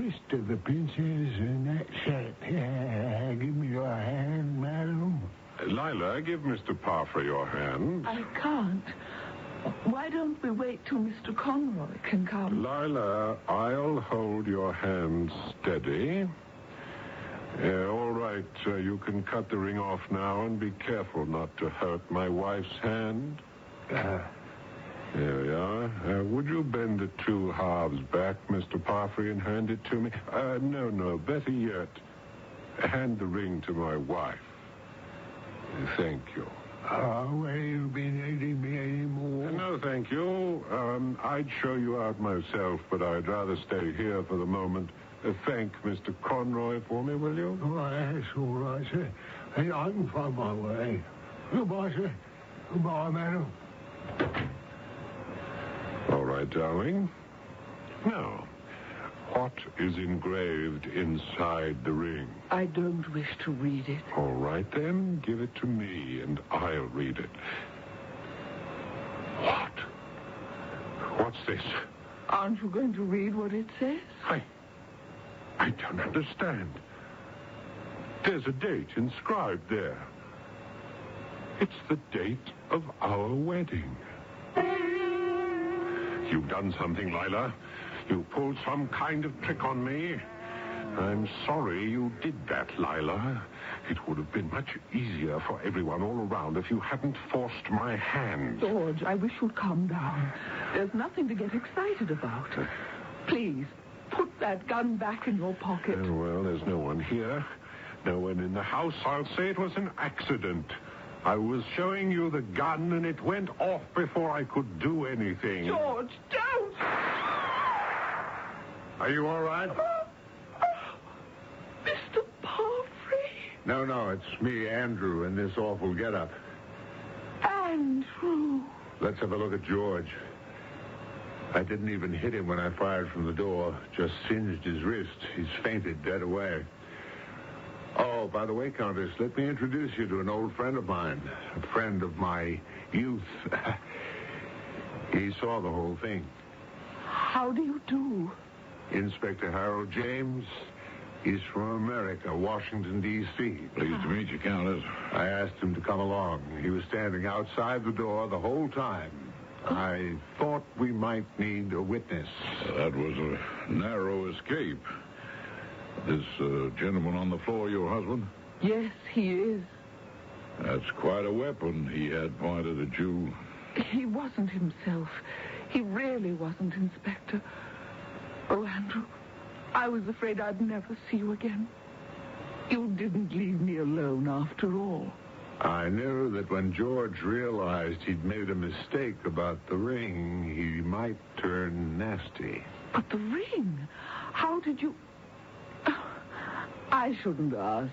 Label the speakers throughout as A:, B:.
A: wrist of the princess, and that's it. Give me your hand, madam.
B: Lila, give Mr. Parfrey your hand.
C: I can't. Why don't we wait till Mr. Conroy can come?
B: Lila, I'll hold your hand steady. All right, you can cut the ring off now and be careful not to hurt my wife's hand. There we are. Would you bend the 2 halves back, Mr. Parfrey, and hand it to me? No, better yet, hand the ring to my wife. Thank you.
A: Well, you been aiding me anymore?
B: No, thank you. I'd show you out myself, but I'd rather stay here for the moment. Thank Mr. Conroy for me, will you?
A: Oh, that's all right, sir. Hey, I can find my way. Goodbye, sir. Goodbye, madam.
B: All right, darling. Now, what is engraved inside the ring?
C: I don't wish to read it.
B: All right, then, give it to me, and I'll read it. What? What's this?
C: Aren't you going to read what it says?
B: I don't understand. There's a date inscribed there. It's the date of our wedding. You've done something, Lila. You pulled some kind of trick on me. I'm sorry you did that, Lila. It would have been much easier for everyone all around if you hadn't forced my hand.
C: George, I wish you'd calm down. There's nothing to get excited about. Please, put that gun back in your pocket.
B: Well, there's no one here. No one in the house. I'll say it was an accident. I was showing you the gun, and it went off before I could do anything.
C: George, don't!
B: Are you all right?
C: Mr. Parfrey?
D: No, it's me, Andrew, in this awful getup.
C: Andrew.
D: Let's have a look at George. I didn't even hit him when I fired from the door. Just singed his wrist. He's fainted dead away. Oh, by the way, Countess, let me introduce you to an old friend of mine. A friend of my youth. He saw the whole thing.
C: How do you do?
D: Inspector Harold James. He's from America, Washington, D.C.
E: Pleased to meet you, Countess.
D: I asked him to come along. He was standing outside the door the whole time. I thought we might need a witness.
E: That was a narrow escape. This gentleman on the floor, your husband?
C: Yes, he is.
E: That's quite a weapon he had pointed at you.
C: He wasn't himself. He really wasn't, Inspector. Oh, Andrew, I was afraid I'd never see you again. You didn't leave me alone after all.
D: I knew that when George realized he'd made a mistake about the ring, he might turn nasty.
C: But the ring? How did you... I shouldn't ask.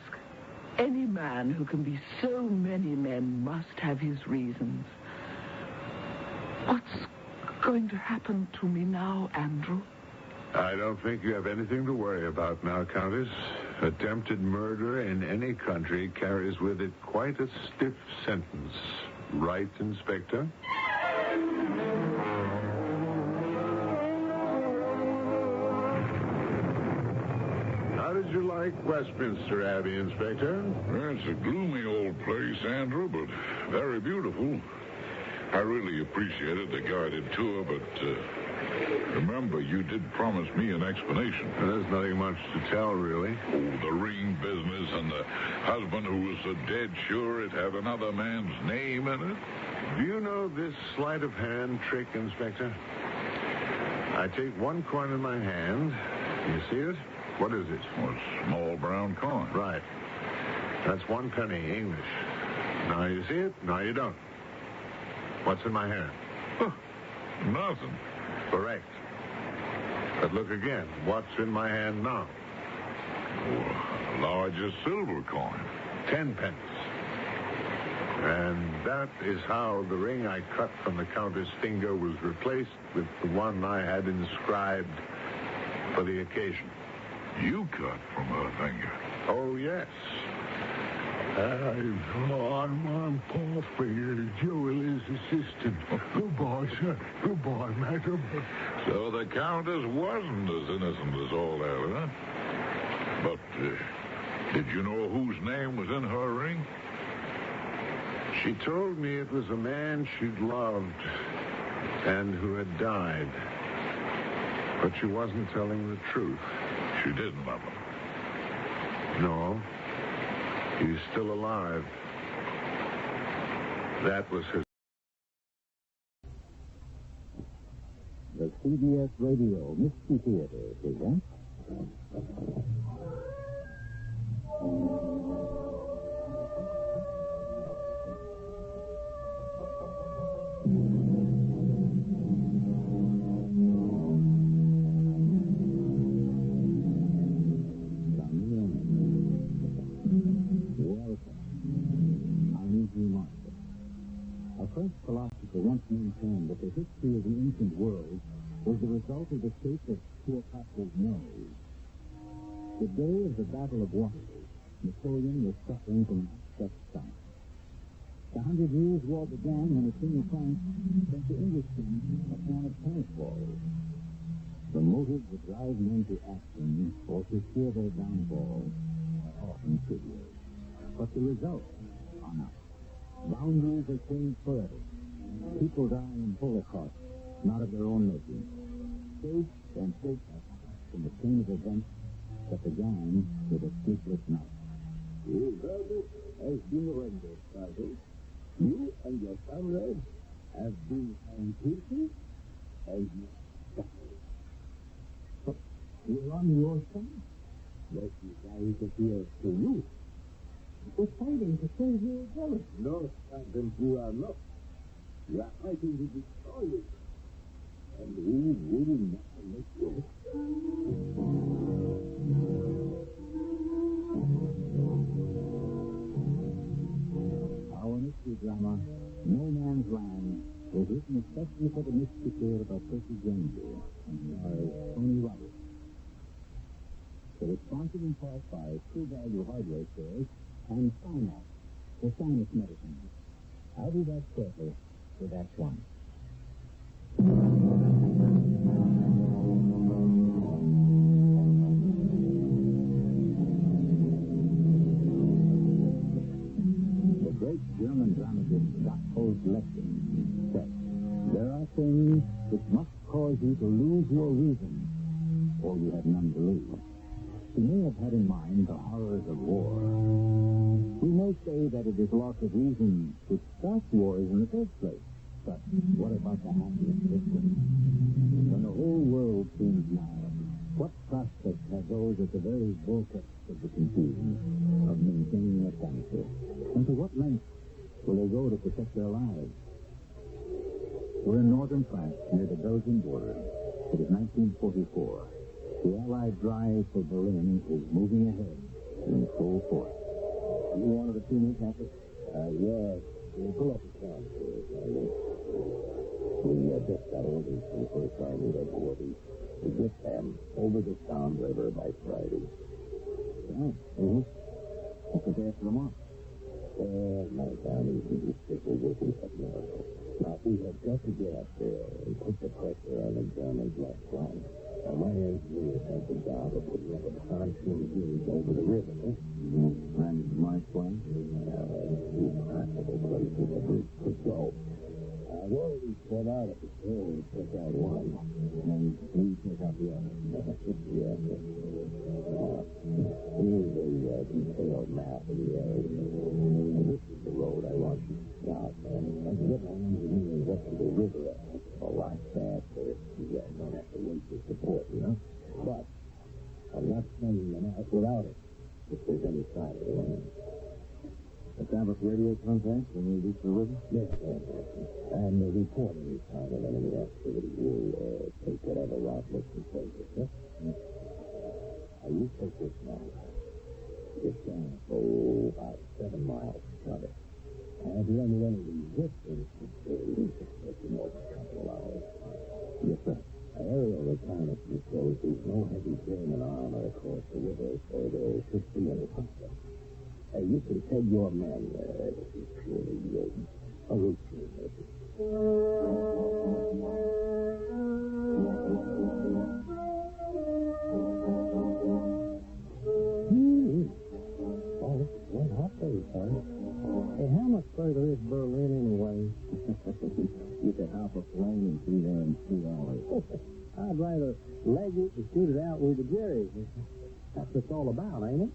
C: Any man who can be so many men must have his reasons. What's going to happen to me now, Andrew?
D: I don't think you have anything to worry about now, Countess. Attempted murder in any country carries with it quite a stiff sentence. Right, Inspector? How did you like Westminster Abbey, Inspector?
E: Well, it's a gloomy old place, Andrew, but very beautiful. I really appreciated the guided tour, but remember, you did promise me an explanation.
D: There's nothing much to tell, really.
E: Oh, the ring business and the husband who was so dead sure it had another man's name in it.
D: Do you know this sleight of hand trick, Inspector? I take one coin in my hand. You see it? What is it?
E: Oh, a small brown coin.
D: Right. That's 1 penny, English. Now you see it, now you don't. What's in my hand?
E: Nothing.
D: Correct. But look again. What's in my hand now?
E: Oh, a larger silver coin.
D: 10 pennies. And that is how the ring I cut from the Countess' finger was replaced with the one I had inscribed for the occasion.
E: You cut from her finger.
D: Oh, yes.
A: I've on my paw finger, Joel is assistant. Goodbye, sir. Goodbye, madam.
E: So the Countess wasn't as innocent as all that, huh? But did you know whose name was in her ring?
B: She told me it was a man she'd loved and who had died. But she wasn't telling the truth.
E: She didn't love him.
B: No. He's still alive. That was his...
F: The CBS Radio Mystery Theater presents... A French philosopher once maintained that the history of the ancient world was the result of the shape of Cleopatra's nose. The day of the Battle of Waterloo, Napoleon was suffering from abscess stomach. The 100 Years' War began when the King of France sent the Englishmen a can of tennis balls. The motives that drive men to action or to fear their downfall are often trivial. But the results are not. Boundaries are changed forever. People die in Holocaust, not of their own making. Faith and faith in the chain of events that began with a sleepless night. Your verdict has been rendered, Sergeant. You and your comrades have been found guilty and you suffer. But we're on your side. That is why it appears to you. We're fighting to save your village. No, Sergeant, you are not. You are fighting to destroy it. And we will not let you. Our mystery drama, No Man's Land, was written especially for the Mystery Theater by Percy Granger and stars Tony Roberts. It is sponsored in part by True Value Hardware Stores and Sinus, the sinus medicine. I'll be back shortly with Act One. The great German dramatist Gotthold Lessing said, "There are things which must cause you to lose your reason, or you have none to lose." He may have had in mind the horrors of war. We may say that it is loss of reason which starts wars in the first place. But what about the happiest victims? When the whole world seems mad, what prospect have those at the very vortex of the confusion of maintaining their sanity? And to what length will they go to protect their lives? We're in northern France, near the Belgian border. It is 1944. The Allied drive for Berlin is moving ahead in full force. You one of the two new captains? Yes. We'll pull up the count for us, We just got orders from the First Army headquarters to get them over the Sound River by Friday. Oh, That's the day after tomorrow. My family is strictly working up now. Now, we have got to get up there and put the pressure on the Germans left flank. My engineers have the job of putting up a pontoon bridge over the river. And my plan? Two practical places the bridge could go. I've already set out a patrol to check out one, and we check out the other. Yes. Here's a detailed map of the area. This is the road I want you to scout, and get my engineers up to the river a lot faster. You guys don't have to wait for support, you know? But I'm not sending them out without it, if there's any sign of the land. Establish radio contact when we reach the river? Yes. And the report any sign of enemy activity. We'll take whatever route looks to take us, huh? Now, you take this map. It's about 7 miles from it. And if you run into any resistance, it just takes you more than a couple of hours. Yes, sir. Aerial reconnaissance shows there's no heavy German armor across the river, so there should be any conflict. You can tell your man, a routine. What hot day, sir. Hey, how much further is Berlin anyway? You could hop a plane and be there in 2 hours. I'd rather leg it and shoot it out with the Jerry. That's what it's all about, ain't it?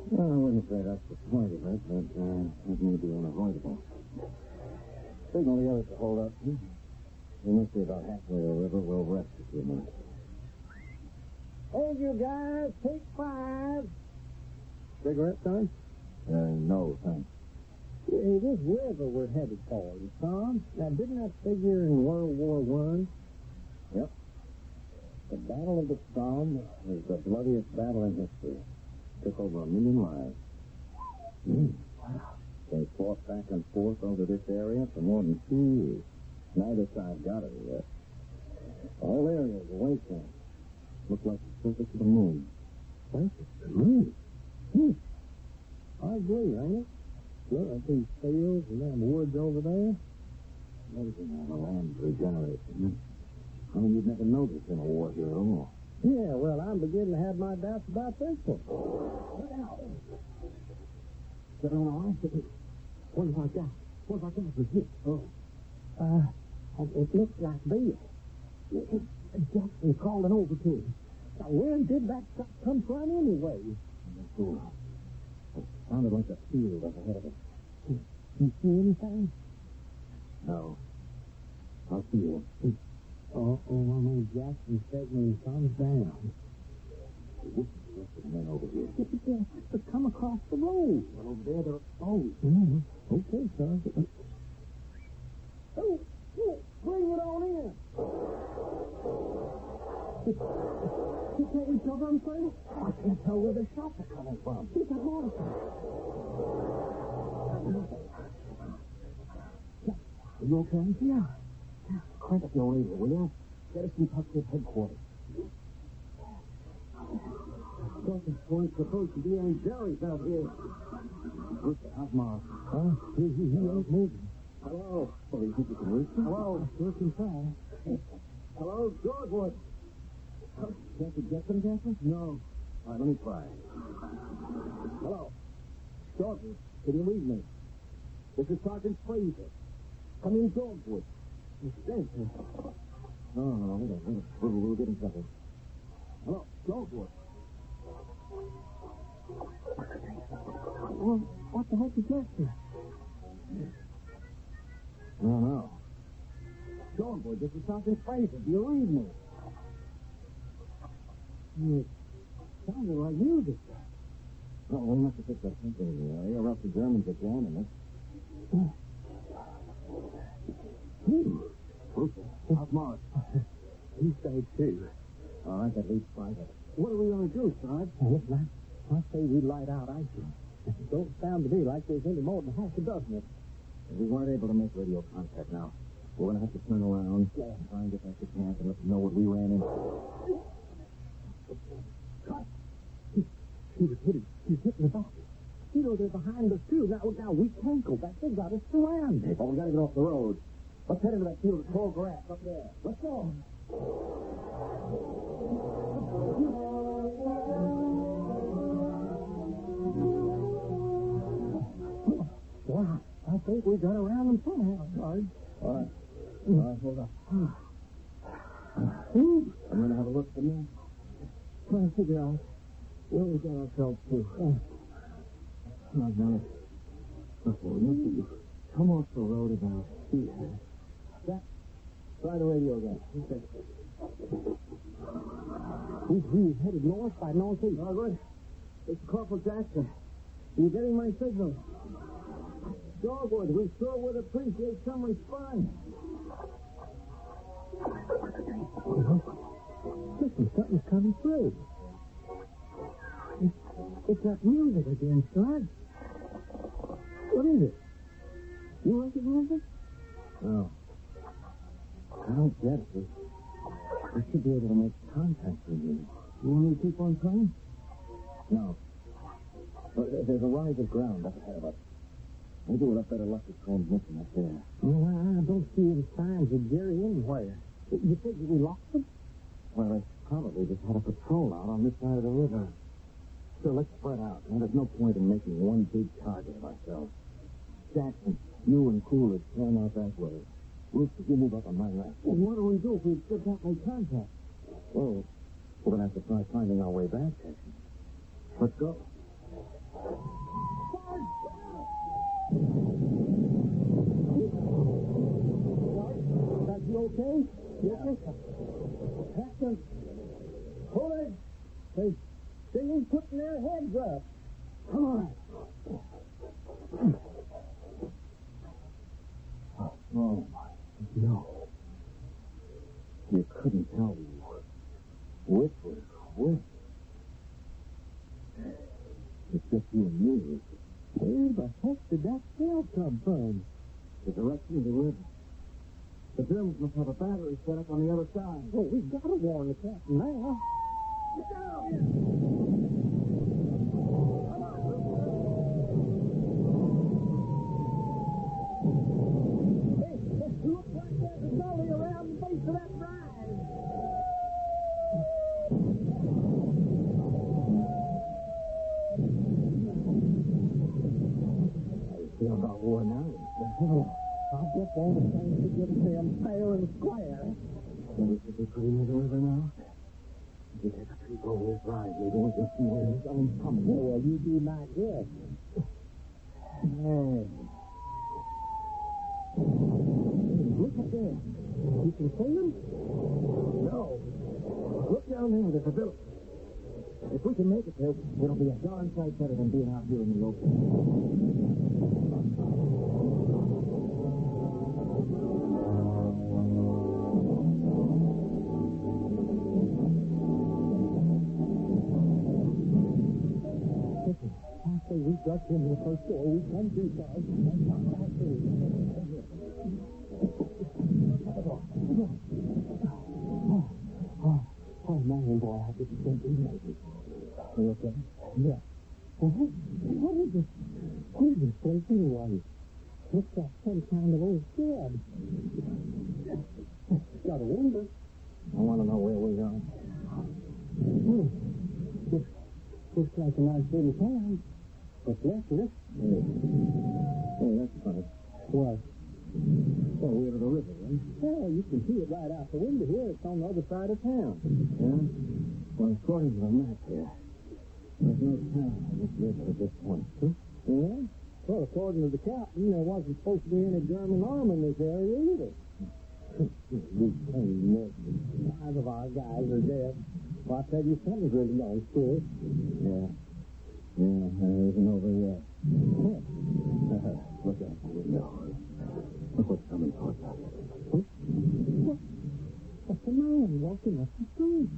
F: Well, I wouldn't say that's the point of it, but it may be unavoidable. Signal the others to hold up. We must be about halfway to the river. We'll rest a few minutes. Hey, you guys, take 5. Cigarette, son? No, thanks. Hey, this river we're headed for, Tom. Now, didn't that figure in World War I? Yep. The Battle of the Somme was the bloodiest battle in history. Took over 1 million lives. Wow. They fought back and forth over this area for more than 2 years. Neither side got it yet. The whole area is a wasteland. Looked like the surface of the moon. Surface of the moon? I agree, ain't it? Look at these fields and them woods over there. Everything on the land regenerates. I mean, you'd never noticed in a war here at all. Yeah, well, I'm beginning to have my doubts about this one. Look out. Is that all right? What have I got? What have I got for hit? It looks like Bill. Jackson calling over to him. Now, where did that shot come from anyway? It sounded like a field up ahead of us. You see anything? No. I'll see you. Oh, old Jackson signaling thumbs down. This is the rest of the men over here. But come across the road. Well, over there, they're exposed. Okay, sir. Oh, bring it on in. You can't reach over and say? I can't tell where the shots are coming from. It's a horse. Are you okay? Yeah. Crank up your radio, will you? Get us in touch with headquarters. Something's supposed to be any Jerry's out here. How's Mark? He ain't moving. Hello. Well, you think you can reach him? Hello. Sure can try. Hello, Georgewood. Can't you get them, Jackson? No. All right, let me try. Hello. Georgewood, can you read me? This is Sergeant Fraser. Come in, Georgewood. Thanks. No, we'll get in trouble. Hello, Georgewood. Well, what the heck is that? I don't know. Georgewood, this is Sergeant Fraser. Do you read me? It sounded like music. Oh, we must have picked up something in the area, or else the Germans are jamming us. How's Morris? He stayed too. All right, that leaves 5 of us. What are we going to do, Sarge? Listen, I say we light out icing. It don't sound to me like there's any more than half a dozen of us. We weren't able to make radio contact now. We're going to have to turn around, try and get back to camp and let them know what we ran into. Cut! He was hitting. He's hitting the back. You know, they're behind us, too. Now, we can't go back. They've got us surrounded. Oh, we got to get off the road. Let's head into that field of tall grass up there. Let's go. Wow, I think we got around them somehow, Sarge. All right, hold up. I'm going to have a look at the map. Trying to figure out where we got ourselves to. Now, look, we must have come off the road about here. Jack, try the radio again. Okay. We've headed north by northeast. Oh, good. It's Corporal Jackson. Are you getting my signal? Dogwood, we sure would appreciate some response. Listen, something's coming through. It's that music again, Sarge. What is it? You recognize it? No. I don't get it. We should be able to make contact with you. You want me to keep on trying? No. There's a rise of ground up ahead of us. Maybe we'll have better luck with transmission up there.
G: Oh, I don't see any signs of Jerry anywhere. You think we lost him?
F: Well, they probably just had a patrol out on this side of the river. So let's spread out. Now, there's no point in making one big target of ourselves. Jackson, you and Coolidge turn out that way. Rooster, you move up on my left.
G: Well, what do we do if we still can't make contact?
F: Oh, we're going to have to try finding our way back, Jackson. Let's go.
G: Are you okay? Yes. Jackson, Coolidge, they seem putting their heads up. Come on.
F: Oh, no. You couldn't tell which was which. It's just you and me.
G: Where the heck did that shell come from?
F: The direction of the river. The Germans must have a battery set up on the other side.
G: Oh, we've got to warn the captain now. Get down! Hey, it looks like there's a gully around the base of that rise.
F: I feel about worn out.
G: I'll get all the things to get them fair and square.
F: We should be pretty near the river now. If we take a peek over this rise, maybe we can see where the gunn's coming.
G: Oh, well, you do not guess.
F: Hey.
G: Look up there. You can see them?
F: No. Look down there. There's a building. If we can make it there, it'll be a darn sight better than being out here in the open.
G: After we got into the first door, we come too far. Oh, man, boy, I didn't think we'd make it.
F: Are you okay?
G: Yeah. What is this? What is this place anyway? Looks like some kind of old shed. It's got a window.
F: I want to know where we are.
G: Looks like a nice little town. But left of it.
F: Hey, that's funny.
G: What?
F: Oh, we're to the river, right?
G: Yeah, you can see it right out the window here. It's on the other side of town.
F: Yeah? Well, according to the map here, there's no town on this river at this point. Huh?
G: Yeah? Well, according to the captain, there wasn't supposed to be any German army in this area either.
F: We can't miss it.
G: 5 of our guys are dead. Well, I tell you, something's really gone through.
F: Yeah. Yeah, it isn't over yet. Look out the window. Look what's coming towards us.
G: What's the man walking up the street?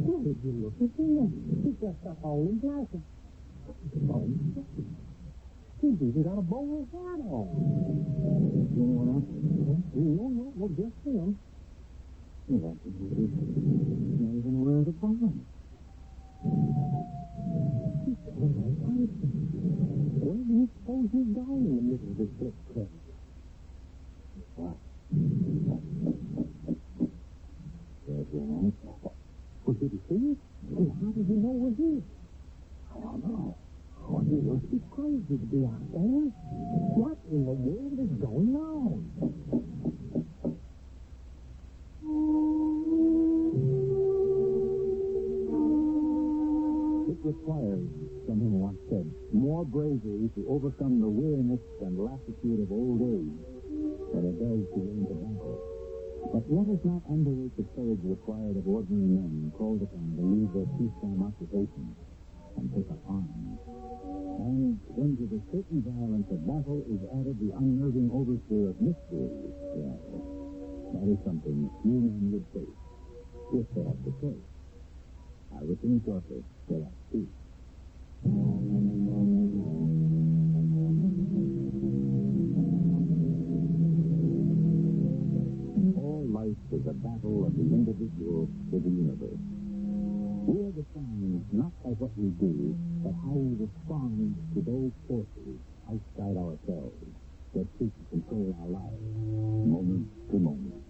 G: Where did you look at him? He's just a hole in blanket. He's even got a bowler hat on.
F: Anyone else?
G: No, just him.
F: Well, that's not even where the bomb.
G: Where do you suppose he's going in the middle of this big trip?
F: What? There's your answer.
G: Well, did he see it? And how did he know we're here?
F: I don't know.
G: Oh, you must be crazy to be out there. What in the world is going on?
F: It requires, someone once said, more bravery to overcome the weariness and lassitude of old age than it does to win the battle. But let us not underrate the courage required of ordinary men called upon to leave their peacetime occupations and take up arms. And when to the certain violence of battle is added the unnerving overture of mystery, yes, that is something few men would face if they had the choice. I'll return shortly to that speech. All life is a battle of the individual with the universe. We are the sons not by what we do, but how we respond to those forces outside ourselves that seek to control our lives, moment to moment.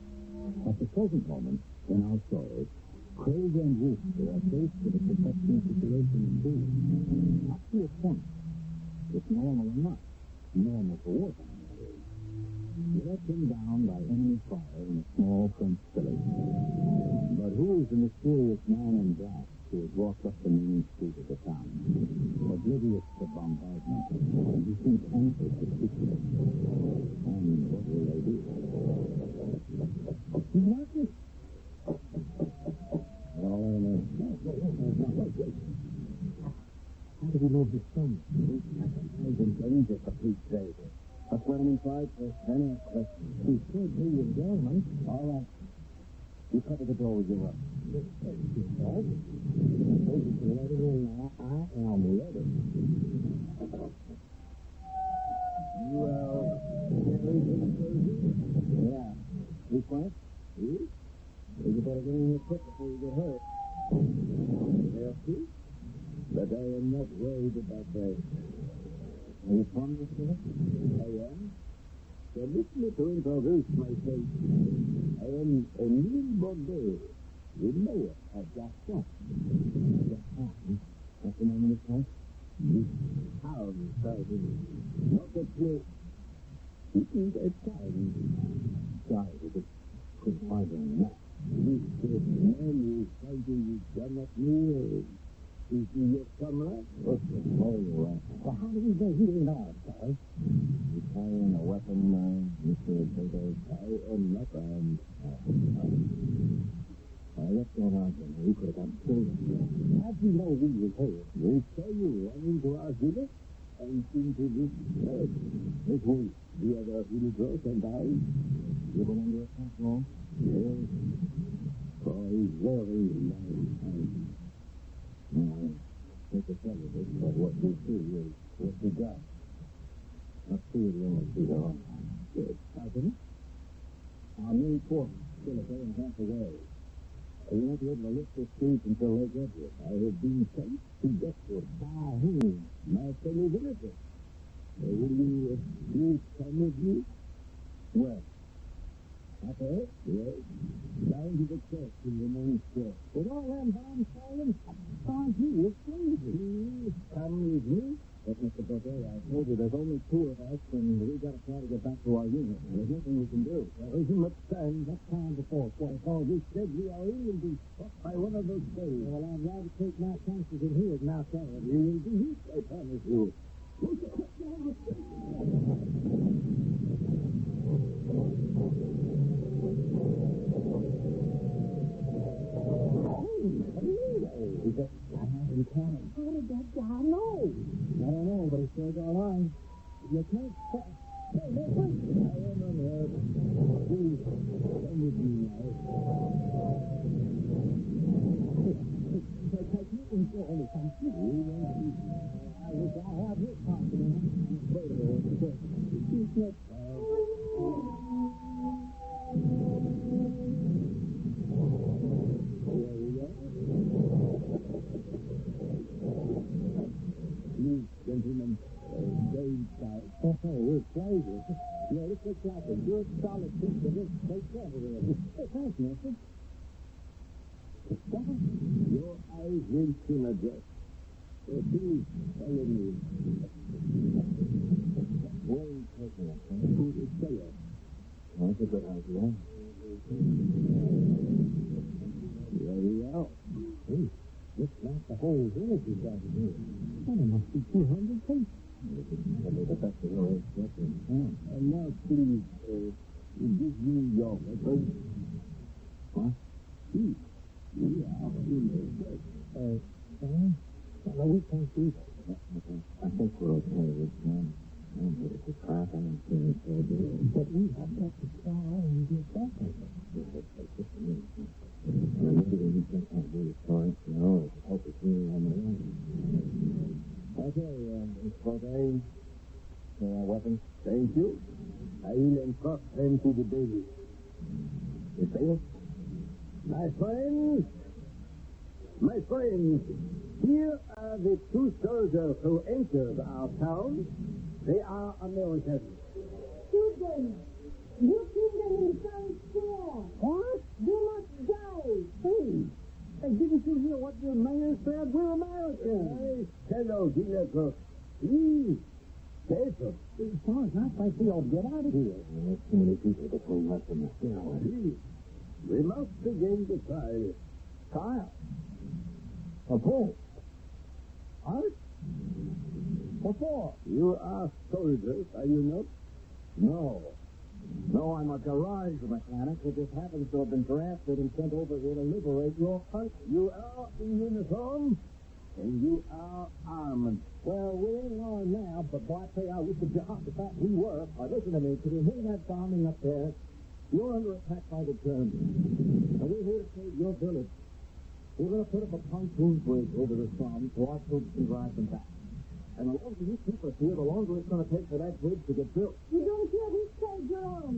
F: At the present moment, in our story, Craig and Rooster are faced with a perplexing situation indeed. Up to a point, it's normal enough. Normal for wartime, that is. Let him down by enemy fire in a small French village. But who is the mysterious man in black who has walked up the main street of the town, oblivious to bombardment, and he seems anxious to speak to them? And what will they do? Marcus! How did he move his son? He's in danger, for Pete's sake. Let's let him inside first, then ask questions. He should be a gentleman. All right. You cover the door with your rug. If you can let him in now, I am ready. Yeah. You Frank? You? You better get in here quick before you get hurt. Healthy? But I am not worried about that. Are you from this village? I am. Permit me to introduce myself. I am Emile Bordeaux, the mayor of Gaston. Gaston? What's the name of this place? This town, not a place. It is a town. Sorry, I just couldn't find it on the map. This man is fighting with Camelot. Is he your comrade? Okay. Oh, you're right. Well, how did he get here in ours, Charlie? You carrying a weapon, Mr. Bordeaux? I am not armed. What's going on, Jimmy? We could have gotten killed. How'd you know we were here? They saw you running to our village and into this bed. This way, the other little girls and I. You been under attack long? Yes. For a very long time. Take a tell of it, but what we see is what we got. Let's see what you want to see, though. Good. Sergeant? Our main force is still a day and a half away. We won't be able to lift this siege until they get here. I have been sent to get here. By whom? My fellow villagers. Will you please come with me? Where? Okay. Yes. Down to the church in the main square. With all them bombs falling, aren't you crazy? Please come with me. But, Mr. Bordeaux, I told you there's only two of us, and we got to try to get back to our unit. There's nothing we can do. There isn't much time. What time before? Well, we said we are in and be struck by one of those days. Well, I'd rather take my chances in here than out there. You will be hit, I promise you. Look at what you have. He just got out in time. How did that guy know? I don't know, but he sure got on. You can't stop. Hey, listen. I am unhurt. Please, come with me now. But you can show any something. I wish I had his confidence. Wait a minute. He's not you gentlemen, very tight. Oh, we're crazy. Yeah, this looks like a good, solid piece of this. Take care of it. Hey, thanks, mister. Your eyes will soon adjust. Please follow me. One person. Who is there? That's a good idea. There we are. Hey, looks like the whole village is gathered here. There must be 200 people. And now, please, give me your weapon. What? We are in the church. No, we can't do that. I think we're okay with one. I'm here to try and finish our deal. But we have got to try and get back on it. Maybe we can't have the story. No, it's hope it's really on the run. Okay, Mr. Bordeaux, weapons. Thank you. I will entrust them to the bailiff. The bailiff? My friends, My friends, here are the two soldiers who entered our town. They are Americans.
G: Shoot them! You kill them in the town square.
F: What?
G: Do not die.
F: Hey, didn't you hear what your mayor said? We're Americans. Hello, Gilles. Please, safer.
G: Sarge, I think we ought to get out of here.
F: There's too many people between us and the stairway. Please, we must begin the trial.
G: Trial? Of who? Us? What for?
F: You are soldiers, are you not?
G: No. No, I'm a garage mechanic who just happens to have been drafted and sent over here to liberate your country.
F: You are in uniform, and you are armed.
G: Well, we ain't armed now, but boy, I tell you, I wish the job the fact we were. Now, listen to me. Could you hear that bombing up there? You're under attack by the Germans. And we're here to save your village. We're going to put up a pontoon bridge over the Somme so our troops can drive them back. And the longer you keep us here, the longer it's going to take for that bridge to get built.
H: You don't care which side you're on.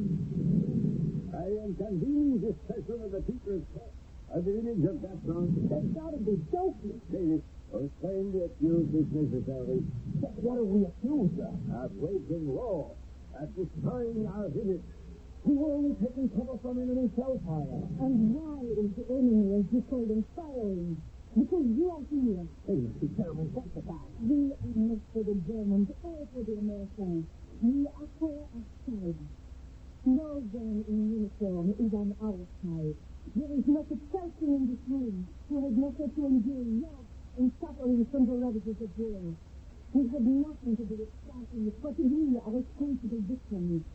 F: I am convening this session of the People's Court of the village of Gaston.
H: That's got to be joking.
F: David, explain the accused is necessary.
G: What are we accused of?
F: Of breaking law, of destroying our village.
G: We were only taking cover from enemy shell fire.
H: And why is the enemy, as you call them, firing? Because you are here.
G: Hey, be careful. That's the fact.
H: We are not for the Germans or for the Americans. We are for ourselves. No one in uniform is on our side. There is not a person in this room who has not had to endure loss and suffering from the ravages of war. We have nothing to do with starting it, but we are responsible victims.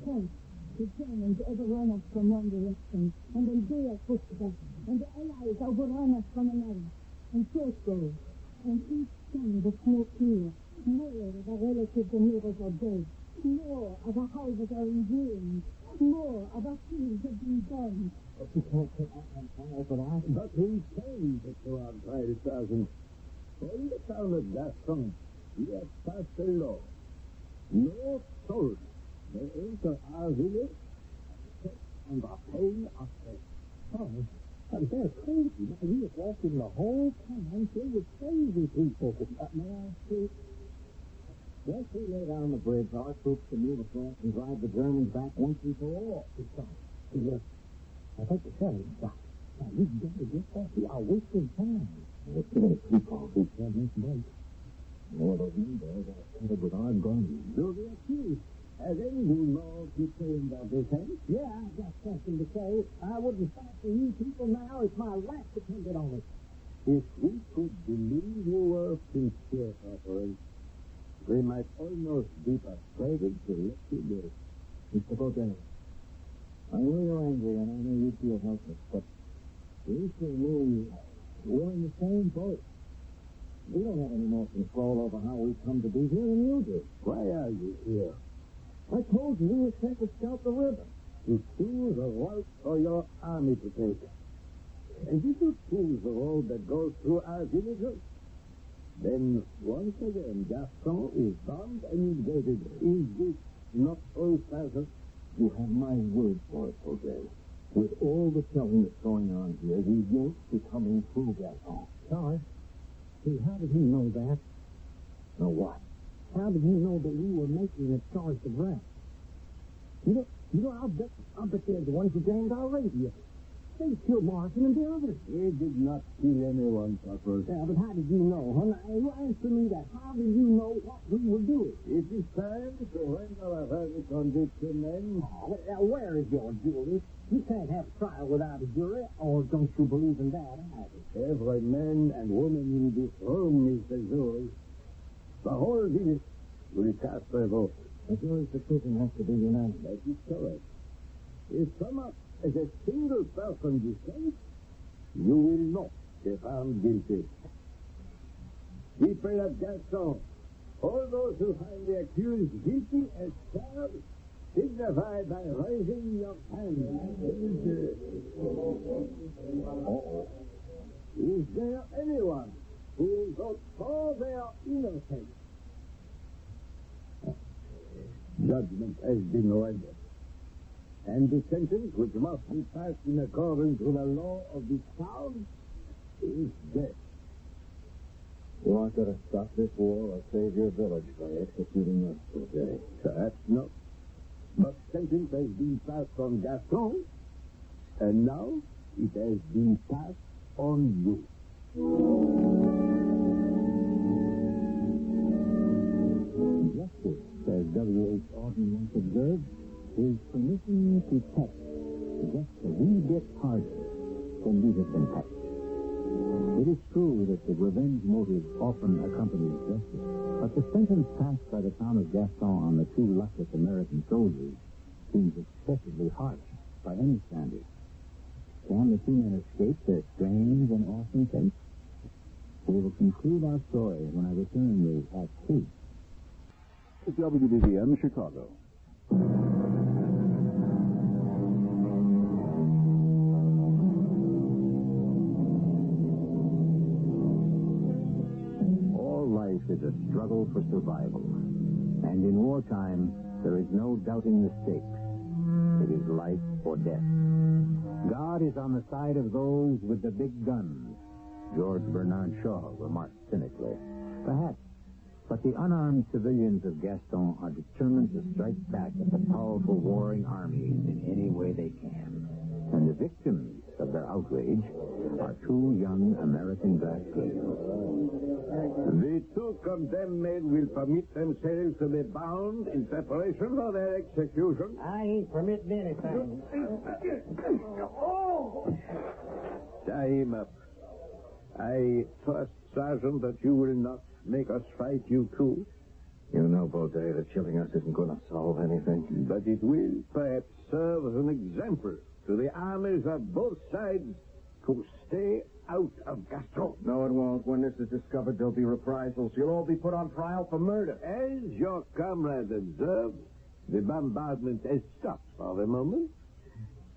H: First, the Germans overrun us from one direction, and then they are pushed back, and the Allies overrun us from another, and so it goes. And each time the smoke clears, more of our relatives and neighbors are dead, more of our houses are in ruins, more of our fields have been burned.
G: But you can't put that on fire for that.
F: But we can put around 5,000. In the town of Gaston, we have passed a law. No soldier may enter our village on the pain of death.
G: Oh, they're crazy. We have walked in the whole town filled with crazy people. May I speak? Once we lay down the bridge, our troops can move across and drive the Germans back once and for all. Look, I think the sheriff's shot. Now, we've got to get back. We are wasting time. There's too many people who can't make break. More of those windows are covered with our guns.
F: Do the accused have any law to claim their defense?
G: Yeah, I've got something to say. I wouldn't fight for you people now if my life depended on it.
F: If we could believe you were sincere, Corporal, we might almost be persuaded to let you go.
G: Mr. Baudet, I know you're angry and I know you feel helpless, but we feel we're in the same boat. We don't have any more control over how we come to be here than you do.
F: Why are you here?
G: I told you we were sent to scout the river.
F: To choose a route for your army to take. And if you choose the road that goes through our villages, then once again Gaston is bombed and invaded. Is this not all, Father?
G: You have my word for it, Baudet. With all the killing that's going on here, we won't be coming through Gaston. Sorry. See, how did he know that? Know what? How did he know that we were making a charge of rest? You know, I'll bet they're the ones who jammed our radio. They killed Morrison and the others.
F: We did not kill anyone, Corporal.
G: Yeah, but how did you know? Huh? Now, you answer me that. How did you know what we were doing?
F: It is time to render a verdict on this men.
G: Oh, well, where is your jury? You can't have a trial without a jury, or don't you believe in that either?
F: Every man and woman in this room is the jury. The whole village will cast their vote.
G: The jury's decision has to be unanimous.
F: That is correct. If so much as a single person dissents, you will not be found guilty. People of Gaston, all those who find the accused guilty as charged, signify by raising your hand. Is there anyone who will vote for their innocence? Judgment has been rendered. And the sentence, which must be passed in accordance with the law of this town,
G: is death. You want to stop this war or save your village by executing us today? Perhaps not. But sentence has been passed on Gaston, and now it has been passed on you. Justice, as W.H. Auden once observed, is permission to touch just a wee bit harder than we have been touched. It is true that the revenge motive often accompanies justice, but the sentence passed by the town of Gaston on the two luckless American soldiers seems excessively harsh by any standard. Can the two men escape their strange and awesome fate? We will conclude our story when I return with Act 2. WBBM, Chicago. All life is a struggle for survival. And in wartime, there is no doubting the stakes. It is life or death. God is on the side of those with the big guns, George Bernard Shaw remarked cynically. Perhaps. But the unarmed civilians of Gaston are determined to strike back at the powerful warring armies in any way they can. And the victims of their outrage are two young American black girls.
D: The two condemned men will permit themselves to be bound in preparation for their execution.
G: I ain't permitting anything.
D: Tie him up. I trust, Sergeant, that you will not make us fight you too.
G: You know, Baudet, that killing us isn't going to solve anything.
D: But it will perhaps serve as an example to the armies of both sides to stay out of Gaston.
G: No, it won't. When this is discovered, there'll be reprisals. You'll all be put on trial for murder.
D: As your comrade observed, the bombardment has stopped for the moment.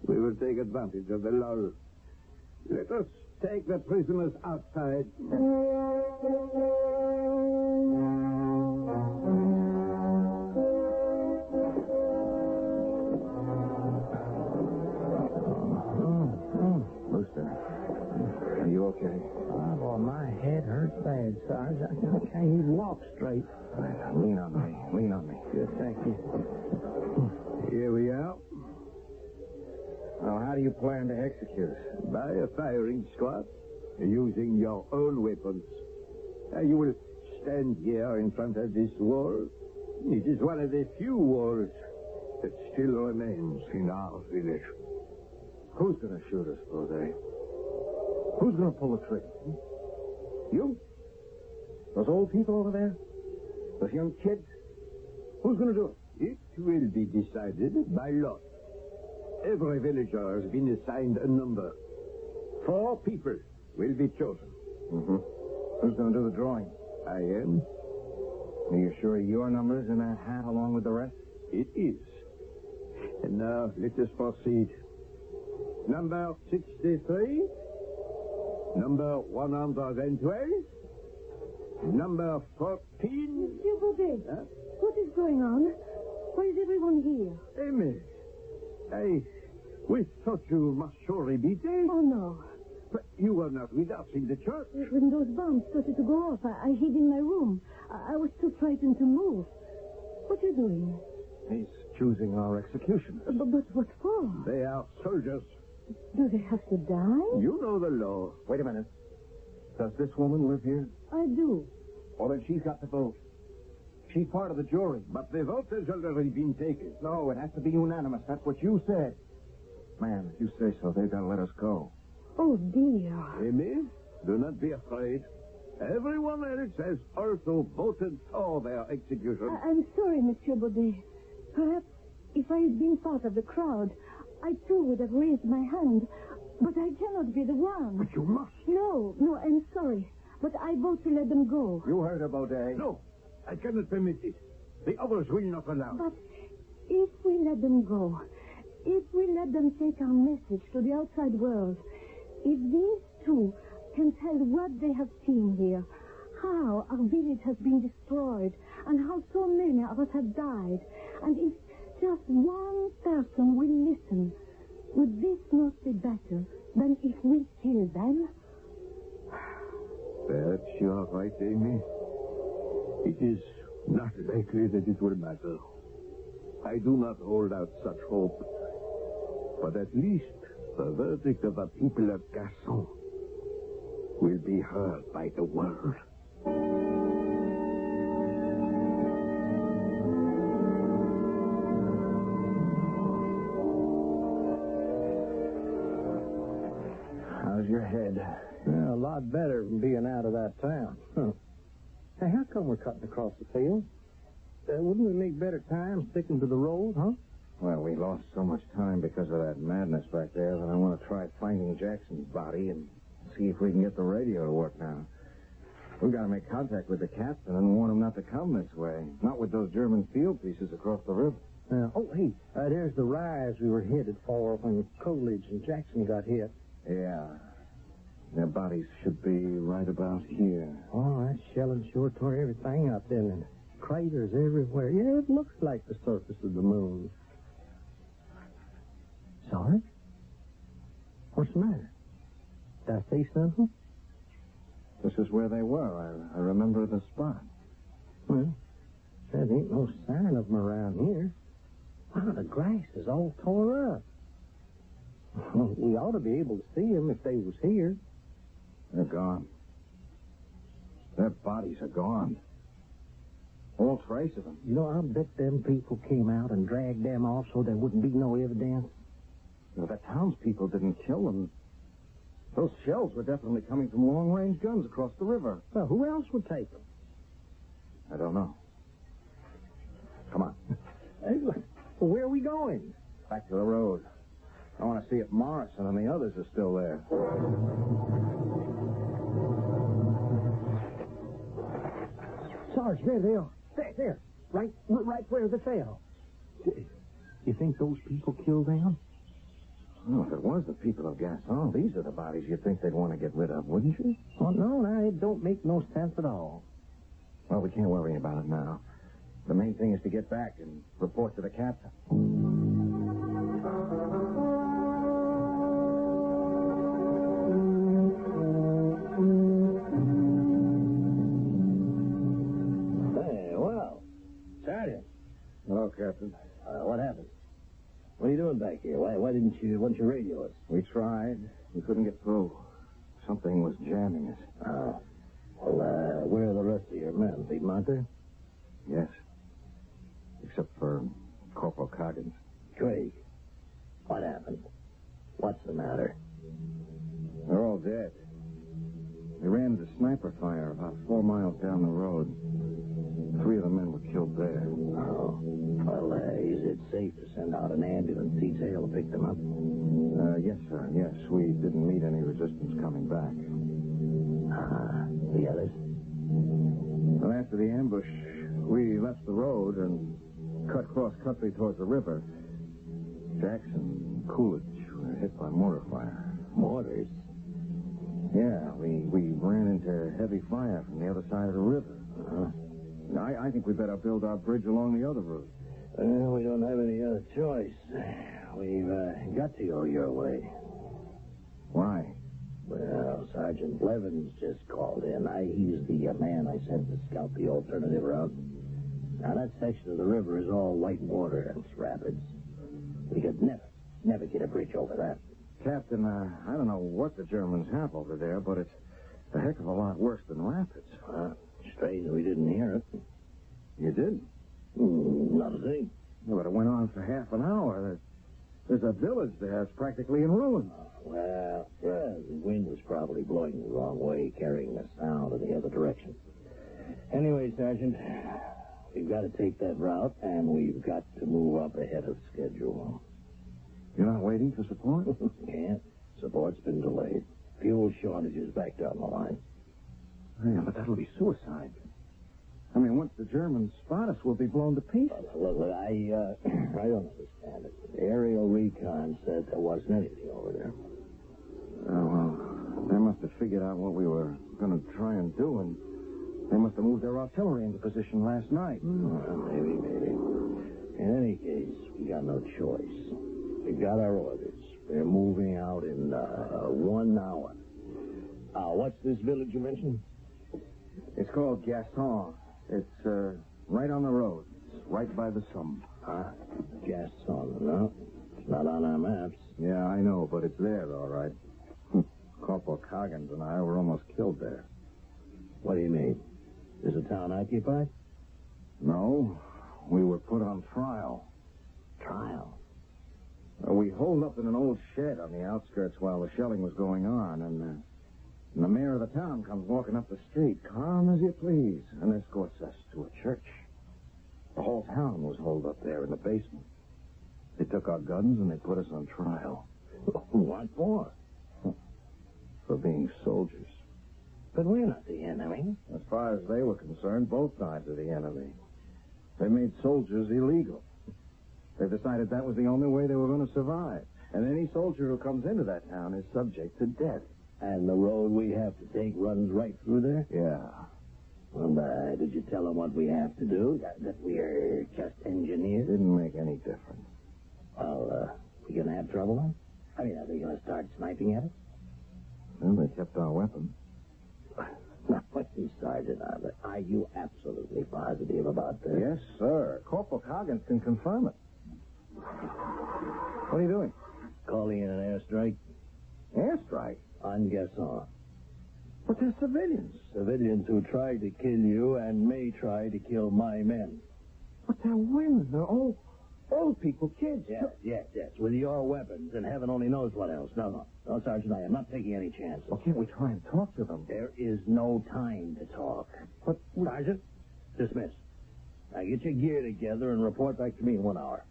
D: We will take advantage of the lull. Let us take the prisoners outside.
G: Brewster, are you okay?
I: Oh, boy, my head hurts bad, Sarge. I can't even walk straight.
G: Lean on me. Lean on me.
I: Good, thank you.
D: Here we are.
G: Now, how do you plan to execute us?
D: By a firing squad, using your own weapons. You will stand here in front of this wall. It is one of the few walls that still remains in our village.
G: Who's going to shoot us, Baudet? Who's going to pull the trigger? You? Those old people over there? Those young kids? Who's going to do it?
D: It will be decided by lot. Every villager has been assigned a number. 4 people will be chosen.
G: Mm-hmm. Who's going to do the drawing?
D: I am.
G: Are you sure your number's in that hat along with the rest?
D: It is. And now, let us proceed. Number 63. Number 112. Number 14.
H: Monsieur Baudet, what is going on? Why is everyone here?
D: Amy, we thought you must surely be dead.
H: Oh, no.
D: But you were not with us in the church.
H: When those bombs started to go off, I hid in my room. I was too frightened to move. What are you doing?
G: He's choosing our executioners.
H: But what for?
D: They are soldiers.
H: Do they have to die?
D: You know the law.
G: Wait a minute. Does this woman live here?
H: I do.
G: Well, then she's got the vote. She's part of the jury.
D: But the vote has already been taken.
G: No, it has to be unanimous. That's what you said. Man, if you say so, they've got to let us go.
H: Oh, dear.
D: Amy, do not be afraid. Everyone else has also voted for their execution.
H: I'm sorry, Monsieur Baudet. Perhaps if I had been part of the crowd, I too would have raised my hand. But I cannot be the one.
D: But you must.
H: No, I'm sorry. But I vote to let them go.
G: You heard her, Baudet.
D: No, I cannot permit it. The others will not allow.
H: But if we let them go, if we let them take our message to the outside world, if these two can tell what they have seen here, how our village has been destroyed, and how so many of us have died, and if just one person will listen, would this not be better than if we kill them?
D: Perhaps you are right, Amy. It is not likely that it will matter. I do not hold out such hope. But at least the verdict of the people of Gasson will be heard by the world.
I: How's your head? Yeah, a lot better from being out of that town. Huh. Hey, how come we're cutting across the field? Wouldn't we make better time sticking to the road, huh?
J: Well, we lost so much time because of that madness back there that I want to try finding Jackson's body and see if we can get the radio to work now. We've got to make contact with the captain and warn him not to come this way. Not with those German field pieces across the river.
I: There's the rise we were headed for when Coolidge and Jackson got hit.
J: Yeah. Their bodies should be right about here.
I: Oh, that shelling sure tore everything up, didn't it? Craters everywhere. Yeah, it looks like the surface of the moon. Sorry? What's the matter? Did I say something?
J: This is where they were. I remember the spot.
I: Well, there ain't no sign of them around here. Wow, the grass is all tore up. Well, we ought to be able to see them if they was here.
J: They're gone. Their bodies are gone. All trace of them.
I: You know, I bet them people came out and dragged them off so there wouldn't be no evidence.
J: Well, the townspeople didn't kill them. Those shells were definitely coming from long-range guns across the river.
I: Well, who else would take them?
J: I don't know. Come on.
I: Hey, where are we going?
J: Back to the road. I want to see if Morrison and the others are still there.
I: Sarge, there they are. There. Right where they fell. You think those people killed them?
J: Oh, if it was the people of Gaston, these are the bodies you'd think they'd want to get rid of, wouldn't you?
I: Oh, no, it don't make no sense at all.
J: Well, we can't worry about it now. The main thing is to get back and report to the captain.
I: Hey, well, Sergeant.
J: Hello, Captain.
I: What happened? What are you doing back here? Why didn't you radio us?
J: We tried. We couldn't get through. Something was jamming us.
I: Oh. Well, where are the rest of your men? Piedmont there?
J: Yes. Except for Corporal Coggins.
I: Craig, what happened? What's the matter?
J: They're all dead. We ran into sniper fire about 4 miles down the road. 3 of the men were killed there.
I: Oh. Well, is it safe to send out an ambulance detail to pick them up?
J: Yes, sir. Yes, we didn't meet any resistance coming back.
I: The others?
J: Well, after the ambush, we left the road and cut cross-country towards the river. Jackson and Coolidge were hit by mortar fire.
I: Mortars?
J: Yeah, we ran into heavy fire from the other side of the river. I think we better build our bridge along the other route.
I: Well, we don't have any other choice. We've got to go your way.
J: Why?
I: Well, Sergeant Blevins just called in. He's the man I sent to scout the alternative route. Now, that section of the river is all white water and it's rapids. We could never get a bridge over that.
J: Captain, I don't know what the Germans have over there, but it's a heck of a lot worse than rapids.
I: Strange we didn't hear it.
J: You did?
I: Not a thing.
J: Yeah, but it went on for half an hour. There's a village there. It's practically in ruins.
I: The wind was probably blowing the wrong way, carrying the sound in the other direction. Anyway, Sergeant, we've got to take that route, and we've got to move up ahead of schedule.
J: You're not waiting for support?
I: Can't. Support's been delayed. Fuel shortages back down the line.
J: Yeah, but that'll be suicide. I mean, once the Germans spot us, we'll be blown to pieces.
I: Look, I don't understand it. The aerial recon said there wasn't anything over there.
J: Oh, well, they must have figured out what we were going to try and do, and they must have moved their artillery into position last night.
I: Well, maybe. In any case, we got no choice. We've got our orders. They're moving out in 1 hour. What's this village you mentioned?
J: called Gaston. It's right on the road. It's right by the Somme.
I: Gaston, no? It's not on our maps.
J: Yeah, I know, but it's there, all right. Corporal Coggins and I were almost killed there.
I: What do you mean? Is the town occupied?
J: No, we were put on trial.
I: Trial?
J: We holed up in an old shed on the outskirts while the shelling was going on, and the mayor of the town comes walking up the street, calm as you please, and escorts us to a church. The whole town was holed up there in the basement. They took our guns and they put us on trial.
I: What for?
J: For being soldiers.
I: But we're not the enemy.
J: As far as they were concerned, both sides are the enemy. They made soldiers illegal. They decided that was the only way they were going to survive. And any soldier who comes into that town is subject to death.
I: And the road we have to take runs right through there?
J: Yeah.
I: Well, did you tell them what we have to do? That we're just engineers?
J: Didn't make any difference.
I: Well, we gonna have trouble then? I mean, are they gonna start sniping at us?
J: Well, they kept our weapons.
I: Now, listen, Sergeant, are you absolutely positive about this?
J: Yes, sir. Corporal Coggins can confirm it. What are you doing?
I: Calling in an airstrike.
J: Airstrike?
I: On Gaston.
J: But they're civilians.
I: Civilians who tried to kill you and may try to kill my men.
J: But they're women. They're old people, kids.
I: Yes. With your weapons, and heaven only knows what else. No, Sergeant, I am not taking any chances.
J: Well, can't we try and talk to them?
I: There is no time to talk.
J: But,
I: Sergeant, dismiss. Now get your gear together and report back to me in 1 hour.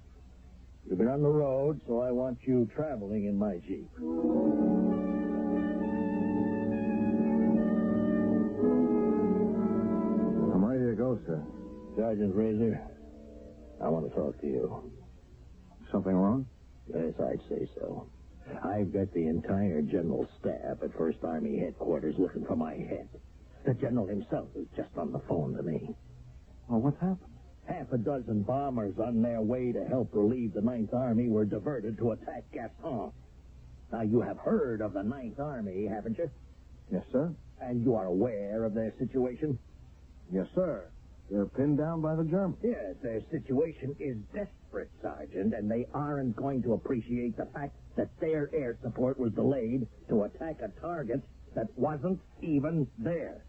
I: You've been on the road, so I want you traveling in my Jeep.
J: I'm ready to go, sir.
I: Sergeant Razor, I want to talk to you.
J: Something wrong?
I: Yes, I'd say so. I've got the entire general staff at 1st Army headquarters looking for my head. The general himself is just on the phone to me.
J: Well, what's happened?
I: Half a dozen bombers on their way to help relieve the 9th Army were diverted to attack Gaston. Now, you have heard of the 9th Army, haven't you?
J: Yes, sir.
I: And you are aware of their situation?
J: Yes, sir. They're pinned down by the Germans.
I: Yes, their situation is desperate, Sergeant, and they aren't going to appreciate the fact that their air support was delayed to attack a target that wasn't even there.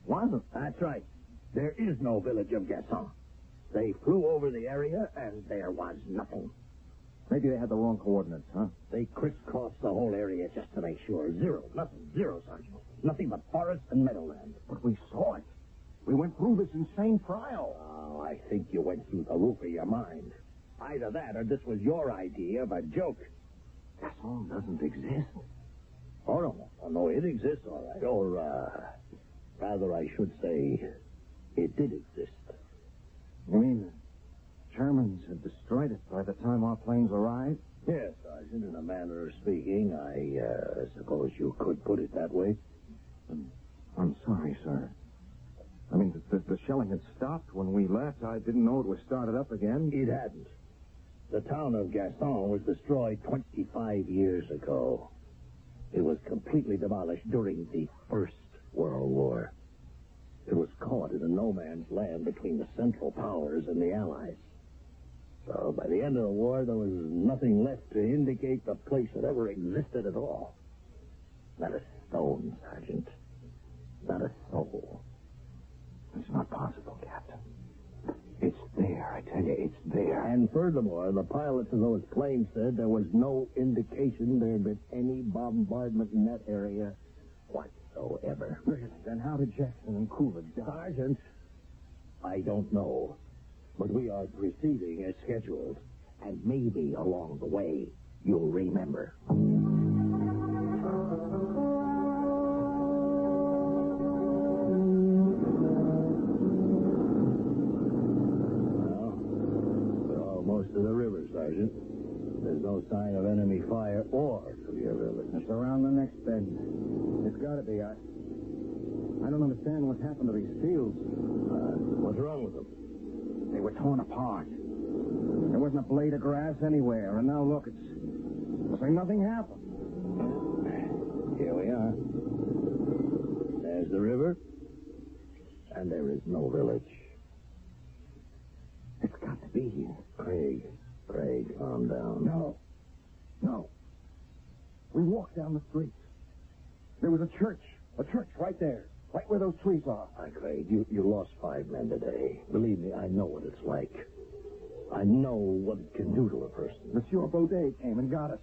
J: Wasn't?
I: That's right. There is no village of Gaston. They flew over the area, and there was nothing.
J: Maybe they had the wrong coordinates, huh?
I: They crisscrossed the whole area just to make sure. Zero, Sergeant. Nothing but forest and meadowland.
J: But we saw it. We went through this insane trial.
I: Oh, I think you went through the roof of your mind. Either that or this was your idea of a joke.
J: Gaston doesn't exist.
I: Oh, no, it exists, all right. Or, rather, I should say, it did exist.
J: You mean the Germans had destroyed it by the time our planes arrived?
I: Yes, Sergeant, in a manner of speaking, I suppose you could put it that way.
J: I'm sorry, sir. I mean, the shelling had stopped when we left. I didn't know it was started up again.
I: It hadn't. The town of Gaston was destroyed 25 years ago. It was completely demolished during the First World War. It was caught in a no-man's land between the Central Powers and the Allies. So by the end of the war, there was nothing left to indicate the place had ever existed at all. Not a stone, Sergeant. Not a soul.
J: It's not possible, Captain. It's there, I tell you, it's there.
I: And furthermore, the pilots of those planes said there was no indication there had been any bombardment in that area whatsoever.
J: Really? Then how did Jackson and Cooler die?
I: Sergeant, I don't know. But we are proceeding as scheduled. And maybe along the way, you'll remember. To the river, Sergeant. There's no sign of enemy fire or to your village.
J: It's around the next bend. It's got to be. I don't understand what happened to these fields.
I: What's wrong with them?
J: They were torn apart. There wasn't a blade of grass anywhere, and now look, it's like nothing happened.
I: Here we are. There's the river. And there is no village.
J: It's got to be here.
I: Craig, calm down.
J: No. We walked down the street. There was a church right there, right where those trees are.
I: Craig, you lost 5 men today. Believe me, I know what it's like. I know what it can do to a person.
J: Monsieur Baudet came and got us.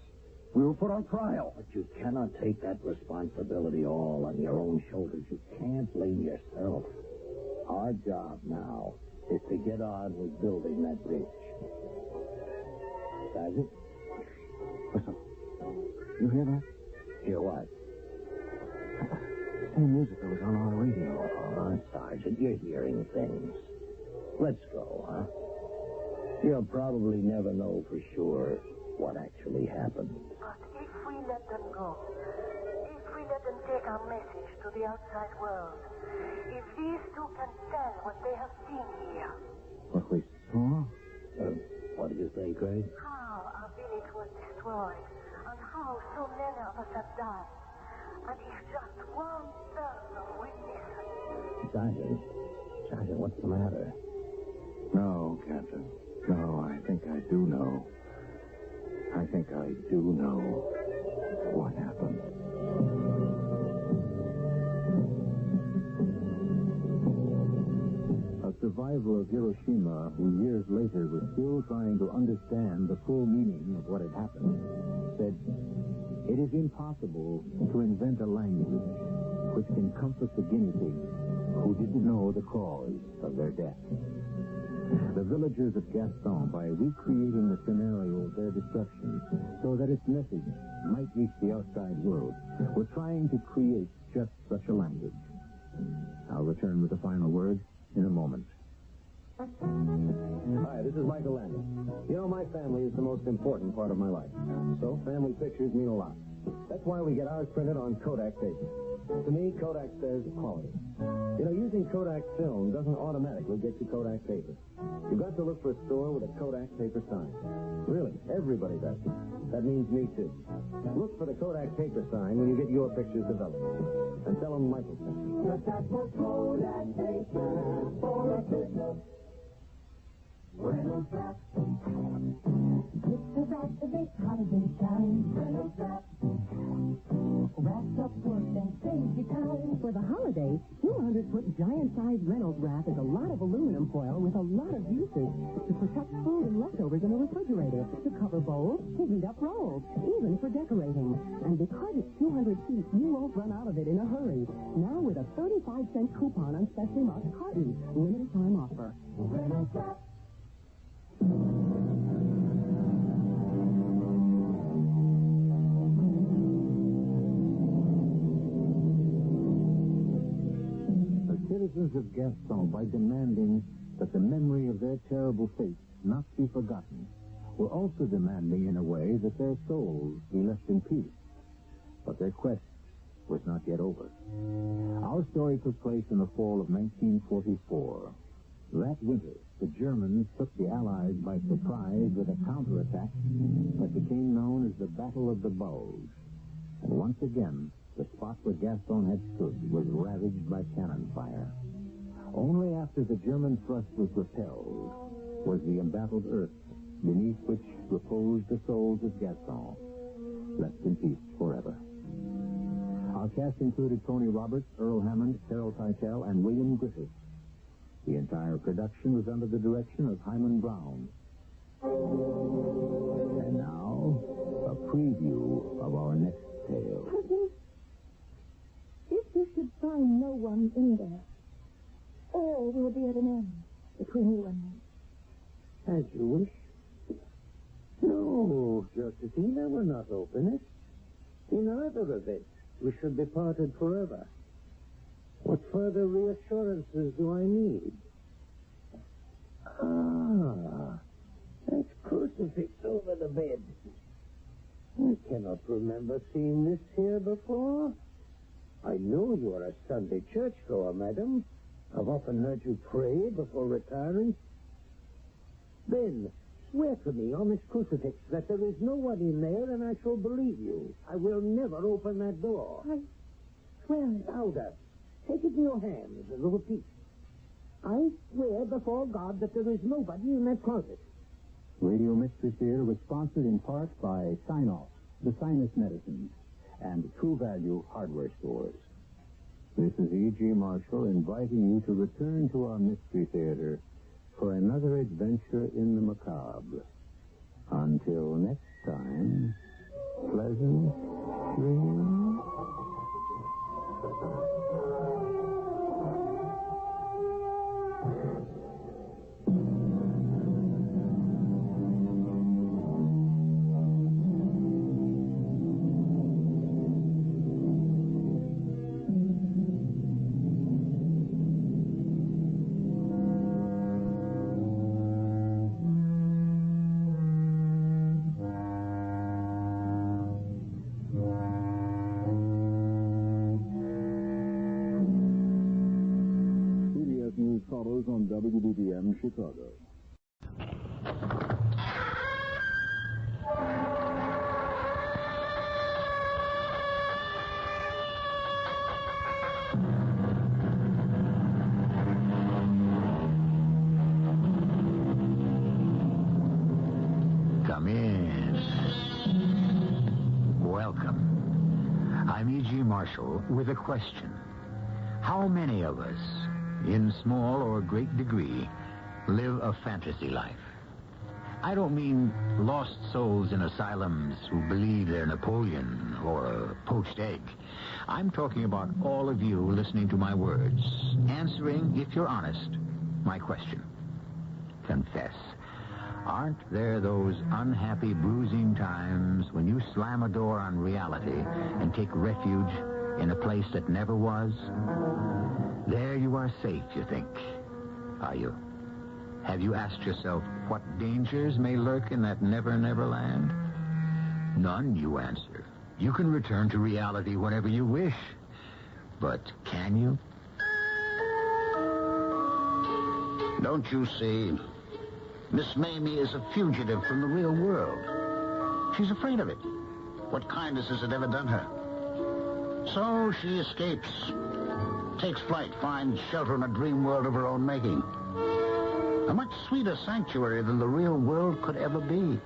J: We were put on trial.
I: But you cannot take that responsibility all on your own shoulders. You can't blame yourself. Our job now is to get on with building that bridge. Sergeant?
J: Listen. You hear that?
I: Hear what?
J: The same music that was on our radio.
I: Sergeant, you're hearing things. Let's go, huh? You'll probably never know for sure what actually happened.
H: But if we let them go, if we let them take our message to the outside world, if these two can tell what they have seen here.
J: What we saw?
I: What do you think, Craig?
H: How our village was destroyed, and how so many of us have died. And if just one person will listen.
I: Sergeant, what's the matter?
J: No, Captain. No, I think I do know. I think I do know what happened. A survivor of Hiroshima, who years later was still trying to understand the full meaning of what had happened, said, "It is impossible to invent a language which can comfort the guinea pigs who didn't know the cause of their death." The villagers of Gaston, by recreating the scenario of their destruction so that its message might reach the outside world, were trying to create just such a language. I'll return with the final word in a moment. Hi, this is Michael Landon. You know, my family is the most important part of my life. So family pictures mean a lot. That's why we get ours printed on Kodak paper. To me, Kodak says quality. You know, using Kodak film doesn't automatically get you Kodak paper. You've got to look for a store with a Kodak paper sign. Really, everybody does. That means me, too. Look for the Kodak paper sign when you get your pictures developed. And tell them Michael sent you.
K: Look out for Kodak paper for a business. Reynolds Wrap. It's the wrap that makes holiday shine. Reynolds Wrap. Wraps up work and saves you time.
L: For the holidays, 200-foot giant-sized Reynolds Wrap is a lot of aluminum foil with a lot of uses to protect food and leftovers in a refrigerator, to cover bowls, to heat up rolls, even for decorating. And because it's 200 feet, you won't run out of it in a hurry. Now with a 35-cent coupon on specially marked cartons. Limited time offer.
K: Reynolds Wrap.
J: Citizens of Gaston, by demanding that the memory of their terrible fate not be forgotten, were also demanding in a way that their souls be left in peace. But their quest was not yet over. Our story took place in the fall of 1944. That winter, the Germans took the Allies by surprise with a counterattack that became known as the Battle of the Bulge. And once again, the spot where Gaston had stood was ravaged by cannon fire. Only after the German thrust was repelled was the embattled earth beneath which reposed the souls of Gaston left in peace forever. Our cast included Tony Roberts, Earl Hammond, Carol Teitel, and William Griffith. The entire production was under the direction of Hyman Brown. And now, a preview of our next tale.
H: Cousin, if you should find no one in there, all will be at an end between you and me.
I: As you wish. No, Josephina, we're not open it. In either event, we should be parted forever. What further reassurances do I need? That crucifix over the bed. I cannot remember seeing this here before. I know you are a Sunday churchgoer, madam. I've often heard you pray before retiring. Then, swear to me on this crucifix that there is no one in there, and I shall believe you. I will never open that door.
H: I swear it.
I: Louder. Take it in your hands and repeat.
G: I swear before God that there is nobody in that closet.
F: Radio Mystery Theater was sponsored in part by Sign-Off, the sinus medicine, and True Value hardware stores. This is E.G. Marshall inviting you to return to our Mystery Theater for another adventure in the macabre. Until next time, pleasant dreams.
M: Follows on WBBM Chicago.
N: Come in. Welcome. I'm E.G. Marshall with a question. How many of us, in small or great degree, live a fantasy life? I don't mean lost souls in asylums who believe they're Napoleon or a poached egg. I'm talking about all of you listening to my words, answering, if you're honest, my question. Confess. Aren't there those unhappy, bruising times when you slam a door on reality and take refuge in a place that never was? There you are safe, you think. Are you? Have you asked yourself what dangers may lurk in that never, never land? None, you answer. You can return to reality whenever you wish. But can you?
O: Don't you see? Miss Mamie is a fugitive from the real world. She's afraid of it. What kindness has it ever done her? So she escapes, takes flight, finds shelter in a dream world of her own making. A much sweeter sanctuary than the real world could ever be.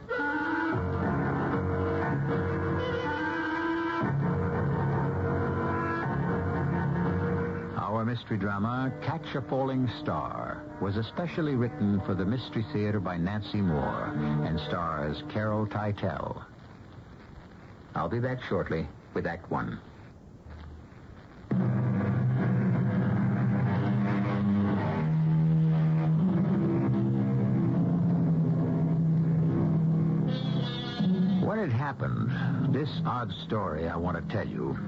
N: Our mystery drama, Catch a Falling Star, was especially written for the Mystery Theater by Nancy Moore and stars Carol Teitel. I'll be back shortly with Act One. When it happened, this odd story I want to tell you,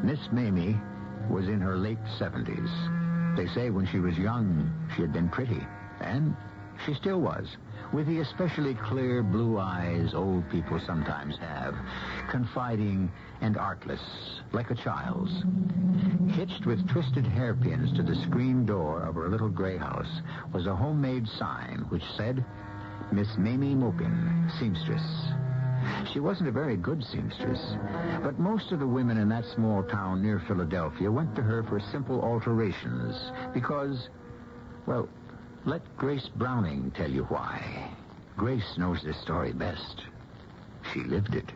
N: Miss Mamie was in her late 70s. They say when she was young, she had been pretty, and she still was, with the especially clear blue eyes old people sometimes have, confiding and artless, like a child's. Hitched with twisted hairpins to the screen door of her little gray house was a homemade sign which said, Miss Mamie Mopin, seamstress. She wasn't a very good seamstress, but most of the women in that small town near Philadelphia went to her for simple alterations because, well, let Grace Browning tell you why. Grace knows this story best. She lived it.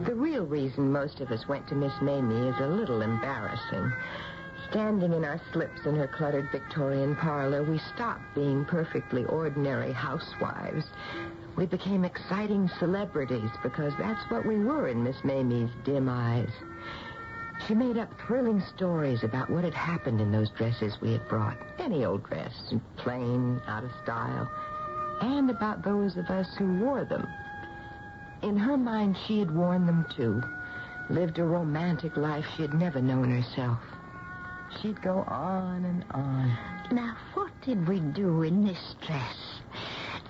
P: The real reason most of us went to Miss Mamie is a little embarrassing. Standing in our slips in her cluttered Victorian parlor, we stopped being perfectly ordinary housewives. We became exciting celebrities because that's what we were in Miss Mamie's dim eyes. She made up thrilling stories about what had happened in those dresses we had brought. Any old dress, plain, out of style. And about those of us who wore them. In her mind, she had worn them too. Lived a romantic life she had never known herself. She'd go on and on.
H: Now, what did we do in this dress?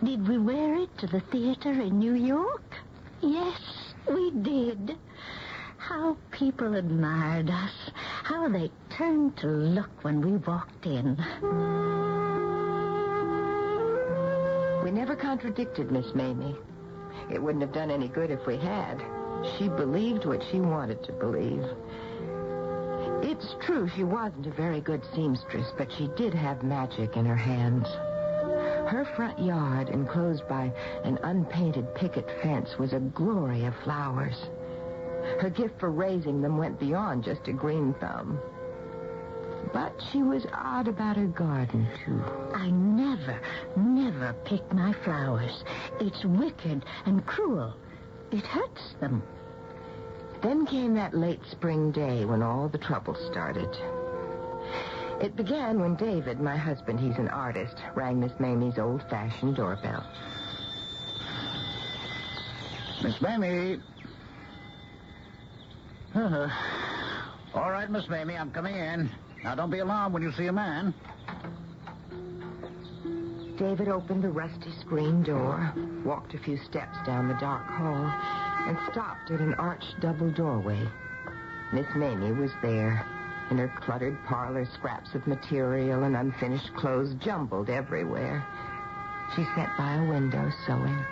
H: Did we wear it to the theater in New York? Yes, we did. How people admired us. How they turned to look when we walked in.
P: We never contradicted Miss Mamie. It wouldn't have done any good if we had. She believed what she wanted to believe. It's true, she wasn't a very good seamstress, but she did have magic in her hands. Her front yard, enclosed by an unpainted picket fence, was a glory of flowers. Her gift for raising them went beyond just a green thumb. But she was odd about her garden, too.
Q: I never pick my flowers. It's wicked and cruel. It hurts them.
P: Then came that late spring day when all the trouble started. It began when David, my husband, he's an artist, rang Miss Mamie's old-fashioned doorbell.
O: Miss Mamie. All right, Miss Mamie, I'm coming in. Now, don't be alarmed when you see a man.
P: David opened the rusty screen door, walked a few steps down the dark hall, and stopped at an arched double doorway. Miss Mamie was there. In her cluttered parlor, scraps of material and unfinished clothes jumbled everywhere. She sat by a window sewing.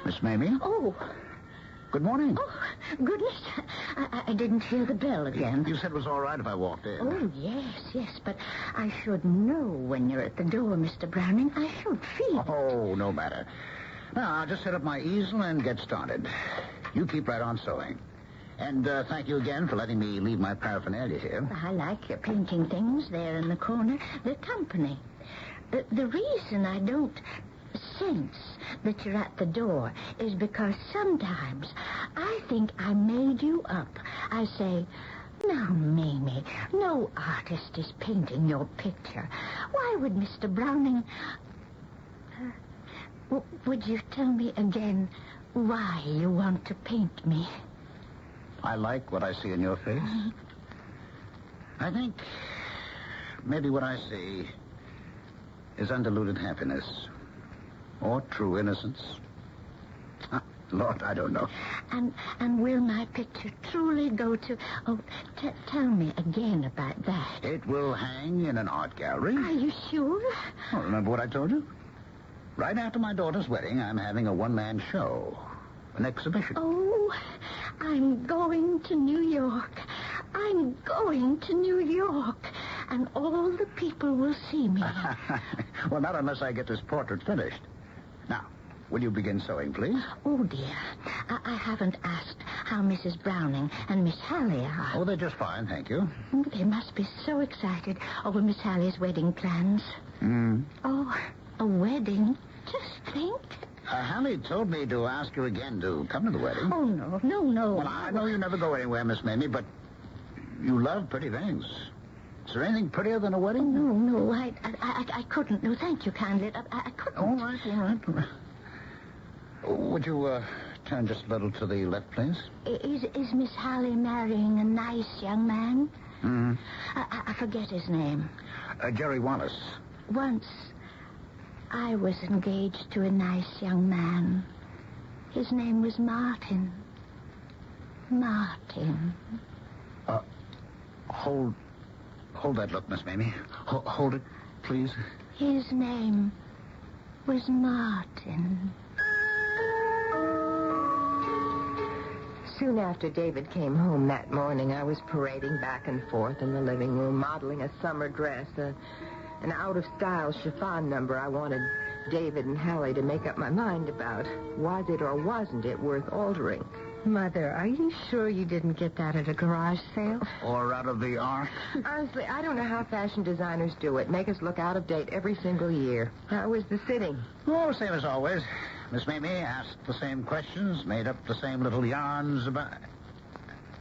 O: Miss Mamie?
Q: Oh.
O: Good morning.
Q: Oh, goodness. I didn't hear the bell again.
O: You said it was all right if I walked in.
Q: Oh, yes, but I should know when you're at the door, Mr. Browning. I should feel it.
O: Oh, no matter. Now, I'll just set up my easel and get started. You keep right on sewing. And thank you again for letting me leave my paraphernalia here.
Q: I like your painting things there in the corner. They're company. The reason I don't sense that you're at the door is because sometimes I think I made you up. I say, now, Mamie, no artist is painting your picture. Why would Mr. Browning... would you tell me again why you want to paint me?
O: I like what I see in your face. I think maybe what I see is undiluted happiness or true innocence. Lord, I don't know.
Q: And will my picture truly go to... Oh, tell me again about that.
O: It will hang in an art gallery.
Q: Are you sure?
O: Oh, remember what I told you? Right after my daughter's wedding, I'm having a one-man show. An exhibition.
Q: Oh, I'm going to New York. I'm going to New York. And all the people will see me.
O: Well, not unless I get this portrait finished. Now, will you begin sewing, please?
Q: Oh, dear. I haven't asked how Mrs. Browning and Miss Hallie are.
O: Oh, they're just fine, thank you.
Q: They must be so excited over Miss Hallie's wedding plans. Oh, a wedding? Just think.
O: Hallie told me to ask you again to come to the wedding.
Q: Oh, no.
O: Well, I know you never go anywhere, Miss Mamie, but you love pretty things. Is there anything prettier than a wedding?
Q: No, I couldn't. No, thank you kindly. I couldn't.
O: All right. Would you turn just a little to the left, please?
Q: Is Miss Hallie marrying a nice young man?
O: Mm-hmm.
Q: I forget his name.
O: Jerry Wallace.
Q: Once I was engaged to a nice young man. His name was Martin. Martin.
O: Hold that look, Miss Mamie. Hold it, please.
Q: His name was Martin.
P: Soon after David came home that morning, I was parading back and forth in the living room, modeling a summer dress, an out-of-style chiffon number I wanted David and Hallie to make up my mind about. Was it or wasn't it worth altering?
L: Mother, are you sure you didn't get that at a garage sale?
O: Or out of the ark?
P: Honestly, I don't know how fashion designers do it. Make us look out of date every single year. How was the sitting?
O: Oh, same as always. Miss Mamie asked the same questions, made up the same little yarns about...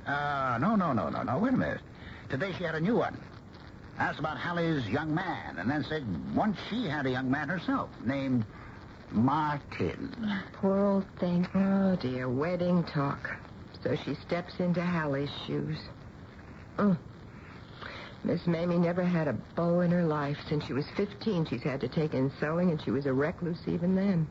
O: No. Wait a minute. Today she had a new one. Asked about Hallie's young man, and then said once she had a young man herself, named Martin.
P: Poor old thing. Oh, dear, wedding talk. So she steps into Hallie's shoes. Miss Mamie never had a beau in her life. Since she was 15, she's had to take in sewing, and she was a recluse even then.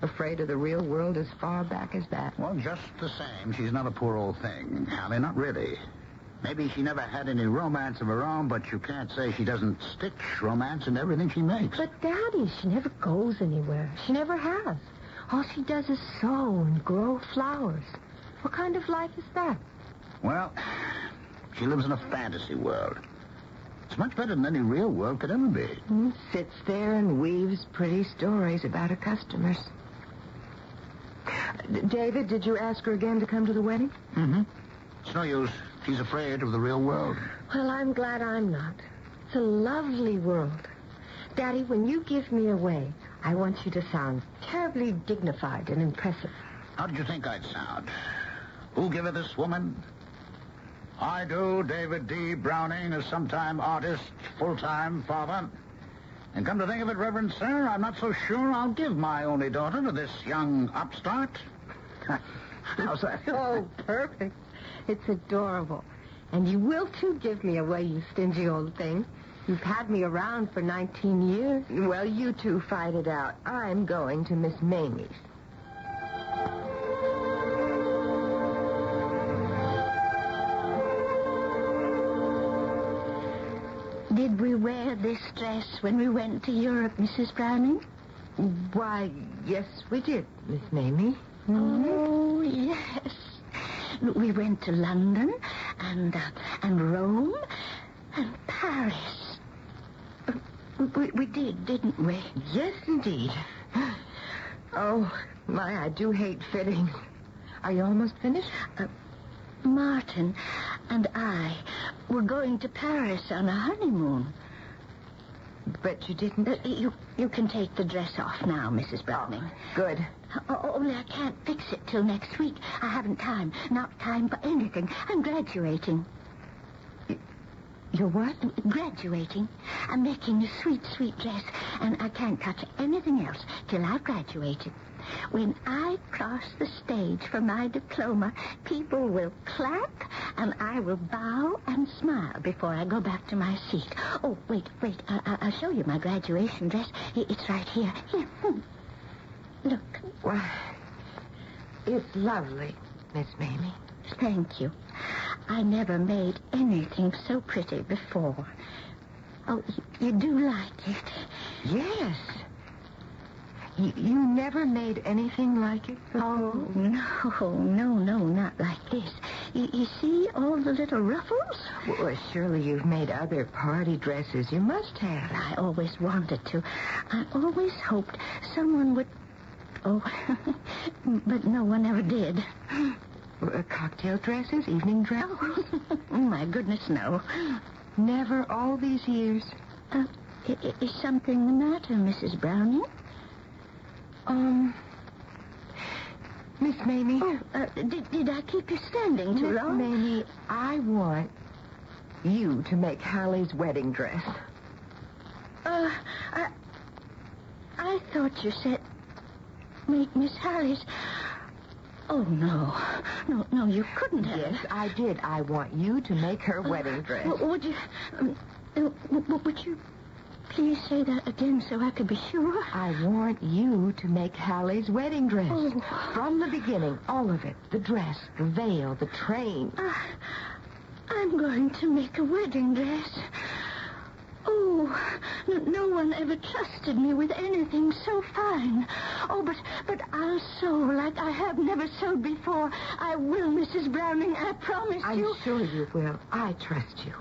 P: Afraid of the real world as far back as that.
O: Well, just the same, she's not a poor old thing, Hallie, not really. Maybe she never had any romance of her own, but you can't say she doesn't stitch romance in everything she makes.
L: But, Daddy, she never goes anywhere. She never has. All she does is sew and grow flowers. What kind of life is that?
O: Well, She lives in a fantasy world. It's much better than any real world could ever be.
P: Sits there and weaves pretty stories about her customers. David, did you ask her again to come to the wedding?
O: Mm-hmm. It's no use. She's afraid of the real world.
P: Well, I'm glad I'm not. It's a lovely world. Daddy, when you give me away, I want you to sound terribly dignified and impressive.
O: How did you think I'd sound? Who giveth this woman? I do, David D. Browning, a sometime artist, full-time father. And come to think of it, Reverend Sir, I'm not so sure I'll give my only daughter to this young upstart. How's that?
P: Oh, perfect. It's adorable. And you will, too, give me away, you stingy old thing. You've had me around for 19 years. Well, you two fight it out. I'm going to Miss Mamie's.
Q: Did we wear this dress when we went to Europe, Mrs. Browning?
P: Why, yes, we did, Miss Mamie.
Q: Mm-hmm. Oh, yes. We went to London and Rome and Paris. We did, didn't we?
P: Yes, indeed. Oh, my, I do hate fittings. Are you almost finished?
Q: Martin and I were going to Paris on a honeymoon.
P: But you didn't...
Q: You can take the dress off now, Mrs. Browning.
P: Good.
Q: Only I can't fix it till next week. I haven't time. Not time for anything. I'm graduating.
P: You're what?
Q: Graduating. I'm making a sweet, sweet dress, and I can't touch anything else till I've graduated. When I cross the stage for my diploma, people will clap, and I will bow and smile before I go back to my seat. Oh, wait. I'll show you my graduation dress. It's right here. Here. Look.
P: Why, it's lovely, Miss Mamie.
Q: Thank you. I never made anything so pretty before. Oh, you do like it?
P: Yes. You never made anything like it before?
Q: Oh, no, not like this. You see all the little ruffles?
P: Well, surely you've made other party dresses. You must have.
Q: I always wanted to. I always hoped someone would... Oh, but no one ever did.
P: Cocktail dresses? Evening dresses?
Q: Oh, my goodness, no.
P: Never all these years?
Q: Is something the matter, Mrs. Browning?
P: Miss Mamie.
Q: Oh, did I keep you standing too long?
P: Miss Mamie, I want you to make Hallie's wedding dress.
Q: I thought you said make Miss Hallie's... Oh, no. No, you couldn't have.
P: Yes, I did. I want you to make her wedding dress.
Q: Would you... would you please say that again so I could be sure?
P: I want you to make Hallie's wedding dress.
Q: Oh.
P: From the beginning, all of it. The dress, the veil, the train.
Q: I'm going to make a wedding dress. Oh, no one ever trusted me with anything so fine. Oh, but I'll sew like I have never sewed before. I will, Mrs. Browning. I promise you.
P: I'm sure you will. I trust you.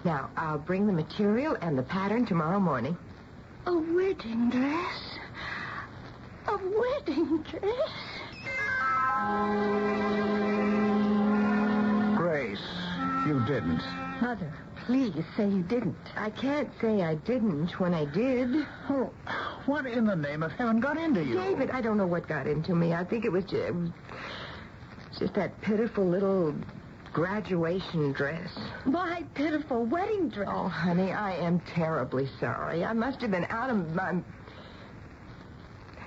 P: Now, I'll bring the material and the pattern tomorrow morning.
Q: A wedding dress? A wedding dress?
O: Grace, you didn't.
P: Mother, please say you didn't. I can't say I didn't when I did.
O: Oh, what in the name of heaven got into you?
P: David, I don't know what got into me. I think it was just that pitiful little graduation dress.
Q: My pitiful wedding dress.
P: Oh, honey, I am terribly sorry. I must have been out of my...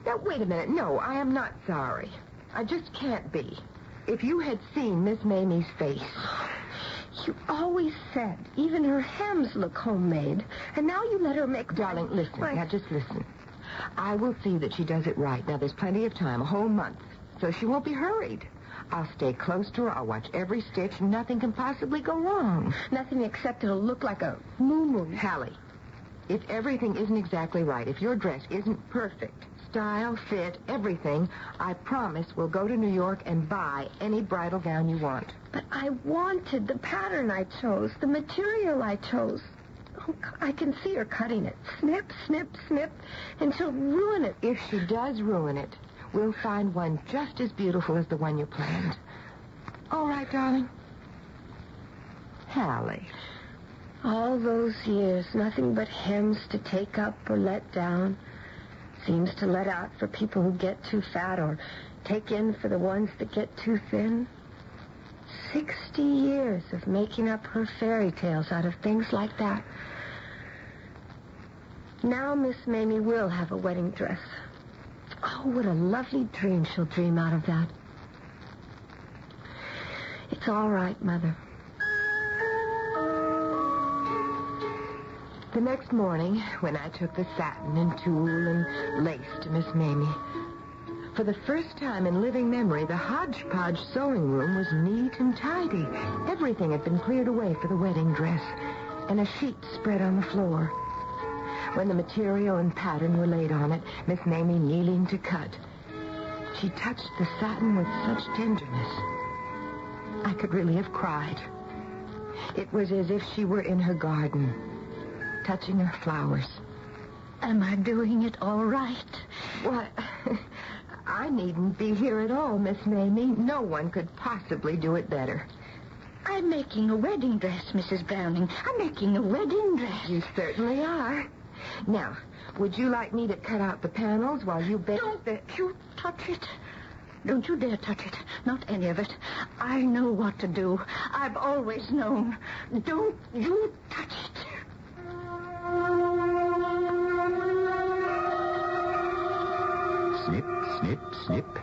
P: Now, wait a minute. No, I am not sorry. I just can't be. If you had seen Miss Mamie's face... You always said even her hems look homemade. And now you let her make... Darling, listen. Now, just listen. I will see that she does it right. Now, there's plenty of time, a whole month. So she won't be hurried. I'll stay close to her. I'll watch every stitch. Nothing can possibly go wrong. Nothing except it'll look like a moo-moo. Hallie, if everything isn't exactly right, if your dress isn't perfect, style, fit, everything, I promise we'll go to New York and buy any bridal gown you want.
Q: But I wanted the pattern I chose, the material I chose. Oh, I can see her cutting it. Snip, snip, snip, and she'll ruin it.
P: If she does ruin it, we'll find one just as beautiful as the one you planned. All right, darling. Hallie.
Q: All those years, nothing but hems to take up or let down. Seems to let out for people who get too fat or take in for the ones that get too thin. 60 years of making up her fairy tales out of things like that. Now Miss Mamie will have a wedding dress. Oh, what a lovely dream she'll dream out of that. It's all right, Mother.
P: The next morning, when I took the satin and tulle and lace to Miss Mamie, for the first time in living memory, the hodgepodge sewing room was neat and tidy. Everything had been cleared away for the wedding dress, and a sheet spread on the floor. When the material and pattern were laid on it, Miss Mamie kneeling to cut, she touched the satin with such tenderness. I could really have cried. It was as if she were in her garden, touching her flowers.
Q: Am I doing it all right?
P: What? I needn't be here at all, Miss Mamie. No one could possibly do it better.
Q: I'm making a wedding dress, Mrs. Browning. I'm making a wedding dress.
P: You certainly are. Now, would you like me to cut out the panels while you bake
Q: Don't you touch it. Don't you dare touch it. Not any of it. I know what to do. I've always known. Don't you touch it.
N: Snip, snip, snip.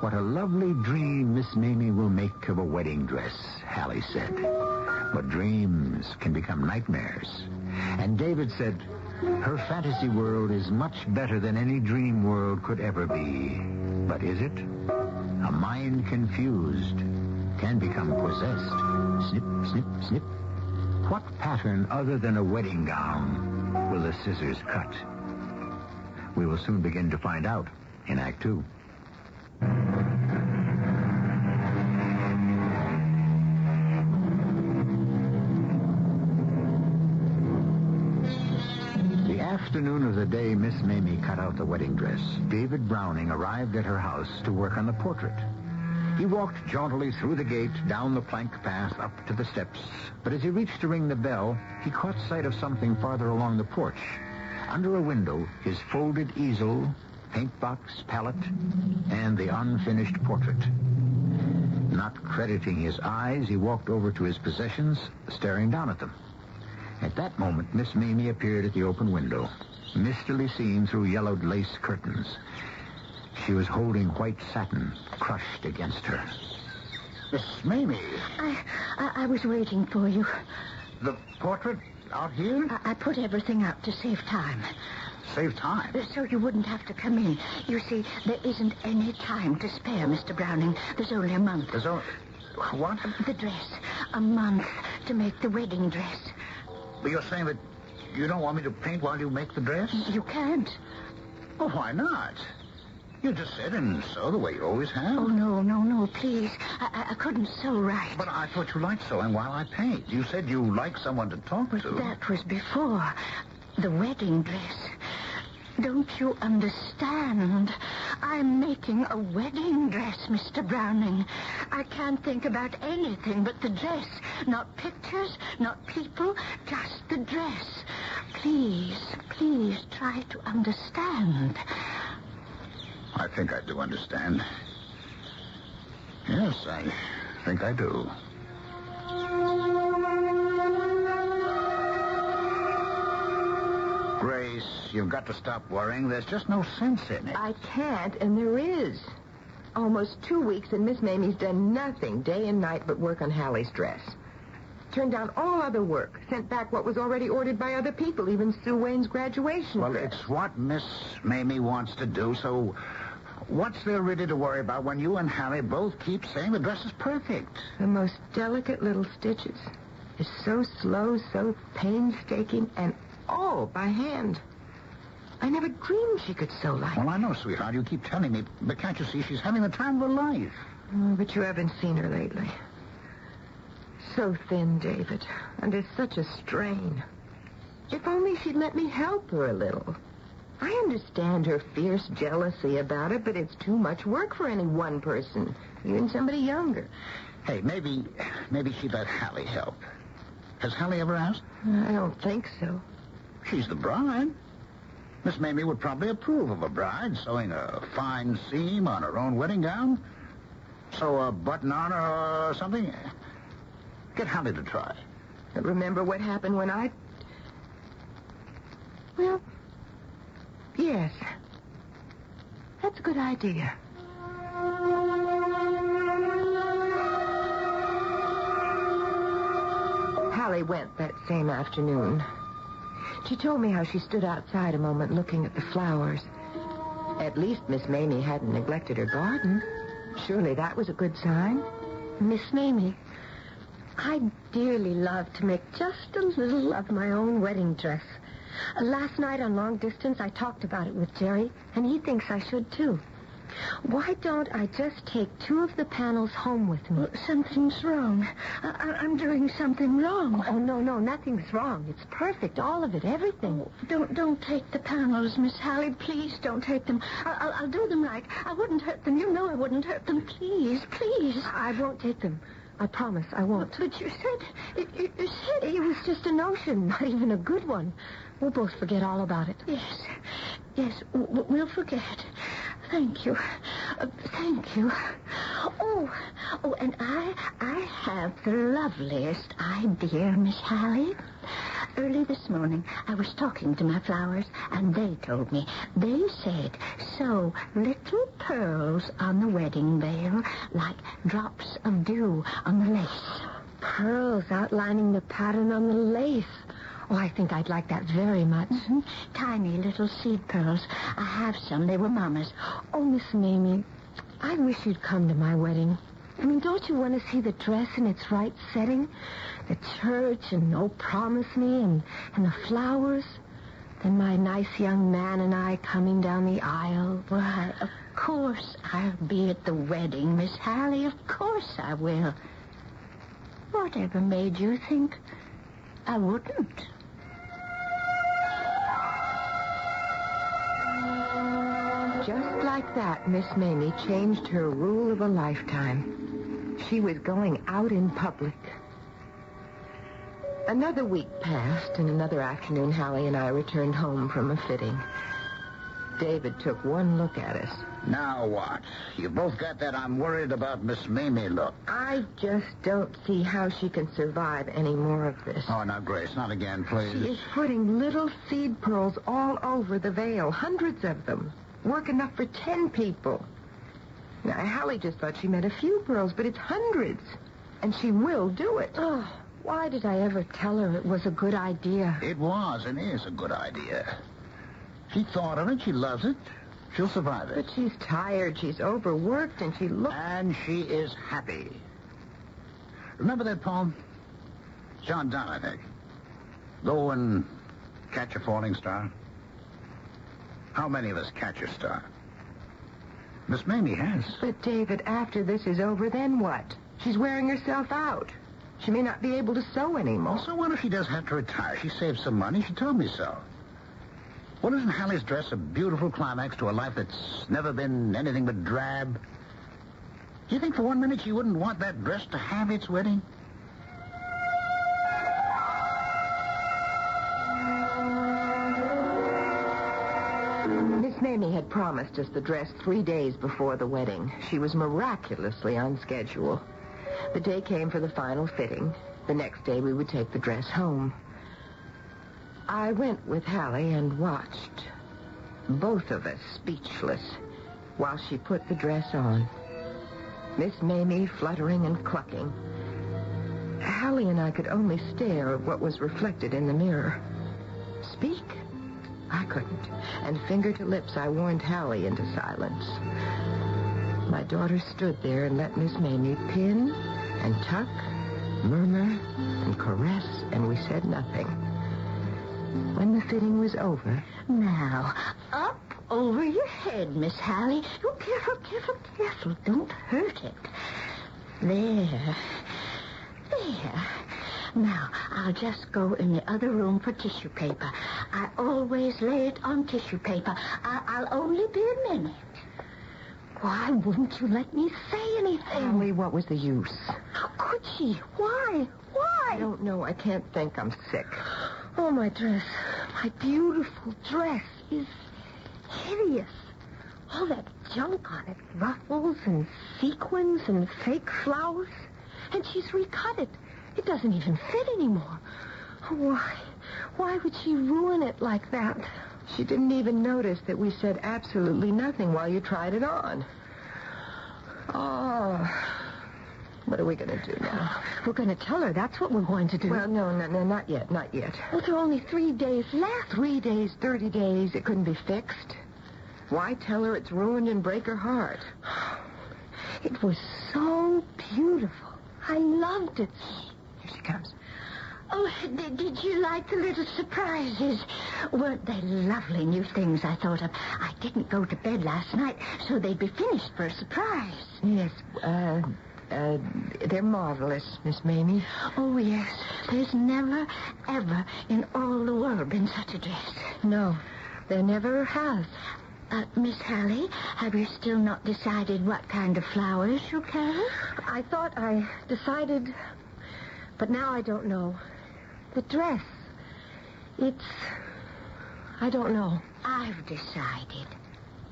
N: What a lovely dream Miss Mamie will make of a wedding dress, Hallie said. But dreams can become nightmares. And David said, her fantasy world is much better than any dream world could ever be. But is it? A mind confused can become possessed. Snip, snip, snip. What pattern other than a wedding gown will the scissors cut? We will soon begin to find out in Act 2. The afternoon of the day Miss Mamie cut out the wedding dress, David Browning arrived at her house to work on the portrait. He walked jauntily through the gate, down the plank path, up to the steps. But as he reached to ring the bell, he caught sight of something farther along the porch. Under a window, his folded easel, paint box, palette, and the unfinished portrait. Not crediting his eyes, he walked over to his possessions, staring down at them. At that moment, Miss Mamie appeared at the open window, mistily seen through yellowed lace curtains. She was holding white satin crushed against her. Miss Mamie.
Q: I was waiting for you.
N: The portrait out here?
Q: I put everything out to save time.
N: Save time?
Q: So you wouldn't have to come in. You see, there isn't any time to spare, Mr. Browning. There's only a month.
N: There's only... What?
Q: The dress. A month to make the wedding dress.
N: But you're saying that you don't want me to paint while you make the dress?
Q: You can't.
N: Oh, why not? You just sit and sew the way you always have.
Q: Oh, no, please. I couldn't sew right.
N: But I thought you liked sewing while I paint. You said you like someone to talk to.
Q: That was before the wedding dress. Don't you understand? I'm making a wedding dress, Mr. Browning. I can't think about anything but the dress. Not pictures, not people, just the dress. Please try to understand.
N: I think I do understand. Yes, I think I do. Grace, you've got to stop worrying. There's just no sense in it.
P: I can't, and there is. Almost 2 weeks, and Miss Mamie's done nothing day and night but work on Hallie's dress. Turned down all other work. Sent back what was already ordered by other people, even Sue Wayne's graduation
N: Well,
P: dress.
N: it's what Miss Mamie wants to do, so what's there really to worry about when you and Hallie both keep saying the dress is perfect?
P: The most delicate little stitches. It's so slow, so painstaking, and all by hand. I never dreamed she could sew like
O: Well, I know, sweetheart. You keep telling me. But can't you see she's having the time of her life?
P: Oh, but you haven't seen her lately. So thin, David. Under such a strain. If only she'd let me help her a little. I understand her fierce jealousy about it, but it's too much work for any one person, even somebody younger.
O: Hey, maybe she'd let Hallie help. Has Hallie ever asked?
P: I don't think so.
O: She's the bride. Miss Mamie would probably approve of a bride sewing a fine seam on her own wedding gown. Sew a button on her or something. Get Hallie to try.
P: Remember what happened when I... Well, yes. That's a good idea. Hallie went that same afternoon. She told me how she stood outside a moment looking at the flowers. At least Miss Mamie hadn't neglected her garden. Surely that was a good sign.
Q: Miss Mamie, I'd dearly love to make just a little of my own wedding dress. Last night on Long Distance, I talked about it with Jerry, and he thinks I should, too. Why don't I just take 2 of the panels home with me?
H: Something's wrong. I'm doing something wrong.
Q: Oh, no, nothing's wrong. It's perfect, all of it, everything.
H: Oh, don't take the panels, Miss Hallie. Please don't take them. I'll do them right. I wouldn't hurt them. You know I wouldn't hurt them. Please.
Q: I won't take them. I promise I won't.
H: But you said... You said...
Q: It was just a notion, not even a good one. We'll both forget all about it.
H: Yes, we'll forget. Thank you. Thank you. Oh, and I have the loveliest idea, Miss Hallie. Early this morning, I was talking to my flowers, and they told me. They said, sew little pearls on the wedding veil, like drops of dew on the lace.
Q: Pearls outlining the pattern on the lace. Oh, I think I'd like that very much.
H: Mm-hmm. Tiny little seed pearls. I have some. They were Mama's.
Q: Oh, Miss Mamie, I wish you'd come to my wedding. I mean, don't you want to see the dress in its right setting? The church and Oh, Promise Me and the flowers. Then my nice young man and I coming down the aisle.
H: Why, of course I'll be at the wedding, Miss Hallie. Of course I will. Whatever made you think I wouldn't?
P: Just like that, Miss Mamie changed her rule of a lifetime. She was going out in public. Another week passed, and another afternoon, Hallie and I returned home from a fitting. David took one look at us.
O: Now what? You both got that I'm worried about Miss Mamie look.
P: I just don't see how she can survive any more of this.
O: Oh, now, Grace, not again, please.
P: She is putting little seed pearls all over the veil, hundreds of them. Work enough for 10 people. Now, Hallie just thought she meant a few pearls, but it's hundreds. And she will do it.
Q: Oh, why did I ever tell her it was a good idea?
O: It was and is a good idea. She thought of it. She loves it. She'll survive it.
P: But she's tired. She's overworked, and she looks...
O: And she is happy. Remember that poem? John Donne, I think. Go and catch a falling star. How many of us catch a star? Miss Mamie has.
P: But, David, after this is over, then what? She's wearing herself out. She may not be able to sew anymore.
O: So what if she does have to retire? She saved some money. She told me so. Well, isn't Hallie's dress a beautiful climax to a life that's never been anything but drab? Do you think for 1 minute she wouldn't want that dress to have its wedding?
P: Miss Mamie had promised us the dress 3 days before the wedding. She was miraculously on schedule. The day came for the final fitting. The next day we would take the dress home. I went with Hallie and watched, both of us speechless, while she put the dress on. Miss Mamie fluttering and clucking. Hallie and I could only stare at what was reflected in the mirror. Speak? I couldn't. And finger to lips, I warned Hallie into silence. My daughter stood there and let Miss Mamie pin and tuck, murmur and caress, and we said nothing. When the fitting was over...
Q: Now, up over your head, Miss Hallie. Oh, careful, careful, careful. Don't hurt it. There. There. Now, I'll just go in the other room for tissue paper. I always lay it on tissue paper. I'll only be a minute. Why wouldn't you let me say anything?
P: Hallie, what was the use?
Q: How could she? Why? Why?
P: I don't know. I can't think. I'm sick.
Q: Oh, my dress. My beautiful dress is hideous. All that junk on it. Ruffles and sequins and fake flowers. And she's recut it. It doesn't even fit anymore. Why? Why would she ruin it like that?
P: She didn't even notice that we said absolutely nothing while you tried it on. Oh. What are we going to do now?
Q: We're going to tell her. That's what we're going to do.
P: Well, no, not yet, not yet.
Q: Well, there are only 3 days left.
P: 3 days, 30 days, it couldn't be fixed. Why tell her it's ruined and break her heart?
Q: It was so beautiful. I loved it.
P: Here she comes.
Q: Oh, did you like the little surprises? Weren't they lovely new things I thought of? I didn't go to bed last night, so they'd be finished for a surprise.
P: Yes, they're marvelous, Miss Mamie.
Q: Oh, yes. There's never, ever in all the world been such a dress.
P: No, there never has.
Q: Miss Hallie, have you still not decided what kind of flowers you'll carry?
P: I thought I decided, but now I don't know. The dress, I don't know.
Q: I've decided.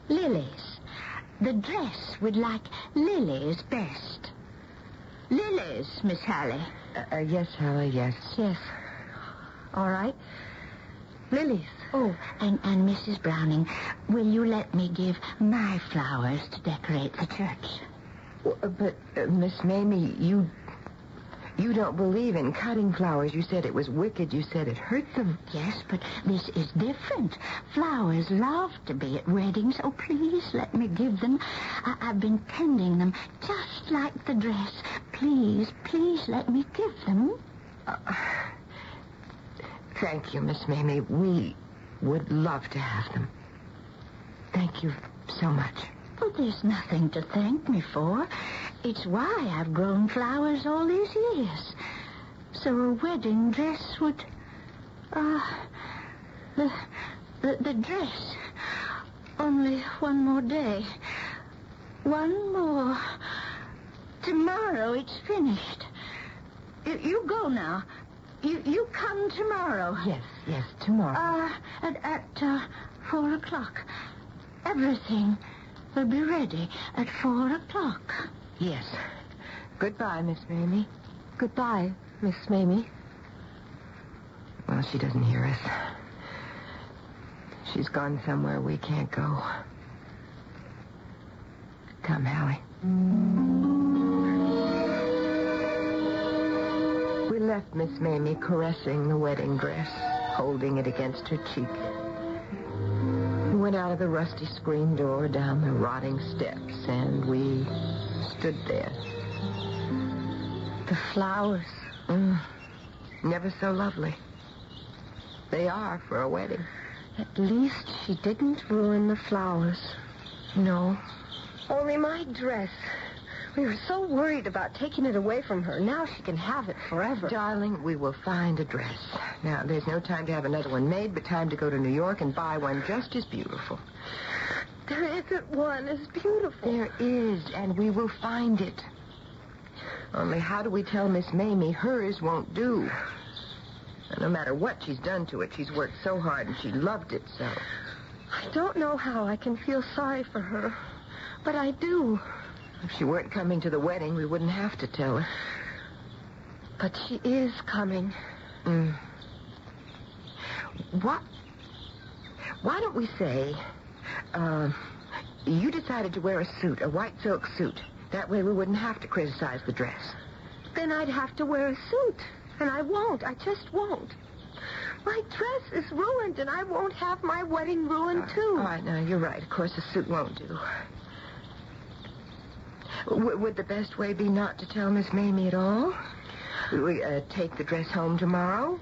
Q: Lilies. The dress would like lilies best. Lilies, Miss Hallie.
P: Yes, Hallie, yes.
Q: Yes.
P: All right. Lilies.
Q: Oh, and Mrs. Browning, will you let me give my flowers to decorate the church?
P: But, Miss Mamie, you don't believe in cutting flowers. You said it was wicked. You said it hurt them.
Q: Yes, but this is different. Flowers love to be at weddings. Oh, please let me give them. I've been tending them just like the dress. Please, please let me give them.
P: Thank you, Miss Mamie. We would love to have them. Thank you so much.
Q: Well, there's nothing to thank me for. It's why I've grown flowers all these years. So a wedding dress would... The dress. Only one more day. One more. Tomorrow it's finished. You go now. You come tomorrow.
P: Yes, tomorrow.
Q: At 4 o'clock. Everything will be ready at 4 o'clock.
P: Yes. Goodbye, Miss Mamie. Goodbye, Miss Mamie. Well, she doesn't hear us. She's gone somewhere we can't go. Come, Hallie. We left Miss Mamie caressing the wedding dress, holding it against her cheek. We went out of the rusty screen door, down the rotting steps, and we stood there.
Q: The flowers.
P: Never so lovely. They are for a wedding.
Q: At least she didn't ruin the flowers.
P: No.
Q: Only my dress. We were so worried about taking it away from her. Now she can have it forever.
P: Darling, we will find a dress. Now, there's no time to have another one made, but time to go to New York and buy one just as beautiful.
Q: There isn't one as beautiful.
P: There is, and we will find it. Only how do we tell Miss Mamie hers won't do? And no matter what she's done to it, she's worked so hard and she loved it so.
Q: I don't know how I can feel sorry for her, but I do.
P: If she weren't coming to the wedding, we wouldn't have to tell her.
Q: But she is coming.
P: Why don't we say, you decided to wear a suit, a white silk suit. That way we wouldn't have to criticize the dress.
Q: Then I'd have to wear a suit, and I won't. I just won't. My dress is ruined, and I won't have my wedding ruined, too.
P: All right, now, you're right. Of course, a suit won't do. Would the best way be not to tell Miss Mamie at all? We take the dress home tomorrow?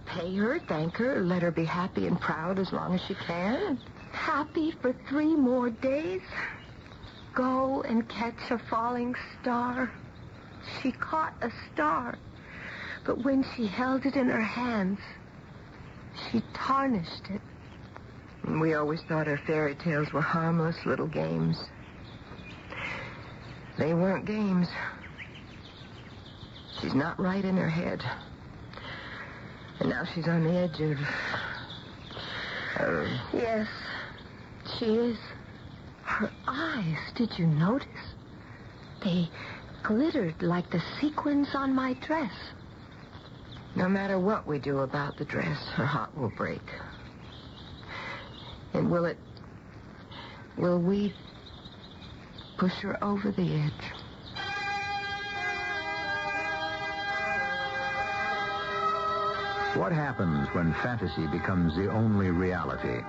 P: Pay her, thank her, let her be happy and proud as long as she can.
R: Happy for 3 more days? Go and catch a falling star. She caught a star, but when she held it in her hands, she tarnished it.
P: And we always thought her fairy tales were harmless little games. They weren't games. She's not right in her head. And now she's on the edge of...
R: Yes, she is. Her eyes, did you notice? They glittered like the sequins on my dress.
P: No matter what we do about the dress, her heart will break. And will we push her over the edge?
N: What happens when fantasy becomes the only reality?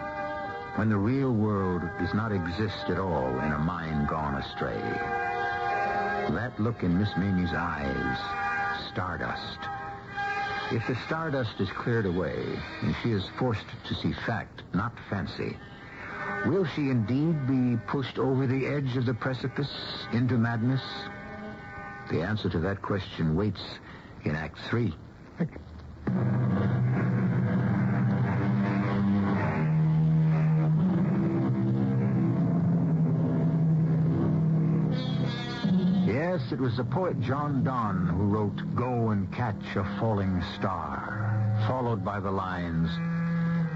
N: When the real world does not exist at all in a mind gone astray? That look in Miss Mamie's eyes, stardust. If the stardust is cleared away and she is forced to see fact, not fancy, will she indeed be pushed over the edge of the precipice into madness? The answer to that question waits in Act 3. Yes, it was the poet John Donne who wrote Go and Catch a Falling Star, followed by the lines,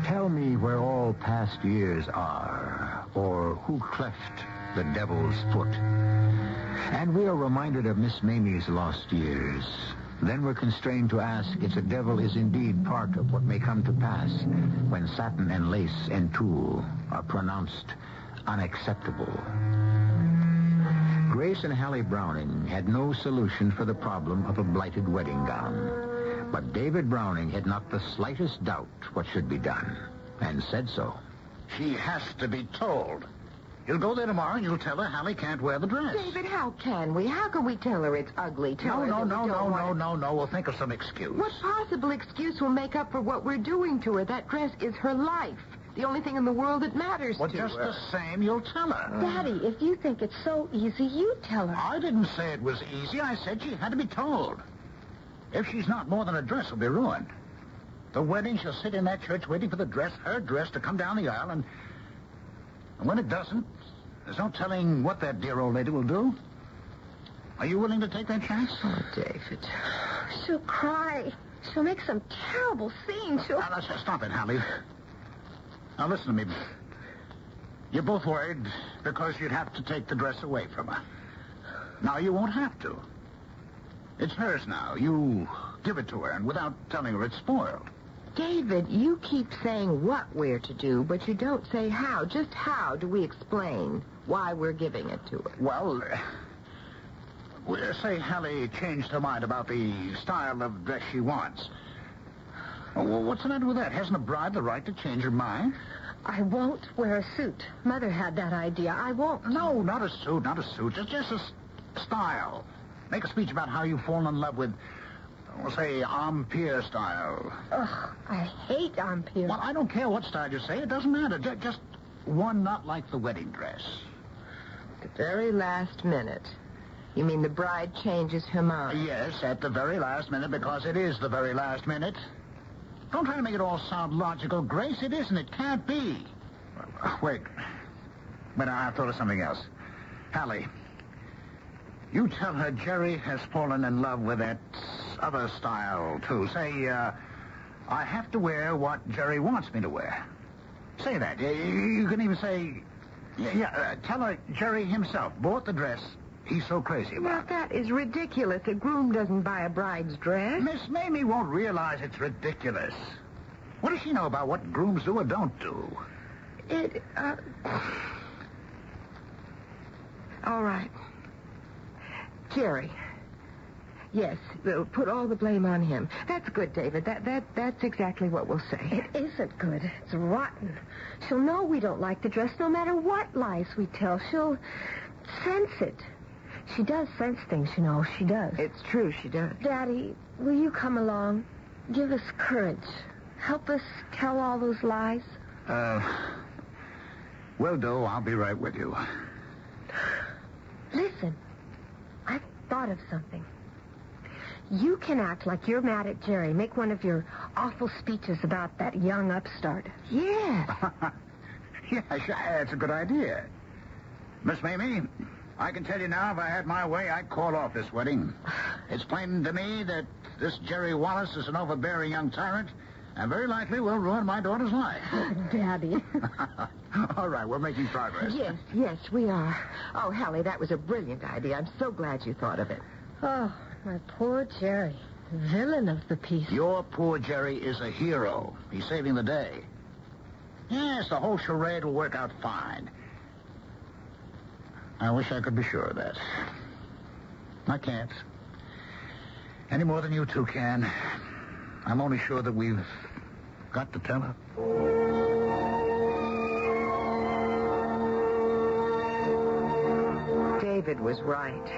N: Tell me where all past years are, or who cleft the devil's foot. And we are reminded of Miss Mamie's lost years. Then we're constrained to ask if the devil is indeed part of what may come to pass when satin and lace and tulle are pronounced unacceptable. Grace and Hallie Browning had no solution for the problem of a blighted wedding gown. But David Browning had not the slightest doubt what should be done, and said so.
O: She has to be told. You'll go there tomorrow and you'll tell her Hallie can't wear the dress.
P: David, how can we? How can we tell her it's ugly?
O: No. We'll think of some excuse.
P: What possible excuse will make up for what we're doing to her? That dress is her life. The only thing in the world that matters to her.
O: Well, just the same, you'll tell her.
R: Daddy, if you think it's so easy, you tell her.
O: I didn't say it was easy. I said she had to be told. If she's not, more than a dress will be ruined. The wedding, she'll sit in that church waiting for the dress, her dress, to come down the aisle, and when it doesn't, there's no telling what that dear old lady will do. Are you willing to take that chance?
P: Oh, David.
R: She'll cry. She'll make some terrible scene.
O: Now, let's just stop it, Hallie. Now, listen to me. You're both worried because you'd have to take the dress away from her. Now, you won't have to. It's hers now. You give it to her, and without telling her it's spoiled.
P: David, you keep saying what we're to do, but you don't say how. Just how do we explain why we're giving it to her?
O: Well, we'll say Hallie changed her mind about the style of dress she wants. Well, what's the matter with that? Hasn't a bride the right to change her mind?
R: I won't wear a suit. Mother had that idea. I won't.
O: No, not a suit. Just a style. Make a speech about how you've fallen in love with, we'll say, Empire style.
R: Ugh, I hate Empire.
O: Well, I don't care what style you say. It doesn't matter. Just one not like the wedding dress.
P: The very last minute. You mean the bride changes her mind?
O: Yes, at the very last minute, because it is the very last minute. Don't try to make it all sound logical, Grace. It isn't. It can't be. Wait. But I've thought of something else. Hallie, you tell her Jerry has fallen in love with that other style, too. Say, I have to wear what Jerry wants me to wear. Say that. You can even say, tell her Jerry himself bought the dress he's so crazy about.
P: Now, that is ridiculous. A groom doesn't buy a bride's dress.
O: Miss Mamie won't realize it's ridiculous. What does she know about what grooms do or don't do?
P: All right. Jerry. Yes, we'll put all the blame on him. That's good, David. That's exactly what we'll say.
R: It isn't good. It's rotten. She'll know we don't like the dress no matter what lies we tell. She'll sense it. She does sense things, you know. She does.
P: It's true, she does.
R: Daddy, will you come along? give us courage. Help us tell all those lies.
O: Will do. I'll be right with you.
R: Listen, I've thought of something. You can act like you're mad at Jerry. Make one of your awful speeches about that young upstart. Yeah.
O: Yeah, sure. That's a good idea. Miss Mamie, I can tell you now, if I had my way, I'd call off this wedding. It's plain to me that this Jerry Wallace is an overbearing young tyrant, and very likely will ruin my daughter's life.
R: Daddy.
O: All right, we're making progress.
P: Yes, we are. Oh, Hallie, that was a brilliant idea. I'm so glad you thought of it.
R: Oh, my poor Jerry. Villain of the piece.
O: Your poor Jerry is a hero. He's saving the day. Yes, the whole charade will work out fine. I wish I could be sure of that. I can't. Any more than you two can. I'm only sure that we've got to tell her.
P: David was right.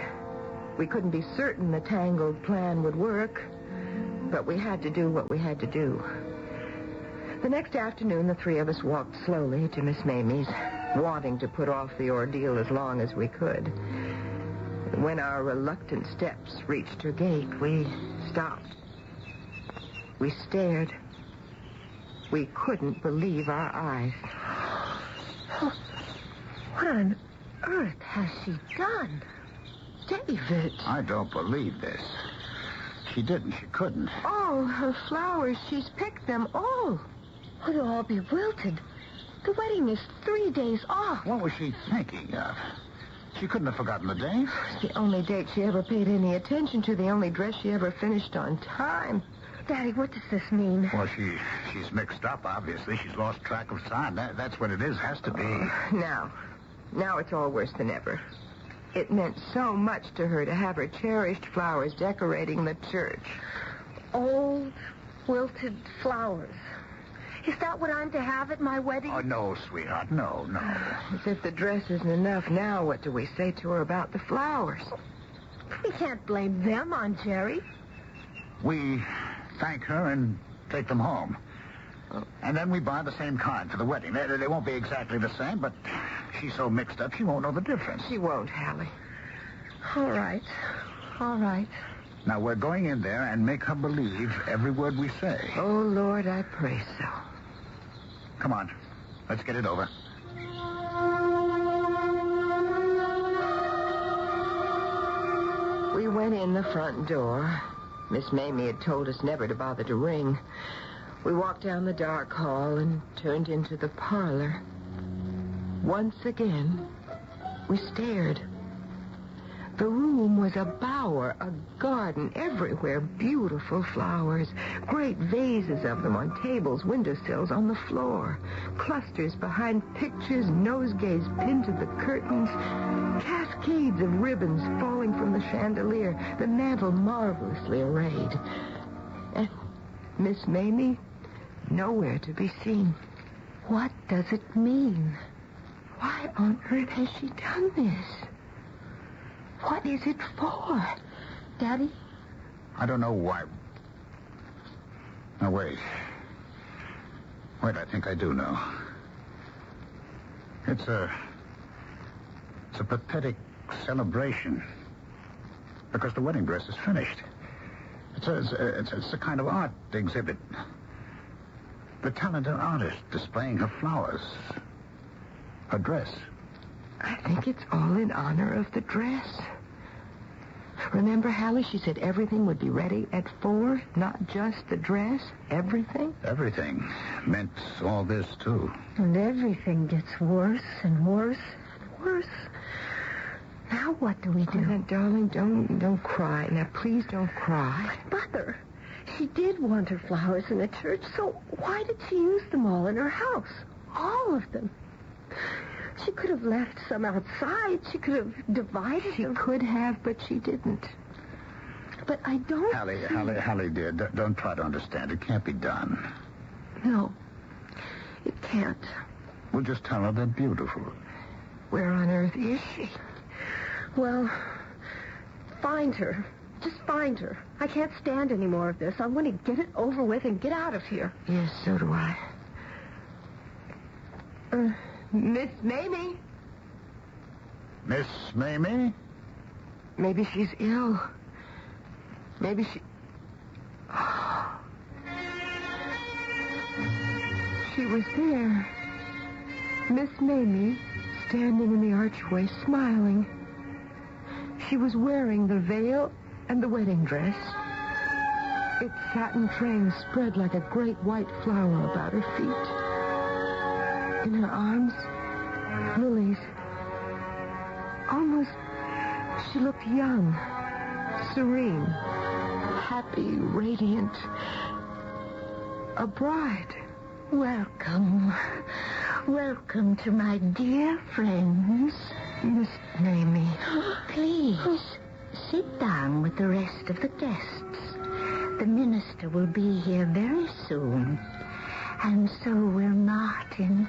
P: We couldn't be certain the tangled plan would work, but we had to do what we had to do. The next afternoon, the three of us walked slowly to Miss Mamie's, wanting to put off the ordeal as long as we could. When our reluctant steps reached her gate, we stopped. We stared. We couldn't believe our eyes.
R: What on earth has she done? David.
O: I don't believe this. She didn't. She couldn't.
R: Oh, her flowers. She's picked them all. It'll all be wilted. The wedding is 3 days off.
O: What was she thinking of? She couldn't have forgotten the date.
P: It's the only date she ever paid any attention to, the only dress she ever finished on time.
R: Daddy, what does this mean?
O: Well, she's mixed up, obviously. She's lost track of time. That's what it is. Has to be.
P: Now it's all worse than ever. It meant so much to her to have her cherished flowers decorating the church.
R: Old, wilted flowers. Is that what I'm to have at my wedding?
O: Oh, no, sweetheart. No.
P: As if the dress isn't enough now, what do we say to her about the flowers?
R: We can't blame them on Jerry.
O: We thank her and take them home. And then we buy the same kind for the wedding. They won't be exactly the same, but she's so mixed up she won't know the difference.
P: She won't, Hallie.
R: All right.
O: Now, we're going in there and make her believe every word we say.
P: Oh, Lord, I pray so.
O: Come on. Let's get it over.
P: We went in the front door. Miss Mamie had told us never to bother to ring. We walked down the dark hall and turned into the parlor. Once again, we stared. The room was a bower, a garden, everywhere beautiful flowers, great vases of them on tables, windowsills, on the floor, clusters behind pictures, nosegays pinned to the curtains, cascades of ribbons falling from the chandelier, the mantel marvelously arrayed. And Miss Mamie, nowhere to be seen.
R: What does it mean?
P: Why on earth has she done this? What is it for?
R: Daddy?
O: I don't know why. Now, wait. I think I do know. It's a pathetic celebration. Because the wedding dress is finished. It's a kind of art exhibit. The talented artist displaying her flowers. Her dress.
P: I think it's all in honor of the dress. Remember, Hallie, she said everything would be ready at 4, not just the dress, everything?
O: Everything meant all this, too.
R: And everything gets worse and worse and worse. Now what do we do?
P: Oh, now, darling, don't cry. Now, please don't cry.
R: But, Mother, she did want her flowers in the church, so why did she use them all in her house? All of them. She could have left some outside. She could have divided them.
P: She could have, but she didn't.
R: But I don't
O: Hallie, dear, don't try to understand. It can't be done.
R: No, it can't.
O: We'll just tell her they're beautiful.
P: Where on earth is she?
R: Well, find her. Just find her. I can't stand any more of this. I want to get it over with and get out of here.
P: Yes, so do I.
R: Miss Mamie?
O: Miss Mamie?
R: Maybe she's ill. Maybe she... She was there. Miss Mamie, standing in the archway, smiling. She was wearing the veil and the wedding dress. Its satin train spread like a great white flower about her feet. In her arms, lilies. Almost, she looked young, serene, happy, radiant. A bride.
Q: Welcome. Welcome to my dear friends.
R: Miss Mamie.
Q: Please, sit down with the rest of the guests. The minister will be here very soon. And so will Martin.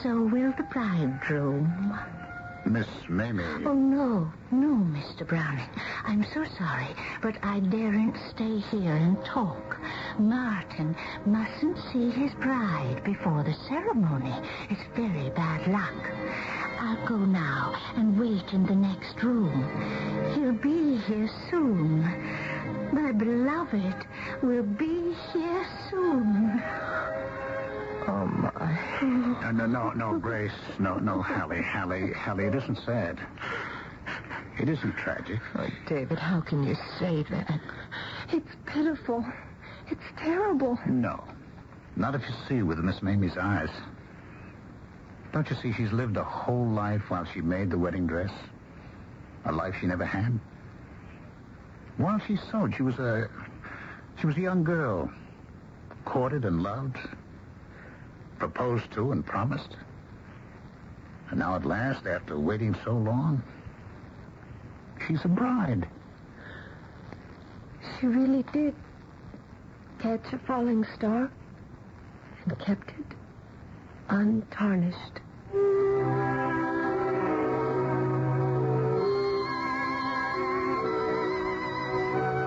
Q: So will the bridegroom.
O: Miss Mamie.
Q: Oh, no, Mr. Browning. I'm so sorry, but I daren't stay here and talk. Martin mustn't see his bride before the ceremony. It's very bad luck. I'll go now and wait in the next room. He'll be here soon. My beloved will be here soon.
R: Oh, my.
O: No, Grace. No, Hallie, it isn't sad. It isn't tragic.
R: Oh, David, how can you say that? It's pitiful. It's terrible.
O: No. Not if you see with Miss Mamie's eyes. Don't you see she's lived a whole life while she made the wedding dress? A life she never had? While she sewed, she was a young girl. Courted and loved. Proposed to and promised. And now at last, after waiting so long, she's a bride.
R: She really did catch a falling star and kept it untarnished.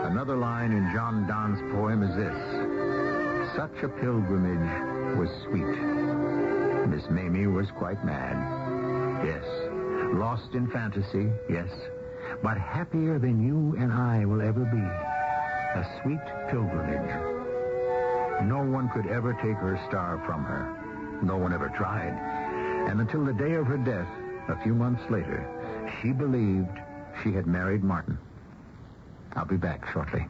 N: Another line in John Donne's poem is this. Such a pilgrimage was sweet. Miss Mamie was quite mad. Yes. Lost in fantasy, yes. But happier than you and I will ever be. A sweet pilgrimage. No one could ever take her star from her. No one ever tried. And until the day of her death, a few months later, she believed she had married Martin. I'll be back shortly.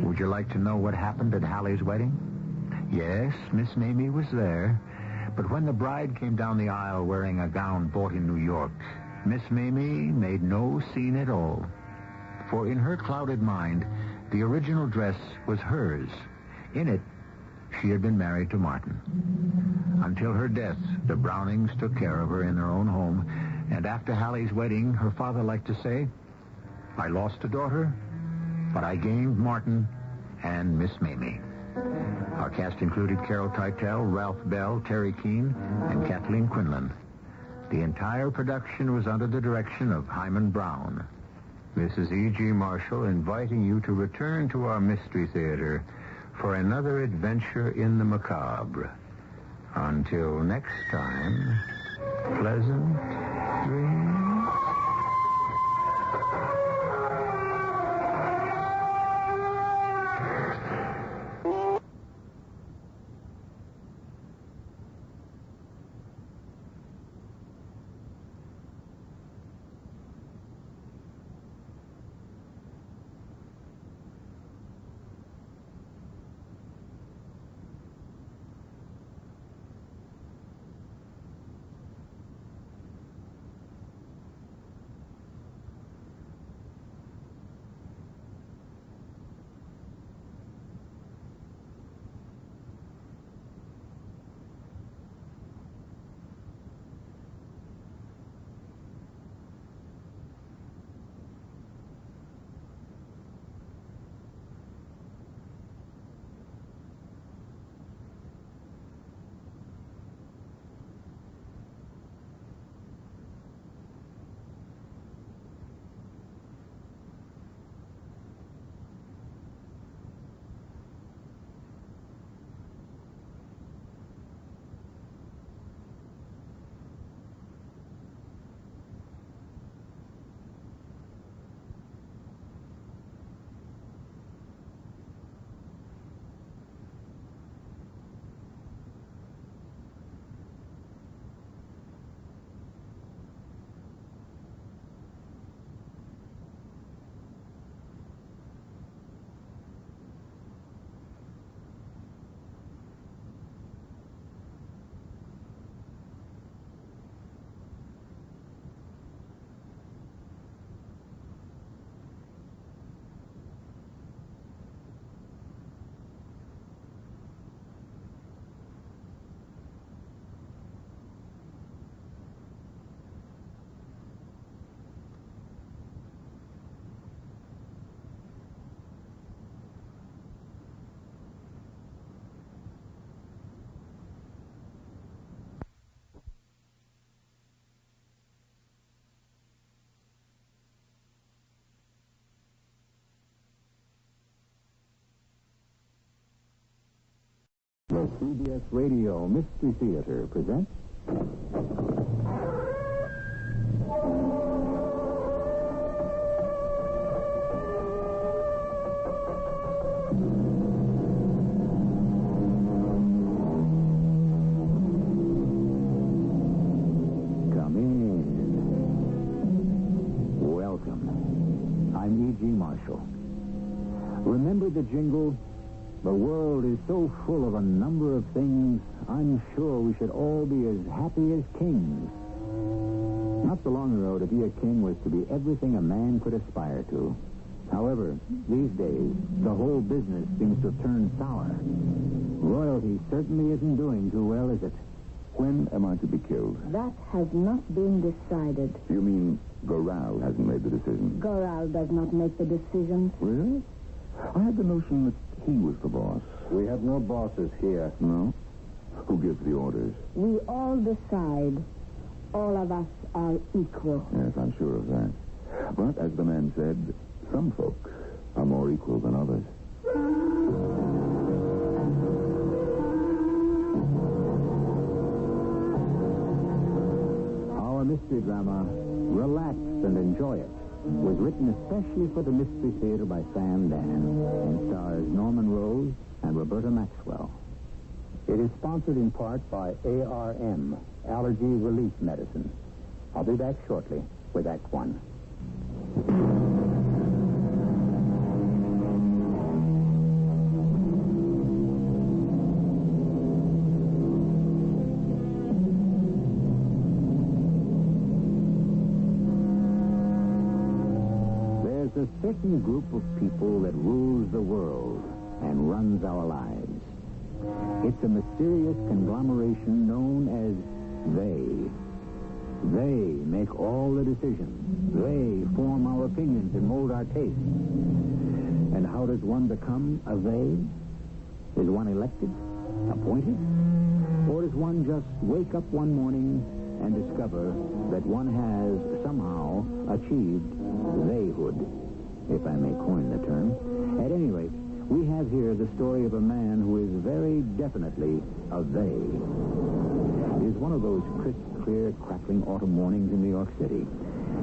N: Would you like to know what happened at Hallie's wedding? Yes, Miss Mamie was there. But when the bride came down the aisle wearing a gown bought in New York, Miss Mamie made no scene at all. For in her clouded mind, the original dress was hers. In it, she had been married to Martin. Until her death, the Brownings took care of her in their own home. And after Hallie's wedding, her father liked to say, I lost a daughter, but I gained Martin and Miss Mamie. Our cast included Carol Teitel, Ralph Bell, Terry Keane, and Kathleen Quinlan. The entire production was under the direction of Hyman Brown. This is E.G. Marshall inviting you to return to our Mystery Theater for another adventure in the macabre. Until next time, pleasant dreams.
F: The CBS Radio Mystery Theater presents... Come in. Welcome. I'm E.G. Marshall. Remember the jingle? The world is so full of a number of things, I'm sure we should all be as happy as kings. Not so long ago, to be a king was to be everything a man could aspire to. However, these days, the whole business seems to have turned sour. Royalty certainly isn't doing too well, is it?
M: When am I to be killed?
H: That has not been decided.
M: You mean Goral hasn't made the decision?
H: Goral does not make the decisions.
M: Really? I had the notion that he was the boss.
J: We have no bosses here.
M: No? Who gives the orders?
H: We all decide. All of us are equal.
M: Yes, I'm sure of that. But, as the man said, some folks are more equal than others.
F: Our mystery drama, Relax and Enjoy It, was written especially for the Mystery Theater by Sam Dan and stars Norman Rose and Roberta Maxwell. It is sponsored in part by ARM, Allergy Relief Medicine. I'll be back shortly with Act One. There's a certain group of people that rules the world and runs our lives. It's a mysterious conglomeration known as they. They make all the decisions. They form our opinions and mold our tastes. And how does one become a they? Is one elected? Appointed? Or does one just wake up one morning and discover that one has somehow achieved theyhood, if I may coin the term? At any rate, we have here the story of a man who is very definitely a they. It is one of those crisp, clear, crackling autumn mornings in New York City.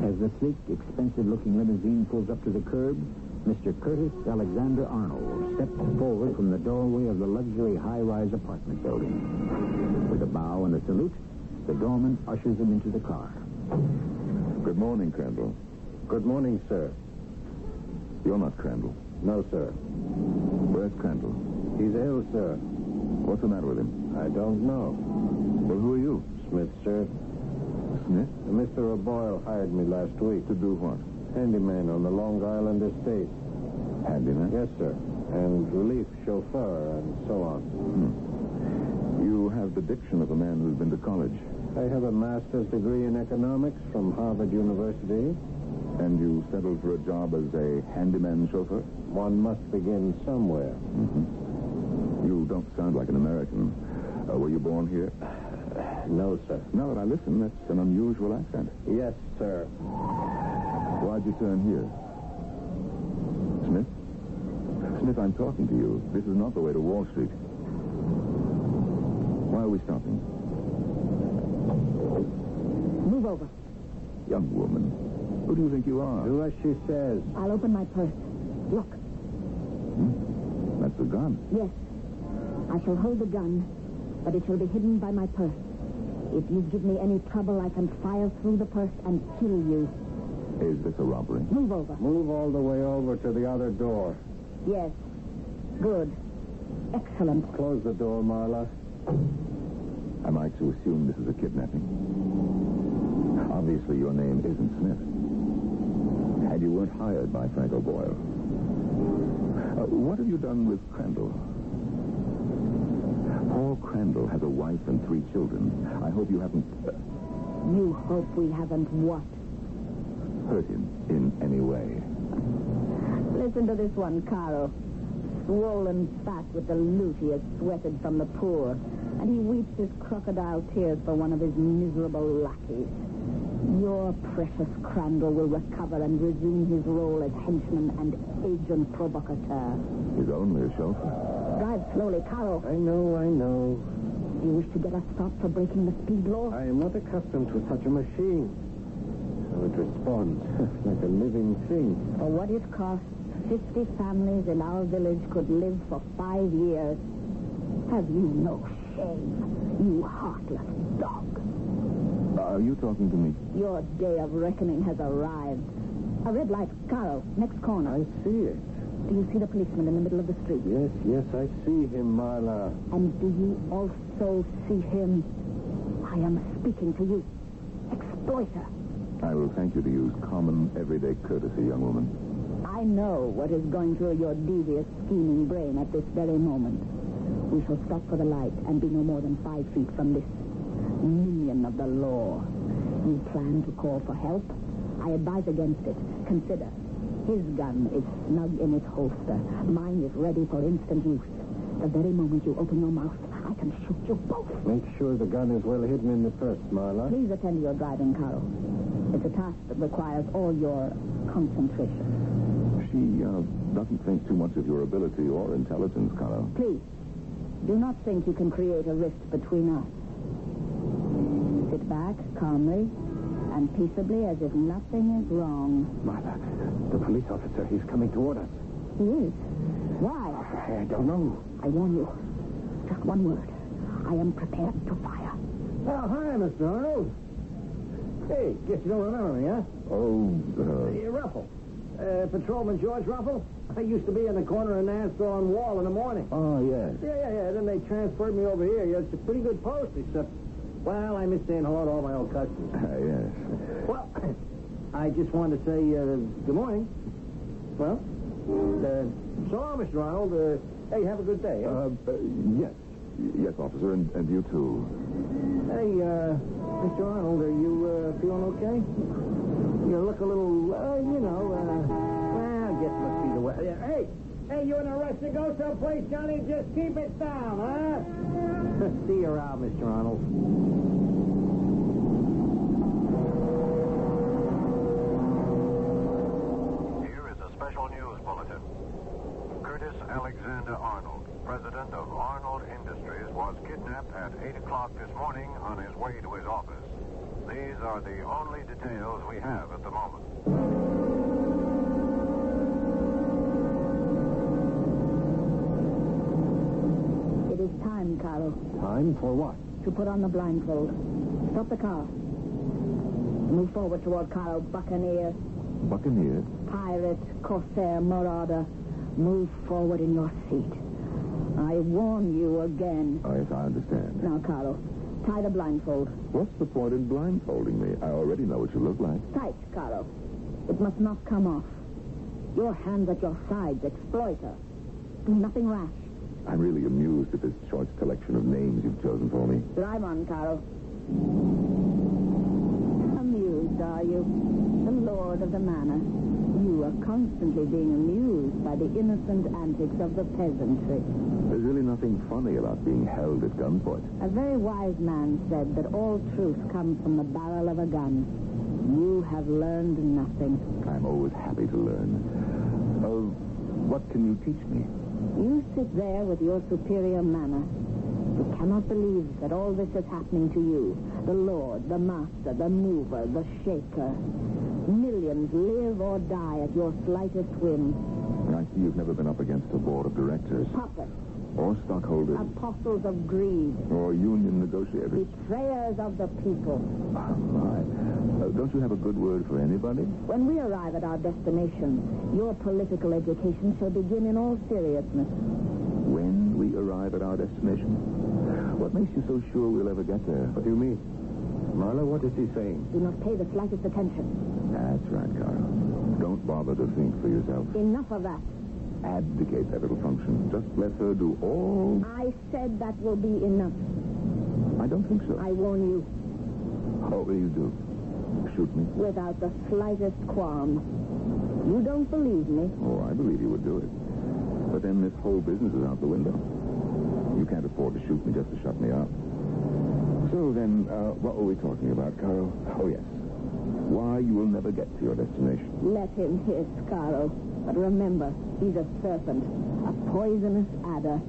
F: As the sleek, expensive-looking limousine pulls up to the curb, Mr. Curtis Alexander Arnold steps forward from the doorway of the luxury high-rise apartment building. With a bow and a salute, the doorman ushers him into the car.
M: Good morning, Crandall.
J: Good morning, sir.
M: You're not Crandall.
J: No, sir.
M: Where's Crandall?
J: He's ill, sir.
M: What's the matter with him?
J: I don't know.
M: Well, who are you?
J: Smith, sir.
M: Smith?
J: Mr. O'Boyle hired me last week.
M: To do what?
J: Handyman on the Long Island estate.
M: Handyman?
J: Yes, sir. And relief chauffeur and so on.
M: You have the diction of a man who's been to college.
J: I have a master's degree in economics from Harvard University.
M: And you settled for a job as a handyman chauffeur?
J: One must begin somewhere.
M: You don't sound like an American. Were you born here?
J: No, sir.
M: Now that I listen, that's an unusual accent.
J: Yes, sir.
M: Why'd you turn here? Smith? Smith, I'm talking to you. This is not the way to Wall Street. Why are we stopping?
H: Move over.
M: Young woman, who do you think you are?
J: Do as she says.
H: I'll open my purse. Look.
M: That's a gun.
H: Yes. I shall hold the gun, but it shall be hidden by my purse. If you give me any trouble, I can fire through the purse and kill you.
M: Is this a robbery?
H: Move over.
J: Move all the way over to the other door.
H: Yes. Good. Excellent.
J: Close the door, Marla.
M: Am I to assume this is a kidnapping? Obviously, your name isn't Smith. And you weren't hired by Frank O'Boyle. What have you done with Crandall? Paul Crandall has a wife and 3 children. I hope you haven't...
H: You hope we haven't what?
M: hurt him in any way.
H: Listen to this one, Caro. Swollen fat with the loot he has sweated from the poor. And he weeps his crocodile tears for one of his miserable lackeys. Your precious Crandall will recover and resume his role as henchman and agent provocateur.
M: He's only a chauffeur.
L: Drive slowly, Carl.
J: I know.
L: Do you wish to get us stopped for breaking the speed law?
J: I am not accustomed to such a machine. So it responds like a living thing.
L: For what it costs, 50 families in our village could live for 5 years. Have you no shame, you heartless dog?
M: Are you talking to me?
L: Your day of reckoning has arrived. A red light, Carl, next corner.
J: I see it.
L: Do you see the policeman in the middle of the street?
J: Yes, I see him, Marla.
L: And do you also see him? I am speaking to you. Exploiter.
M: I will thank you to use common, everyday courtesy, young woman.
L: I know what is going through your devious, scheming brain at this very moment. We shall stop for the light and be no more than 5 feet from this minion of the law. You plan to call for help? I advise against it. Consider. His gun is snug in its holster. Mine is ready for instant use. The very moment you open your mouth, I can shoot you both.
J: Make sure the gun is well hidden in the purse, Marla.
L: Please attend to your driving, Carl. It's a task that requires all your concentration.
M: She doesn't think too much of your ability or intelligence, Carl.
L: Please, do not think you can create a rift between us. Sit back calmly and peaceably as if nothing is wrong.
J: Marla, the police officer, he's coming toward us.
L: He is? Why?
J: I don't know.
L: I warn you. Just one word. I am prepared to fire.
G: Oh, hi, Mr. Arnold. Hey, guess you don't remember me, huh? Ruffle. Patrolman George Ruffle. I used to be in the corner of Nassau and Wall in the morning.
M: Oh, yes.
G: Yeah. Then they transferred me over here. Yeah, it's a pretty good post, except, well, I miss saying hello to all my old customers.
M: Yes.
G: Well, I just wanted to say good morning. Well, so long, Mr. Arnold. Hey, have a good day.
M: Yes. Yes, officer, and you too.
G: Hey, Mr. Arnold, are you feeling okay? You look a little, I guess it must be the weather. Hey, you in a rush to go someplace, Johnny? Just keep it down, huh? See you around, Mr. Arnold.
S: Here is a special news bulletin. Curtis Alexander Arnold, president of Arnold Industries, was kidnapped at 8 o'clock this morning on his way to his office. These are the only details we have at the moment.
L: It is time, Carl.
J: Time for what?
L: To put on the blindfold. Stop the car. Move forward toward Carl. Buccaneer.
M: Buccaneer?
L: Pirate, corsair, marauder. Move forward in your seat. I warn you again.
M: Oh, yes, I understand.
L: Now, Carl, tie the blindfold.
M: What's the point in blindfolding me? I already know what you look like.
L: Tight, Carl. It must not come off. Your hands at your sides, exploiter. Do nothing rash.
M: I'm really amused at this choice collection of names you've chosen for me.
L: Drive on, Carl. Amused, are you? The lord of the manor. You are constantly being amused by the innocent antics of the peasantry.
M: There's really nothing funny about being held at gunpoint.
L: A very wise man said that all truth comes from the barrel of a gun. You have learned nothing.
M: I'm always happy to learn. What can you teach me?
L: You sit there with your superior manner. You cannot believe that all this is happening to you. The lord, the master, the mover, the shaker. Millions live or die at your slightest whim.
M: I see you've never been up against a board of directors.
L: Puppets.
M: Or stockholders.
L: Apostles of greed.
M: Or union negotiators.
L: Betrayers of the people.
M: Oh, my. Don't you have a good word for anybody?
L: When we arrive at our destination, your political education shall begin in all seriousness.
M: When we arrive at our destination? What makes you so sure we'll ever get there?
J: What do you mean? Marla, what is he saying?
L: Do not pay the slightest attention.
M: That's right, Carl. Don't bother to think for yourself.
L: Enough of that.
M: Abdicate that little function. Just let her do all...
L: I said that will be enough.
M: I don't think so.
L: I warn you.
M: What will you do? Shoot me?
L: Without the slightest qualm. You don't believe me?
M: Oh, I believe you would do it. But then this whole business is out the window. You can't afford to shoot me just to shut me up. So then, what were we talking about, Carl? Oh, yes. Why you will never get to your destination.
L: Let him hiss, Carl. But remember, he's a serpent, a poisonous adder.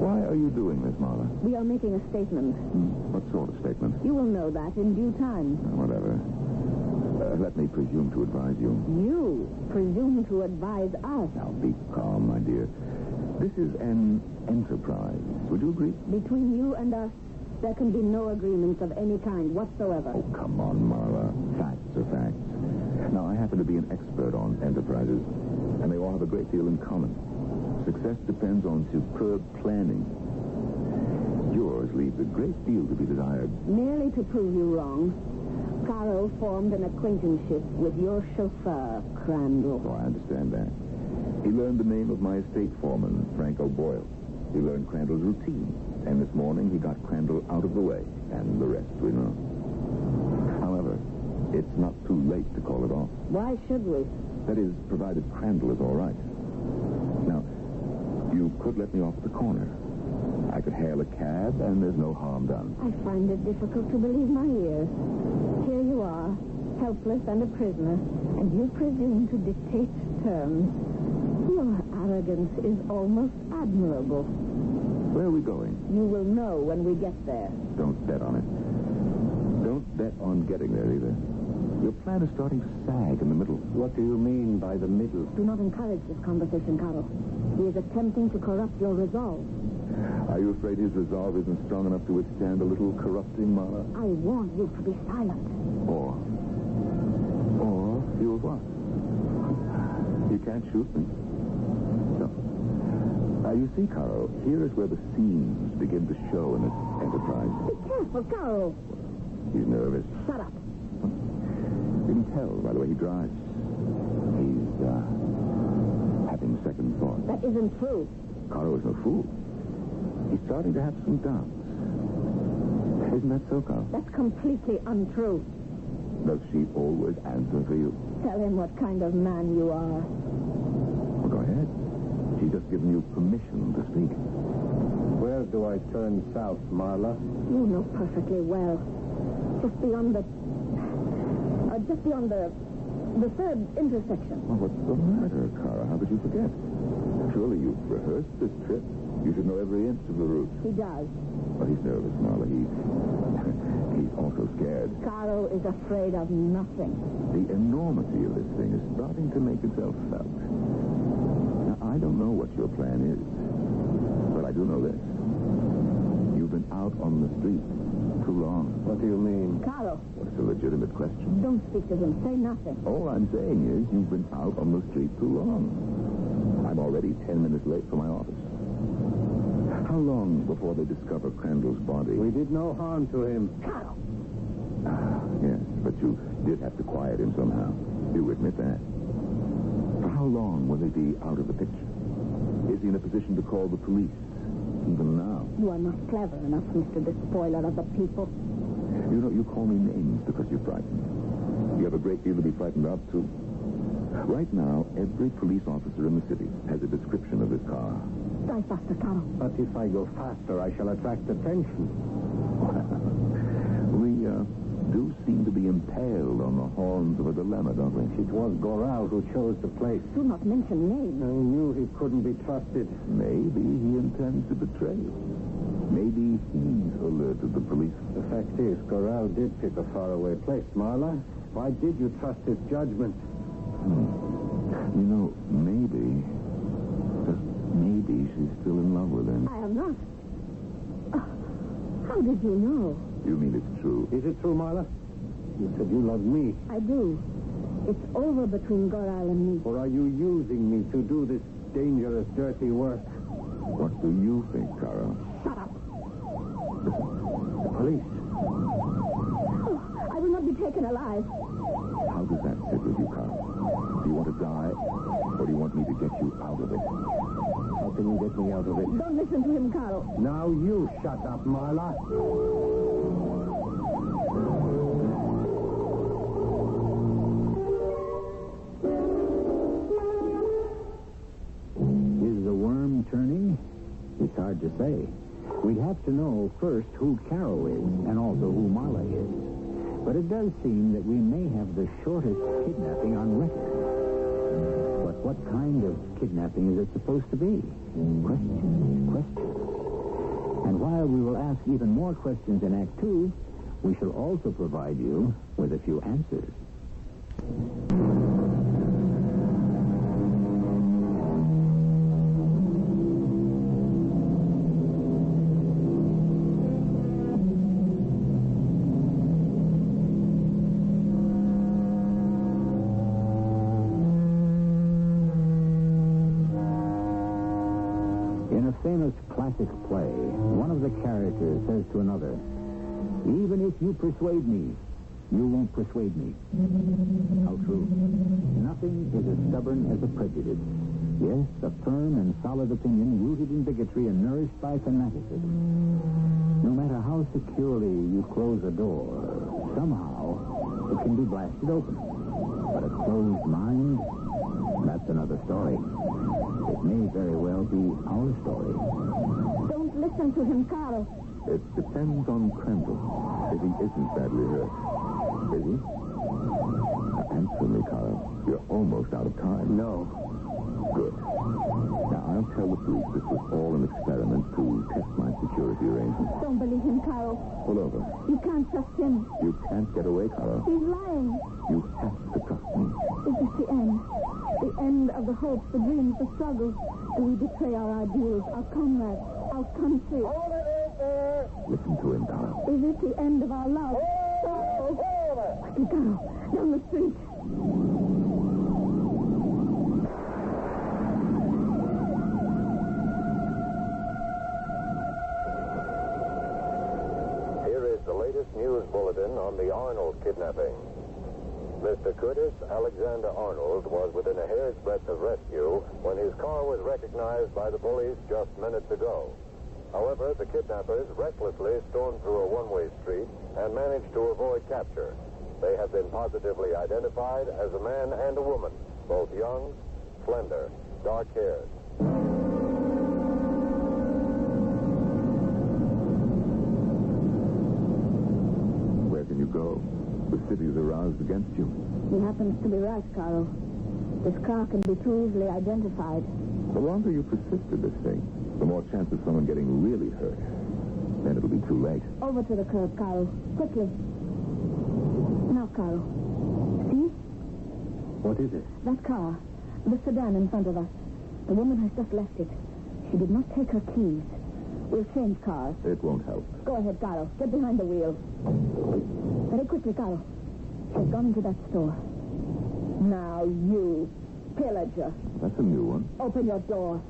M: Why are you doing this, Marla?
L: We are making a statement.
M: What sort of statement?
L: You will know that in due time.
M: Whatever. Let me presume to advise you.
L: You presume to advise us.
M: Now, be calm, my dear. This is an enterprise. Would you agree?
L: Between you and us, there can be no agreements of any kind whatsoever.
M: Oh, come on, Marla. Facts are facts. Now, I happen to be an expert on enterprises, and they all have a great deal in common. Success depends on superb planning. Yours leaves a great deal to be desired.
L: Merely to prove you wrong, Caro formed an acquaintanceship with your chauffeur, Crandall.
M: Oh, I understand that. He learned the name of my estate foreman, Frank O'Boyle. He learned Crandall's routine. And this morning, he got Crandall out of the way. And the rest we know. However, it's not too late to call it off.
L: Why should we?
M: That is, provided Crandall is all right. Now, you could let me off at the corner. I could hail a cab, and there's no harm done.
L: I find it difficult to believe my ears. Here you are, helpless and a prisoner, and you presume to dictate terms. Your arrogance is almost admirable.
M: Where are we going?
L: You will know when we get there.
M: Don't bet on it. Don't bet on getting there, either. Your plan is starting to sag in the middle.
J: What do you mean by the middle?
L: Do not encourage this conversation, Caro. He is attempting to corrupt your resolve.
M: Are you afraid his resolve isn't strong enough to withstand a little corrupting, Marla?
L: I want you to be silent.
M: Or you what? You can't shoot me. No. You see, Caro, here is where the seams begin to show in this enterprise.
L: Be careful, Caro.
M: He's nervous.
L: Shut up.
M: You can tell by the way he drives. He's having second thoughts.
L: That isn't true.
M: Caro is no fool. He's starting to have some doubts. Isn't that so, Caro?
L: That's completely untrue.
M: Does she always answer for you?
L: Tell him what kind of man you are.
M: Well, go ahead. She's just given you permission to speak.
J: Where do I turn south, Marla?
L: You know perfectly well. Just beyond the third intersection.
M: Well, what's the matter, Cara? How could you forget? Surely you've rehearsed this trip. You should know every inch of the route.
L: He does.
M: But he's nervous, Marla. He's also scared.
L: Caro is afraid of nothing.
M: The enormity of this thing is starting to make itself felt. Now, I don't know what your plan is, but I do know this. You've been out on the street too long.
J: What do you mean?
L: Caro.
M: Well, it's a legitimate question.
L: Don't speak to him. Say nothing.
M: All I'm saying is you've been out on the street too long. I'm already 10 minutes late for my office. How long before they discover Crandall's body?
J: We did no harm to him.
L: Caro!
M: Yes, but you did have to quiet him somehow. You admit that. For how long will he be out of the picture? Is he in a position to call the police? Even now.
L: You are not clever enough, Mr. Despoiler of the people.
M: You know, you call me names because you're frightened. You have a great deal to be frightened of, too. Right now, every police officer in the city has a description of this car.
L: Drive faster, Caro.
J: But if I go faster, I shall attract attention.
M: We do seem to be impaled on the horns of a dilemma, don't we?
J: It was Goral who chose the place.
L: Do not mention names.
J: I knew he couldn't be trusted.
M: Maybe he intends to betray you. Maybe he's alerted the police.
J: The fact is, Goral did pick a faraway place. Marla, why did you trust his judgment?
M: You know, maybe, just maybe she's still in love with him.
L: I am not. How did you know?
M: You mean it's true?
J: Is it true, Marla? You said you loved me.
L: I do. It's over between Goral and me.
J: Or are you using me to do this dangerous, dirty work?
M: What do you think, Cara?
L: Shut up.
J: The police.
L: Oh, I will not be taken alive.
M: How does that sit with you, Cara? Do you want to die, or do you want me to get you out of it?
J: How can you get me out of it?
L: Don't listen to him, Caro.
J: Now you shut up, Marla.
F: Is the worm turning? It's hard to say. We'd have to know first who Caro is, and also who Marla is. But it does seem that we may have the shortest kidnapping on record. But what kind of kidnapping is it supposed to be? Question. And while we will ask even more questions in Act 2, we shall also provide you with a few answers. In a famous classic play, one of the characters says to another, "Even if you persuade me, you won't persuade me." How true. Nothing is as stubborn as a prejudice. Yes, a firm and solid opinion rooted in bigotry and nourished by fanaticism. No matter how securely you close a door, somehow it can be blasted open. But a closed mind, that's another story. It may very well be our story.
H: Don't listen to him, Carl.
M: It depends on Crandall. If he isn't badly hurt. Is he? Answer me, Carl. You're almost out of time.
J: No.
M: Good. Now, I'll tell the police this was all an experiment to test my security arrangements.
H: Don't believe him, Carl.
M: Pull over.
H: You can't trust him.
M: You can't get away, Carl.
H: He's lying.
M: You have to trust me.
H: Is this the end? The end of the hopes, the dreams, the struggles? Do we betray our ideals, our comrades, our country?
M: Listen to him, Carl.
H: Is it the end of our love? Quickly, Carl. Down the street.
S: Here is the latest news bulletin on the Arnold kidnapping. Mr. Curtis Alexander Arnold was within a hair's breadth of rescue when his car was recognized by the police just minutes ago. However, the kidnappers recklessly stormed through a one-way street and managed to avoid capture. They have been positively identified as a man and a woman, both young, slender, dark-haired.
M: Where can you go? The city is aroused against you.
H: He happens to be right, Carl. This car can be too easily identified.
M: The longer you persist in this thing, the more chance of someone getting really hurt. Then it'll be too late.
H: Over to the curb, Carl. Quickly. Now, Carl. See?
J: What is it?
H: That car. The sedan in front of us. The woman has just left it. She did not take her keys. We'll change cars.
M: It won't help.
H: Go ahead, Carl. Get behind the wheel. Very quickly, Carl. She's gone into that store. Now, you pillager.
M: That's a new one.
H: Open your door.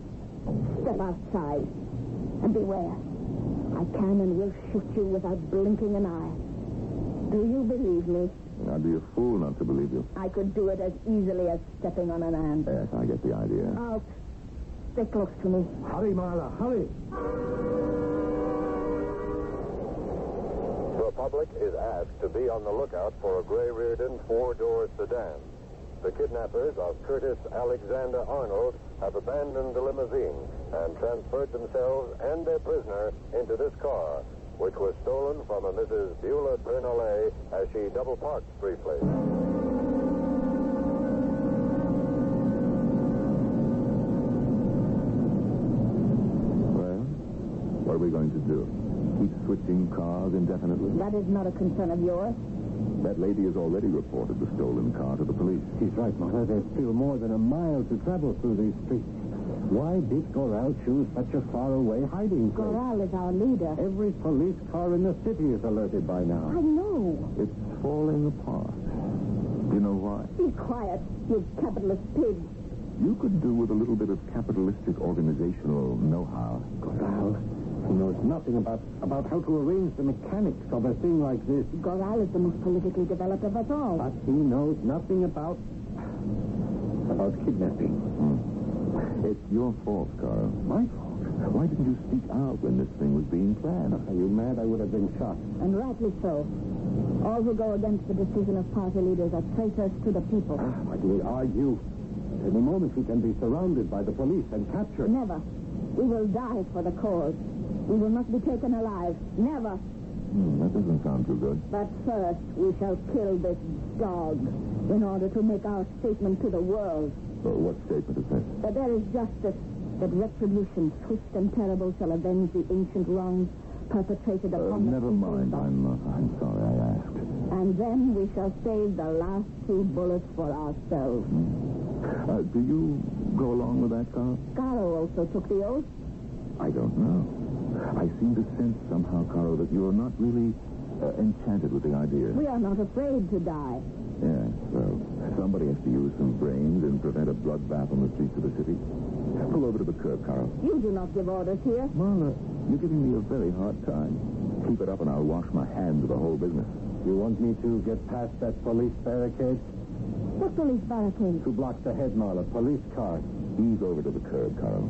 H: Step outside. And beware. I can and will shoot you without blinking an eye. Do you believe me?
M: I'd be a fool not to believe you.
H: I could do it as easily as stepping on an ant.
M: Yes, I get the idea.
H: Out. Stay close to me.
J: Hurry, Marla, hurry.
S: The public is asked to be on the lookout for a gray Reardon four-door sedan. The kidnappers of Curtis Alexander Arnold have abandoned the limousine and transferred themselves and their prisoner into this car, which was stolen from a Mrs. Beulah Bernoulli as she double-parked briefly.
M: Well, what are we going to do? Keep switching cars indefinitely?
H: That is not a concern of yours.
M: That lady has already reported the stolen car to the police.
J: She's right, Martha. There's still more than a mile to travel through these streets. Why did Goral choose such a faraway hiding place?
H: Goral is our leader.
J: Every police car in the city is alerted by now.
H: I know.
M: It's falling apart. Do you know why?
H: Be quiet, you capitalist pig.
M: You could do with a little bit of capitalistic organizational know-how.
J: Goral, he knows nothing about how to arrange the mechanics of a thing like this.
H: Goral is the most politically developed of us all.
J: But he knows nothing about kidnapping.
M: It's your fault, Carl. My fault? Why didn't you speak out when this thing was being planned?
J: Are you mad? I would have been shot.
H: And rightly so. All who go against the decision of party leaders are traitors to the people.
J: Why do we argue? At any moment we can be surrounded by the police and captured.
H: Never. We will die for the cause. We will not be taken alive. Never.
M: That doesn't sound too good.
H: But first, we shall kill this dog in order to make our statement to the world.
M: What statement is that?
H: That there is justice that retribution, swift and terrible, shall avenge the ancient wrongs perpetrated upon the
M: Never mind. I'm sorry I asked.
H: And then we shall save the last 2 bullets for ourselves.
M: Do you go along with that, Carl?
H: Caro also took the oath.
M: I don't know. I seem to sense somehow, Caro, that you're not really enchanted with the idea.
H: We are not afraid to die.
M: Yes, well, somebody has to use some brains and prevent a bloodbath on the streets of the city. Pull over to the curb, Carl.
H: You do not give orders here.
M: Marla, you're giving me a very hard time. Keep it up and I'll wash my hands of the whole business.
J: You want me to get past that police barricade?
H: What police barricade?
J: 2 blocks ahead, Marla. Police car.
M: Ease over to the curb, Carl.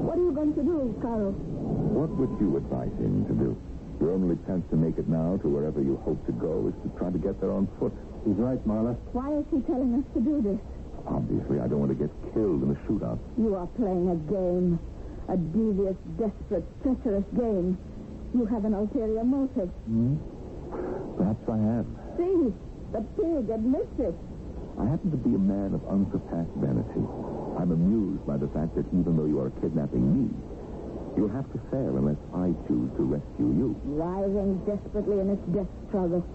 H: What are you going to do, Caro?
M: What would you advise him to do? Your only chance to make it now to wherever you hope to go is to try to get there on foot.
J: He's right, Marla.
H: Why is he telling us to do this?
M: Obviously, I don't want to get killed in a shootout.
H: You are playing a game. A devious, desperate, treacherous game. You have an ulterior motive.
M: Perhaps I have.
H: See, the pig admits it.
M: I happen to be a man of unsurpassed vanity. I'm amused by the fact that even though you are kidnapping me, you'll have to fail unless I choose to rescue you.
H: Writhing desperately in its death struggle,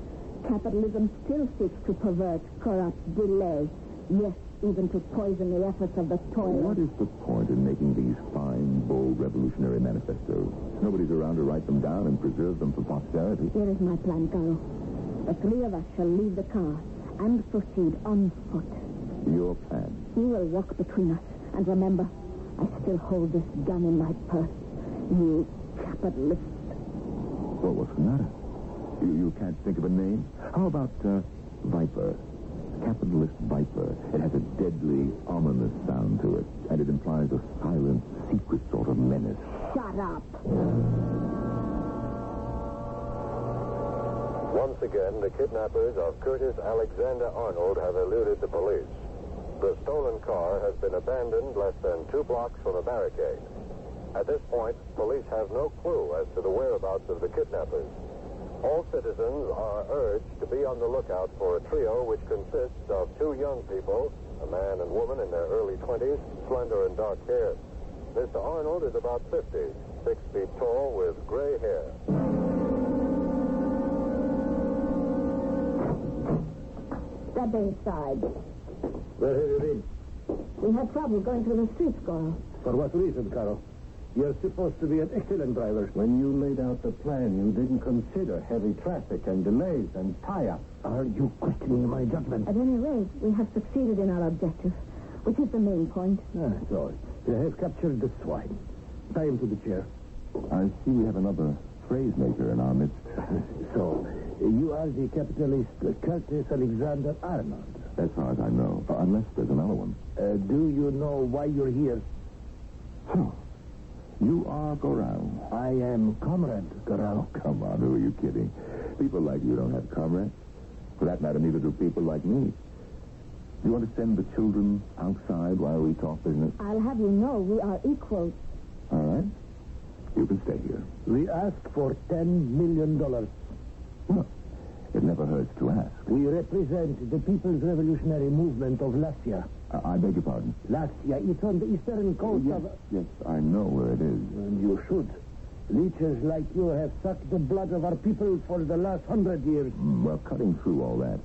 H: capitalism still seeks to pervert, corrupt, delay, yes, even to poison the efforts of the toiler.
M: What is the point in making these fine, bold, revolutionary manifestos? Nobody's around to write them down and preserve them for posterity.
H: Here is my plan, Caro. The 3 of us shall leave the car and proceed on foot.
M: Your plan?
H: You will walk between us. And remember, I still hold this gun in my purse. You capitalist.
M: Well, what's the matter? You can't think of a name? How about Viper? Capitalist Viper. It has a deadly, ominous sound to it, and it implies a silent, secret sort of menace.
H: Shut up.
S: Once again, the kidnappers of Curtis Alexander Arnold have eluded the police. The stolen car has been abandoned less than 2 blocks from a barricade. At this point, police have no clue as to the whereabouts of the kidnappers. All citizens are urged to be on the lookout for a trio which consists of 2 young people, a man and woman in their early 20s, slender and dark-haired. Mr. Arnold is about 50, 6 feet tall with gray hair.
H: Step inside.
G: Where have you been?
H: We had trouble going through the streets, Caro.
G: For what reason, Caro? You're supposed to be an excellent driver.
J: When you laid out the plan, you didn't consider heavy traffic and delays and tie-ups.
G: Are you questioning my judgment?
H: At any rate, we have succeeded in our objective, which is the main point.
G: So, you have captured the swine. Tie him to the chair.
M: I see we have another phrase maker in our midst.
G: So, you are the capitalist Curtis Alexander Arnold.
M: As far as I know, unless there's another one.
G: Do you know why you're here?
M: You are Gorau.
G: I am Comrade Gorau.
M: Oh, come on, who are you kidding? People like you don't have comrades. For that matter, neither do people like me. Do you want to send the children outside while we talk business?
H: I'll have you know we are equals.
M: All right. You can stay here.
G: We ask for $10 million.
M: Well, it never hurts to ask.
G: We represent the People's Revolutionary Movement of Lascia.
M: I beg your pardon?
G: Lascia, it's on the eastern coast
M: yes,
G: of...
M: Yes, I know where it is.
G: And you should. Leeches like you have sucked the blood of our people for the last 100 years.
M: Well, cutting through all that,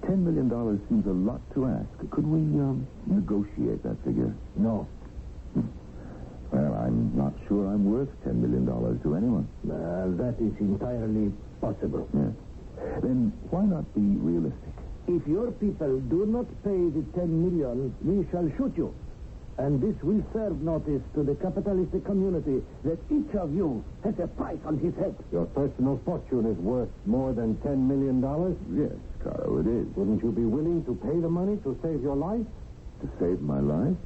M: $10 million seems a lot to ask. Could we negotiate that figure?
G: No.
M: Well, I'm not sure I'm worth $10 million to anyone.
G: That is entirely possible.
M: Yes. Then why not be realistic?
G: If your people do not pay the $10 million, we shall shoot you. And this will serve notice to the capitalistic community that each of you has a price on his head.
J: Your personal fortune is worth more than $10 million?
M: Yes, Caro, it is.
J: Wouldn't you be willing to pay the money to save your life?
M: To save my life?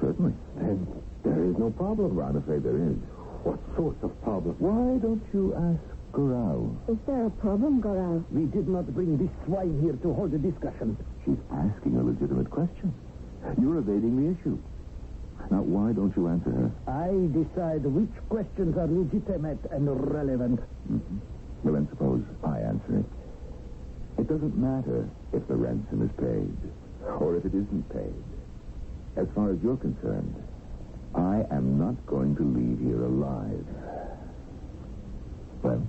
M: Certainly.
J: Then there is no problem.
M: Well, I'm afraid there is.
J: What sort of problem?
M: Why don't you ask Gorau?
H: Is there a problem, Gorau?
G: We did not bring this swine here to hold a discussion.
M: She's asking a legitimate question. You're evading the issue. Now, why don't you answer her?
G: I decide which questions are legitimate and relevant.
M: Mm-hmm. Well, then suppose I answer it. It doesn't matter if the ransom is paid or if it isn't paid. As far as you're concerned, I am not going to leave here alive. Well,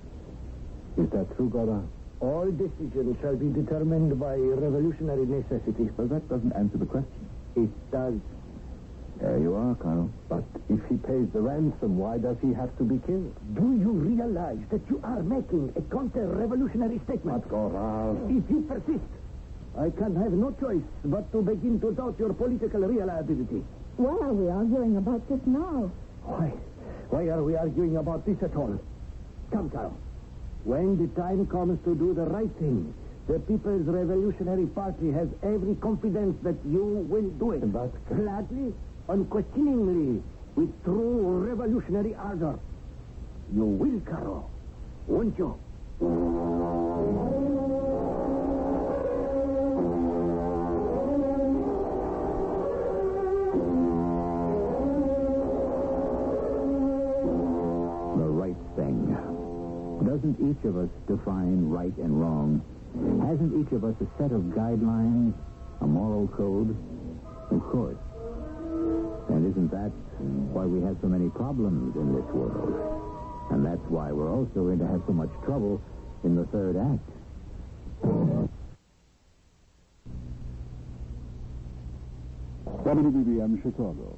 M: is that true, Goddard?
G: All decisions shall be determined by revolutionary necessity.
M: Well, that doesn't answer the question.
G: It does.
M: There you are, Colonel.
G: But if he pays the ransom, why does he have to be killed? Do you realize that you are making a counter-revolutionary statement?
M: But, Goddard...
G: If you persist, I can have no choice but to begin to doubt your political reliability.
H: Why are we arguing about this now?
G: Why are we arguing about this at all? Come, Carl. When the time comes to do the right thing, the People's Revolutionary Party has every confidence that you will do it. But gladly, unquestioningly, with true revolutionary ardor. You will, Carl, won't you?
N: The right thing. Doesn't each of us define right and wrong? Hasn't each of us a set of guidelines, a moral code? Of course. And isn't that why we have so many problems in this world? And that's why we're also going to have so much trouble in the third act.
M: WBBM Chicago.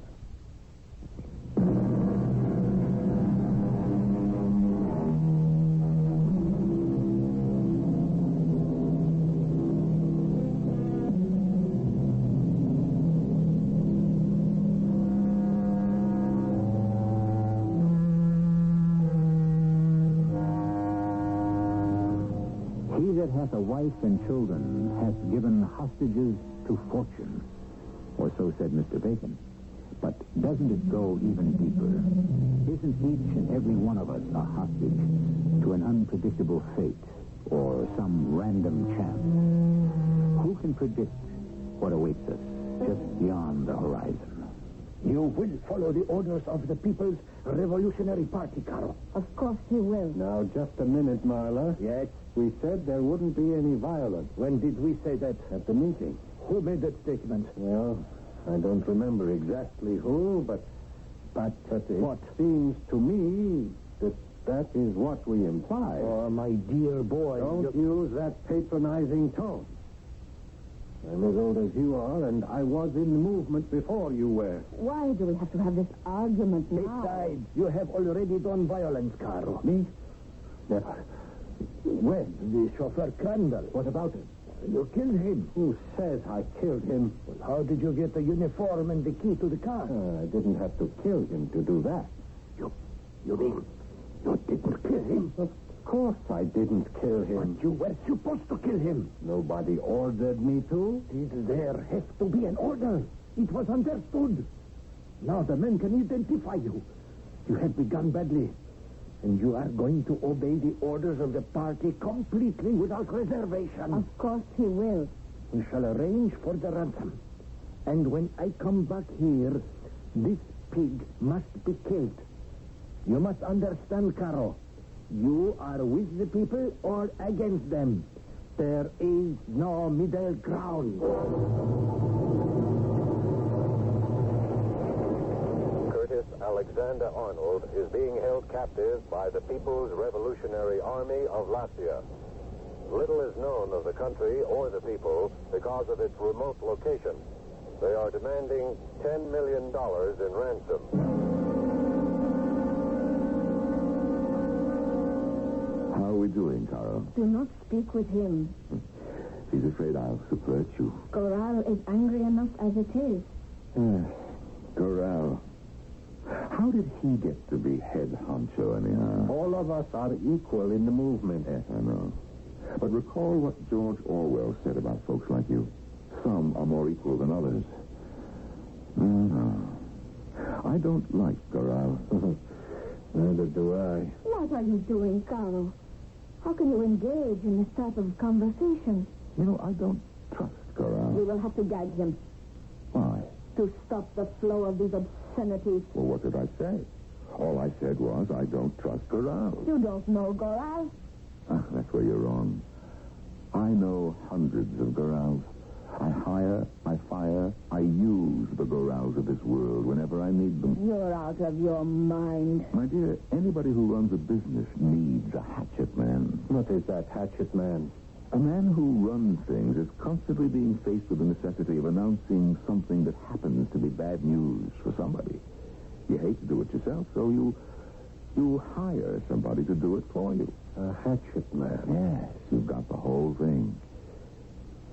N: He that hath a wife and children hath given hostages to fortune. Or so said Mr. Bacon. But doesn't it go even deeper? Isn't each and every one of us a hostage to an unpredictable fate or some random chance? Who can predict what awaits us just beyond the horizon?
G: You will follow the orders of the People's Revolutionary Party, Carl.
H: Of course he will.
J: Now, just a minute, Marla.
G: Yes?
J: We said there wouldn't be any violence.
G: When did we say that?
J: At the meeting.
G: Who made that statement?
J: Well, I don't remember exactly who, but
G: what?
J: Seems to me that is what we imply.
G: Oh, my dear boy.
J: Don't use that patronizing tone. I'm as old as you are, and I was in the movement before you were.
H: Why do we have to have this argument now?
G: Besides, you have already done violence, Carl.
J: Me? Never.
G: When? The chauffeur Crandall.
J: What about him?
G: You killed him.
J: Who says I killed him?
G: Well, how did you get the uniform and the key to the car?
J: I didn't have to kill him to do that.
G: You mean you didn't kill him?
J: Of course I didn't kill him.
G: But you were supposed to kill him.
J: Nobody ordered me to.
G: Did there have to be an order? It was understood. Now the men can identify you. You have begun badly. And you are going to obey the orders of the party completely without reservation.
H: Of course he will.
G: We shall arrange for the ransom. And when I come back here, this pig must be killed. You must understand, Caro. You are with the people or against them. There is no middle ground.
S: Alexander Arnold is being held captive by the People's Revolutionary Army of Latvia. Little is known of the country or the people because of its remote location. They are demanding $10 million in ransom.
M: How are we doing, Caro?
H: Do not speak with him.
M: He's afraid I'll subvert you.
H: Corral is angry enough as it is.
M: Corral. How did he get to be head honcho, anyhow?
J: All of us are equal in the movement.
M: Yes, I know. But recall what George Orwell said about folks like you. Some are more equal than others. I don't like Corral.
J: Neither do I.
H: What are you doing, Carlo? How can you engage in this type of conversation?
M: You know, I don't trust Corral.
H: We will have to gag him.
M: Why?
H: To stop the flow of these obscenities.
M: Well, what did I say? All I said was I don't trust Corral.
H: You don't know Corral.
M: That's where you're wrong. I know hundreds of Corrals. I hire, I fire, I use the Gorals of this world whenever I need them.
H: You're out of your mind.
M: My dear, anybody who runs a business needs a hatchet man.
J: What is that hatchet man?
M: A man who runs things is constantly being faced with the necessity of announcing something that happens to be bad news for somebody. You hate to do it yourself, so you hire somebody to do it for you.
J: A hatchet man?
M: Yes, you've got the whole thing.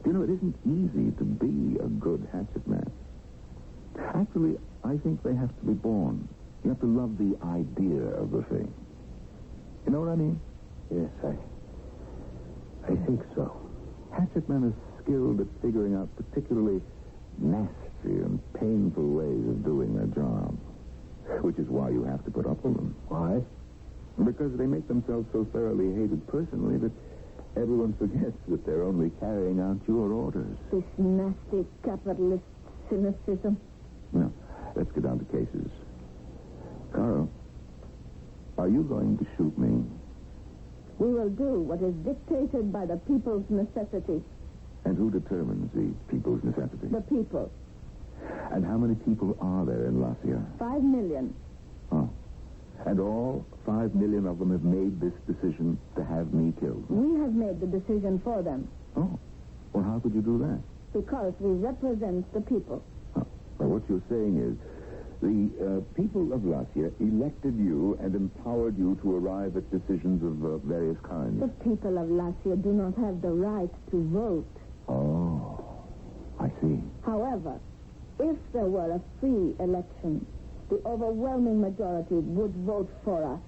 M: You know, it isn't easy to be a good hatchet man. Actually, I think they have to be born. You have to love the idea of the thing. You know what I mean?
J: Yes, I think so.
M: Hatchet men are skilled at figuring out particularly nasty and painful ways of doing their job. Which is why you have to put up with them.
J: Why?
M: Because they make themselves so thoroughly hated personally that everyone forgets that they're only carrying out your orders.
H: This nasty capitalist cynicism.
M: Now, let's get down to cases. Carl, are you going to shoot me?
H: We will do what is dictated by the people's necessity.
M: And who determines the people's necessity?
H: The people.
M: And how many people are there in Lacia?
H: 5 million.
M: Oh. And all 5 million of them have made this decision to have me killed?
H: We have made the decision for them.
M: Oh. Well, how could you do that?
H: Because we represent the people.
M: Oh. Well, what you're saying is the people of Lacia elected you and empowered you to arrive at decisions of various kinds.
H: The people of Lacia do not have the right to vote.
M: Oh. I see.
H: However, if there were a free election, the overwhelming majority would vote for us.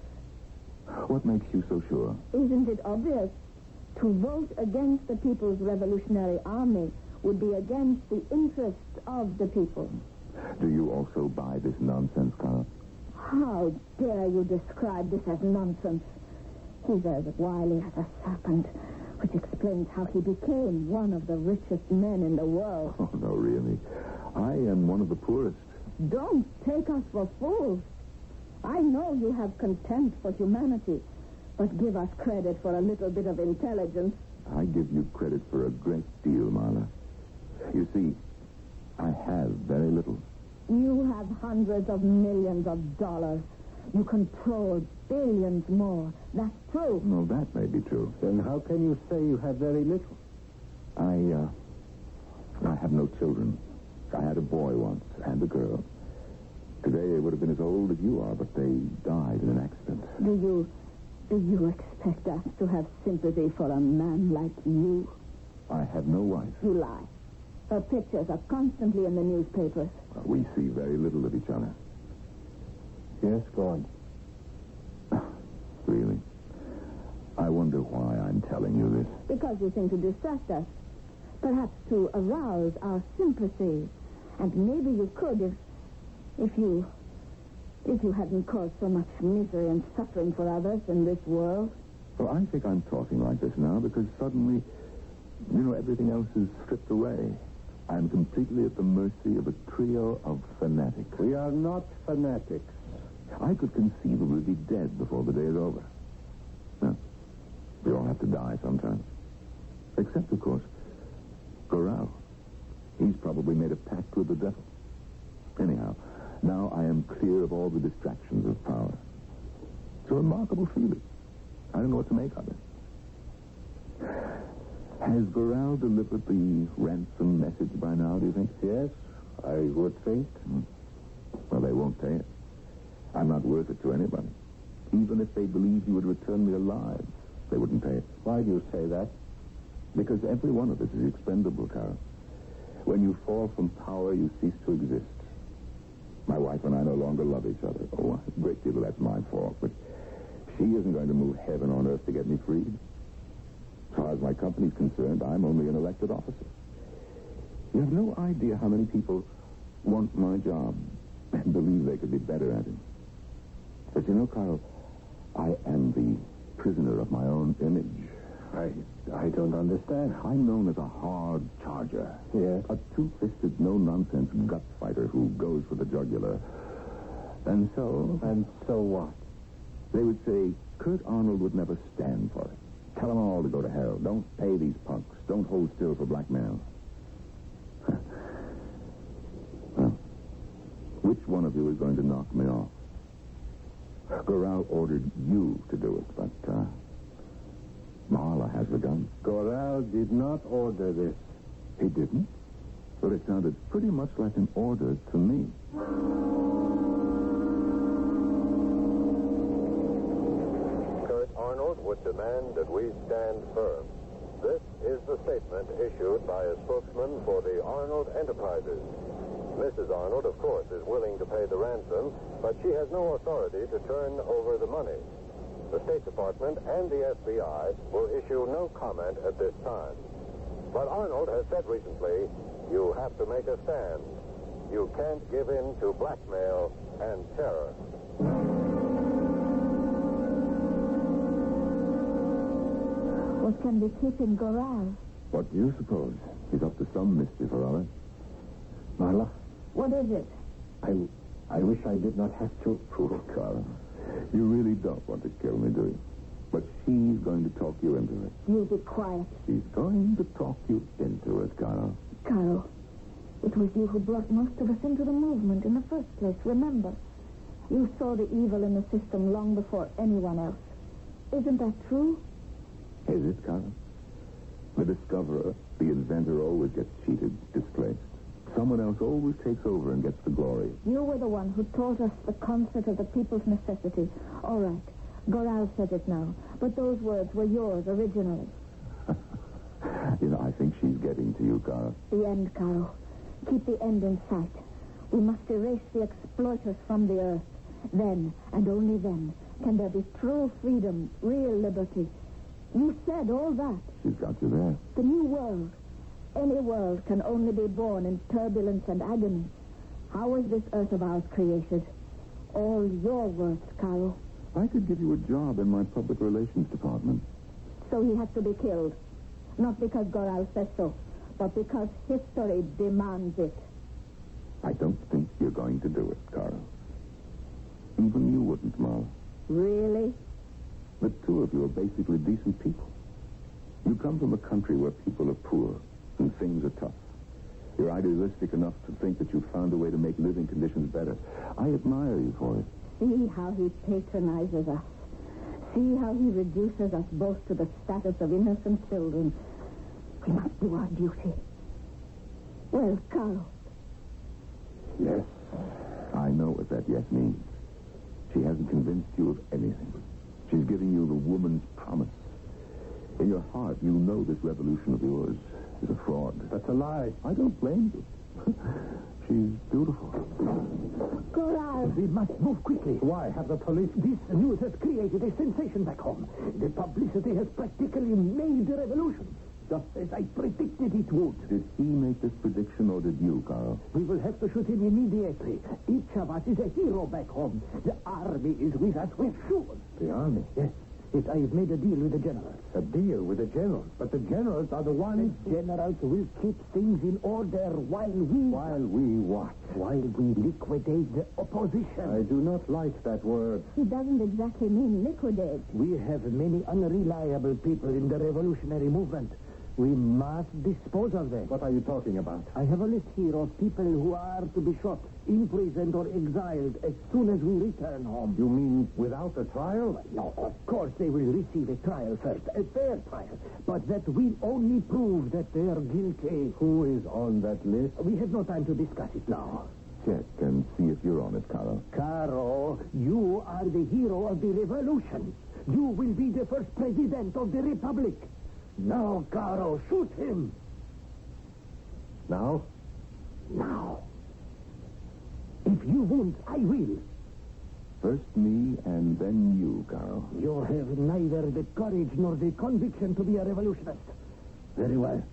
M: What makes you so sure?
H: Isn't it obvious? To vote against the People's Revolutionary Army would be against the interests of the people.
M: Do you also buy this nonsense, Carl?
H: How dare you describe this as nonsense? He's as wily as a serpent, which explains how he became one of the richest men in the world.
M: Oh, no, really. I am one of the poorest.
H: Don't take us for fools. I know you have contempt for humanity, but give us credit for a little bit of intelligence.
M: I give you credit for a great deal, Marla. You see, I have very little.
H: You have hundreds of millions of dollars. You control billions more. That's true.
M: No, that may be true.
J: Then how can you say you have very little?
M: I have no children. I had a boy once and a girl. Today they would have been as old as you are, but they died in an accident.
H: Do you expect us to have sympathy for a man like you?
M: I have no wife.
H: You lie. Her pictures are constantly in the newspapers.
M: We see very little of each other.
J: Yes, go on.
M: Really? I wonder why I'm telling you this.
H: Because you think to distract us. Perhaps to arouse our sympathy. And maybe you could if you hadn't caused so much misery and suffering for others in this world.
M: Well, I think I'm talking like this now because suddenly, everything else is stripped away. I'm completely at the mercy of a trio of fanatics.
J: We are not fanatics.
M: I could conceivably be dead before the day is over. No. We all have to die sometime. Except, of course, Goral. He's probably made a pact with the devil. Anyhow, now I am clear of all the distractions of power. It's a remarkable feeling. I don't know what to make of it. Has Goral delivered the ransom message by now, do you think?
J: Yes, I would think.
M: Well, they won't pay it. I'm not worth it to anybody. Even if they believed you would return me alive, they wouldn't pay it.
J: Why do you say that?
M: Because every one of us is expendable, Carl. When you fall from power, you cease to exist. My wife and I no longer love each other. Oh, a great deal of that's my fault, but she isn't going to move heaven on earth to get me freed. As far as my company's concerned, I'm only an elected officer. You have no idea how many people want my job and believe they could be better at it. But Carl, I am the prisoner of my own image.
J: I don't understand.
M: I'm known as a hard charger.
J: Yes.
M: A two-fisted, no-nonsense gut fighter who goes for the jugular. And so...
J: And so what?
M: They would say, Kurt Arnold would never stand for it. Tell them all to go to hell. Don't pay these punks. Don't hold still for blackmail. which one of you is going to knock me off. Goral ordered you to do it, but, Marla has the gun.
J: Goral did not order this.
M: He didn't? But it sounded pretty much like an order to me.
S: Kurt Arnold would demand that we stand firm. This is the statement issued by a spokesman for the Arnold Enterprises. Mrs. Arnold, of course, is willing to pay the ransom, but she has no authority to turn over the money. The State Department and the FBI will issue no comment at this time. But Arnold has said recently, you have to make a stand. You can't give in to blackmail and terror.
H: What can be keeping Goral?
M: What do you suppose? He's up to some mischief or other.
J: Marla,
H: What is it?
J: I wish I did not have to.
M: Poor Carl. You really don't want to kill me, do you? But she's going to talk you into it.
H: You be quiet.
M: She's going to talk you into it, Carl.
H: Carl, it was you who brought most of us into the movement in the first place, remember? You saw the evil in the system long before anyone else. Isn't that true?
M: Is it, Carl? The discoverer, the inventor, always gets cheated, displaced. Someone else always takes over and gets the glory.
H: You were the one who taught us the concert of the people's necessity. All right, Goral said it now, but those words were yours originally.
M: You know, I think she's getting to you, Carl.
H: The end, Carl. Keep the end in sight. We must erase the exploiters from the earth. Then, and only then, can there be true freedom, real liberty. You said all that.
M: She's got you there.
H: The new world. Any world can only be born in turbulence and agony. How was this earth of ours created? All your words, Carl.
M: I could give you a job in my public relations department.
H: So he had to be killed. Not because Goral says so, but because history demands it.
M: I don't think you're going to do it, Carl. Even you wouldn't, Marla.
H: Really?
M: The two of you are basically decent people. You come from a country where people are poor and things are tough. You're idealistic enough to think that you've found a way to make living conditions better. I admire you for it.
H: See how he patronizes us. See how he reduces us both to the status of innocent children. We must do our duty. Well, Carl.
M: Yes, I know what that yes means. She hasn't convinced you of anything. She's giving you the woman's promise. In your heart, you know this revolution of yours is a fraud.
J: That's a lie.
M: I don't blame you. She's beautiful.
H: Goral!
G: We must move quickly. Why have the police? This news has created a sensation back home. The publicity has practically made the revolution. Just as I predicted it would.
M: Did he make this prediction or did you, Carl?
G: We will have to shoot him immediately. Each of us is a hero back home. The army is with us, we're sure.
J: The army?
G: Yes. Yes, I have made a deal with the generals.
J: A deal with the generals? But the generals are the ones...
G: The generals will keep things in order while we...
J: While we what?
G: While we liquidate the opposition.
J: I do not like that word.
H: He doesn't exactly mean liquidate.
G: We have many unreliable people in the revolutionary movement. We must dispose of them.
J: What are you talking about?
G: I have a list here of people who are to be shot, imprisoned, or exiled as soon as we return home.
J: You mean without a trial?
G: No, of course they will receive a trial first, a fair trial. But that will only prove that they are guilty.
J: Who is on that list?
G: We have no time to discuss it now.
M: Check and see if you're on it, Carl.
G: Caro, you are the hero of the revolution. You will be the first president of the republic. Now, Caro, shoot him.
J: Now?
G: Now. If you won't, I will.
M: First me and then you, Carl.
G: You have neither the courage nor the conviction to be a revolutionist. Very well.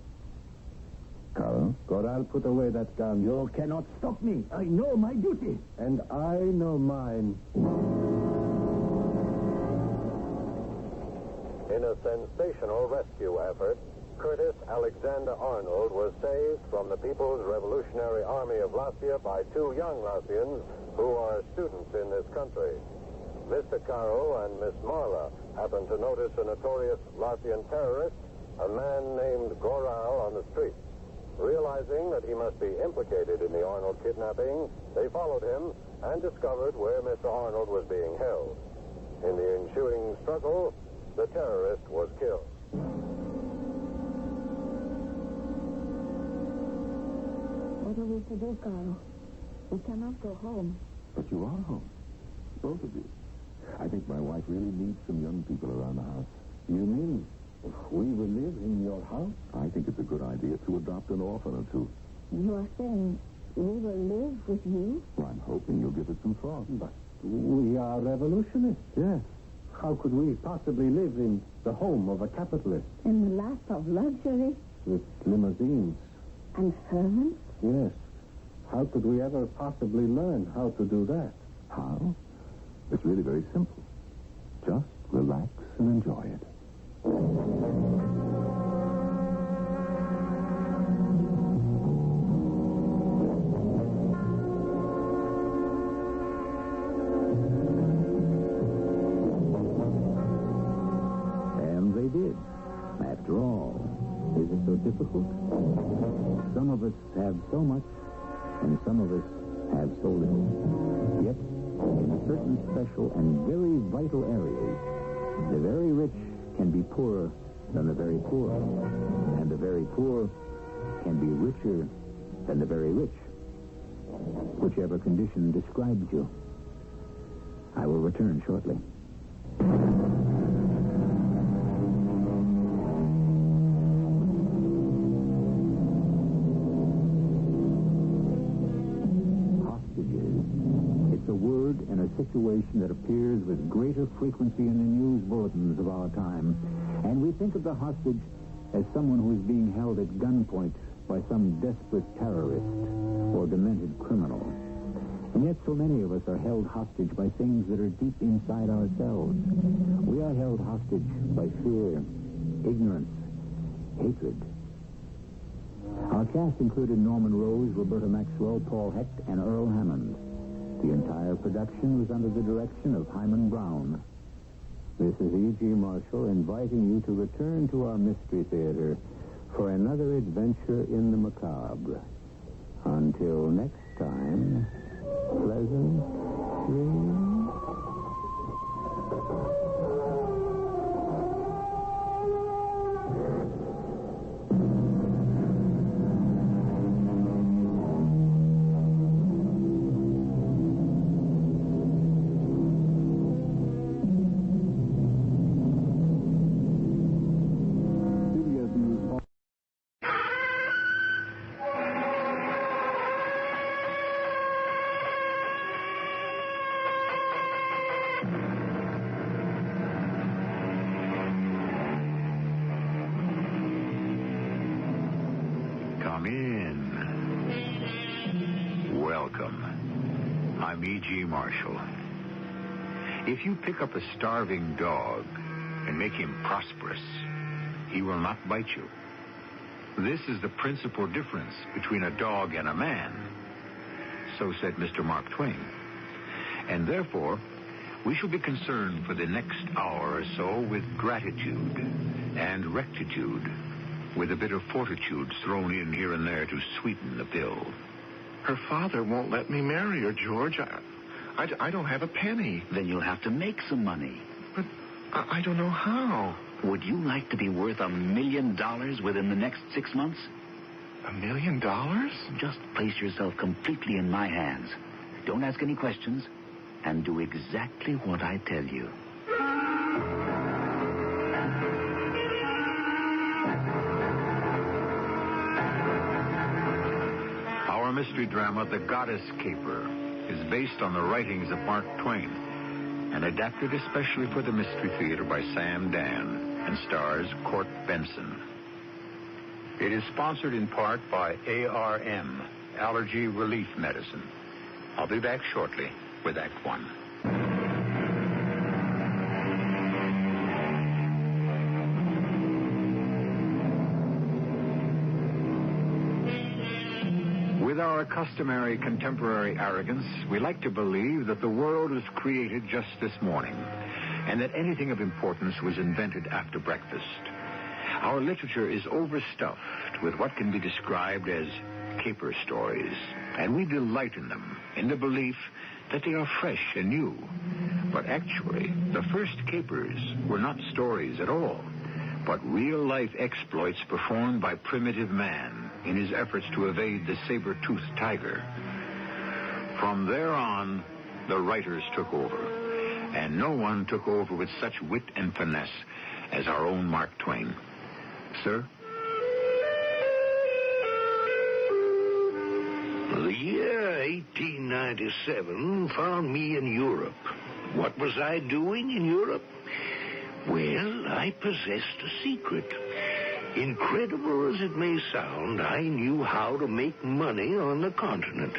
M: Carl?
J: Goral, put away that gun.
G: You cannot stop me. I know my duty.
J: And I know mine.
S: In a sensational rescue effort, Curtis Alexander Arnold was saved from the People's Revolutionary Army of Latvia by two young Latvians who are students in this country. Mr. Caro and Miss Marla happened to notice a notorious Latvian terrorist, a man named Goral, on the street. Real realizing that he must be implicated in the Arnold kidnapping, they followed him and discovered where Mr. Arnold was being held. In the ensuing struggle, the terrorist was killed.
H: What are we to do, Carl? We cannot go home.
M: But you are home. Both of you. I think my wife really needs some young people around the house.
J: You mean we will live in your house?
M: I think it's a good idea to adopt an orphan or two.
H: You are saying we will live with you?
M: Well, I'm hoping you'll give it some thought.
J: But we are revolutionists.
M: Yes.
J: How could we possibly live in the home of a capitalist?
H: In the lap of luxury?
J: With limousines.
H: And servants?
J: Yes. How could we ever possibly learn how to do that?
M: How? It's really very simple. Just relax and enjoy it.
F: And they did. After all, is it so difficult? Some of us have so much, and some of us have so little. Yet, in certain special and very vital areas, the very rich can be poorer than the very poor, and the very poor can be richer than the very rich. Whichever condition describes you. I will return shortly. In a situation that appears with greater frequency in the news bulletins of our time. And we think of the hostage as someone who is being held at gunpoint by some desperate terrorist or demented criminal. And yet so many of us are held hostage by things that are deep inside ourselves. We are held hostage by fear, ignorance, hatred. Our cast included Norman Rose, Roberta Maxwell, Paul Hecht, and Earl Hammond. The entire production was under the direction of Hyman Brown. This is E.G. Marshall inviting you to return to our Mystery Theater for another adventure in the macabre. Until next time, pleasant dreams.
N: Come in. Welcome. I'm E.G. Marshall. If you pick up a starving dog and make him prosperous, he will not bite you. This is the principal difference between a dog and a man. So said Mr. Mark Twain. And therefore, we shall be concerned for the next hour or so with gratitude and rectitude, with a bit of fortitude thrown in here and there to sweeten the pill.
T: Her father won't let me marry her, George. I don't have a penny.
O: Then you'll have to make some money.
T: But I don't know how.
O: Would you like to be worth $1 million within the next 6 months?
T: $1 million?
O: Just place yourself completely in my hands. Don't ask any questions, and do exactly what I tell you.
N: Our mystery drama, The Goddess Caper, is based on the writings of Mark Twain and adapted especially for the Mystery Theater by Sam Dan and stars Court Benson. It is sponsored in part by ARM, Allergy Relief Medicine. I'll be back shortly with Act One. With our customary contemporary arrogance, we like to believe that the world was created just this morning, and that anything of importance was invented after breakfast.
U: Our literature is overstuffed with what can be described as caper stories, and we delight in them in the belief that they are fresh and new. But actually, the first capers were not stories at all, but real-life exploits performed by primitive man in his efforts to evade the saber-toothed tiger. From there on, the writers took over, and no one took over with such wit and finesse as our own Mark Twain. Sir?
V: The year 1897 found me in Europe. What was I doing in Europe? Well, I possessed a secret. Incredible as it may sound, I knew how to make money on the continent.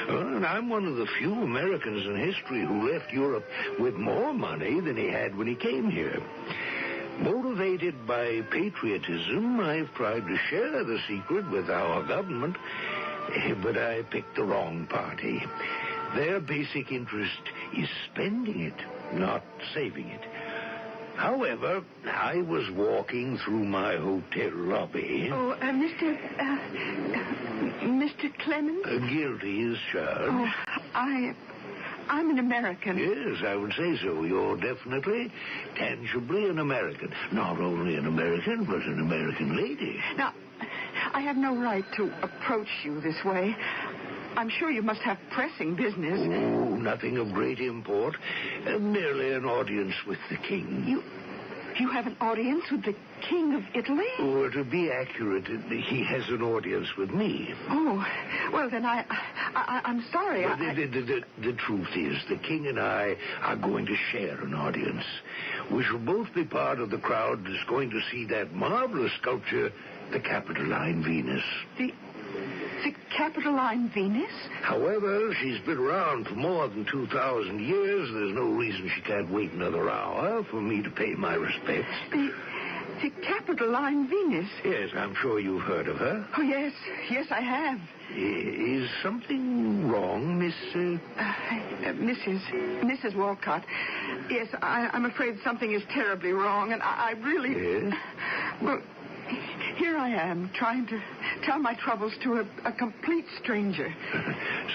V: And I'm one of the few Americans in history who left Europe with more money than he had when he came here. Motivated by patriotism, I've tried to share the secret with our government, but I picked the wrong party. Their basic interest is spending it, not saving it. However, I was walking through my hotel lobby.
C: Oh, Mr. Clemens?
V: Guilty as charged.
C: Oh, I'm an American.
V: Yes, I would say so. You're definitely, tangibly an American. Not only an American, but an American lady.
C: Now, I have no right to approach you this way. I'm sure you must have pressing business.
V: Oh, nothing of great import. Merely an audience with the king.
C: You have an audience with the King of Italy?
V: Or to be accurate, he has an audience with me.
C: Oh, well, then I'm sorry.
V: The truth is, the king and I are going to share an audience. We shall both be part of the crowd that's going to see that marvelous sculpture, the Capitoline Venus.
C: The Capitoline Venus?
V: However, she's been around for more than 2,000 years. There's no reason she can't wait another hour for me to pay my respects.
C: The Capitoline Venus?
V: Yes, I'm sure you've heard of her.
C: Oh, yes. Yes, I have.
V: Is something wrong,
C: Mrs. Walcott? Yes, I'm afraid something is terribly wrong, and I really...
V: Yes?
C: Well, here I am, trying to tell my troubles to a complete stranger.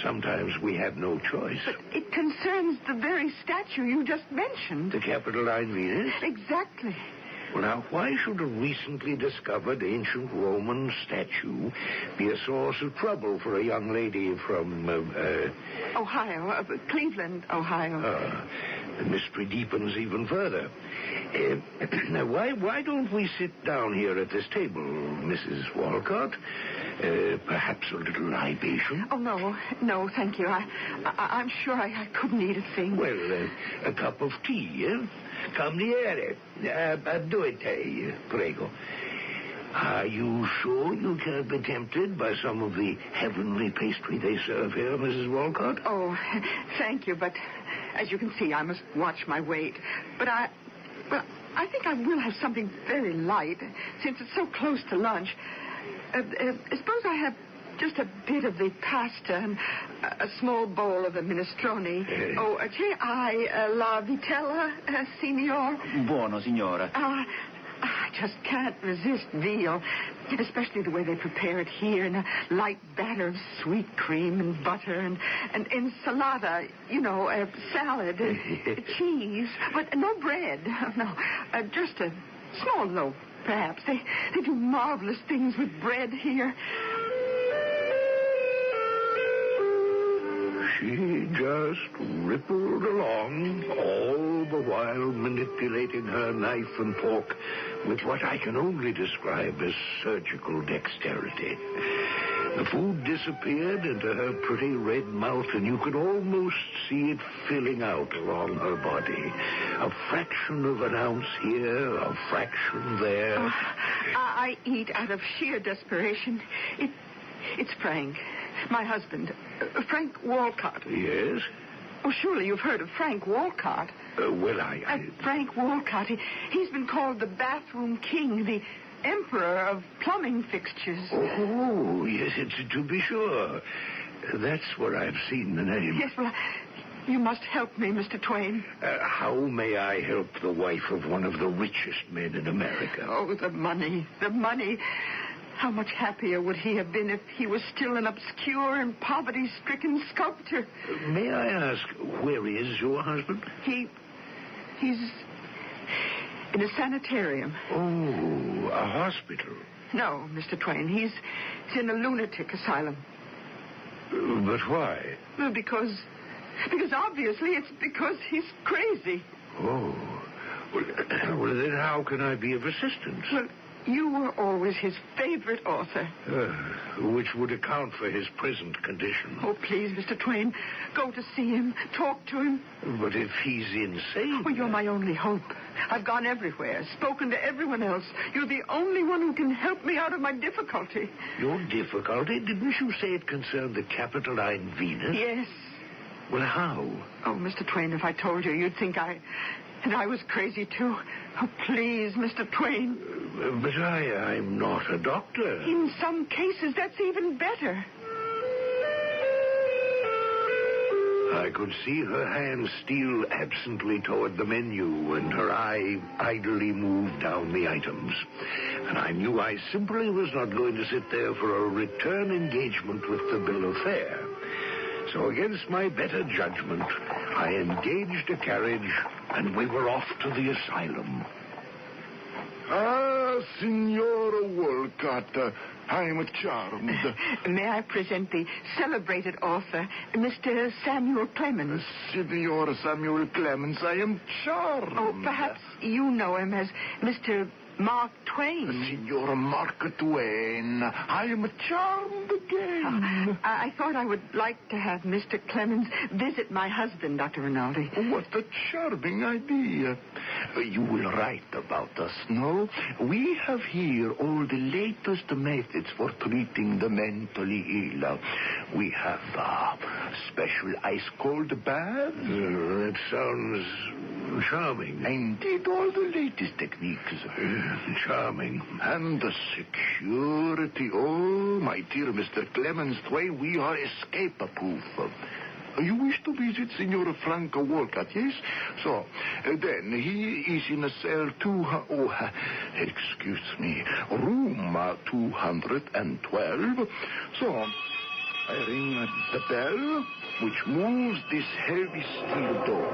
V: Sometimes we have no choice.
C: But it concerns the very statue you just mentioned.
V: The Capitoline Venus?
C: Exactly.
V: Well, now, why should a recently discovered ancient Roman statue be a source of trouble for a young lady from...
C: Ohio, Cleveland, Ohio.
V: The mystery deepens even further. Now, why don't we sit down here at this table, Mrs. Walcott? Perhaps a little libation?
C: Oh, no, thank you. I'm sure I couldn't eat a thing.
V: Well, a cup of tea, eh? Cameriere, due tè, prego. Are you sure you can't be tempted by some of the heavenly pastry they serve here, Mrs. Walcott?
C: Oh, thank you, but as you can see, I must watch my weight. But I think I will have something very light, since it's so close to lunch. Suppose I have just a bit of the pasta and a small bowl of the minestrone. C'è la vitella, signor?
W: Buono, signora.
C: I just can't resist veal, especially the way they prepare it here in a light batter of sweet cream and butter and ensalada, salad, cheese, but no bread. No, just a small loaf, perhaps. They do marvelous things with bread here.
V: She just rippled along, all the while manipulating her knife and fork with what I can only describe as surgical dexterity. The food disappeared into her pretty red mouth, and you could almost see it filling out along her body. A fraction of an ounce here, a fraction there.
C: I eat out of sheer desperation. It's Frank. My husband, Frank Walcott.
V: Yes?
C: Oh, surely you've heard of Frank Walcott.
V: Frank
C: Walcott, he's been called the bathroom king, the emperor of plumbing fixtures.
V: Oh, yes, to be sure. That's where I've seen the name.
C: Yes, well, You must help me, Mr. Twain.
V: How may I help the wife of one of the richest men in America?
C: Oh, the money. The money. How much happier would he have been if he was still an obscure and poverty-stricken sculptor?
V: May I ask, where is your husband?
C: He's in a sanitarium.
V: Oh, a hospital.
C: No, Mr. Twain. He's in a lunatic asylum.
V: But why?
C: Well, because obviously it's because he's crazy.
V: Oh. Well, then how can I be of assistance?
C: Well, you were always his favorite author.
V: Which would account for his present condition.
C: Oh, please, Mr. Twain, go to see him, talk to him.
V: But if he's insane...
C: Well, you're my only hope. I've gone everywhere, spoken to everyone else. You're the only one who can help me out of my difficulty.
V: Your difficulty? Didn't you say it concerned the Capitoline Venus?
C: Yes.
V: Well, how?
C: Oh, Mr. Twain, if I told you, you'd think I was crazy, too. Oh, please, Mr. Twain.
V: But I'm not a doctor.
C: In some cases, that's even better.
V: I could see her hand steal absently toward the menu, and her eye idly moved down the items. And I knew I simply was not going to sit there for a return engagement with the bill of fare. So against my better judgment, I engaged a carriage, and we were off to the asylum.
T: Ah, Signora Walcott, I am charmed.
C: May I present the celebrated author, Mr. Samuel Clemens?
T: Signor Samuel Clemens, I am charmed.
C: Oh, perhaps you know him as Mr. Mark Twain.
T: Signor Mark Twain, I am charmed again.
C: I thought I would like to have Mr. Clemens visit my husband, Dr. Rinaldi.
T: What a charming idea. You will write about us, no? We have here all the latest methods for treating the mentally ill. We have special ice-cold baths.
V: That sounds charming.
T: Indeed, all the latest techniques.
V: Charming.
T: And the security. Oh, my dear Mr. Clemens Twain, we are escape-proof. You wish to visit Signor Franco Walcott, yes? So, then, he is in a cell excuse me, room 212. So, I ring the bell, which moves this heavy steel door.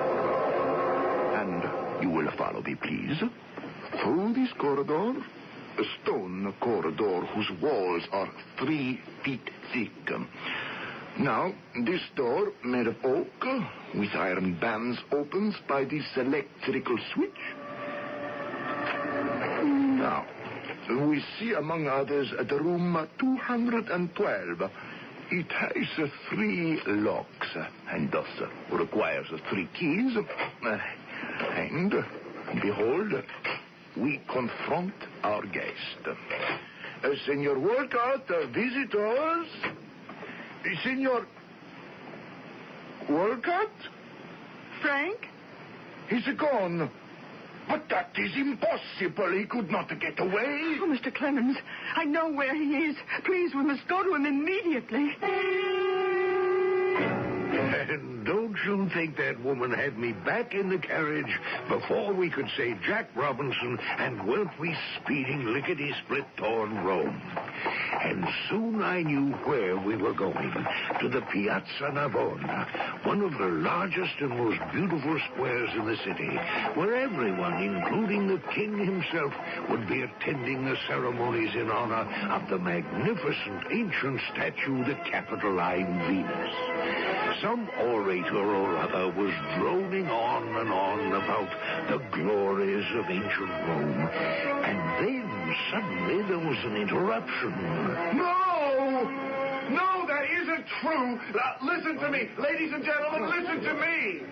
T: And you will follow me, please. Through this corridor, a stone corridor whose walls are 3 feet thick. Now, this door, made of oak, with iron bands, opens by this electrical switch. Now, we see, among others, the room 212. It has 3 locks, and thus requires 3 keys. And, behold, we confront our guest. Senor Walcott, visitors. Senor Walcott?
C: Frank?
T: He's gone. But that is impossible. He could not get away.
C: Oh, Mr. Clemens, I know where he is. Please, we must go to him immediately.
V: And don't you think that woman had me back in the carriage before we could say Jack Robinson, and weren't we speeding lickety-split toward Rome? And soon I knew where we were going, to the Piazza Navona, one of the largest and most beautiful squares in the city, where everyone, including the king himself, would be attending the ceremonies in honor of the magnificent ancient statue, the Capitoline Venus. Some orator or other was droning on and on about the glories of ancient Rome. And then, suddenly, there was an interruption.
T: No! No, that isn't true. Listen to me. Ladies and gentlemen, listen to me.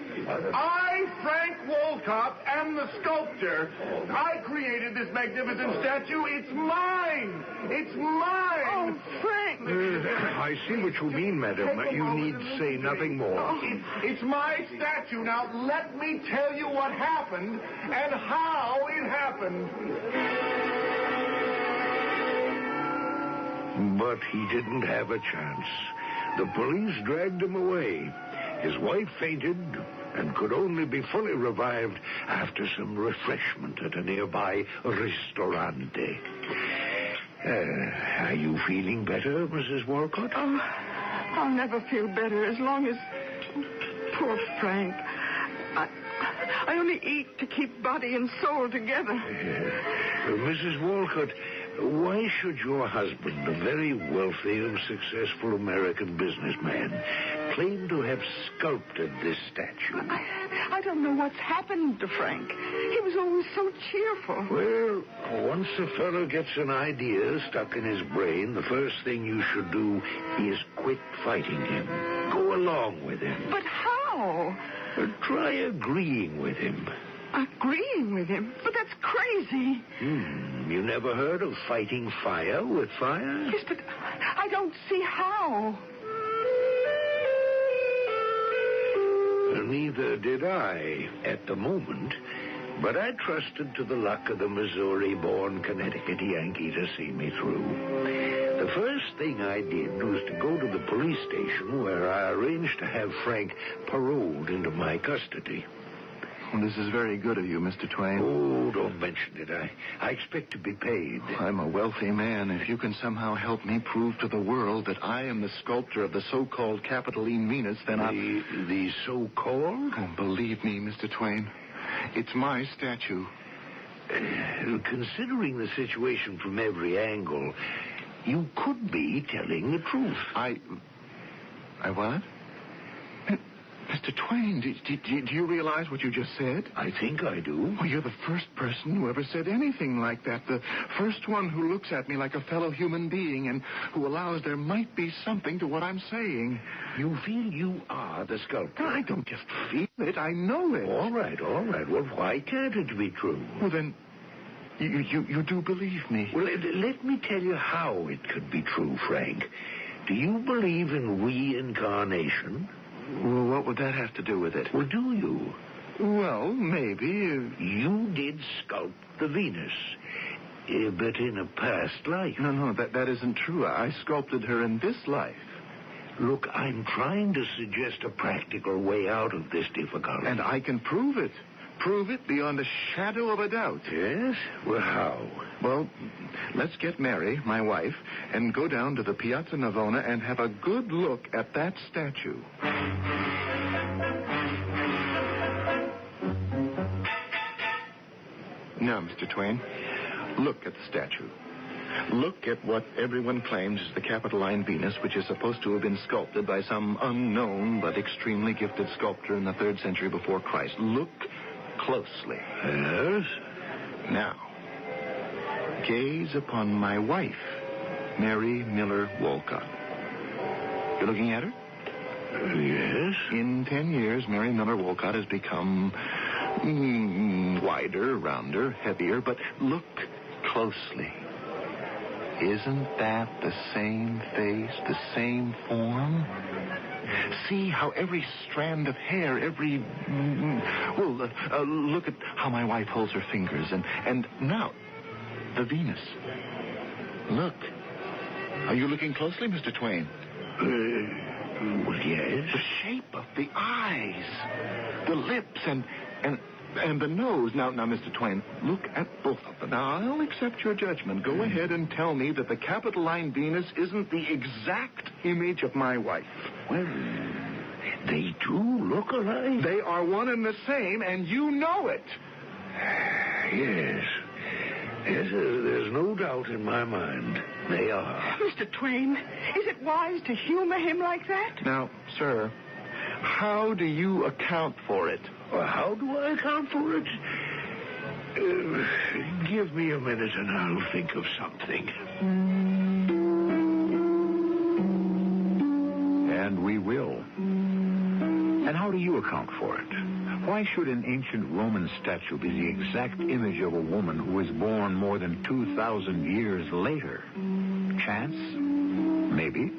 T: I, Frank Walcott, am the sculptor. I created this magnificent statue. It's mine. It's mine.
C: Oh, Frank.
V: I see what you mean, madam. You need say nothing more.
T: It's my statue. Now, let me tell you what happened and how it happened.
V: But he didn't have a chance. The police dragged him away. His wife fainted and could only be fully revived after some refreshment at a nearby ristorante. Are you feeling better, Mrs. Walcott?
C: Oh, I'll never feel better as long as... Poor Frank. I only eat to keep body and soul together.
V: Mrs. Walcott, why should your husband, a very wealthy and successful American businessman, claim to have sculpted this statue?
C: I don't know what's happened to Frank. He was always so cheerful.
V: Well, once a fellow gets an idea stuck in his brain, the first thing you should do is quit fighting him. Go along with him.
C: But how?
V: Try agreeing with him.
C: Agreeing with him? But that's crazy.
V: You never heard of fighting fire with fire?
C: Yes, but I don't see how.
V: Neither did I at the moment, but I trusted to the luck of the Missouri-born Connecticut Yankee to see me through. The first thing I did was to go to the police station where I arranged to have Frank paroled into my custody.
M: Well, this is very good of you, Mr. Twain.
V: Oh, don't mention it. I expect to be paid.
M: I'm a wealthy man. If you can somehow help me prove to the world that I am the sculptor of the so-called Capitoline Venus, then
V: The so-called?
M: Oh, believe me, Mr. Twain, it's my statue.
V: Considering the situation from every angle, you could be telling the truth.
M: I what? Mr. Twain, do you realize what you just said?
V: I think I do.
M: Well, you're the first person who ever said anything like that. The first one who looks at me like a fellow human being and who allows there might be something to what I'm saying.
V: You feel you are the sculptor?
M: I don't just feel it. I know it.
V: All right. Well, why can't it be true?
M: Well, then, you do believe me.
V: Well, let me tell you how it could be true, Frank. Do you believe in reincarnation?
M: Well, what would that have to do with it?
V: Well, do you?
M: Well, maybe.
V: You did sculpt the Venus, but in a past life.
M: No, that isn't true. I sculpted her in this life.
V: Look, I'm trying to suggest a practical way out of this difficulty.
M: And I can prove it. Prove it beyond a shadow of a doubt.
V: Yes? Well, how?
M: Well, let's get Mary, my wife, and go down to the Piazza Navona and have a good look at that statue. Now, Mr. Twain, look at the statue. Look at what everyone claims is the Capitoline Venus, which is supposed to have been sculpted by some unknown but extremely gifted sculptor in the 3rd century before Christ. Look closely.
V: Yes?
M: Now, gaze upon my wife, Mary Miller Walcott. You're looking at her?
V: Yes.
M: In 10 years, Mary Miller Walcott has become wider, rounder, heavier, but look closely. Isn't that the same face, the same form? See how every strand of hair, look at how my wife holds her fingers. And now, the Venus. Look. Are you looking closely, Mr. Twain?
V: Well, yes.
M: The shape of the eyes, the lips, and the nose. Now, Mr. Twain, look at both of them. Now, I'll accept your judgment. Go ahead and tell me that the Capitoline Venus isn't the exact image of my wife.
V: Well, they do look alike.
M: They are one and the same, and you know it.
V: Yes. Yes, there's no doubt in my mind. They are.
C: Mr. Twain, is it wise to humor him like that?
M: Now, sir, how do you account for it?
V: Well, how do I account for it? Give me a minute and I'll think of something.
U: And we will. And how do you account for it? Why should an ancient Roman statue be the exact image of a woman who was born more than 2,000 years later? Chance? Maybe.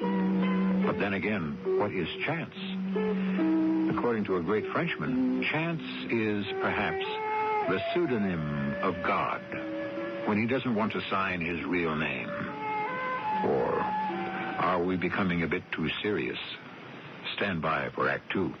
U: But then again, what is chance? According to a great Frenchman, chance is perhaps the pseudonym of God when he doesn't want to sign his real name. Or are we becoming a bit too serious? Stand by for Act 2.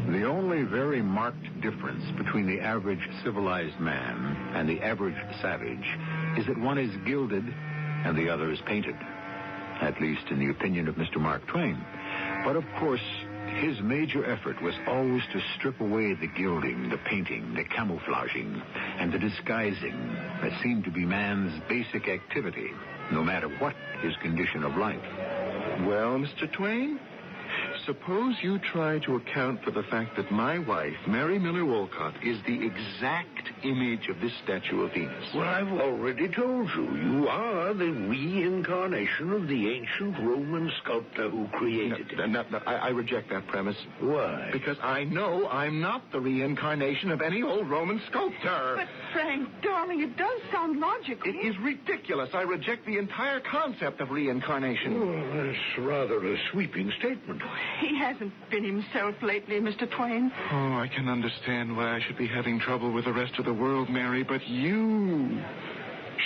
U: The only very marked difference between the average civilized man and the average savage is that one is gilded and the other is painted. At least in the opinion of Mr. Mark Twain. But of course, his major effort was always to strip away the gilding, the painting, the camouflaging, and the disguising that seemed to be man's basic activity, no matter what his condition of life.
A: Well, Mr. Twain, suppose you try to account for the fact that my wife, Mary Miller Wolcott, is the exact image of this statue of Venus.
V: Well, I've already told you. You are the reincarnation of the ancient Roman sculptor who created it.
A: No, I reject that premise.
V: Why?
A: Because I know I'm not the reincarnation of any old Roman sculptor.
C: But, Frank, darling, it does sound logical.
A: It is ridiculous. I reject the entire concept of reincarnation.
V: Oh, that's rather a sweeping statement.
C: He hasn't been himself lately, Mr. Twain.
A: Oh, I can understand why I should be having trouble with the rest of the world, Mary, but you...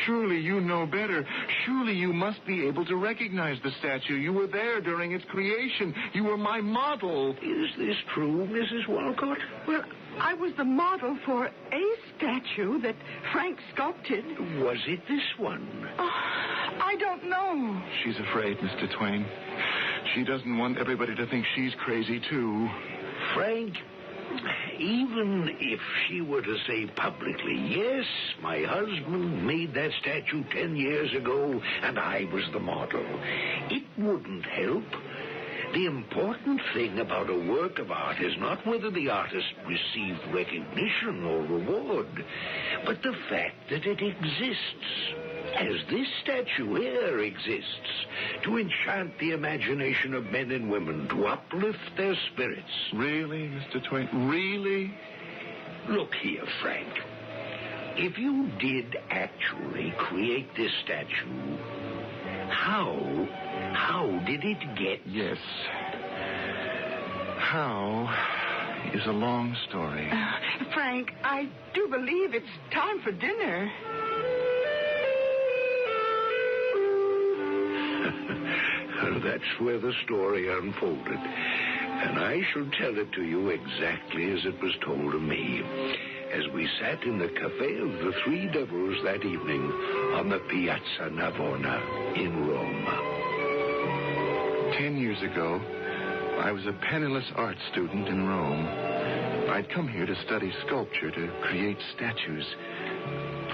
A: Surely you know better. Surely you must be able to recognize the statue. You were there during its creation. You were my model.
V: Is this true, Mrs. Walcott?
C: Well, I was the model for a statue that Frank sculpted.
V: Was it this one?
C: Oh, I don't know.
A: She's afraid, Mr. Twain. She doesn't want everybody to think she's crazy, too.
V: Frank, even if she were to say publicly, yes, my husband made that statue 10 years ago, and I was the model, it wouldn't help. The important thing about a work of art is not whether the artist received recognition or reward, but the fact that it exists, as this statue here exists, to enchant the imagination of men and women, to uplift their spirits.
A: Really, Mr. Twain? Really?
V: Look here, Frank. If you did actually create this statue, how did it get?
A: Yes. How is a long story.
C: Frank, I do believe it's time for dinner.
V: That's where the story unfolded. And I shall tell it to you exactly as it was told to me, as we sat in the Cafe of the Three Devils that evening on the Piazza Navona in Rome.
A: 10 years ago, I was a penniless art student in Rome. I'd come here to study sculpture, to create statues.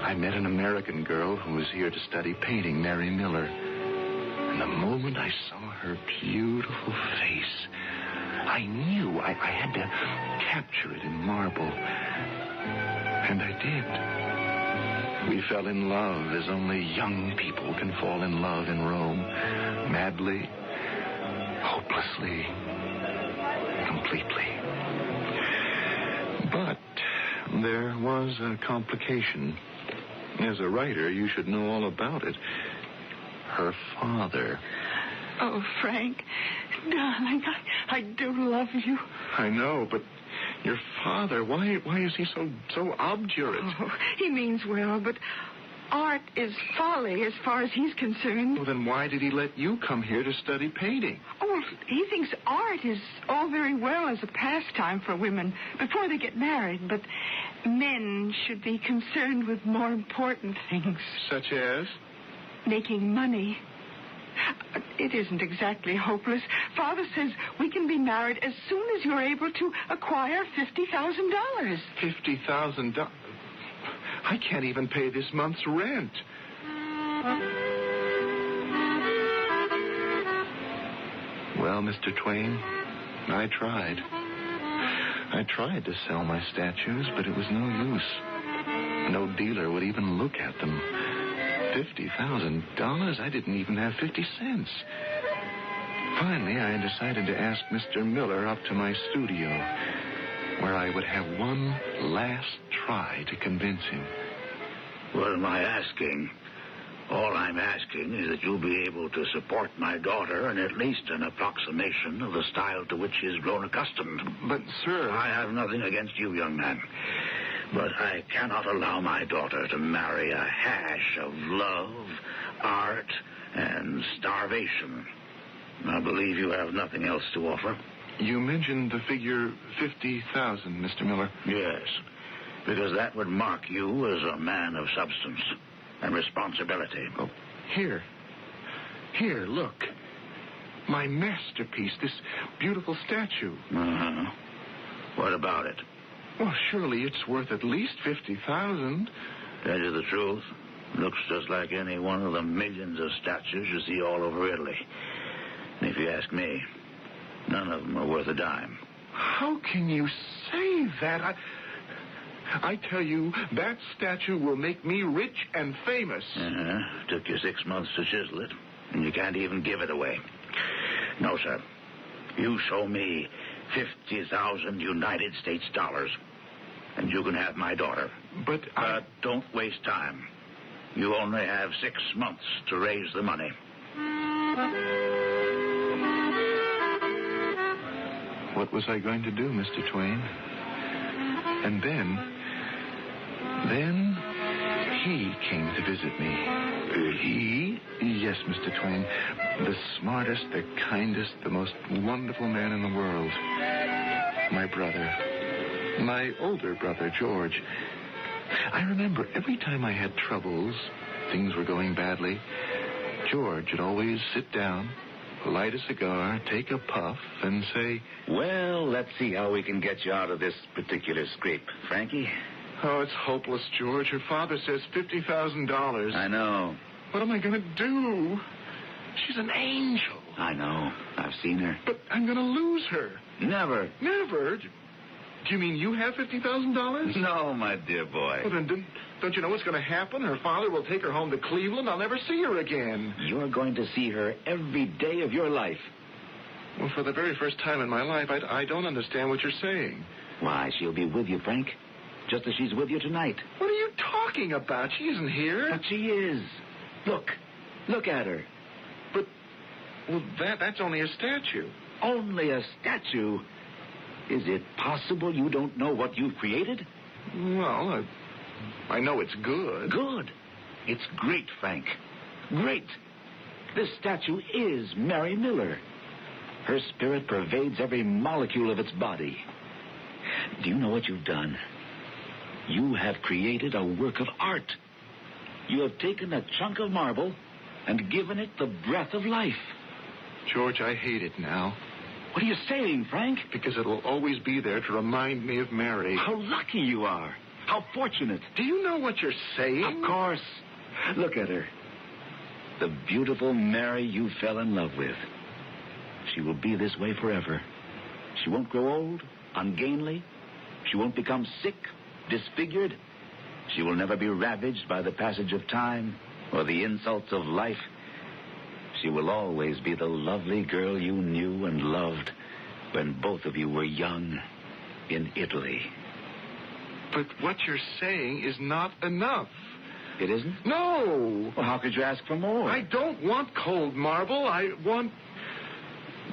A: I met an American girl who was here to study painting, Mary Miller. And the moment I saw her beautiful face, I knew I had to capture it in marble. And I did. We fell in love as only young people can fall in love in Rome. Madly, hopelessly, completely. But there was a complication. As a writer, you should know all about it. Her father.
C: Oh, Frank, darling, I do love you.
A: I know, but your father, why is he so obdurate?
C: Oh, he means well, but art is folly as far as he's concerned.
A: Well, then why did he let you come here to study painting?
C: Oh, well, he thinks art is all very well as a pastime for women before they get married, but men should be concerned with more important things.
A: Such as?
C: Making money. It isn't exactly hopeless. Father says we can be married as soon as you're able to acquire $50,000.
A: $50,000? I can't even pay this month's rent. Well, Mr. Twain, I tried. I tried to sell my statues, but it was no use. No dealer would even look at them. $50,000? I didn't even have 50 cents. Finally, I decided to ask Mr. Miller up to my studio, where I would have one last try to convince him.
V: What am I asking? All I'm asking is that you be able to support my daughter in at least an approximation of the style to which she has grown accustomed.
A: But, sir...
V: I have nothing against you, young man. But I cannot allow my daughter to marry a hash of love, art, and starvation. I believe you have nothing else to offer.
A: You mentioned the figure 50,000, Mr. Miller.
V: Yes, because that would mark you as a man of substance and responsibility.
A: Oh, here, look. My masterpiece, this beautiful statue.
V: Uh-huh. What about it?
A: Well, surely it's worth at least 50,000.
V: Tell you the truth, looks just like any one of the millions of statues you see all over Italy. And if you ask me, none of them are worth a dime.
A: How can you say that? I tell you, that statue will make me rich and famous.
V: Took you 6 months to chisel it, and you can't even give it away. No, sir. You show me 50,000 United States dollars, and you can have my daughter.
A: But
V: don't waste time. You only have 6 months to raise the money.
A: What was I going to do, Mr. Twain? And then he came to visit me. He? Yes, Mr. Twain. The smartest, the kindest, the most wonderful man in the world. My brother. My older brother, George. I remember every time I had troubles, things were going badly, George would always sit down, light a cigar, take a puff, and say,
V: "Well, let's see how we can get you out of this particular scrape, Frankie."
A: "Oh, it's hopeless, George. Her father says $50,000.
V: I know.
A: What am I going to do? She's an angel.
V: I know. I've seen her.
A: But I'm going to lose her.
V: Never.
A: Never? Do you mean you have $50,000?
V: No, my dear boy.
A: Well, then, don't you know what's going to happen? Her father will take her home to Cleveland. I'll never see her again.
V: You're going to see her every day of your life.
A: Well, for the very first time in my life, I don't understand what you're saying.
V: Why, she'll be with you, Frank. Just as she's with you tonight.
A: What are you talking about? She isn't here.
V: But she is. Look at her.
A: But, well, that's only a statue.
V: Only a statue? Is it possible you don't know what you've created?
A: Well, I know it's good.
V: Good. It's great, Frank. Great. This statue is Mary Miller. Her spirit pervades every molecule of its body. Do you know what you've done? You have created a work of art. You have taken a chunk of marble and given it the breath of life.
A: George, I hate it now.
V: What are you saying, Frank?
A: Because it will always be there to remind me of Mary.
V: How lucky you are. How fortunate.
A: Do you know what you're saying?
V: Of course. Look at her. The beautiful Mary you fell in love with. She will be this way forever. She won't grow old, ungainly. She won't become sick, disfigured. She will never be ravaged by the passage of time or the insults of life. She will always be the lovely girl you knew and loved when both of you were young in Italy.
A: But what you're saying is not enough.
V: It isn't?
A: No.
V: Well, how could you ask for more?
A: I don't want cold marble. I want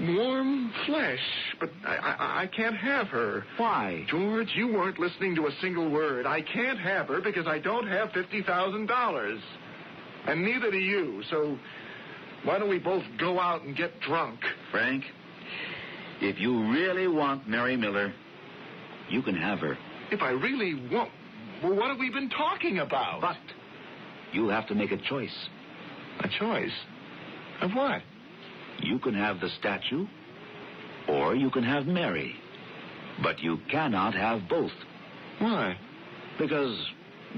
A: warm flesh. But I can't have her.
V: Why?
A: George, you weren't listening to a single word. I can't have her because I don't have $50,000. And neither do you. So why don't we both go out and get drunk?
V: Frank, if you really want Mary Miller, you can have her.
A: If I really want... Well, what have we been talking about?
V: But you'll have to make a choice.
A: A choice? Of what?
V: You can have the statue, or you can have Mary. But you cannot have both.
A: Why?
V: Because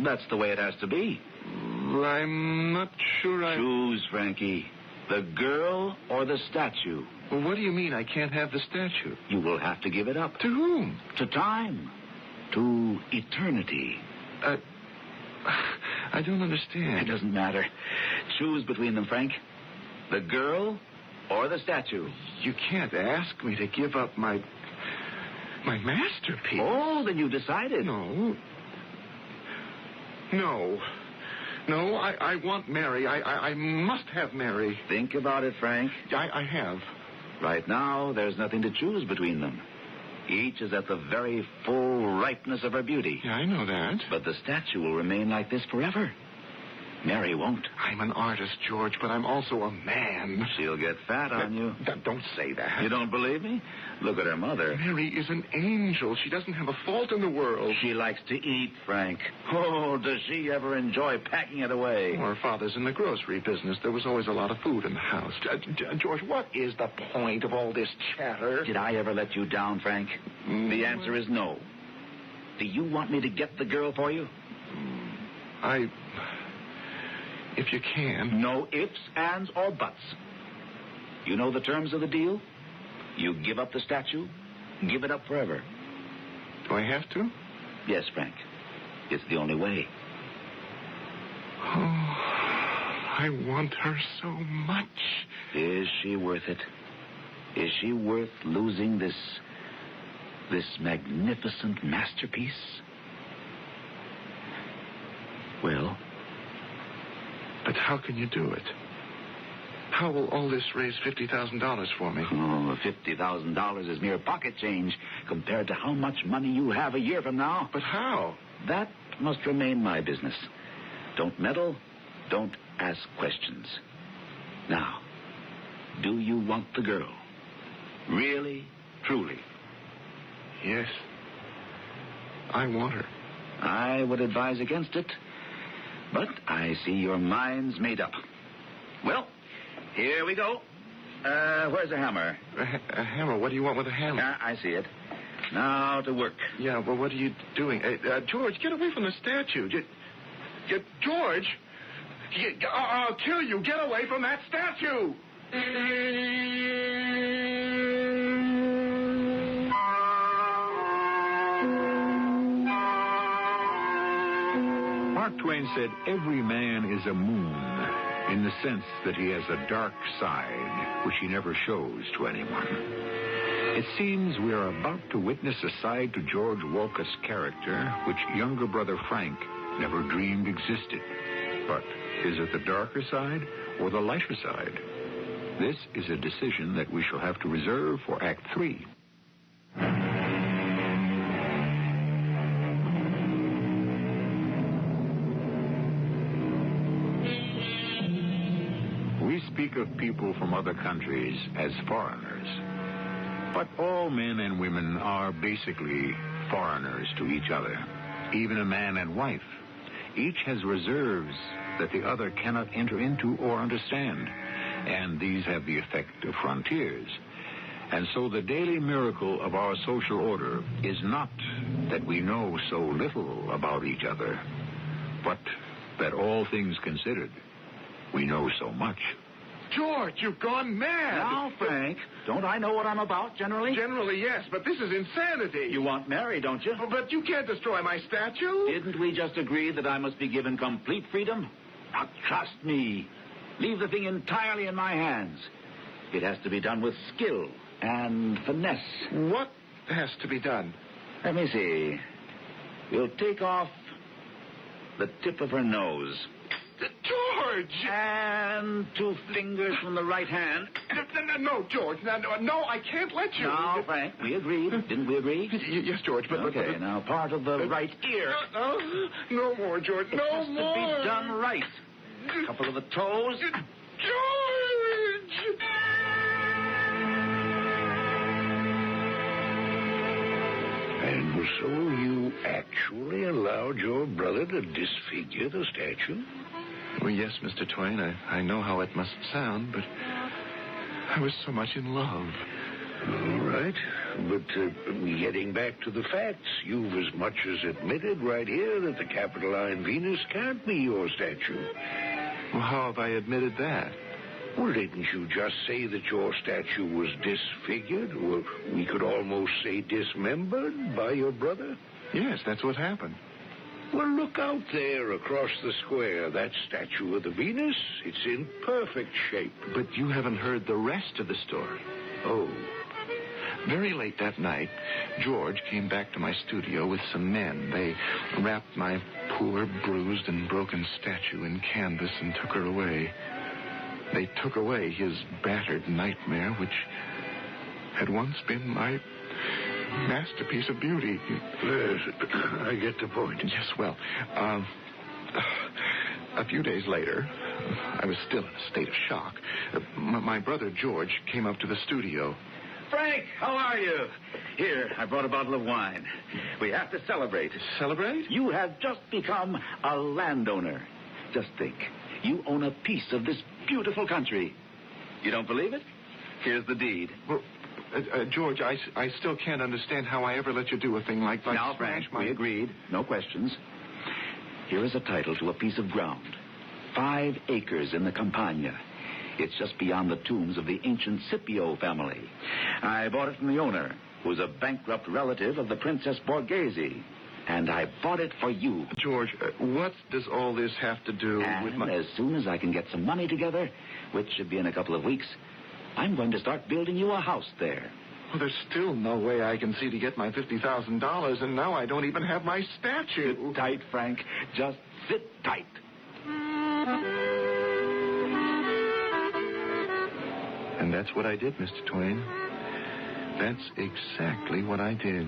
V: that's the way it has to be.
A: I'm not sure I...
V: Choose, Frankie. The girl or the statue.
A: Well, what do you mean I can't have the statue?
V: You will have to give it up.
A: To whom?
V: To time. To eternity.
A: I don't understand.
V: It doesn't matter. Choose between them, Frank. The girl or the statue.
A: You can't ask me to give up my masterpiece.
V: Oh, then you decided.
A: No, I want Mary. I must have Mary.
V: Think about it, Frank.
A: I have.
V: Right now, there's nothing to choose between them.
B: Each is at the very full ripeness of her beauty.
A: Yeah, I know that.
B: But the statue will remain like this forever. Mary won't.
A: I'm an artist, George, but I'm also a man.
B: She'll get fat on you.
A: Don't say that.
B: You don't believe me? Look at her mother.
A: Mary is an angel. She doesn't have a fault in the world.
B: She likes to eat, Frank. Oh, does she ever enjoy packing it away?
A: Her father's in the grocery business. There was always a lot of food in the house. George, what is the point of all this chatter?
B: Did I ever let you down, Frank? The answer is no. Do you want me to get the girl for you?
A: If you can.
B: No ifs, ands, or buts. You know the terms of the deal? You give up the statue, give it up forever.
A: Do I have to?
B: Yes, Frank. It's the only way.
A: Oh, I want her so much.
B: Is she worth it? Is she worth losing this magnificent masterpiece? Well...
A: But how can you do it? How will all this raise $50,000 for me?
B: Oh, $50,000 is mere pocket change compared to how much money you have a year from now.
A: But how?
B: That must remain my business. Don't meddle. Don't ask questions. Now, do you want the girl? Really, truly?
A: Yes. I want her.
B: I would advise against it. But I see your mind's made up. Well, here we go. Where's the hammer?
A: A hammer? What do you want with a hammer?
B: I see it. Now to work.
A: Yeah, well, what are you doing? George, get away from the statue. George! I'll kill you. Get away from that statue!
U: Mark Twain said every man is a moon in the sense that he has a dark side which he never shows to anyone. It seems we are about to witness a side to George Walker's character which younger brother Frank never dreamed existed. But is it the darker side or the lighter side? This is a decision that we shall have to reserve for Act 3. Speak of people from other countries as foreigners. But all men and women are basically foreigners to each other. Even a man and wife. Each has reserves that the other cannot enter into or understand. And these have the effect of frontiers. And so the daily miracle of our social order is not that we know so little about each other, but that all things considered, we know so much.
A: George, you've gone mad.
B: Now, Frank, don't I know what I'm about, generally?
A: Generally, yes, but this is insanity.
B: You want Mary, don't you?
A: Oh, but you can't destroy my statue.
B: Didn't we just agree that I must be given complete freedom? Now, trust me. Leave the thing entirely in my hands. It has to be done with skill and finesse.
A: What has to be done?
B: Let me see. We'll take off the tip of her nose.
A: George!
B: And 2 fingers from the right hand.
A: No, George. No, I can't let you.
B: Now, Frank, we agreed. Didn't we agree?
A: Yes, George, but...
B: Okay, now part of the right ear.
A: No more, George.
B: It has to be done right. A couple of the toes.
A: George!
V: And so you actually allowed your brother to disfigure the statue?
A: Well, yes, Mr. Twain. I know how it must sound, but I was so much in love.
V: All right. But getting back to the facts, you've as much as admitted right here that the Capitoline Venus can't be your statue.
A: Well, how have I admitted that?
V: Well, didn't you just say that your statue was disfigured, or we could almost say dismembered by your brother?
A: Yes, that's what happened.
V: Well, look out there across the square. That statue of the Venus, it's in perfect shape.
A: But you haven't heard the rest of the story.
V: Oh.
A: Very late that night, George came back to my studio with some men. They wrapped my poor, bruised, and broken statue in canvas and took her away. They took away his battered nightmare, which had once been my masterpiece of beauty.
V: Yes, I get the point.
A: Yes, well, a few days later, I was still in a state of shock. My brother George came up to the studio.
B: Frank, how are you? Here, I brought a bottle of wine. We have to celebrate.
A: Celebrate?
B: You have just become a landowner. Just think. You own a piece of this beautiful country. You don't believe it? Here's the deed.
A: Well, George, I still can't understand how I ever let you do a thing like that.
B: Now, Frank, we agreed. No questions. Here is a title to a piece of ground. 5 acres in the Campagna. It's just beyond the tombs of the ancient Scipio family. I bought it from the owner, who's a bankrupt relative of the Princess Borghese. And I bought it for you.
A: George, what does all this have to do with my...
B: As soon as I can get some money together, which should be in a couple of weeks, I'm going to start building you a house there.
A: Well, there's still no way I can see to get my $50,000, and now I don't even have my statue.
B: Sit tight, Frank. Just sit tight.
A: And that's what I did, Mr. Twain. That's exactly what I did.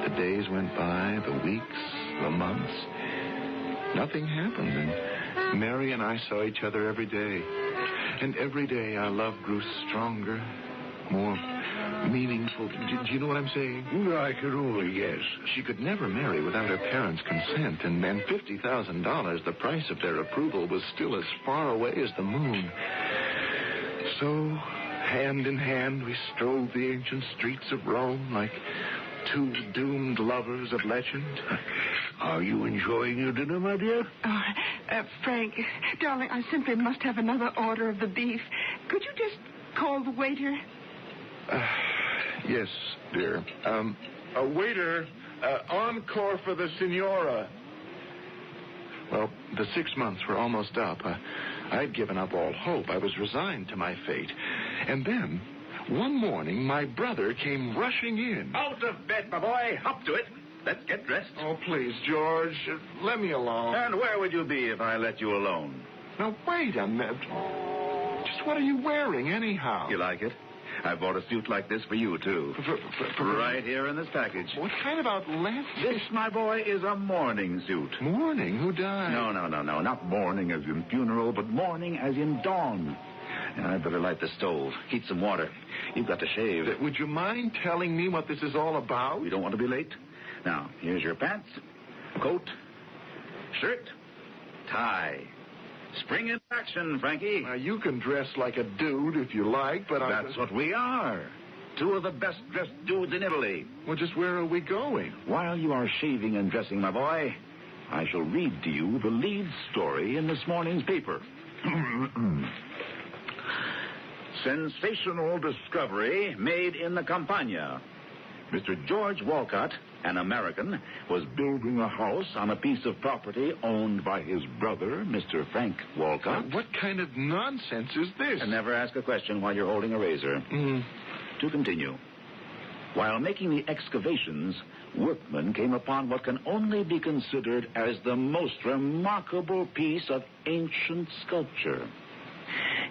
A: The days went by, the weeks, the months. Nothing happened, and Mary and I saw each other every day. And every day our love grew stronger, more meaningful. Do you know what I'm saying?
V: I could only guess.
A: She could never marry without her parents' consent, and then $50,000, the price of their approval, was still as far away as the moon. So, hand in hand, we strode the ancient streets of Rome like 2 doomed lovers of legend.
V: Are you enjoying your dinner, my dear?
C: Frank, darling, I simply must have another order of the beef. Could you just call the waiter?
A: Yes, dear. Waiter, encore for the Signora. Well, the 6 months were almost up. I'd given up all hope. I was resigned to my fate. And then, one morning, my brother came rushing in.
B: Out of bed, my boy. Up to it. Let's get dressed.
A: Oh, please, George. Let me alone.
B: And where would you be if I let you alone?
A: Now, wait a minute. Just what are you wearing, anyhow?
B: You like it? I bought a suit like this for you, too. Right here in this package.
A: What kind of outlandish...
B: This, my boy, is a mourning suit.
A: Mourning? Who died?
B: No. Not mourning as in funeral, but mourning as in dawn. I'd better light the stove. Heat some water. You've got to shave.
A: Would you mind telling me what this is all about?
B: You don't want to be late? Now, here's your pants, coat, shirt, tie. Spring into action, Frankie.
A: Now, you can dress like a dude if you like, but
B: That's what we are. 2 of the best-dressed dudes in Italy.
A: Well, just where are we going?
B: While you are shaving and dressing, my boy, I shall read to you the lead story in this morning's paper. Sensational discovery made in the Campagna. Mr. George Walcott, an American, was building a house on a piece of property owned by his brother, Mr. Frank Walcott.
A: What kind of nonsense is this?
B: And never ask a question while you're holding a razor. To continue. While making the excavations, workmen came upon what can only be considered as the most remarkable piece of ancient sculpture.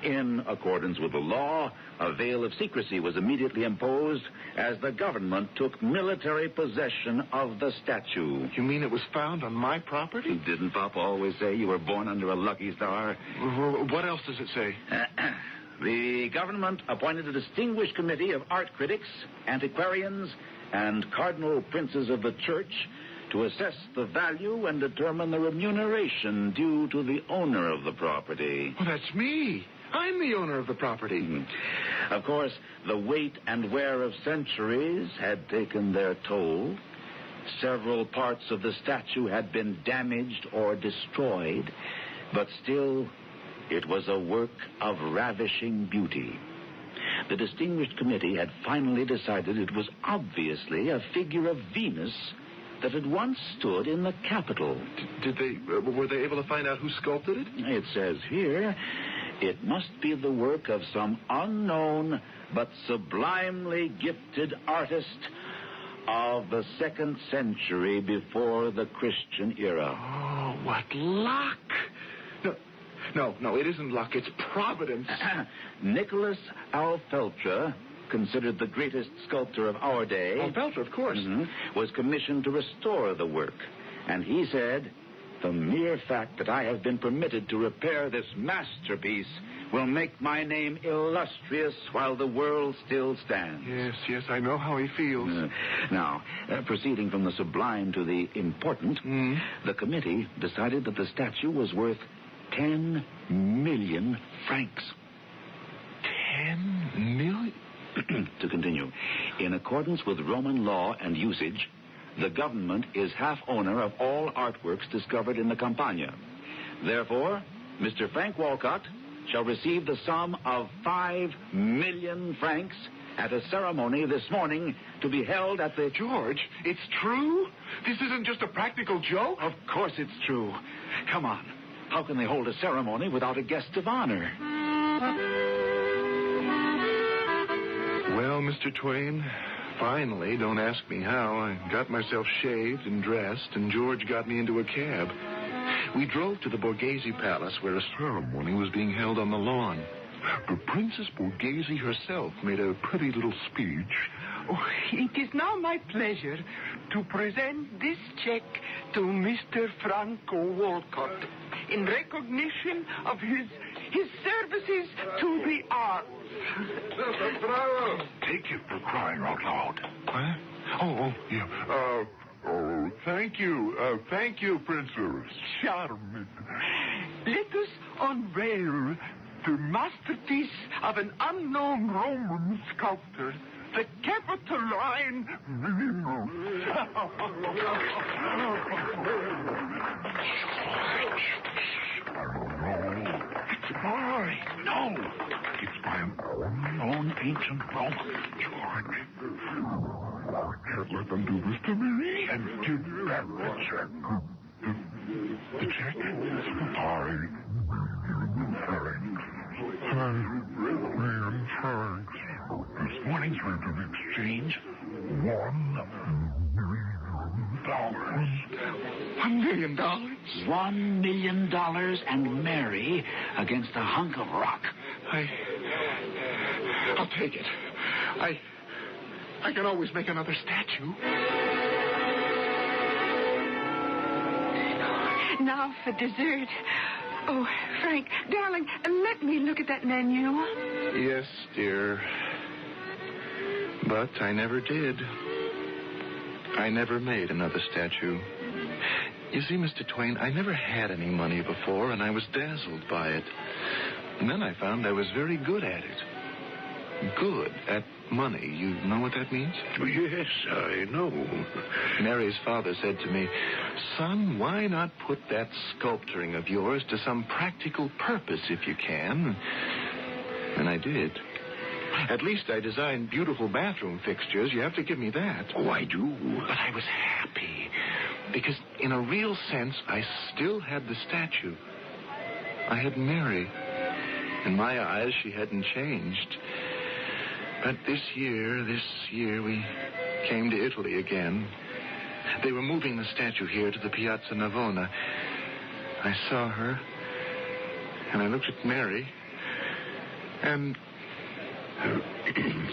B: In accordance with the law, a veil of secrecy was immediately imposed as the government took military possession of the statue.
A: You mean it was found on my property?
B: Didn't Papa always say you were born under a lucky star?
A: What else does it say?
B: The government appointed a distinguished committee of art critics, antiquarians, and cardinal princes of the church to assess the value and determine the remuneration due to the owner of the property.
A: Well, that's me. I'm the owner of the property.
B: Of course, the weight and wear of centuries had taken their toll. Several parts of the statue had been damaged or destroyed, but still, it was a work of ravishing beauty. The distinguished committee had finally decided it was obviously a figure of Venus that had once stood in the Capitol.
A: Were they able to find out who sculpted it?
B: It says here, it must be the work of some unknown but sublimely gifted artist of the 2nd century before the Christian era.
A: Oh, what luck! No, it isn't luck. It's providence.
B: Nicholas Alfeltra considered the greatest sculptor of our day...
A: Oh, Belter, of course.
B: was commissioned to restore the work. And he said, the mere fact that I have been permitted to repair this masterpiece will make my name illustrious while the world still stands.
A: Yes, I know how he feels.
B: Now, proceeding from the sublime to the important, the committee decided that the statue was worth 10 million francs.
A: 10 million?
B: To continue, in accordance with Roman law and usage, the government is half owner of all artworks discovered in the Campagna. Therefore, Mr. Frank Walcott shall receive the sum of 5 million francs at a ceremony this morning to be held at the...
A: George, it's true? This isn't just a practical joke?
B: Of course it's true. Come on. How can they hold a ceremony without a guest of honor?
A: Well, Mr. Twain, finally, don't ask me how, I got myself shaved and dressed, and George got me into a cab. We drove to the Borghese Palace, where a ceremony was being held on the lawn. The Princess Borghese herself made a pretty little speech.
D: Oh, it is now my pleasure to present this check to Mr. Franco Walcott in recognition of his services to the arts.
T: Bravo! Take it for crying out loud.
A: Huh? Oh, yeah. Thank you, Princess.
D: Charming. Let us unveil the masterpiece of an unknown Roman sculptor, the Capitoline Venus.
T: It's mine. No. It's by an unknown ancient Roman. George. I can't let them do this to me. And give back the check. The check? 5 million francs. This morning's rate of exchange, $1 million.
A: $1 million?
B: $1 million and marry against a hunk of rock.
A: I'll take it. I can always make another statue.
C: Now for dessert. Oh, Frank, darling, let me look at that menu.
A: Yes, dear. But I never did. I never made another statue. You see, Mr. Twain, I never had any money before, and I was dazzled by it. And then I found I was very good at it. Good at money. You know what that means?
T: Yes, I know.
A: Mary's father said to me, son, why not put that sculpturing of yours to some practical purpose if you can? And I did. At least I designed beautiful bathroom fixtures. You have to give me that.
T: Oh, I do.
A: But I was happy. Because in a real sense, I still had the statue. I had Mary. In my eyes, she hadn't changed. But this year, we came to Italy again. They were moving the statue here to the Piazza Navona. I saw her, and I looked at Mary, and...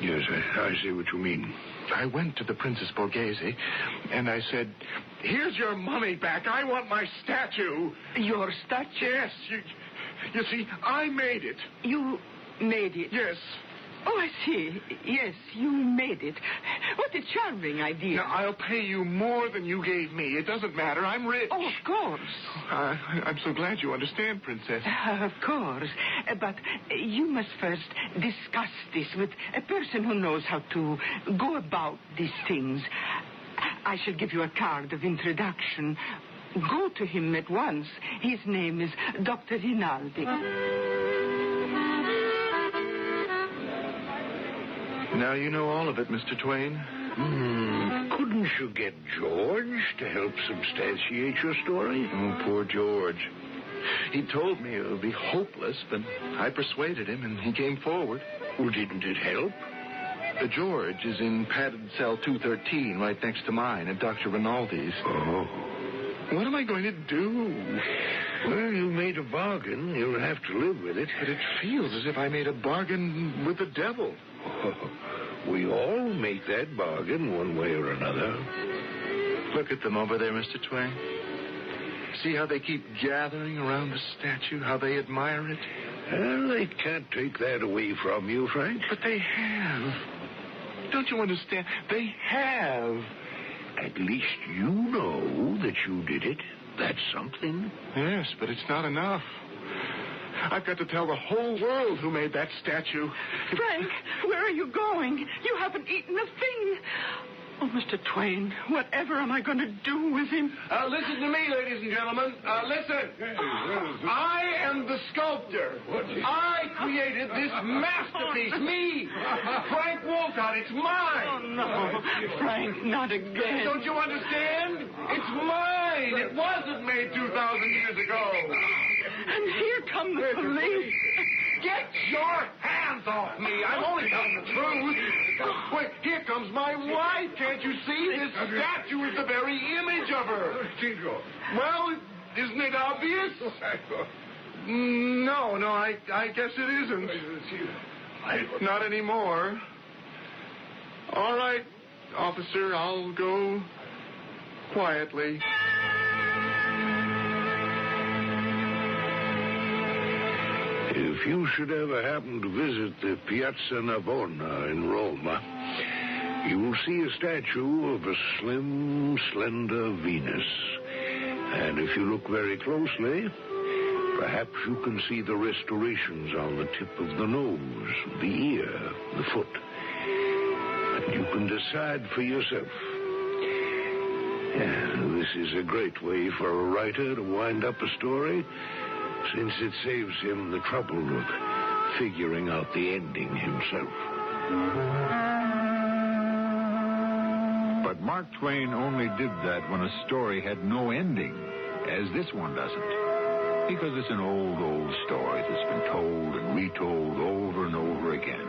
T: Yes, I see what you mean.
A: I went to the Princess Borghese, and I said, here's your money back. I want my statue.
D: Your statue?
A: Yes. You see, I made it.
D: You made it?
A: Yes.
D: Oh, I see. Yes, you made it. What a charming idea.
A: Now, I'll pay you more than you gave me. It doesn't matter. I'm rich.
D: Oh, of course.
A: I'm so glad you understand, Princess.
D: Of course. But you must first discuss this with a person who knows how to go about these things. I shall give you a card of introduction. Go to him at once. His name is Dr. Rinaldi.
A: Now you know all of it, Mr. Twain.
T: Couldn't you get George to help substantiate your story?
A: Oh, poor George. He told me it would be hopeless, but I persuaded him, and he came forward.
T: Well, didn't it help?
A: George is in padded cell 213, right next to mine, at Dr. Rinaldi's.
T: Oh.
A: What am I going to do?
T: Well, you made a bargain. You'll have to live with it.
A: But it feels as if I made a bargain with the devil.
T: Oh.
V: We all make that bargain one way or another.
A: Look at them over there, Mr. Twain. See how they keep gathering around the statue, how they admire it?
V: Well, they can't take that away from you, Frank.
A: But they have. Don't you understand? They have.
V: At least you know that you did it. That's something.
A: Yes, but it's not enough. I've got to tell the whole world who made that statue.
D: Frank, where are you going? You haven't eaten a thing. Oh, Mr. Twain, whatever am I going to do with him?
E: Listen to me, ladies and gentlemen. Listen. I am the sculptor. I created this masterpiece. Me, Frank Wolcott. It's mine.
D: Oh, no. Frank, not again.
E: Don't you understand? It's mine. It wasn't made 2,000 years ago.
D: And here come the police.
E: Get your hands off me. I'm only telling the truth. Wait, here comes my wife. Can't you see? This statue is the very image of her. Well, isn't it obvious? No, I guess it isn't. Not anymore. All right, officer, I'll go quietly.
V: If you should ever happen to visit the Piazza Navona in Rome, you will see a statue of a slim, slender Venus. And if you look very closely, perhaps you can see the restorations on the tip of the nose, the ear, the foot. And you can decide for yourself. This is a great way for a writer to wind up a story, since it saves him the trouble of figuring out the ending himself.
U: But Mark Twain only did that when a story had no ending, as this one doesn't. Because it's an old story that's been told and retold over and over again.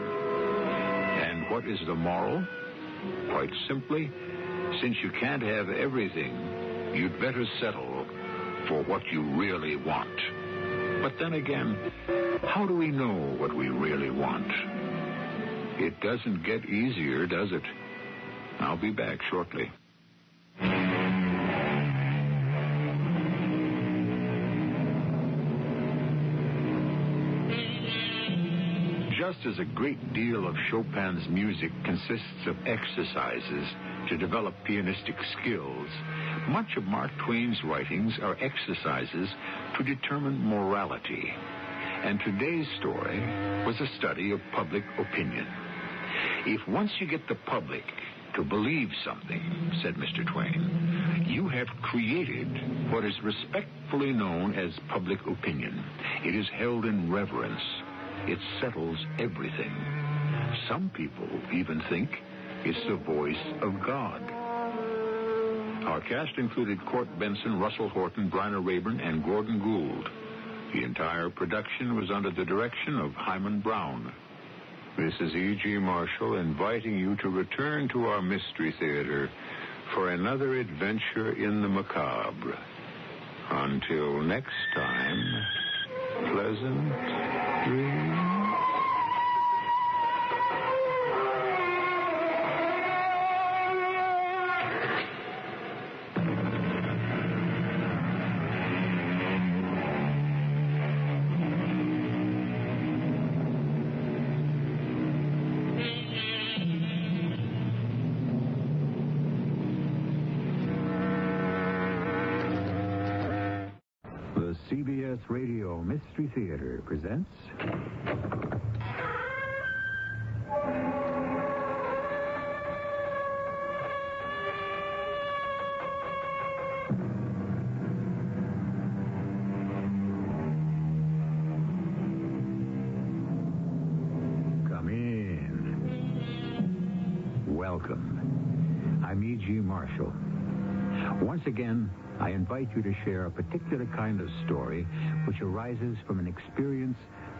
U: And what is the moral? Quite simply, since you can't have everything, you'd better settle for what you really want. But then again, how do we know what we really want? It doesn't get easier, does it? I'll be back shortly. Just as a great deal of Chopin's music consists of exercises to develop pianistic skills, much of Mark Twain's writings are exercises to determine morality. And today's story was a study of public opinion. If once you get the public to believe something, said Mr. Twain, you have created what is respectfully known as public opinion. It is held in reverence. It settles everything. Some people even think it's the voice of God. Our cast included Court Benson, Russell Horton, Bryna Rayburn, and Gordon Gould. The entire production was under the direction of Hyman Brown. This is E.G. Marshall inviting you to return to our Mystery Theater for another adventure in the macabre. Until next time, pleasant dreams. CBS Radio Mystery Theater presents... Come in. Welcome. I'm E.G. Marshall. Once again, I invite you to share a particular kind of story which arises from an experience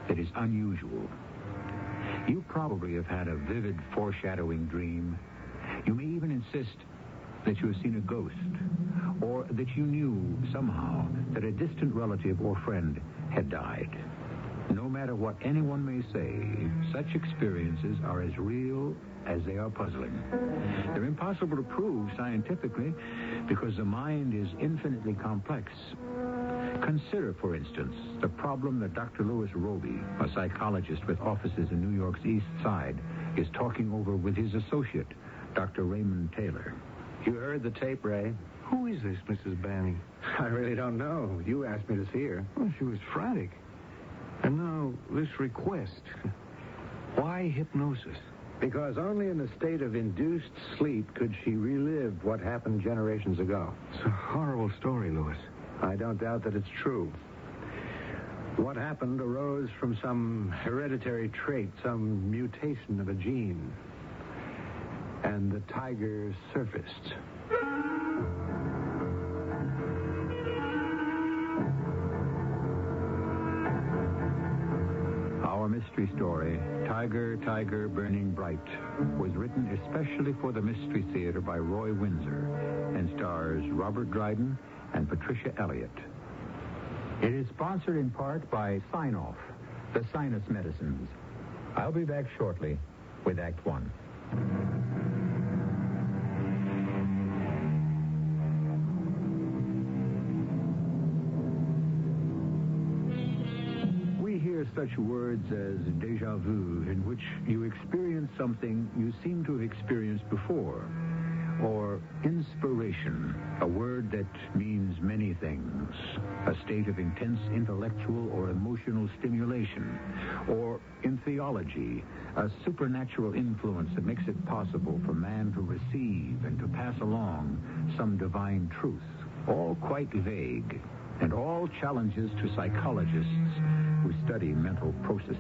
U: that is unusual. You probably have had a vivid foreshadowing dream. You may even insist that you have seen a ghost, or that you knew somehow that a distant relative or friend had died.
N: No matter what anyone may say, such experiences are as real as they are puzzling. They're impossible to prove scientifically because the mind is infinitely complex. Consider, for instance, the problem that Dr. Louis Roby, a psychologist with offices in New York's East Side, is talking over with his associate, Dr. Raymond Taylor.
J: You heard the tape, Ray?
E: Who is this Mrs. Banning?
J: I really don't know. You asked me to see her.
E: Well, she was frantic. And now, this request. Why hypnosis?
J: Because only in a state of induced sleep could she relive what happened generations ago.
E: It's a horrible story, Louis.
J: I don't doubt that it's true. What happened arose from some hereditary trait, some mutation of a gene. And the tiger surfaced.
N: Our mystery story, Tiger, Tiger, Burning Bright, was written especially for the Mystery Theater by Roy Windsor and stars Robert Dryden and Patricia Elliott. It is sponsored in part by Sign-Off, the sinus medicines. I'll be back shortly with Act One. Such words as déjà vu, in which you experience something you seem to have experienced before, or inspiration, a word that means many things, a state of intense intellectual or emotional stimulation, or in theology, a supernatural influence that makes it possible for man to receive and to pass along some divine truth, all quite vague, and all challenges to psychologists who study mental processes.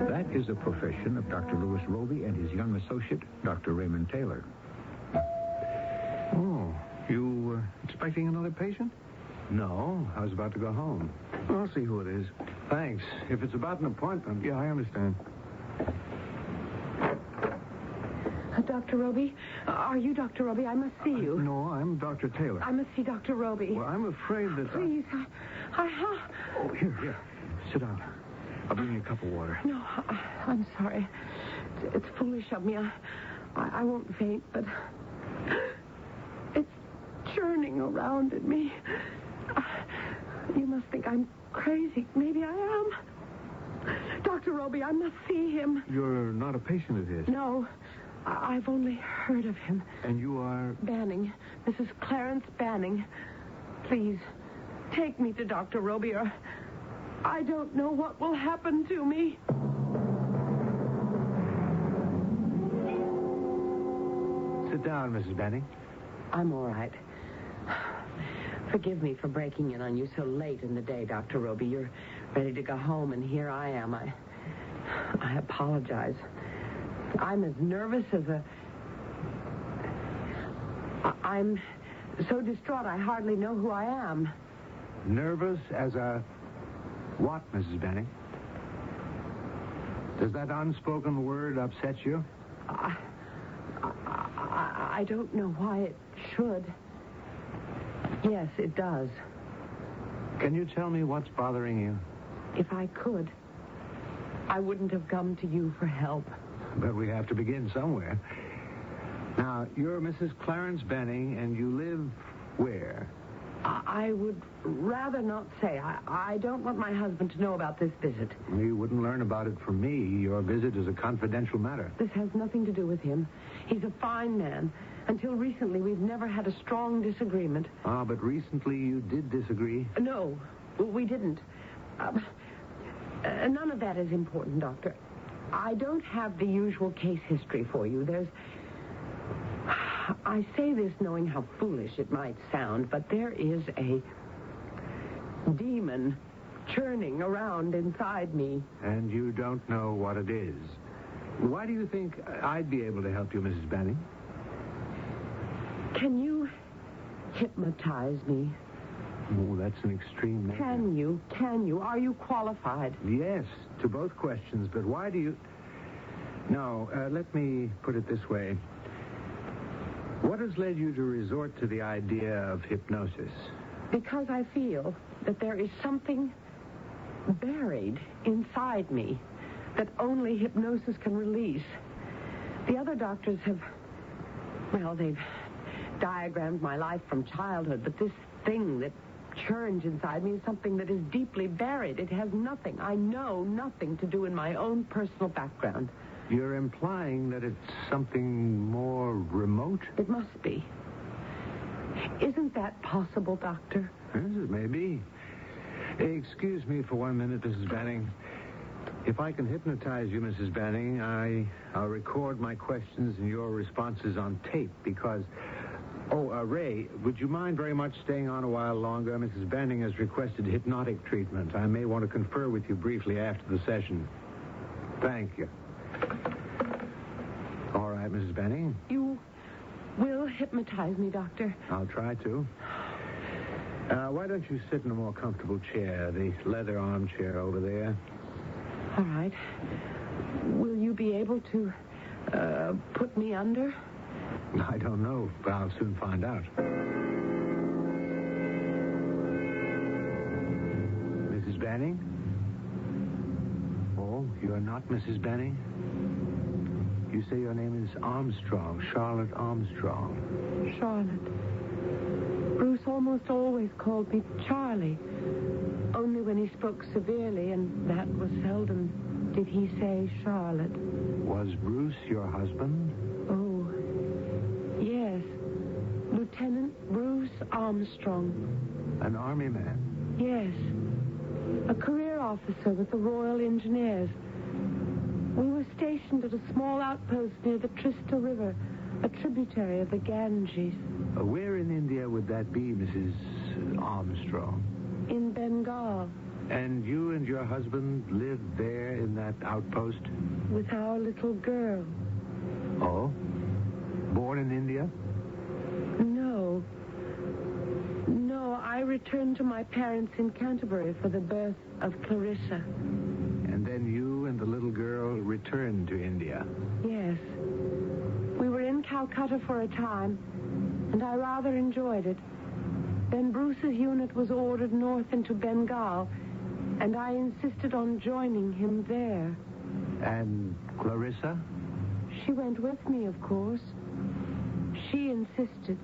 N: That is the profession of Dr. Louis Roby and his young associate, Dr. Raymond Taylor.
E: Oh, you expecting another patient?
J: No, I was about to go home.
E: I'll see who it is.
J: Thanks. If it's about an appointment...
E: Yeah, I understand.
R: Dr. Roby? Are you Dr. Roby? I must see you.
E: No, I'm Dr. Taylor.
R: I must see Dr. Roby.
E: Well, I'm afraid that...
R: Please,
E: Oh, here. Sit down. I'll bring you a cup of water.
R: No, I'm sorry. It's foolish of me. I won't faint, but it's churning around in me. You must think I'm crazy. Maybe I am. Dr. Roby, I must see him.
E: You're not a patient of his?
R: No. I've only heard of him.
E: And you are?
R: Banning. Mrs. Clarence Banning. Please, take me to Dr. Roby, or I don't know what will happen to me.
J: Sit down, Mrs. Banning.
P: I'm all right. Forgive me for breaking in on you so late in the day, Dr. Roby. You're ready to go home, and here I am. I apologize. I'm as nervous as I'm so distraught I hardly know who I am.
J: Nervous as a what, Mrs. Banning? Does that unspoken word upset you?
P: I don't know why it should. Yes, it does.
J: Can you tell me what's bothering you?
P: If I could, I wouldn't have come to you for help.
J: But we have to begin somewhere. Now, you're Mrs. Clarence Banning, and you live where?
P: I would rather not say. I don't want my husband to know about this visit.
J: You wouldn't learn about it from me. Your visit is a confidential matter.
P: This has nothing to do with him. He's a fine man. Until recently, we've never had a strong disagreement.
J: Ah, but recently you did disagree?
P: No, we didn't. None of that is important, Doctor. I don't have the usual case history for you. I say this knowing how foolish it might sound, but there is a demon churning around inside me.
J: And you don't know what it is. Why do you think I'd be able to help you, Mrs. Banning?
P: Can you hypnotize me?
J: Oh, that's an extreme measure.
P: Can you? Are you qualified?
J: Yes, to both questions, but why do you... No, let me put it this way. What has led you to resort to the idea of hypnosis?
P: Because I feel that there is something
I: buried inside me that only hypnosis can release. The other doctors have, well, they've diagrammed my life from childhood, but this thing that churns inside me is something that is deeply buried. It has nothing, I know, nothing to do in my own personal background.
M: You're implying that it's something more remote?
I: It must be. Isn't that possible, Doctor?
M: Yes, it may be. Excuse me for 1 minute, Mrs. Banning. If I can hypnotize you, Mrs. Banning, I'll record my questions and your responses on tape because... Oh, Ray, would you mind very much staying on a while longer? Mrs. Banning has requested hypnotic treatment. I may want to confer with you briefly after the session. Thank you. All right, Mrs. Banning.
I: You will hypnotize me, Doctor.
M: I'll try to. Why don't you sit in a more comfortable chair, the leather armchair over there?
I: All right. Will you be able to put me under?
M: I don't know, but I'll soon find out. Mrs. Banning? Oh, you're not Mrs. Banning? You say your name is Armstrong, Charlotte Armstrong.
I: Charlotte. Bruce almost always called me Charlie. Only when he spoke severely, and that was seldom, did he say Charlotte.
M: Was Bruce your husband?
I: Oh, yes. Lieutenant Bruce Armstrong.
M: An army man?
I: Yes. A career officer with the Royal Engineers. We were stationed at a small outpost near the Trista River, a tributary of the Ganges.
M: Where in India would that be, Mrs. Armstrong?
I: In Bengal.
M: And you and your husband lived there in that outpost?
I: With our little girl.
M: Oh? Born in India?
I: No. No, I returned to my parents in Canterbury for the birth of Clarissa.
M: And then you and the little girl returned to India?
I: Yes. We were in Calcutta for a time, and I rather enjoyed it. Then Bruce's unit was ordered north into Bengal, and I insisted on joining him there.
M: And Clarissa?
I: She went with me, of course. She insisted.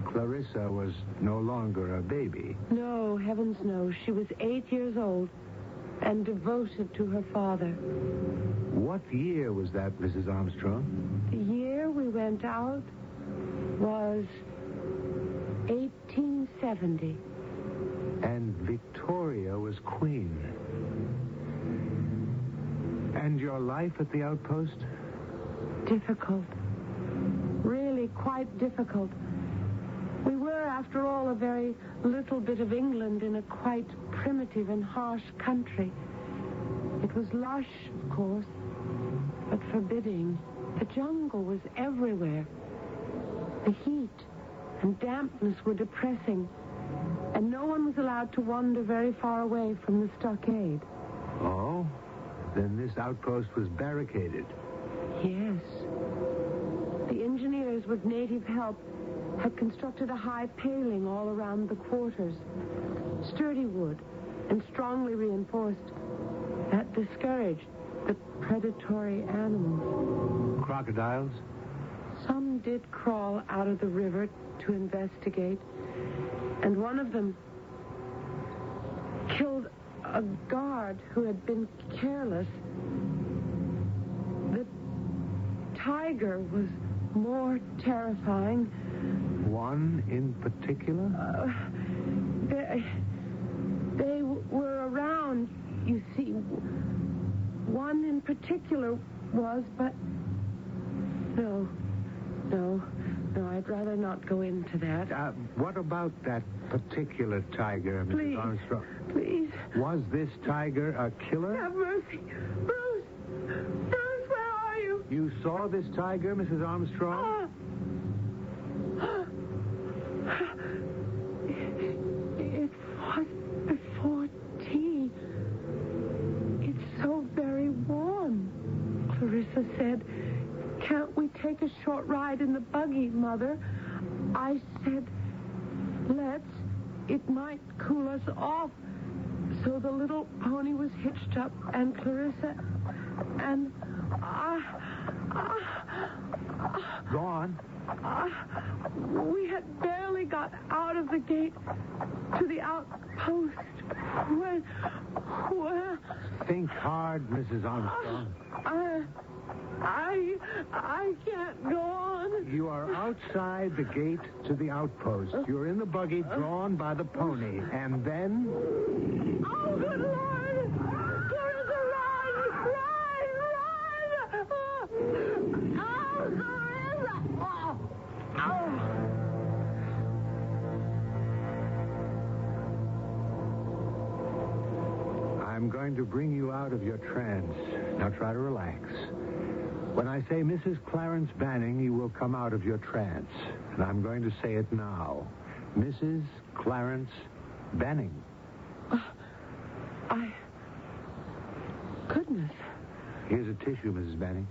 M: Clarissa was no longer a baby.
I: No, heavens no. She was 8 years old and devoted to her father.
M: What year was that, Mrs. Armstrong?
I: The year we went out was 1870.
M: And Victoria was queen. And your life at the outpost?
I: Difficult. Really quite difficult. We were, after all, a very little bit of England in a quite primitive and harsh country. It was lush, of course, but forbidding. The jungle was everywhere. The heat and dampness were depressing, and no one was allowed to wander very far away from the stockade.
M: Oh? Then this outpost was barricaded?
I: Yes. The engineers, with native help, had constructed a high paling all around the quarters. Sturdy wood and strongly reinforced. That discouraged the predatory animals.
M: Crocodiles?
I: Some did crawl out of the river to investigate, and one of them killed a guard who had been careless. The tiger was more terrifying.
M: One in particular?
I: They were around, you see. One in particular was, but... No, I'd rather not go into that.
M: What about that particular tiger, Mrs. Armstrong?
I: Please.
M: Was this tiger a killer?
I: Have mercy. Bruce! Bruce, where are you?
M: You saw this tiger, Mrs. Armstrong?
I: It was before tea. It's so very warm. Clarissa said, "Can't we take a short ride in the buggy, Mother?" I said, "Let's. It might cool us off." So the little pony was hitched up, and Clarissa, and
M: Go on.
I: we had barely got out of the gate to the outpost when...
M: Think hard, Mrs. Armstrong.
I: I can't go on.
M: You are outside the gate to the outpost. You're in the buggy drawn by the pony. And then...
I: Oh, good Lord! Clarissa, run! Oh, Clarissa!
M: I'm going to bring you out of your trance. Now try to relax. When I say Mrs. Clarence Banning, you will come out of your trance. And I'm going to say it now. Mrs. Clarence Banning.
I: Goodness.
M: Here's a tissue, Mrs. Banning.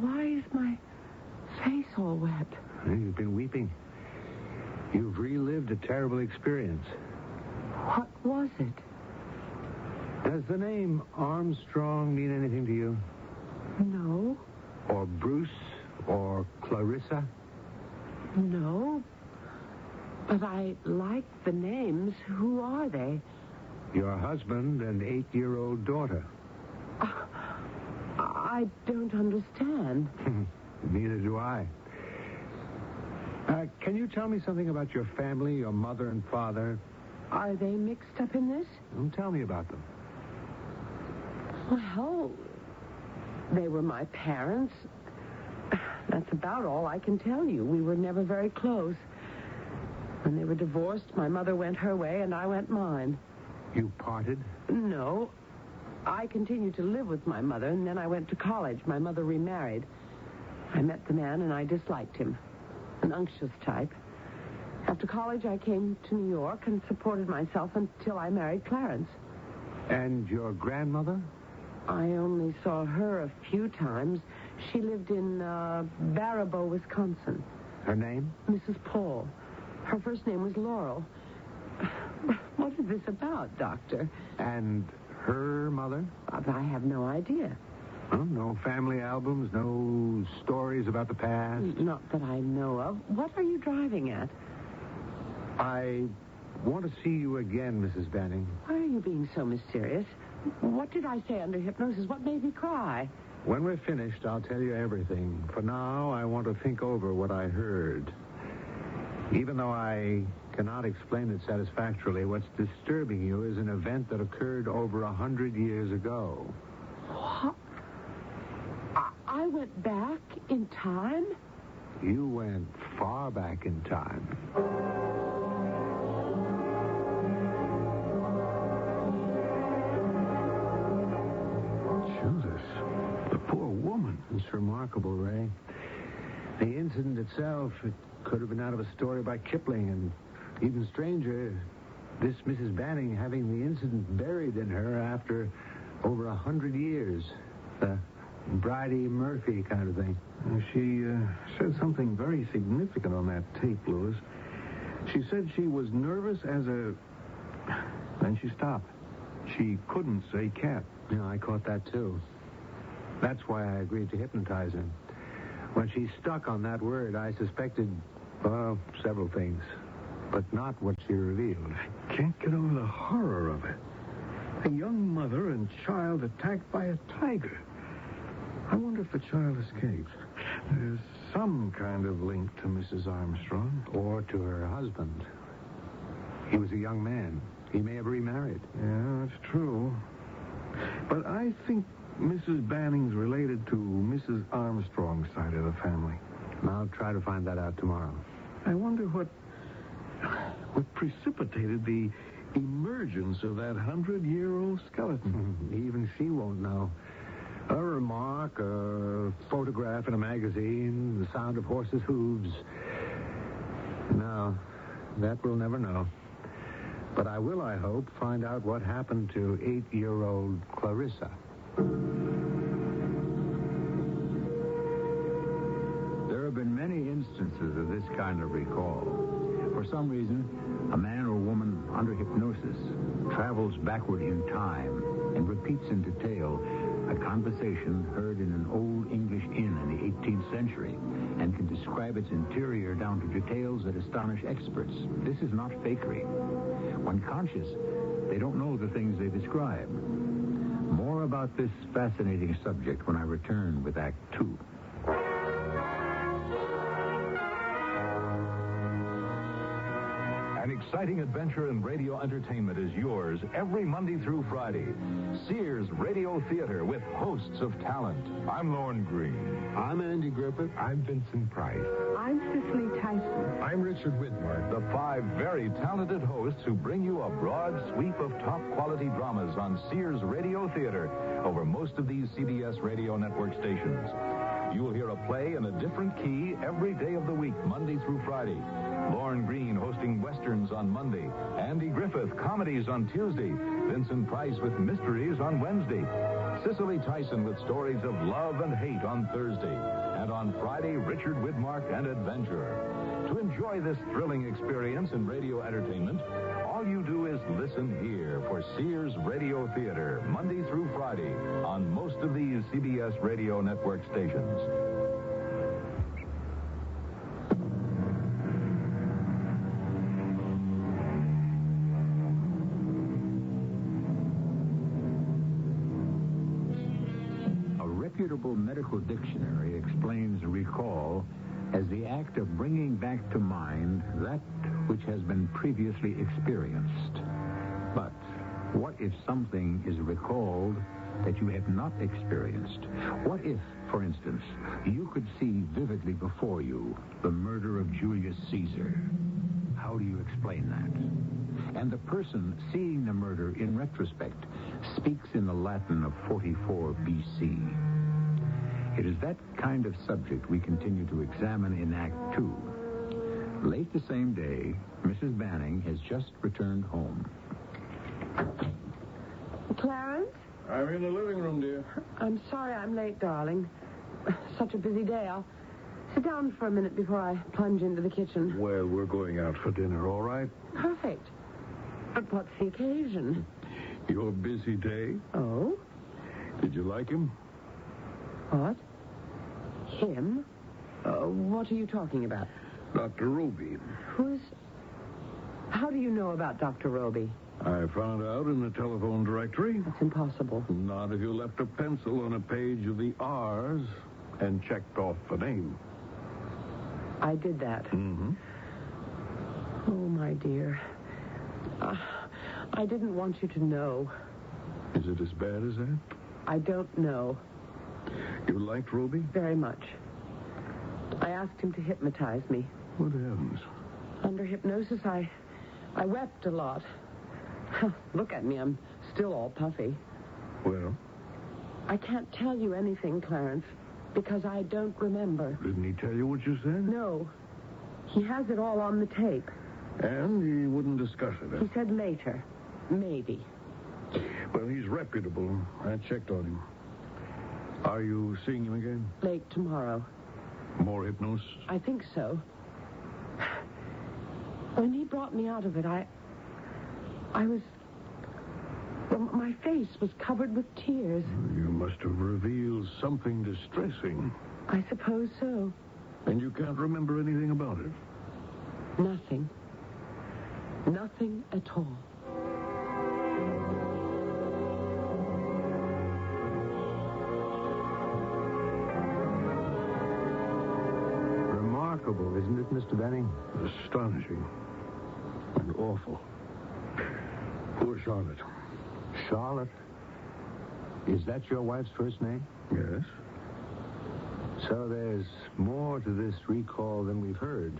I: Why is my face all wet?
M: You've been weeping. You've relived a terrible experience.
I: What was it?
M: Does the name Armstrong mean anything to you?
I: No.
M: Or Bruce? Or Clarissa?
I: No. But I like the names. Who are they?
M: Your husband and 8-year-old daughter.
I: I don't understand.
M: Neither do I. Can you tell me something about your family, your mother and father?
I: Are they mixed up in this?
M: Tell me about them.
I: Well, they were my parents. That's about all I can tell you. We were never very close. When they were divorced, my mother went her way and I went mine.
M: You parted?
I: No. I continued to live with my mother, and then I went to college. My mother remarried. I met the man, and I disliked him. An unctuous type. After college, I came to New York and supported myself until I married Clarence.
M: And your grandmother?
I: I only saw her a few times. She lived in Baraboo, Wisconsin.
M: Her name?
I: Mrs. Paul. Her first name was Laurel. What is this about, Doctor?
M: And her mother?
I: I have no idea.
M: Oh, no family albums, no stories about the past?
I: Not that I know of. What are you driving at?
M: I want to see you again, Mrs. Banning.
I: Why are you being so mysterious? What did I say under hypnosis? What made me cry?
M: When we're finished, I'll tell you everything. For now, I want to think over what I heard. Even though I cannot explain it satisfactorily, what's disturbing you is an event that occurred over 100 years ago.
I: What? I went back in time?
M: You went far back in time.
T: Joseph, the poor woman.
M: It's remarkable, Ray. The incident itself, it could have been out of a story by Kipling, and even stranger, this Mrs. Banning having the incident buried in her after over 100 years. Bridie Murphy kind of thing.
T: She said something very significant on that tape, Louis. She said she was nervous as a... Then she stopped. She couldn't say cat.
M: Yeah, I caught that, too. That's why I agreed to hypnotize her. When she stuck on that word, I suspected, well, several things. But not what she revealed.
T: I can't get over the horror of it. A young mother and child attacked by a tiger. I wonder if the child escaped. There's some kind of link to Mrs. Armstrong.
M: Or to her husband. He was a young man. He may have remarried.
T: Yeah, that's true. But I think Mrs. Banning's related to Mrs. Armstrong's side of the family.
M: I'll try to find that out tomorrow.
T: I wonder what precipitated the emergence of that 100-year-old skeleton.
M: Even she won't know. A remark, a photograph in a magazine, the sound of horses' hooves. No, that we'll never know. But I will, I hope, find out what happened to 8-year-old Clarissa.
K: There have been many instances of this kind of recall. For some reason, a man or woman
N: under hypnosis, travels backward in time and repeats in detail a conversation heard in an old English inn in the 18th century and can describe its interior down to details that astonish experts. This is not fakery. When conscious, they don't know the things they describe. More about this fascinating subject when I return with Act 2.
K: An exciting adventure in radio entertainment is yours every Monday through Friday. Sears Radio Theater with hosts of talent. I'm Lorne Green.
Q: I'm Andy Griffith. I'm Vincent Price.
I: I'm Cicely Tyson.
Q: I'm Richard Widmark.
K: The 5 very talented hosts who bring you a broad sweep of top-quality dramas on Sears Radio Theater over most of these CBS radio network stations. You will hear a play in a different key every day of the week, Monday through Friday. Lorne Green hosting westerns on Monday. Andy Griffith, comedies on Tuesday. Vincent Price with mysteries on Wednesday. Cicely Tyson with stories of love and hate on Thursday. And on Friday, Richard Widmark and adventure. To enjoy this thrilling experience in radio entertainment, all you do is listen here for Sears Radio Theater, Monday through Friday, on most of these CBS radio network stations.
N: Reputable medical dictionary explains recall as the act of bringing back to mind that which has been previously experienced. But what if something is recalled that you have not experienced? What if, for instance, you could see vividly before you the murder of Julius Caesar? How do you explain that? And the person seeing the murder in retrospect speaks in the Latin of 44 B.C. It is that kind of subject we continue to examine in Act 2. Late the same day, Mrs. Banning has just returned home.
I: Clarence?
J: I'm in the living room, dear.
I: I'm sorry I'm late, darling. Such a busy day. I'll sit down for a minute before I plunge into the kitchen.
J: Well, we're going out for dinner, all right?
I: Perfect. But what's the occasion?
J: Your busy day.
I: Oh?
J: Did you like him?
I: What? Him? What are you talking about?
J: Dr. Roby.
I: Who's... How do you know about Dr. Roby?
J: I found out in the telephone directory.
I: That's impossible.
J: Not if you left a pencil on a page of the R's and checked off the name.
I: I did that.
J: Mm-hmm.
I: Oh, my dear. I didn't want you to know.
J: Is it as bad as that?
I: I don't know.
J: You liked Roby?
I: Very much. I asked him to hypnotize me.
J: What heavens?
I: Under hypnosis, I wept a lot. Look at me, I'm still all puffy.
J: Well?
I: I can't tell you anything, Clarence, because I don't remember.
J: Didn't he tell you what you said?
I: No. He has it all on the tape.
J: And he wouldn't discuss it,
I: He said later. Maybe.
J: Well, he's reputable. I checked on him. Are you seeing him again?
I: Late tomorrow.
J: More hypnosis?
I: I think so. When he brought me out of it, I was... Well, my face was covered with tears.
J: You must have revealed something distressing.
I: I suppose so.
J: And you can't remember anything about it?
I: Nothing. Nothing at all.
J: Remarkable, isn't it, Mr. Banning? Astonishing. And awful. Poor Charlotte.
W: Charlotte? Is that your wife's first name?
J: Yes.
W: So there's more to this recall than we've heard.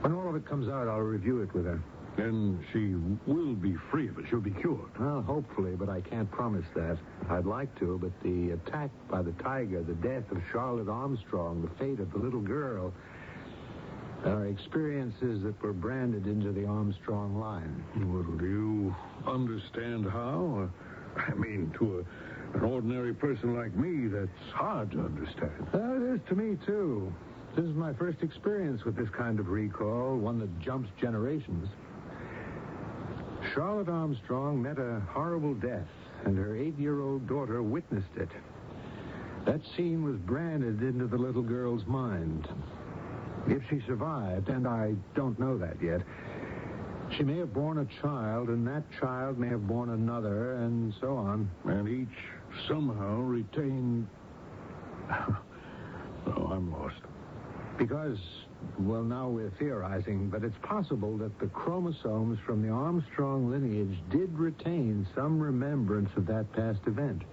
W: When all of it comes out, I'll review it with her.
J: And she will be free of it. She'll be cured.
W: Well, hopefully, but I can't promise that. I'd like to, but the attack by the tiger, the death of Charlotte Armstrong, the fate of the little girl, are experiences that were branded into the Armstrong line.
J: Well, do you understand how? I mean, to an ordinary person like me, that's hard to understand.
W: Well, it is to me, too. This is my first experience with this kind of recall, one that jumps generations. Charlotte Armstrong met a horrible death, and her 8-year-old daughter witnessed it. That scene was branded into the little girl's mind. If she survived, and I don't know that yet, she may have borne a child, and that child may have borne another, and so on.
E: And each somehow retained... Oh, I'm lost.
W: Because, well, now we're theorizing, but it's possible that the chromosomes from the Armstrong lineage did retain some remembrance of that past event.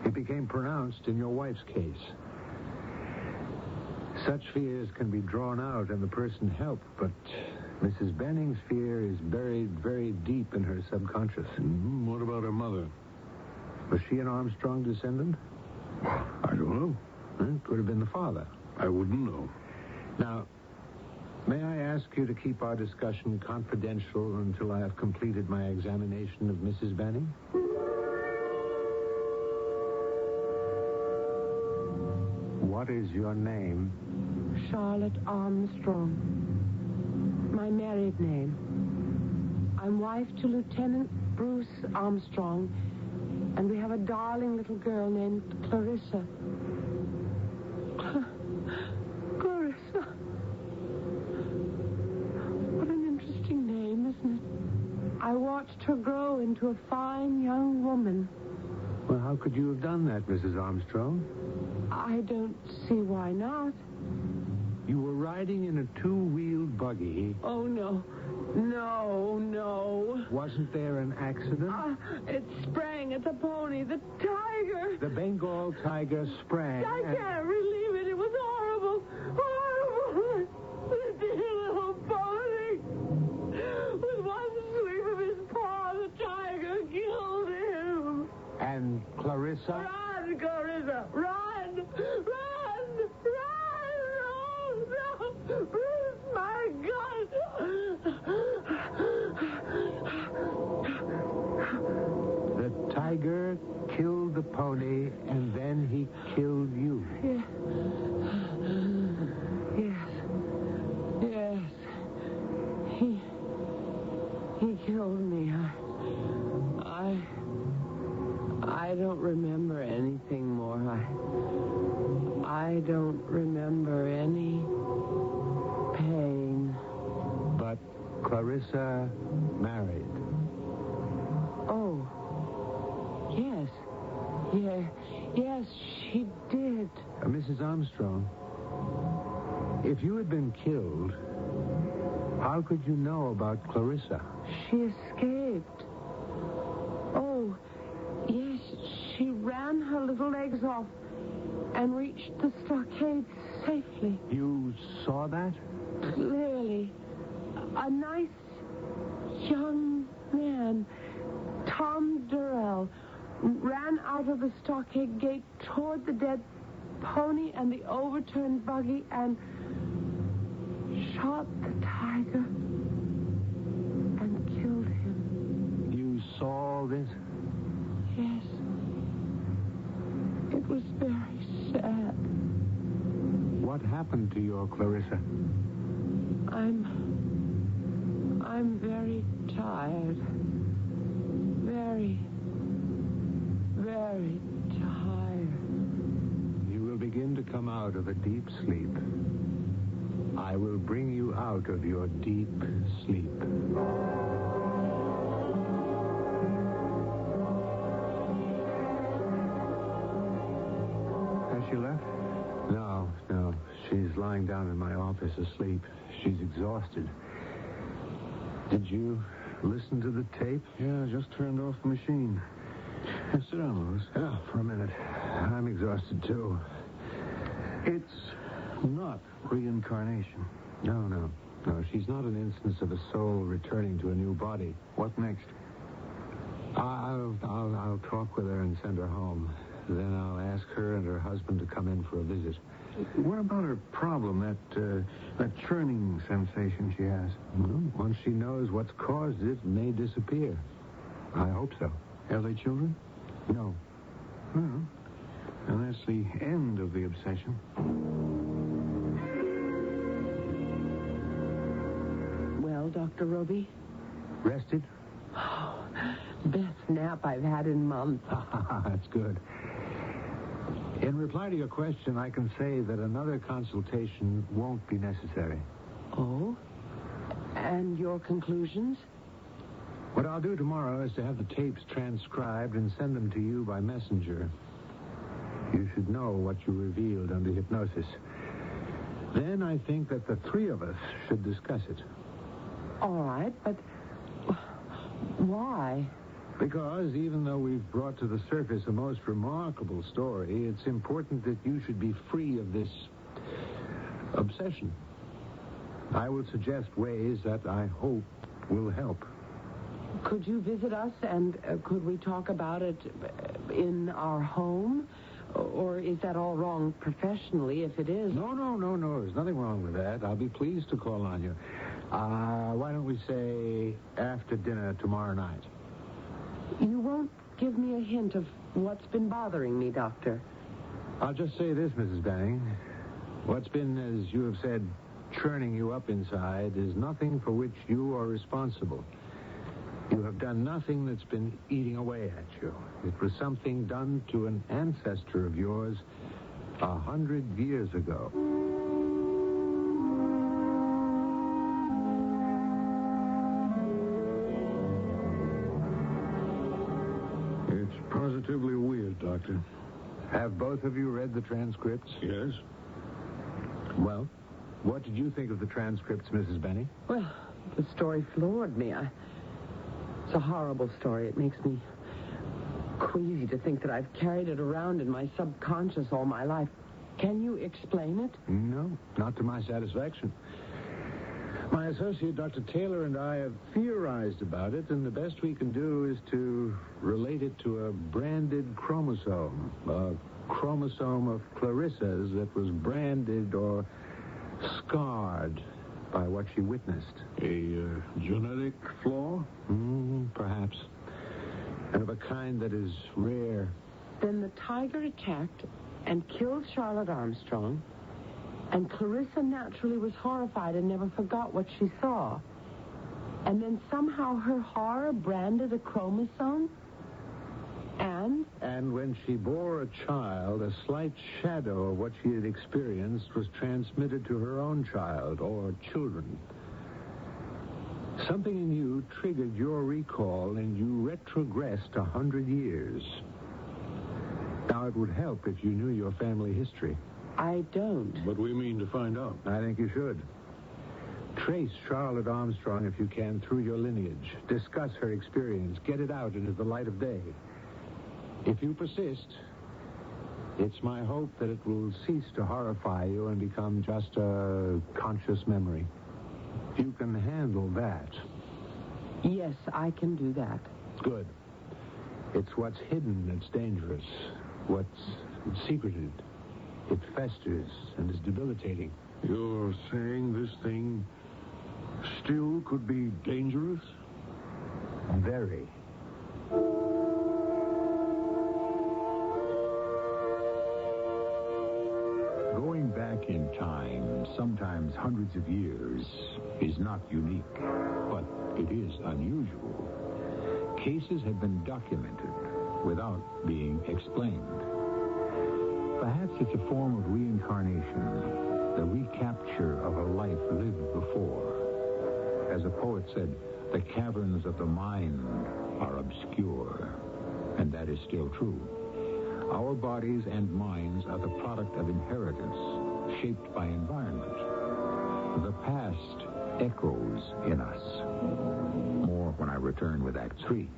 W: It became pronounced in your wife's case. Such fears can be drawn out and the person helped, but Mrs. Benning's fear is buried very deep in her subconscious.
E: What about her mother?
W: Was she an Armstrong descendant?
E: I don't know.
W: It could have been the father.
E: I wouldn't know.
W: Now, may I ask you to keep our discussion confidential until I have completed my examination of Mrs. Benning? What is your name?
I: Charlotte Armstrong. My married name. I'm wife to Lieutenant Bruce Armstrong, and we have a darling little girl named Clarissa. Clarissa. What an interesting name, isn't it? I watched her grow into a fine young woman.
W: Well, how could you have done that, Mrs. Armstrong?
I: I don't see why not.
W: You were riding in a two-wheeled buggy.
I: Oh, no. No.
W: Wasn't there an accident?
I: It sprang at the pony, the tiger.
W: The Bengal tiger sprang.
I: I can't believe it. It was horrible. Horrible. The dear little pony. With one sweep of his paw, the tiger killed him.
W: And Clarissa?
I: Run, Clarissa. Run. No. Bruce, my God.
W: The tiger killed the pony, and then he killed you.
I: Yes. He killed me. I don't remember anything more. I don't remember any pain.
W: But Clarissa married.
I: Oh. Yes. Yes, she did.
W: Mrs. Armstrong, if you had been killed, how could you know about Clarissa?
I: She escaped. Oh, yes, she ran her little legs off and reached the stockade safely.
W: You saw that?
I: Clearly. A nice young man, Tom Durrell, ran out of the stockade gate toward the dead pony and the overturned buggy and shot the tiger and killed him.
W: You saw this?
I: Yes. It was very sad.
W: What happened to your Clarissa?
I: I'm very tired. Very, very tired.
W: You will begin to come out of a deep sleep. I will bring you out of your deep sleep. Has she left? No. She's lying down in my office asleep. She's exhausted. Did you listen to the tape?
E: Yeah, I just turned off the machine. Sit down, Louis.
W: Yeah, for a minute. I'm exhausted, too.
E: It's not reincarnation.
W: No. She's not an instance of a soul returning to a new body.
E: What next?
W: I'll talk with her and send her home. Then I'll ask her and her husband to come in for a visit.
E: What about her problem, that churning sensation she has?
W: Well, once she knows what's caused it, it may disappear. I hope so.
E: Have they children?
W: No.
E: Well, and that's the end of the obsession.
I: Well, Dr. Roby?
W: Rested?
I: Oh, best nap I've had in months.
W: That's good. In reply to your question, I can say that another consultation won't be necessary.
I: Oh? And your conclusions?
W: What I'll do tomorrow is to have the tapes transcribed and send them to you by messenger. You should know what you revealed under hypnosis. Then I think that the three of us should discuss it.
I: All right, but why?
W: Because even though we've brought to the surface a most remarkable story, it's important that you should be free of this obsession. I will suggest ways that I hope will help.
I: Could you visit us and could we talk about it in our home? Or is that all wrong professionally if it is?
W: No. There's nothing wrong with that. I'll be pleased to call on you. Why don't we say after dinner tomorrow night?
I: You won't give me a hint of what's been bothering me, Doctor.
W: I'll just say this, Mrs. Banning. What's been, as you have said, churning you up inside is nothing for which you are responsible. You have done nothing that's been eating away at you. It was something done to an ancestor of yours 100 years ago.
Q: It's positively weird, Doctor.
W: Have both of you read the transcripts?
Q: Yes.
W: Well, what did you think of the transcripts, Mrs. Benny?
I: Well, the story floored me. It's a horrible story. It makes me queasy to think that I've carried it around in my subconscious all my life. Can you explain it?
W: No, not to my satisfaction. My associate, Dr. Taylor, and I have theorized about it, and the best we can do is to relate it to a branded chromosome. A chromosome of Clarissa's that was branded or scarred by what she witnessed.
Q: A genetic flaw?
W: Perhaps. And of a kind that is rare.
I: Then the tiger attacked and killed Charlotte Armstrong, and Clarissa naturally was horrified and never forgot what she saw. And then somehow her horror branded a chromosome?
W: And when she bore a child, a slight shadow of what she had experienced was transmitted to her own child or children. Something in you triggered your recall, and you retrogressed 100 years. Now, it would help if you knew your family history.
I: I don't.
Q: But we mean to find out.
W: I think you should. Trace Charlotte Armstrong, if you can, through your lineage. Discuss her experience. Get it out into the light of day. If you persist, it's my hope that it will cease to horrify you and become just a conscious memory. You can handle that.
I: Yes, I can do that.
W: Good. It's what's hidden that's dangerous. What's secreted. It festers and is debilitating.
Q: You're saying this thing still could be dangerous?
W: Very.
K: Going back in time, sometimes hundreds of years, is not unique, but it is unusual. Cases have been documented without being explained. Perhaps it's a form of reincarnation, the recapture of a life lived before. As a poet said, the caverns of the mind are obscure, and that is still true. Our bodies and minds are the product of inheritance, shaped by environment. The past echoes in us. More when I return with Act 3.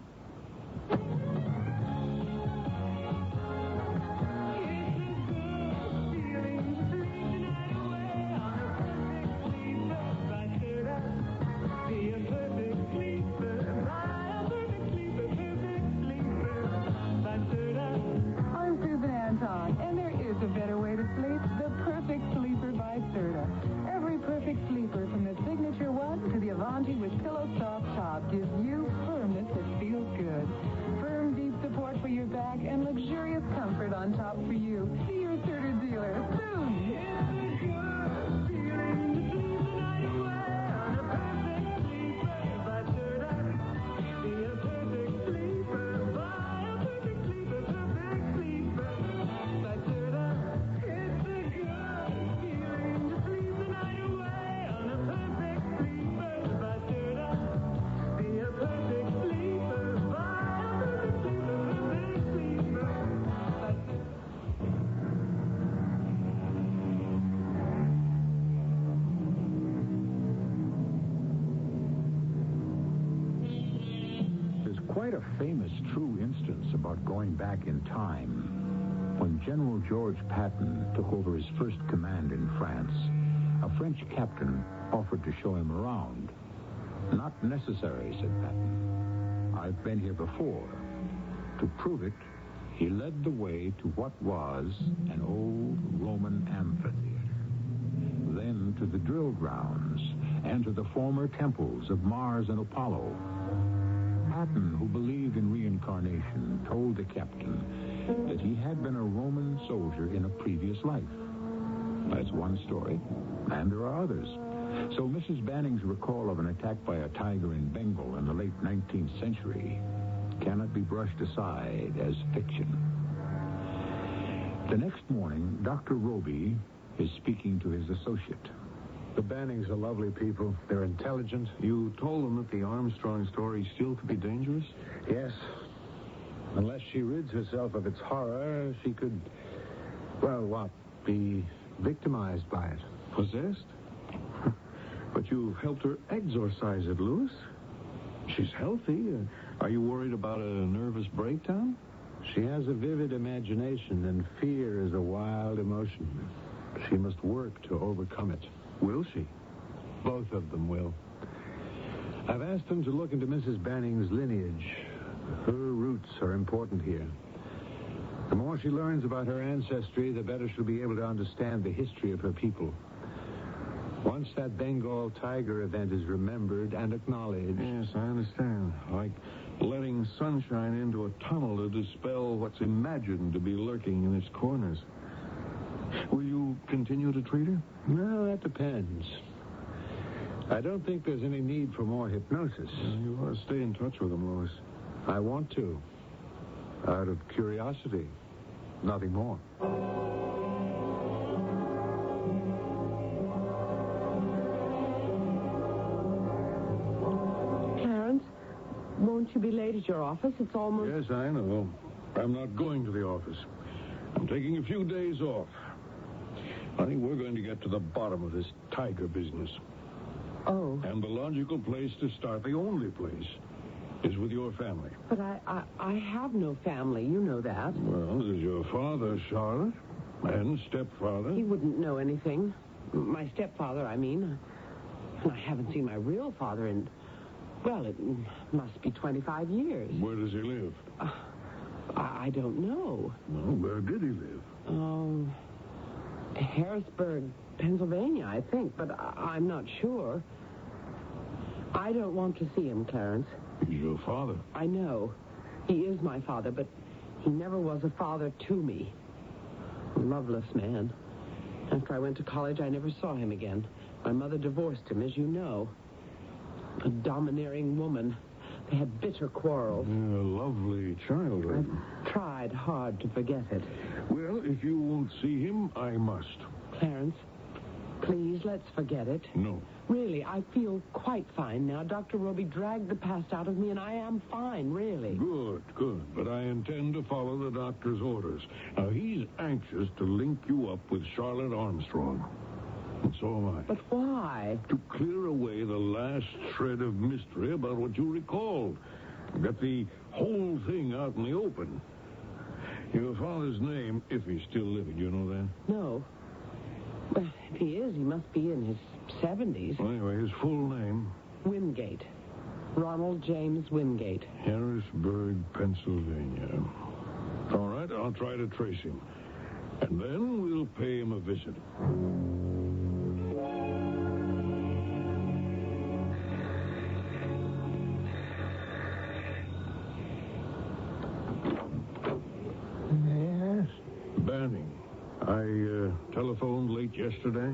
C: And there is a better way to sleep. The Perfect Sleeper by Serta. Every perfect sleeper, from the Signature One to the Avanti with Pillow Soft Top, gives you firmness that feels good. Firm, deep
K: quite a famous true instance about going back in time. When General George Patton took over his first command in France, a French captain offered to show him around. Not necessary, said Patton. I've been here before. To prove it, he led the way to what was an old Roman amphitheater. Then to the drill grounds and to the former temples of Mars and Apollo. Patton, who believed in reincarnation, told the captain that he had been a Roman soldier in a previous life. That's one story, and there are others. So Mrs. Banning's recall of an attack by a tiger in Bengal in the late 19th century cannot be brushed aside as fiction. The next morning, Dr. Roby is speaking to his associate.
Q: The Bannings are lovely people. They're intelligent. You told them that the Armstrong story still could be dangerous?
W: Yes. Unless she rids herself of its horror, she could, be victimized by it.
Q: Possessed? But you helped her exorcise it, Louis. She's healthy. Are you worried about a nervous breakdown?
W: She has a vivid imagination, and fear is a wild emotion. She must work to overcome it.
Q: Will she?
W: Both of them will. I've asked them to look into Mrs. Banning's lineage. Her roots are important here. The more she learns about her ancestry, the better she'll be able to understand the history of her people. Once that Bengal tiger event is remembered and acknowledged...
Q: Yes, I understand. Like letting sunshine into a tunnel to dispel what's imagined to be lurking in its corners. Will you continue to treat her?
W: Well, that depends. I don't think there's any need for more hypnosis.
Q: You ought to stay in touch with them, Louis.
W: I want to. Out of curiosity. Nothing more.
I: Clarence, won't you be late at your office? It's almost...
Q: Yes, I know. I'm not going to the office. I'm taking a few days off. Honey, we're going to get to the bottom of this tiger business.
I: Oh.
Q: And the logical place to start, the only place, is with your family.
I: But I have no family. You know that.
Q: Well, there's your father, Charlotte, and stepfather.
I: He wouldn't know anything. My stepfather, I mean. And I haven't seen my real father in, it must be 25 years.
Q: Where does he live?
I: I don't know.
Q: Well, where did he live?
I: Harrisburg, Pennsylvania, I think, but I'm not sure. I don't want to see him, Clarence.
Q: He's your father.
I: I know. He is my father, but he never was a father to me. A loveless man. After I went to college, I never saw him again. My mother divorced him, as you know. A domineering woman. They had bitter quarrels.
Q: A lovely childhood.
I: I've tried hard to forget it.
Q: Well, if you won't see him, I must.
I: Clarence, please, let's forget it.
Q: No.
I: Really, I feel quite fine now. Dr. Roby dragged the past out of me, and I am fine, really.
Q: Good. But I intend to follow the doctor's orders. Now, he's anxious to link you up with Charlotte Armstrong. And so am I.
I: But why?
Q: To clear away the last shred of mystery about what you recalled. Get the whole thing out in the open. Your father's name, if he's still living, you know that?
I: No. Well, if he is, he must be in his 70s.
Q: Well, anyway, his full name?
I: Wingate. Ronald James Wingate.
Q: Harrisburg, Pennsylvania. All right, I'll try to trace him. And then we'll pay him a visit.
W: Yes?
Q: Banning. I telephoned late yesterday.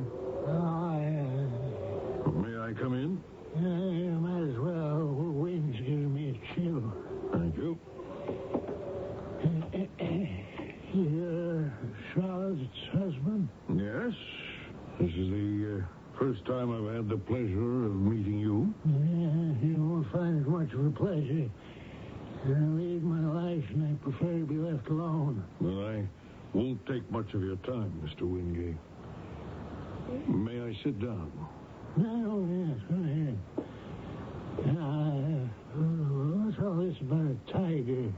Q: May I come in?
W: You might as well. Wind's giving me a chill.
Q: Thank you.
W: You're Charlotte's husband?
Q: Yes. This is the first time I've had the pleasure of meeting you.
W: Yeah, you won't find it much of a pleasure. I lead my life, and I prefer to be left alone.
Q: Well, I won't take much of your time, Mr. Wingate. May I sit down?
W: No, yes, go ahead. What's all this about
Q: a tiger.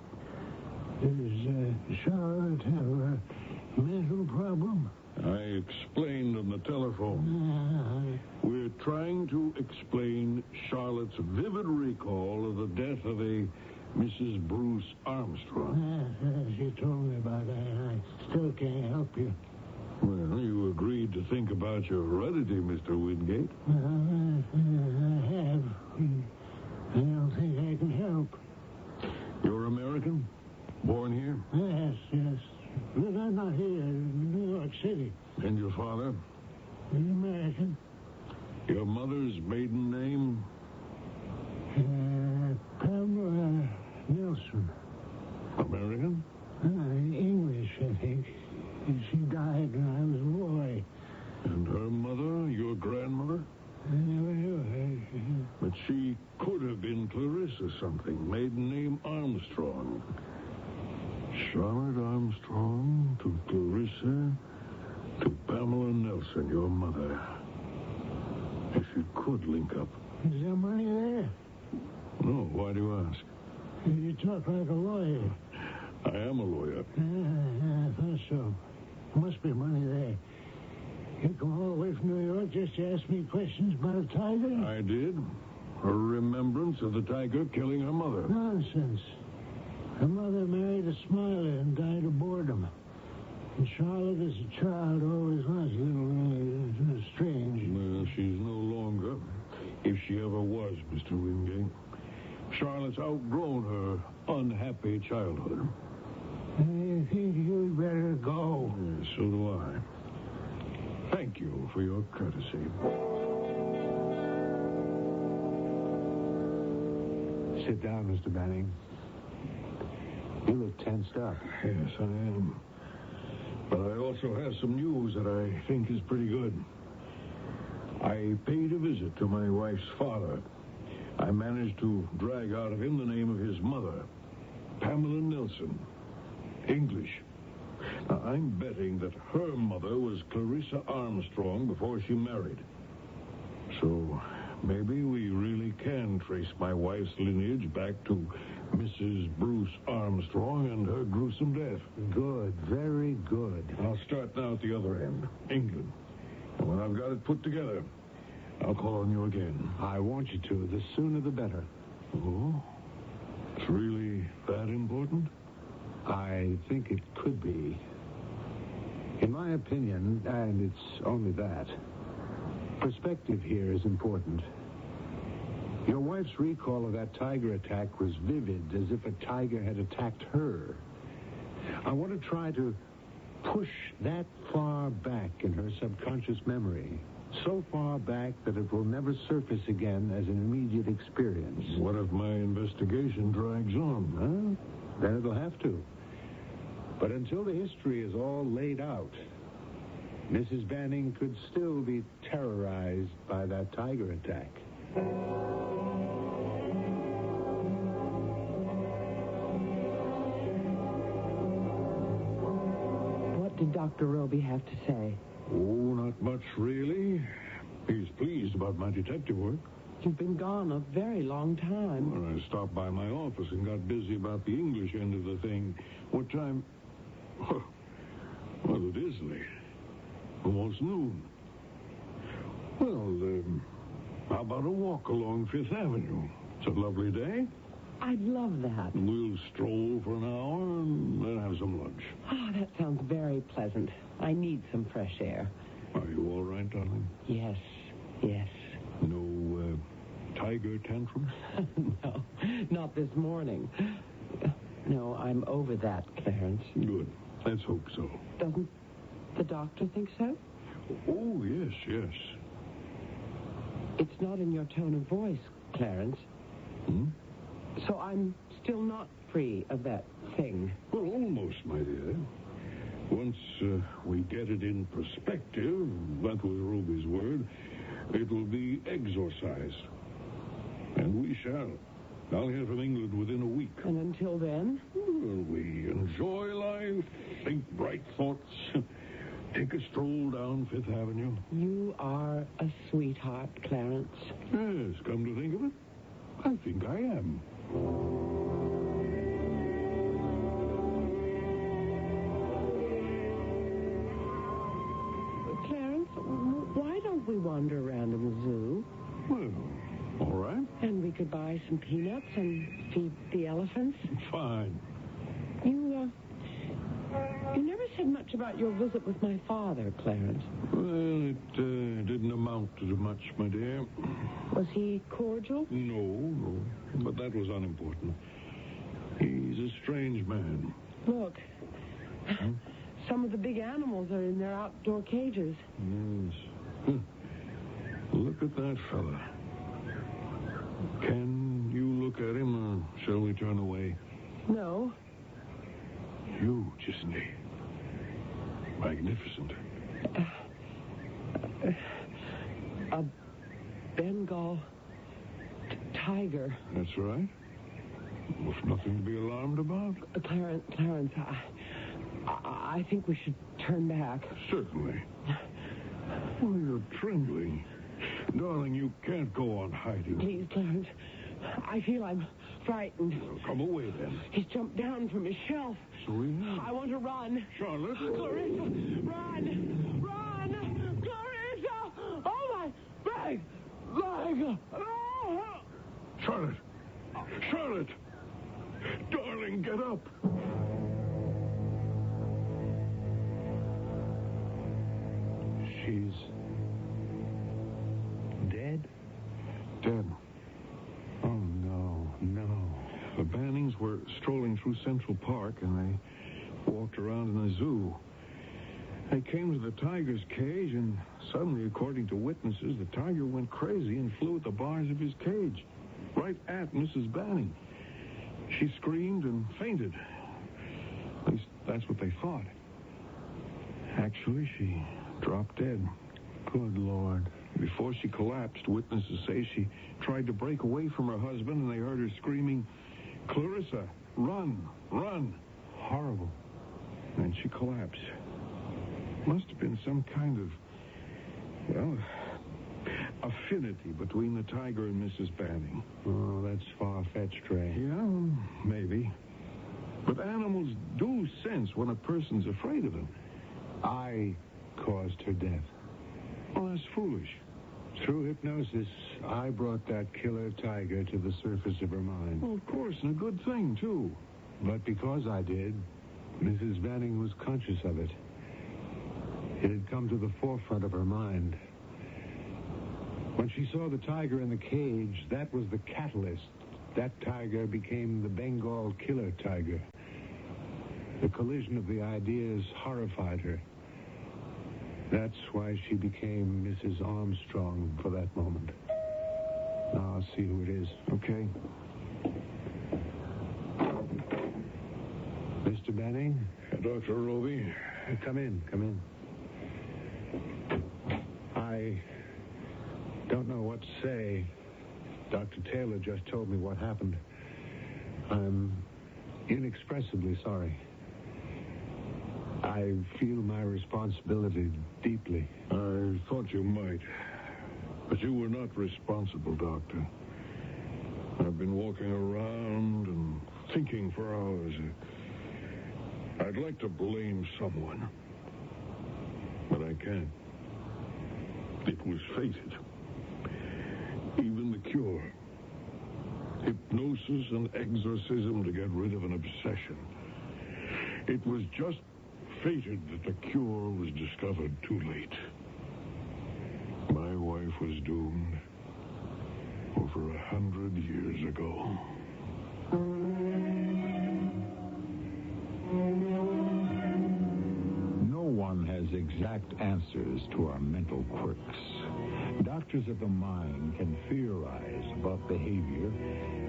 Q: Does Charlotte have a mental problem? I explained on the telephone. We're trying to explain Charlotte's vivid recall of the death of a Mrs. Bruce Armstrong. She told me about that. I still can't help you. Well, you agreed to think about your heredity, Mr. Wingate. I have. I don't think I can help. You're American? Born here? Yes. But I'm not here in New York City. And your father? He's American. Your mother's maiden name? Pamela Nelson. American? English, I think. She died when I was a boy. And her mother, your grandmother? I never knew her. But she could have been Clarissa something. Maiden name Armstrong. Charlotte Armstrong to Clarissa to Pamela Nelson, your mother. If you could link up. Is there money there? No, why do you ask? You talk like a lawyer. I am a lawyer. I thought so. There must be money there. You come all the way from New York just to ask me questions about a tiger? I did. A remembrance of the tiger killing her mother. Nonsense. Her mother married a smiler and died of boredom. And Charlotte, as a child, always was a little strange. Well, she's no longer, if she ever was, Mr. Wingate. Charlotte's outgrown her unhappy childhood. I think you'd better go. Yes, so do I. Thank you for your courtesy.
W: Sit down, Mr. Banning. You look tensed up.
Q: Yes, I am. But I also have some news that I think is pretty good. I paid a visit to my wife's father. I managed to drag out of him the name of his mother, Pamela Nelson. English. Now, I'm betting that her mother was Clarissa Armstrong before she married. So maybe we really can trace my wife's lineage back to Mrs. Bruce Armstrong and her gruesome death.
W: Good, very good.
Q: I'll start now at the other end, England. And when I've got it put together, I'll call on you again.
W: I want you to. The sooner the better.
Q: Oh? It's really that important?
W: I think it could be. In my opinion, and it's only that, perspective here is important. Your wife's recall of that tiger attack was vivid, as if a tiger had attacked her. I want to try to push that far back in her subconscious memory, so far back that it will never surface again as an immediate experience.
Q: What if my investigation drags on?
W: Well, then it'll have to. But until the history is all laid out, Mrs. Banning could still be terrorized by that tiger attack.
I: What did Dr. Roby have to say?
Q: Oh, not much, really. He's pleased about my detective work.
I: You've been gone a very long time.
Q: Well, I stopped by my office and got busy about the English end of the thing. What time? Well, it is late. Almost noon. Well, how about a walk along Fifth Avenue? It's a lovely day.
I: I'd love that.
Q: We'll stroll for an hour and then have some lunch.
I: Oh, that sounds very pleasant. I need some fresh air.
Q: Are you all right, darling?
I: Yes.
Q: No tiger tantrums?
I: No, not this morning. No, I'm over that, Clarence.
Q: Good. Let's hope so.
I: Doesn't the doctor think so?
Q: Oh, yes.
I: It's not in your tone of voice, Clarence. So I'm still not free of that thing.
Q: Well, almost, my dear. Once we get it in perspective, that was Ruby's word, it will be exorcised. And we shall. I'll hear from England within a week.
I: And until then?
Q: Well, we enjoy life, think bright thoughts, take a stroll down Fifth Avenue.
I: You are a sweetheart, Clarence.
Q: Yes, come to think of it, I think I am.
I: don't we wander around in the zoo?
Q: Well, all right.
I: And we could buy some peanuts and feed the elephants.
Q: Fine.
I: You never said much about your visit with my father, Clarence.
Q: Well, it didn't amount to much, my dear.
I: Was he cordial?
Q: No. But that was unimportant. He's a strange man.
I: Look. Some of the big animals are in their outdoor cages.
Q: Yes. Look at that fella. Can you look at him, or shall we turn away?
I: No.
Q: Huge, isn't he? Magnificent.
I: A Bengal tiger.
Q: That's right. With nothing to be alarmed about.
I: Clarence, I think we should turn back.
Q: Certainly. Oh, you're trembling. Darling, you can't go on hiding.
I: Please, Clarence. I feel I'm frightened.
Q: Well, come away, then.
I: He's jumped down from his shelf.
Q: So he has.
I: I want to run.
Q: Charlotte?
I: Clarissa, run! Run! Clarissa! Oh, my leg! Oh!
Q: Charlotte! Darling, get up!
W: She's dead?
Q: Dead.
W: Oh, no.
Q: The Bannings were strolling through Central Park, and they walked around in a zoo. They came to the tiger's cage, and suddenly, according to witnesses, the tiger went crazy and flew at the bars of his cage, right at Mrs. Banning. She screamed and fainted. At least that's what they thought. Actually, she dropped dead.
W: Good Lord.
Q: Before she collapsed, witnesses say she tried to break away from her husband, and they heard her screaming, "Clarissa, run, run."
W: Horrible.
Q: And she collapsed. Must have been some kind of, affinity between the tiger and Mrs. Banning.
W: Oh, that's far-fetched, Ray.
Q: Yeah, maybe. But animals do sense when a person's afraid of them.
W: I caused her death.
Q: Well, that's foolish.
W: Through hypnosis, I brought that killer tiger to the surface of her mind.
Q: Well, of course, and a good thing, too.
W: But because I did, Mrs. Banning was conscious of it. It had come to the forefront of her mind. When she saw the tiger in the cage, that was the catalyst. That tiger became the Bengal killer tiger. The collision of the ideas horrified her. That's why she became Mrs. Armstrong for that moment. Now I'll see who it is.
Q: Okay.
W: Mr. Banning?
Q: Dr. Roby?
W: Come in. I don't know what to say. Dr. Taylor just told me what happened. I'm inexpressibly sorry. I feel my responsibility deeply.
Q: I thought you might. But you were not responsible, Doctor. I've been walking around and thinking for hours. I'd like to blame someone. But I can't. It was fated. Even the cure. Hypnosis and exorcism to get rid of an obsession. It was just fated that the cure was discovered too late. My wife was doomed over 100 years ago.
K: No one has exact answers to our mental quirks. Doctors of the mind can theorize about behavior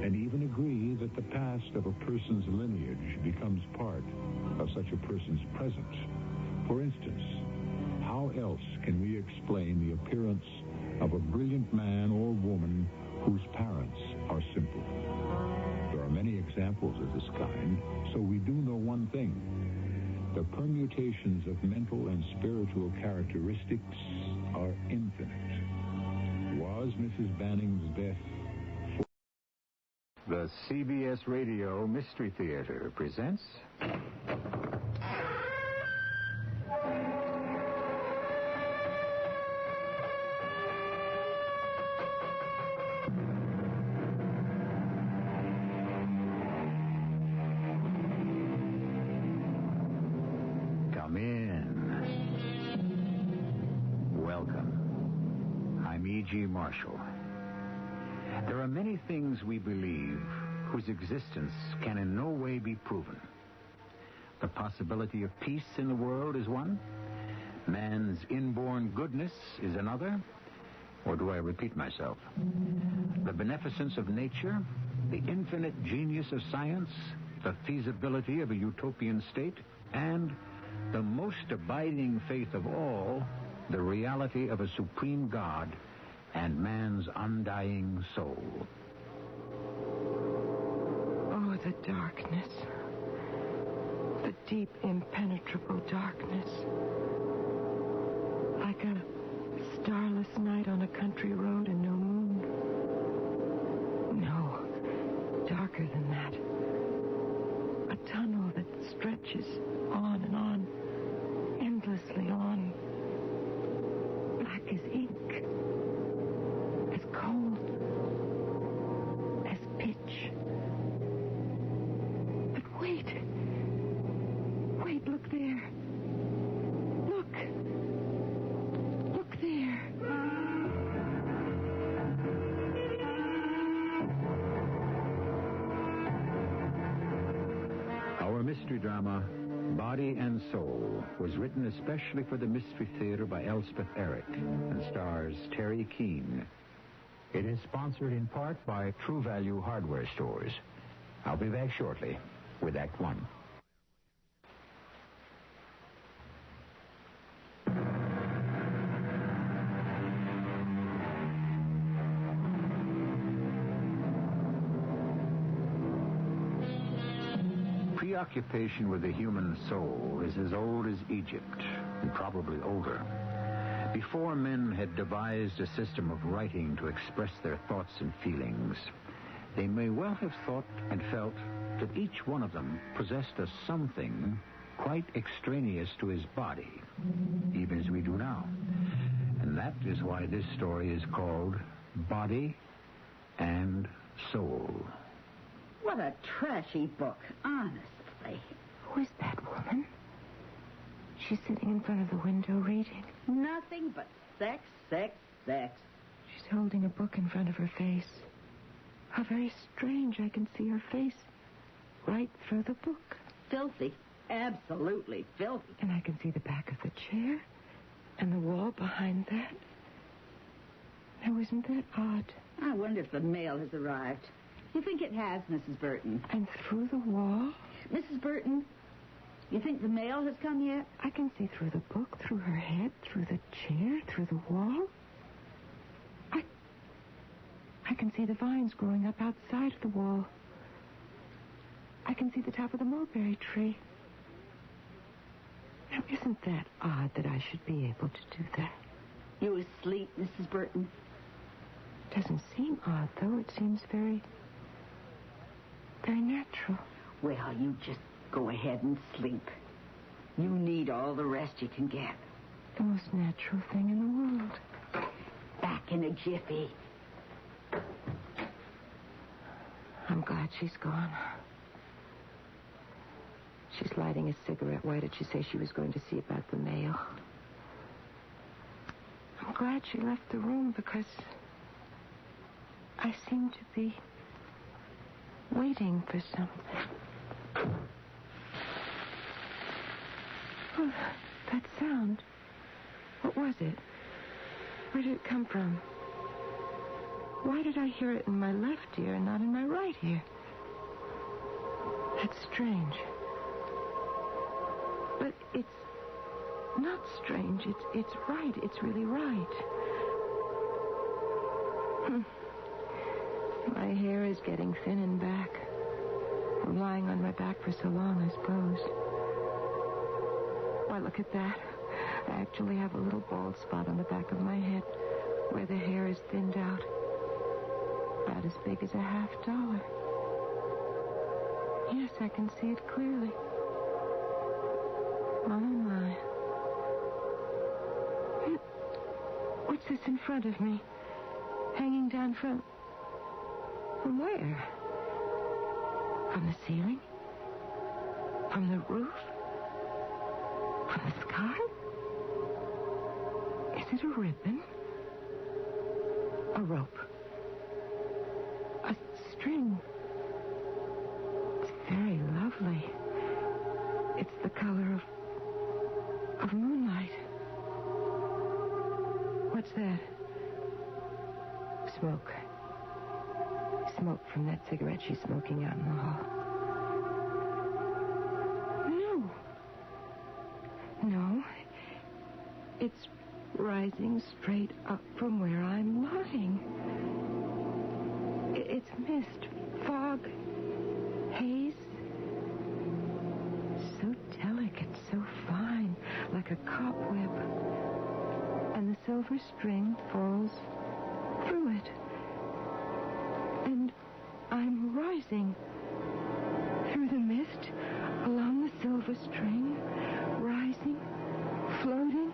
K: and even agree that the past of a person's lineage becomes part of such a person's present. For instance, how else can we explain the appearance of a brilliant man or woman whose parents are simple? There are many examples of this kind, so we do know one thing. The permutations of mental and spiritual characteristics are infinite. Was Mrs. Banning's death...
N: The CBS Radio Mystery Theater presents... E.G. Marshall. There are many things we believe whose existence can in no way be proven. The possibility of peace in the world is one. Man's inborn goodness is another. Or do I repeat myself? The beneficence of nature, the infinite genius of science, the feasibility of a utopian state, and the most abiding faith of all, the reality of a supreme God and man's undying soul.
I: Oh, the darkness. The deep, impenetrable darkness. Like a starless night on a country road and no moon. No, darker than that. A tunnel that stretches on and on, endlessly on. Black as ink. As cold. As pitch. But wait. Wait, look there. Look. Look there.
N: Our mystery drama, Body and Soul, was written especially for the Mystery Theater by Elspeth Eric and stars Terry Keane. It is sponsored in part by True Value Hardware Stores. I'll be back shortly with Act One. Preoccupation with the human soul is as old as Egypt, and probably older. Before men had devised a system of writing to express their thoughts and feelings, they may well have thought and felt that each one of them possessed a something quite extraneous to his body, even as we do now. And that is why this story is called Body and Soul.
G: What a trashy book, honestly.
I: Who is that woman? She's sitting in front of the window reading.
G: Nothing but sex, sex, sex.
I: She's holding a book in front of her face. How very strange. I can see her face right through the book.
G: Filthy. Absolutely filthy.
I: And I can see the back of the chair and the wall behind that. Now, isn't that odd?
G: I wonder if the mail has arrived. You think it has, Mrs. Burton?
I: And through the wall?
G: Mrs. Burton, you think the mail has come yet?
I: I can see through the book, through her head, through the chair, through the wall. I can see the vines growing up outside of the wall. I can see the top of the mulberry tree. Now, isn't that odd that I should be able to do that?
G: You asleep, Mrs. Burton?
I: Doesn't seem odd, though. It seems very natural.
G: Well, you just go ahead and sleep. You need all the rest you can get.
I: The most natural thing in the world.
G: Back in a jiffy.
I: I'm glad she's gone. She's lighting a cigarette. Why did she say she was going to see about the mail? I'm glad she left the room because I seem to be waiting for something. Oh, that sound. What was it? Where did it come from? Why did I hear it in my left ear and not in my right ear? That's strange. But it's not strange. It's right. It's really right. My hair is getting thin and back. I'm lying on my back for so long, I suppose. Why, look at that. I actually have a little bald spot on the back of my head where the hair is thinned out. About as big as a $50. Yes, I can see it clearly. Oh, my. What's this in front of me? Hanging down from where? From the ceiling? From the roof? From the sky? Is it a ribbon? A rope. A string. It's very lovely. It's the color of moonlight. What's that? Smoke. Smoke from that cigarette she's smoking out in the hall. No. It's rising straight up from where I'm lying. It's mist, fog, haze. So delicate, so fine, like a cobweb. And the silver string falls through it. And I'm rising through the mist, along the silver string, rising, floating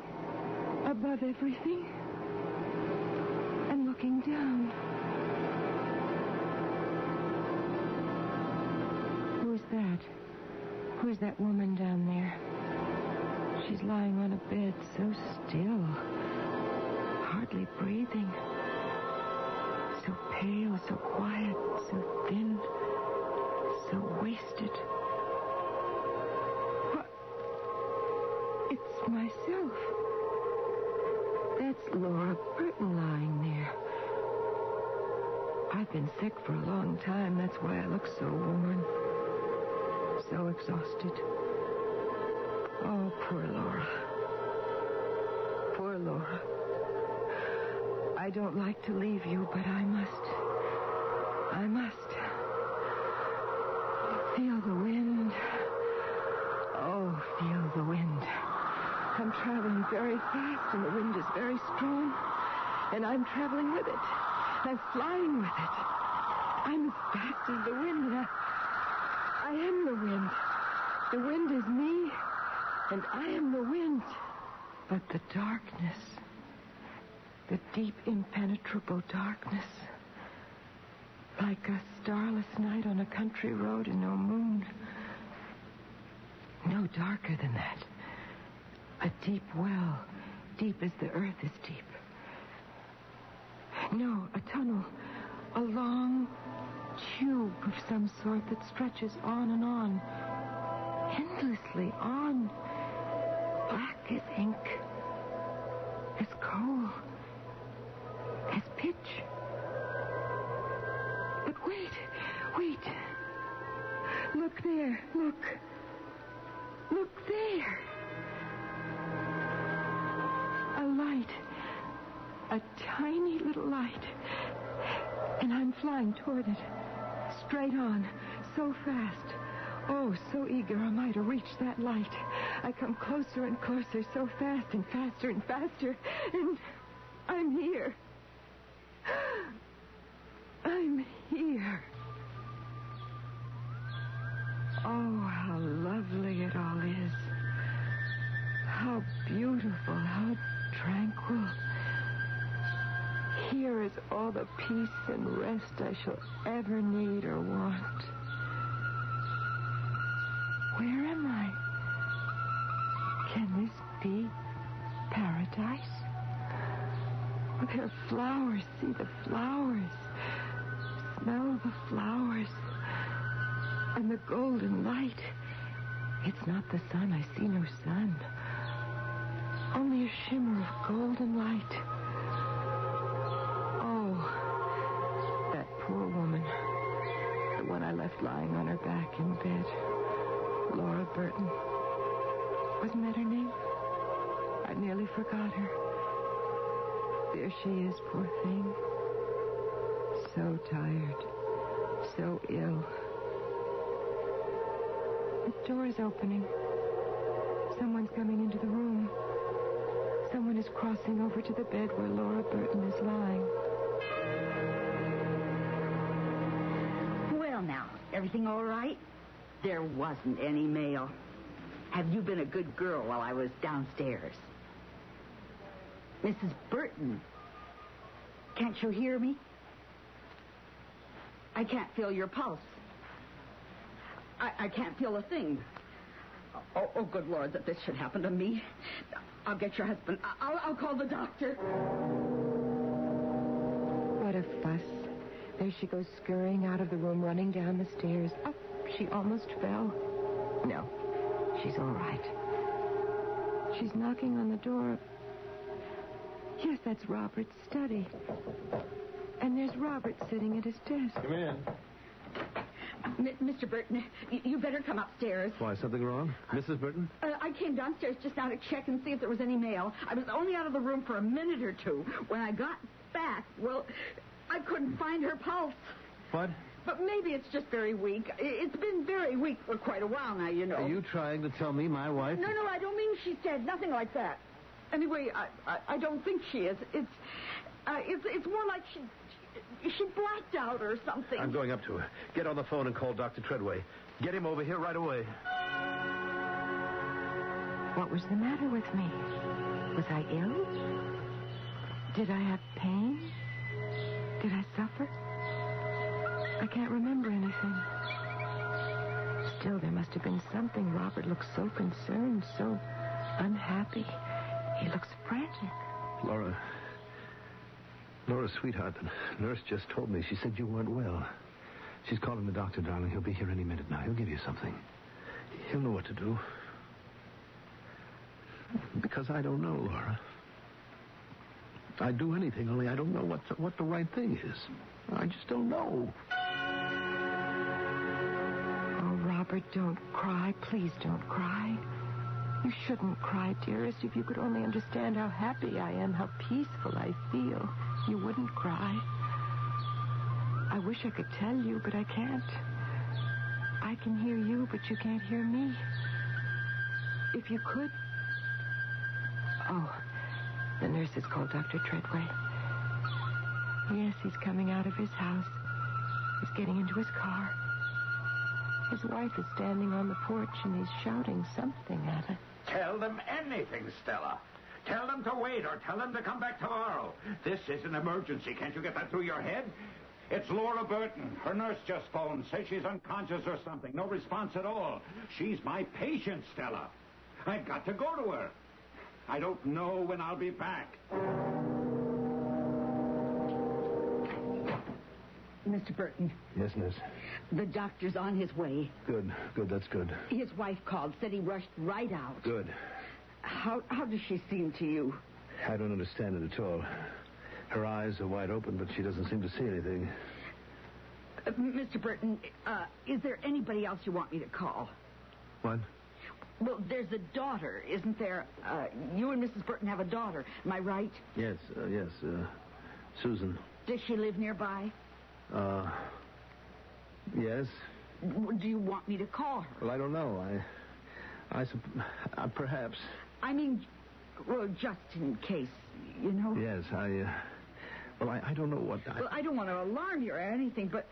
I: above everything, and looking down. Who's that? Who's that woman down there? She's lying on a bed so still, hardly breathing. So pale, so quiet, so thin, so wasted. It's myself. That's Laura Burton lying there. I've been sick for a long time. That's why I look so worn, so exhausted. Oh, poor Laura. Poor Laura. I don't like to leave you, but I must. I must. Feel the wind. Oh, feel the wind. I'm traveling very fast, and the wind is very strong. And I'm traveling with it. I'm flying with it. I'm as fast as the wind, and I am the wind. The wind is me, and I am the wind. But the darkness, the deep, impenetrable darkness, like a starless night on a country road and no moon. No darker than that. A deep well, deep as the earth is deep. No, a tunnel. A long tube of some sort that stretches on and on. Endlessly on. Black as ink. As coal. As pitch. But wait. Look there. Look there. A light. A tiny little light. And I'm flying toward it. Straight on. So fast. Oh, so eager am I to reach that light. I come closer and closer, so fast and faster and faster. And I'm here. I'm here. Oh, how lovely it all is. How beautiful, how tranquil. Here is all the peace and rest I shall ever need or want. Where am I? Can this be paradise? Oh, there are flowers. See the flowers. Smell the flowers. And the golden light. It's not the sun. I see no sun. Only a shimmer of golden light. Oh, that poor woman. The one I left lying on her back in bed. Laura Burton. Wasn't that her name? I nearly forgot her. There she is, poor thing. So tired. So ill. The door is opening. Someone's coming into the room. Someone is crossing over to the bed where Laura Burton is lying.
G: Well, now, everything all right? There wasn't any mail. Have you been a good girl while I was downstairs? Mrs. Burton, can't you hear me? I can't feel your pulse. I can't feel a thing. Oh, good Lord, that this should happen to me. I'll get your husband. I'll call the doctor.
P: away she goes scurrying out of the room, running down the stairs. Up, she almost fell. No, she's all right. She's knocking on the door. Yes, that's Robert's study. And there's Robert sitting at his desk.
J: Come in.
H: Mr. Burton, you better come upstairs.
J: Why, something wrong? Mrs. Burton?
H: I came downstairs just now to check and see if there was any mail. I was only out of the room for a minute or two. When I got back, well, I couldn't find her pulse.
J: What?
H: But maybe it's just very weak. It's been very weak for quite a while now, you know.
J: Are you trying to tell me my wife...
H: No, I don't mean she's dead. Nothing like that. Anyway, I don't think she is. It's more like she blacked out or something.
J: I'm going up to her. Get on the phone and call Dr. Treadway. Get him over here right away.
P: What was the matter with me? Was I ill? Did I have pain? Did I suffer? I can't remember anything. Still, there must have been something. Robert looked so concerned, so unhappy. He looks frantic.
J: Laura, sweetheart, the nurse just told me. She said you weren't well. She's calling the doctor, darling. He'll be here any minute now. He'll give you something. He'll know what to do. Because I don't know, Laura. I'd do anything, only I don't know what the right thing is. I just don't know.
P: Oh, Robert, don't cry. Please don't cry. You shouldn't cry, dearest. If you could only understand how happy I am, how peaceful I feel, you wouldn't cry. I wish I could tell you, but I can't. I can hear you, but you can't hear me. If you could... Oh, the nurse has called Dr. Treadway. Yes, he's coming out of his house. He's getting into his car. His wife is standing on the porch, and he's shouting something at her.
B: Tell them anything, Stella. Tell them to wait or tell them to come back tomorrow. This is an emergency. Can't you get that through your head? It's Laura Burton. Her nurse just phoned. Says she's unconscious or something. No response at all. She's my patient, Stella. I've got to go to her. I don't know when I'll be back.
H: Mr. Burton.
J: Yes, nurse.
H: The doctor's on his way.
J: Good, that's good.
H: His wife called, said he rushed right out.
J: Good.
H: How does she seem to you?
J: I don't understand it at all. Her eyes are wide open, but she doesn't seem to see anything.
H: Mr. Burton, is there anybody else you want me to call?
J: What?
H: Well, there's a daughter, isn't there? You and Mrs. Burton have a daughter. Am I right?
J: Yes, Susan.
H: Does she live nearby?
J: Yes.
H: Do you want me to call her?
J: Well, I don't know. Perhaps.
H: I mean, well, just in case, you know.
J: Yes, I don't know what...
H: Well, I don't want to alarm you or anything, but...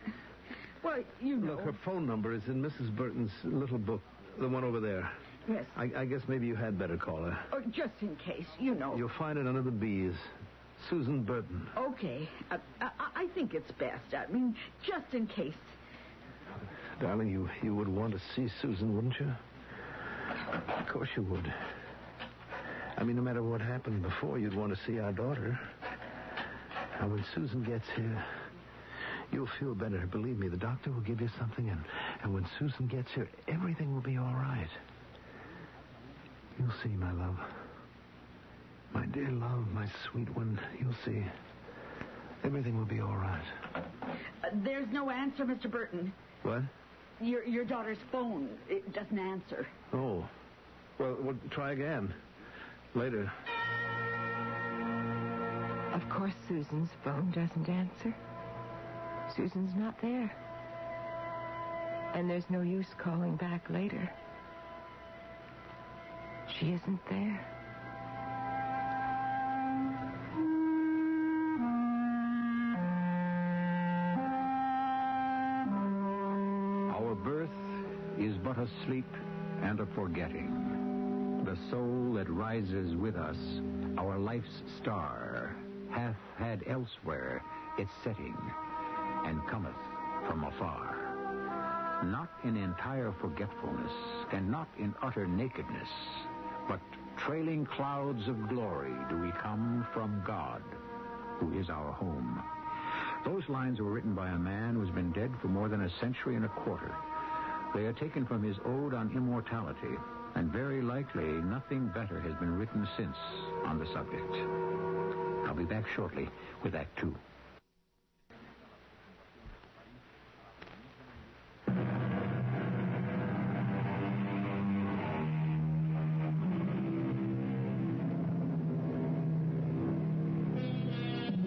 H: Well, you know.
J: Look, her phone number is in Mrs. Burton's little book, the one over there.
H: Yes.
J: I guess maybe you had better call her.
H: Oh, just in case, you know.
J: You'll find it under the B's. Susan Burton.
H: Okay. I think it's best. I mean, just in case.
J: Darling, you would want to see Susan, wouldn't you? Of course you would. I mean, no matter what happened before, you'd want to see our daughter. Now, when Susan gets here, you'll feel better. Believe me, the doctor will give you something, and when Susan gets here, everything will be all right. You'll see, my love. My dear love, my sweet one, you'll see. Everything will be all right.
H: There's no answer, Mr. Burton.
J: What?
H: Your daughter's phone, it doesn't answer.
J: Oh. Well, try again. Later.
P: Of course, Susan's phone doesn't answer. Susan's not there. And there's no use calling back later. She isn't there.
L: Our birth is but a sleep and a forgetting. The soul that rises with us, our life's star, hath had elsewhere its setting, and cometh from afar. Not in entire forgetfulness, and not in utter nakedness, but trailing clouds of glory do we come from God, who is our home. Those lines were written by a man who's been dead for more than a century and a quarter. They are taken from his Ode on Immortality, and very likely nothing better has been written since on the subject. I'll be back shortly with Act Two.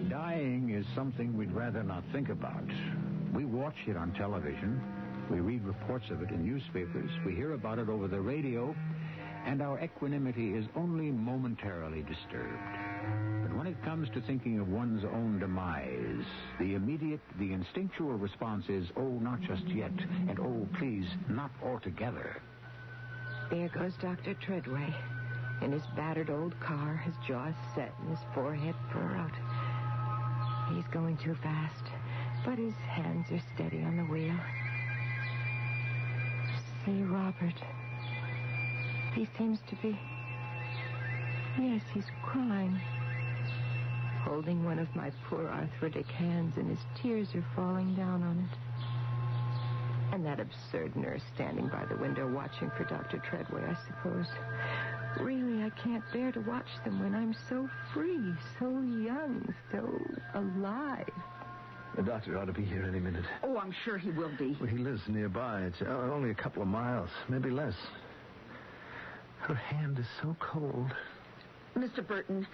L: Dying is something we'd rather not think about. We watch it on television. We read reports of it in newspapers. We hear about it over the radio. And our equanimity is only momentarily disturbed. But when it comes to thinking of one's own demise, the instinctual response is, oh, not just yet, and oh, please, not altogether.
P: There goes Dr. Treadway in his battered old car, his jaws set and his forehead furrowed. He's going too fast, but his hands are steady on the wheel. See, Robert. He seems to be... Yes, he's crying. Holding one of my poor arthritic hands, and his tears are falling down on it. And that absurd nurse standing by the window watching for Dr. Treadway, I suppose. Really, I can't bear to watch them when I'm so free, so young, so alive.
J: The doctor ought to be here any minute.
H: Oh, I'm sure he will be.
J: Well, he lives nearby. It's only a couple of miles, maybe less. Her hand is so cold.
H: Mr. Burton,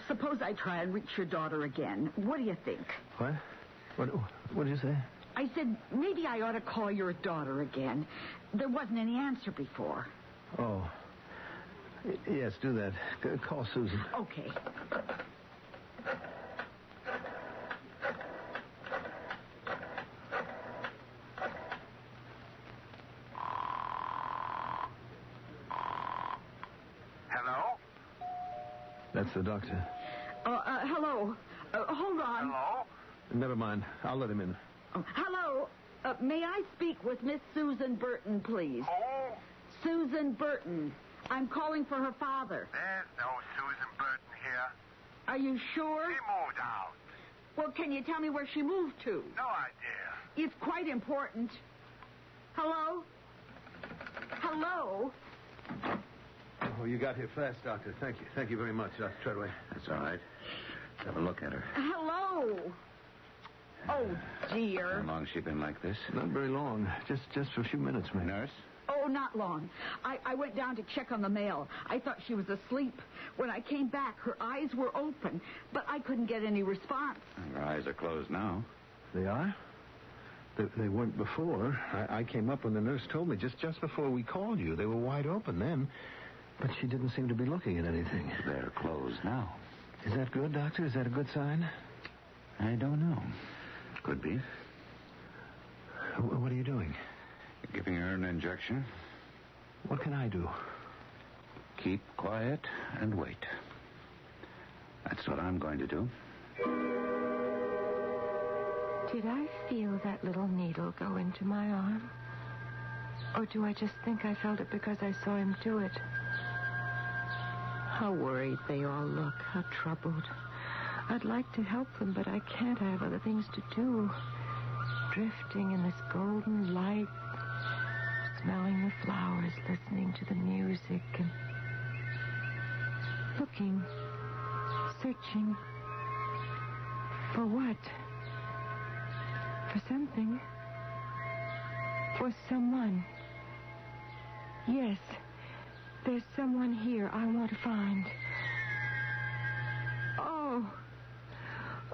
H: suppose I try and reach your daughter again. What do you think?
J: What? What did you say?
H: I said maybe I ought to call your daughter again. There wasn't any answer before.
J: Oh. Yes, do that. Call Susan.
H: Okay.
J: That's the doctor.
H: Hello. Hold on.
E: Hello?
J: Never mind. I'll let him in.
H: Hello. May I speak with Miss Susan Burton, please?
E: Who?
H: Susan Burton. I'm calling for her father.
E: There's no Susan Burton here.
H: Are you sure?
E: She moved out.
H: Well, can you tell me where she moved to?
E: No idea.
H: It's quite important. Hello? Hello?
J: Oh, you got here fast, Doctor. Thank you. Thank you very much, Dr. Treadway.
B: That's all right. Let's have a look at her.
H: Hello? Oh, dear.
B: How long has she been like this?
J: Not very long. Just for a few minutes, maybe.
B: Nurse?
H: Oh, not long. I went down to check on the mail. I thought she was asleep. When I came back, her eyes were open, but I couldn't get any response.
B: Her eyes are closed now.
J: They are? They weren't before. I came up when the nurse told me, just before we called you. They were wide open then. But she didn't seem to be looking at anything.
B: They're closed now.
J: Is that good, Doctor? Is that a good sign?
B: I don't know. Could be.
J: What are you doing?
B: Giving her an injection.
J: What can I do?
B: Keep quiet and wait. That's what I'm going to do.
P: Did I feel that little needle go into my arm? Or do I just think I felt it because I saw him do it? How worried they all look, how troubled. I'd like to help them, but I can't. I have other things to do. Drifting in this golden light, smelling the flowers, listening to the music, and looking, searching. For what? For something. For someone. Yes. There's someone here I want to find.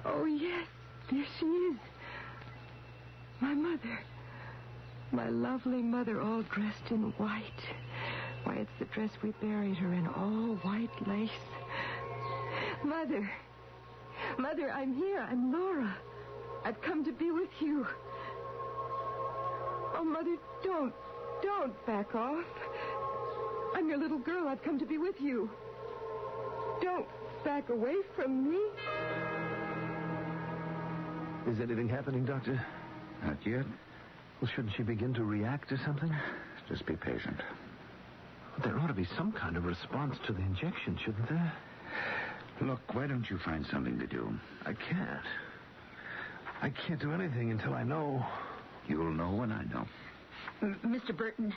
P: Oh, yes. There she is. My mother. My lovely mother, all dressed in white. Why, it's the dress we buried her in, all white lace. Mother. Mother, I'm here. I'm Laura. I've come to be with you. Oh, Mother, don't back off. I'm your little girl. I've come to be with you. Don't back away from me.
J: Is anything happening, Doctor?
B: Not yet.
J: Well, shouldn't she begin to react or something?
B: Just be patient.
J: Well, there ought to be some kind of response to the injection, shouldn't there?
B: Look, why don't you find something to do?
J: I can't.
W: I can't do anything until I know.
B: You'll know when I know.
H: Mr. Burton,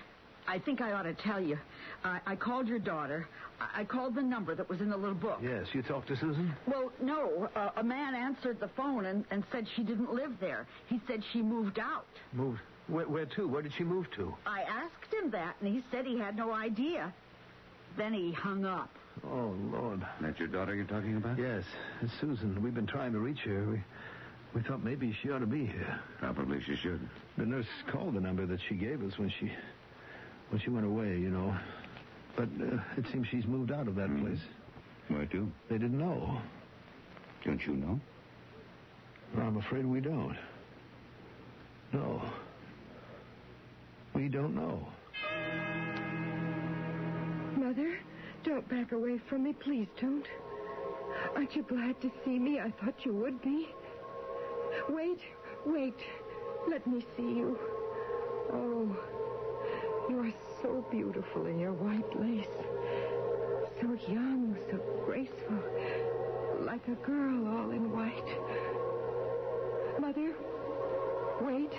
H: I think I ought to tell you. I called your daughter. I called the number that was in the little book.
W: Yes, you talked to Susan?
H: Well, no. A man answered the phone and said she didn't live there. He said she moved out.
W: Moved? Where to? Where did she move to?
H: I asked him that, and he said he had no idea. Then he hung up.
W: Oh, Lord.
B: That's your daughter you're talking about?
W: Yes, it's Susan. We've been trying to reach her. We thought maybe she ought to be here.
B: Probably she should.
W: The nurse called the number that she gave us when she went away, you know. But it seems she's moved out of that place.
B: Where to?
W: They didn't know.
B: Don't you know?
W: Well, I'm afraid we don't. No. We don't know.
I: Mother, don't back away from me. Please don't. Aren't you glad to see me? I thought you would be. Wait. Let me see you. Oh, you are so beautiful in your white lace. So young, so graceful. Like a girl all in white. Mother, wait.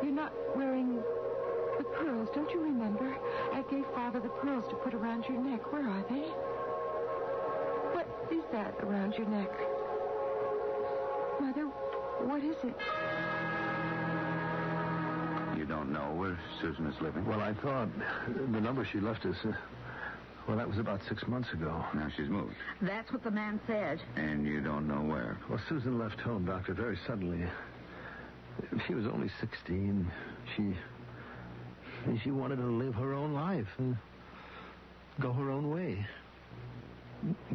I: You're not wearing the pearls, don't you remember? I gave Father the pearls to put around your neck. Where are they? What is that around your neck? Mother, what is it?
B: You don't know where Susan is living?
W: Well, I thought the number she left us, well, that was about 6 months ago.
B: Now she's moved.
H: That's what the man said.
B: And you don't know where?
W: Well, Susan left home, Doctor, very suddenly. She was only 16. She wanted to live her own life and go her own way.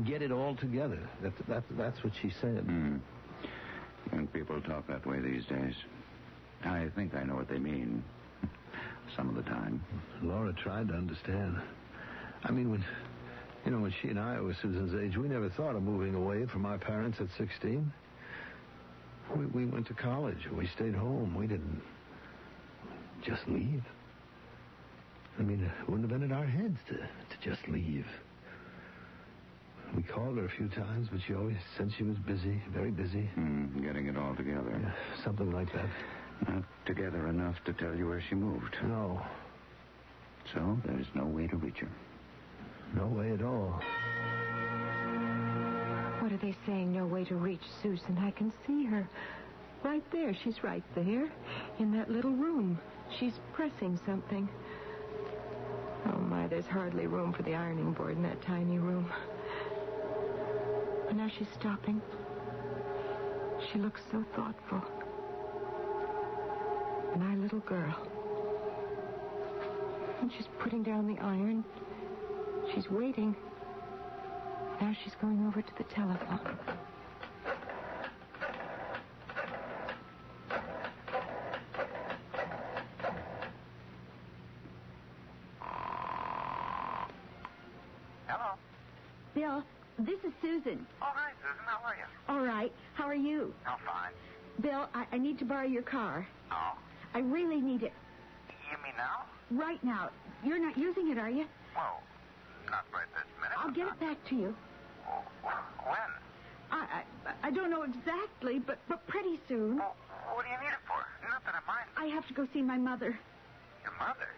W: Get it all together. That's what she said.
B: Young people talk that way these days. I think I know what they mean. Some of the time.
W: Laura tried to understand. I mean, when she and I were Susan's age, we never thought of moving away from our parents at 16. We went to college. We stayed home. We didn't just leave. I mean, it wouldn't have been in our heads to just leave. We called her a few times, but she always said she was busy, very busy.
B: Getting it all together.
W: Yeah, something like that.
B: Not together enough to tell you where she moved.
W: No.
B: So there's no way to reach her.
W: No way at all.
I: What are they saying? No way to reach Susan. I can see her. Right there. She's right there. In that little room. She's pressing something. Oh, my, there's hardly room for the ironing board in that tiny room. And now she's stopping. She looks so thoughtful. My little girl. And she's putting down the iron. She's waiting. Now she's going over to the telephone.
F: Hello.
H: Bill, this is Susan.
F: Oh, hi, Susan. How are you?
H: All right. How are you?
F: Oh, fine.
H: Bill, I need to borrow your car.
F: Oh?
H: I really need it.
F: You mean now?
H: Right now. You're not using it, are you?
F: Well, not right this minute.
H: I'll get it back to you.
F: Oh, when?
H: I don't know exactly, but pretty soon.
F: Well, what do you need it for? Not that I mind.
H: I have to go see my mother.
F: Your mother?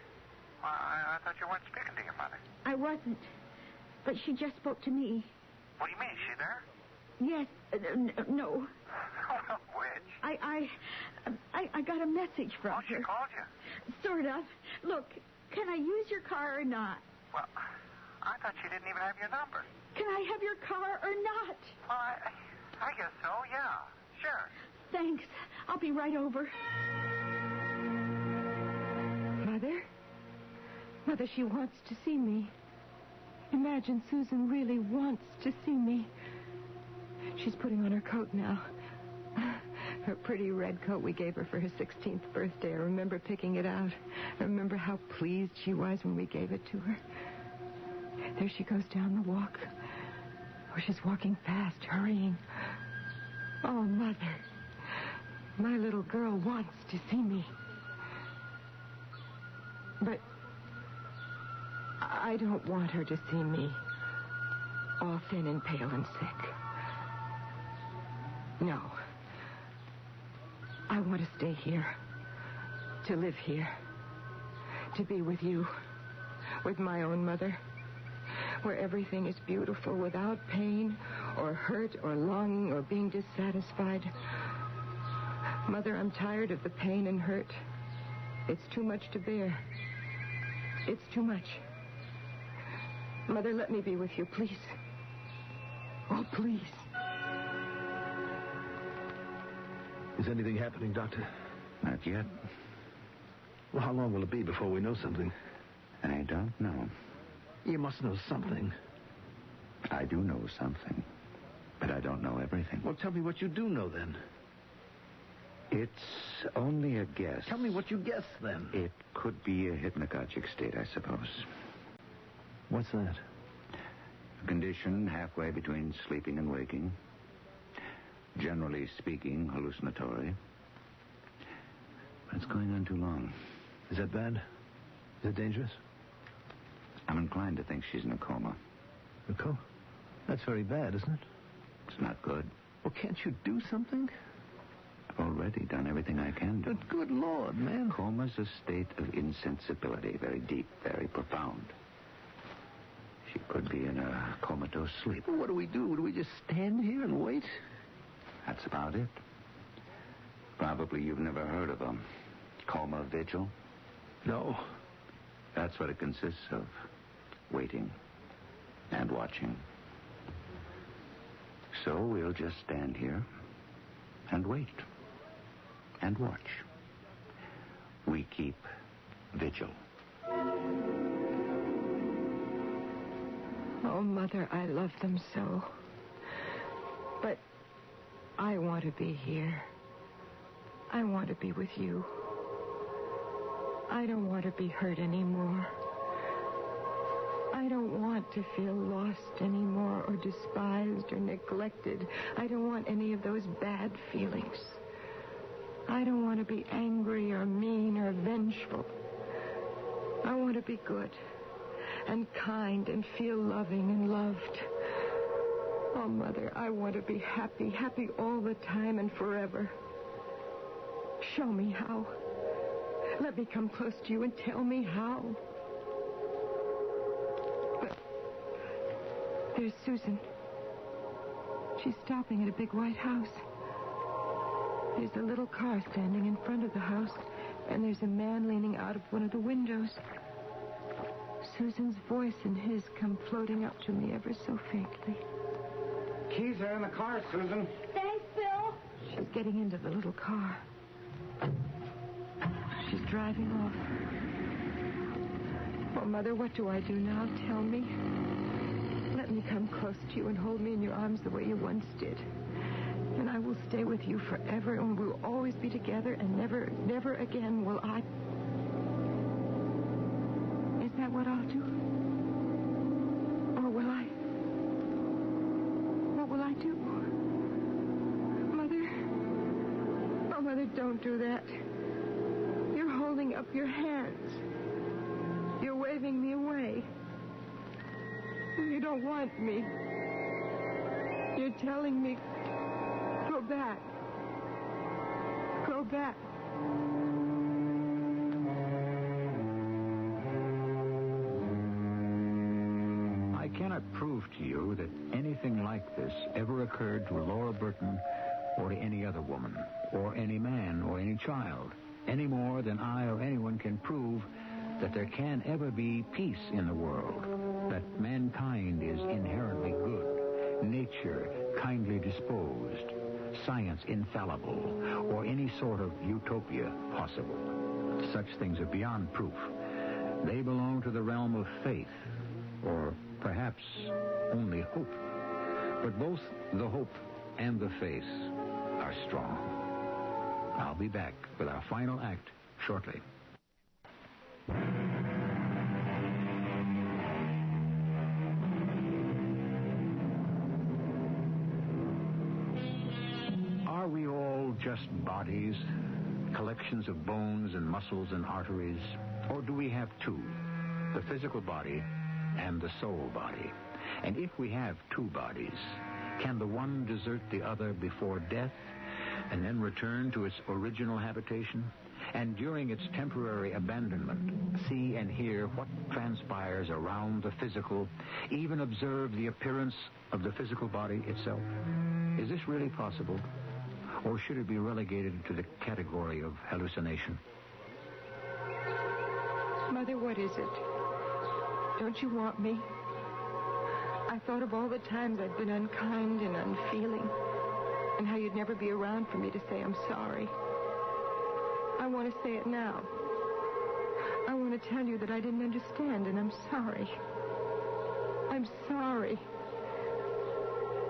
F: Well, I thought you weren't speaking to your mother.
H: I wasn't. But she just spoke to me.
F: What do you mean? Is she there?
H: Yes. No.
F: Well, which?
H: I got a message from her.
F: She called you?
H: Sort of. Look, can I use your car or not?
F: Well, I thought she didn't even have your number.
H: Can I have your car or not?
F: Well, I guess so, yeah. Sure.
H: Thanks. I'll be right over.
I: Mother? Mother, she wants to see me. Imagine Susan really wants to see me. She's putting on her coat now. Her pretty red coat we gave her for her 16th birthday. I remember picking it out. I remember how pleased she was when we gave it to her. There she goes down the walk. Oh, she's walking fast, hurrying. Oh, Mother. My little girl wants to see me. But I don't want her to see me all thin and pale and sick. No.
R: I want to stay here. To live here. To be with you. With my own mother. Where everything is beautiful without pain or hurt or longing or being dissatisfied. Mother, I'm tired of the pain and hurt. It's too much to bear. It's too much. Mother, let me be with you, please. Oh, please.
A: Is anything happening, Doctor?
B: Not yet.
A: Well, how long will it be before we know something?
B: I don't know.
A: You must know something.
B: I do know something, but I don't know everything.
A: Well, tell me what you do know, then.
B: It's only a guess.
A: Tell me what you guess, then.
B: It could be a hypnagogic state, I suppose.
A: What's that?
B: A condition halfway between sleeping and waking. Generally speaking, hallucinatory. But it's going on too long.
A: Is that bad? Is it dangerous?
B: I'm inclined to think she's in a coma.
A: A coma? That's very bad, isn't it?
B: It's not good.
A: Well, can't you do something?
B: I've already done everything I can do.
A: But good Lord, man.
B: Coma's a state of insensibility, very deep, very profound. She could be in a comatose sleep.
A: Well, what do? Do we just stand here and wait?
B: That's about it. Probably you've never heard of a coma vigil?
A: No.
B: That's what it consists of. Waiting and watching. So we'll just stand here and wait and watch. We keep vigil.
R: Oh, Mother, I love them so. But I want to be here. I want to be with you. I don't want to be hurt anymore. I don't want to feel lost anymore or despised or neglected. I don't want any of those bad feelings. I don't want to be angry or mean or vengeful. I want to be good and kind and feel loving and loved. Oh, Mother, I want to be happy, happy all the time and forever. Show me how. Let me come close to you and tell me how. But there's Susan. She's stopping at a big white house. There's a little car standing in front of the house, and there's a man leaning out of one of the windows. Susan's voice and his come floating up to me ever so faintly.
O: Keys are in the car, Susan.
H: Thanks, Bill.
R: She's getting into the little car. She's driving off. Oh, Mother, what do I do now? Tell me. Let me come close to you and hold me in your arms the way you once did. And I will stay with you forever, and we'll always be together, and never, never again will I... Is that what I'll do? Or will I... What will I do? Mother? Oh, Mother, don't do that. You're holding up your hands. You're waving me away. You don't want me. You're telling me, go back. Go back.
L: I cannot prove to you that anything like this ever occurred to Laura Burton or to any other woman, or any man, or any child, any more than I or anyone can prove that there can ever be peace in the world, that mankind is inherently good, nature kindly disposed, science infallible, or any sort of utopia possible. Such things are beyond proof. They belong to the realm of faith, or perhaps only hope. But both the hope and the faith are strong. I'll be back with our final act shortly. Are we all just bodies, collections of bones and muscles and arteries? Or do we have two, the physical body and the soul body? And if we have two bodies, can the one desert the other before death? and then return to its original habitation? And during its temporary abandonment, see and hear what transpires around the physical, even observe the appearance of the physical body itself? Is this really possible? Or should it be relegated to the category of hallucination?
R: Mother, what is it? Don't you want me? I thought of all the times I'd been unkind and unfeeling, and how you'd never be around for me to say I'm sorry. I want to say it now. I want to tell you that I didn't understand, and I'm sorry. I'm sorry.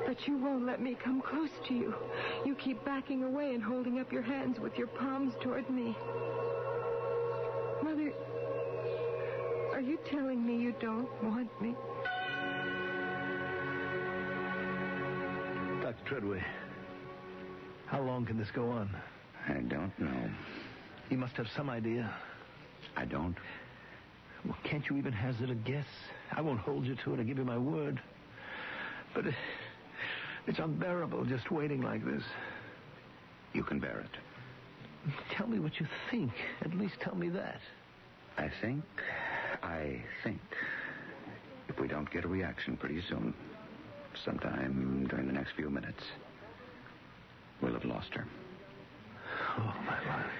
R: But you won't let me come close to you. You keep backing away and holding up your hands with your palms toward me. Mother, are you telling me you don't want me?
A: Dr. Treadway, how long can this go on?
B: I don't know.
A: You must have some idea.
B: I don't.
A: Well, can't you even hazard a guess? I won't hold you to it. I give you my word. But it's unbearable just waiting like this.
B: You can bear it.
A: Tell me what you think. At least tell me that.
B: I think if we don't get a reaction pretty soon, sometime during the next few minutes, we'll have lost her.
A: Oh, my life.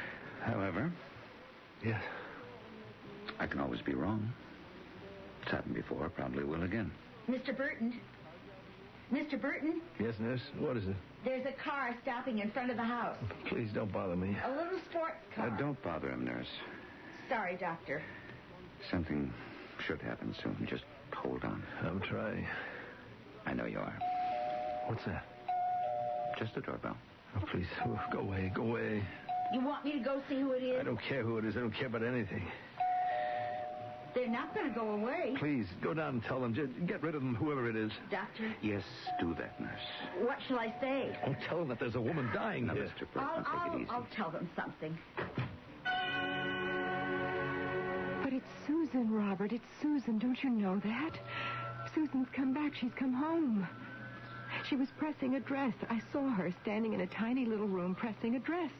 B: However...
A: Yes?
B: I can always be wrong. It's happened before, probably will again.
G: Mr. Burton? Mr. Burton?
A: Yes, nurse? What is it?
G: There's a car stopping in front of the house.
A: Please don't bother me.
G: A little sports car.
B: Don't bother him, nurse.
G: Sorry, Doctor.
B: Something should happen soon. Just hold on.
A: I'm trying.
B: I know you are.
A: What's that?
B: Just a doorbell.
A: Oh, please, go away, go away.
G: You want me to go see who it is?
A: I don't care who it is. I don't care about anything.
G: They're not going to go away.
A: Please, go down and tell them. Just get rid of them, whoever it is.
G: Doctor?
B: Yes, do that, nurse.
G: What shall I say?
A: Oh, tell them that there's a woman dying
B: now,
A: here.
B: Mr. Burton, take it easy.
G: I'll tell them something.
R: But it's Susan, Robert. It's Susan. Don't you know that? Susan's come back. She's come home. She was pressing a dress. I saw her standing in a tiny little room pressing a dress.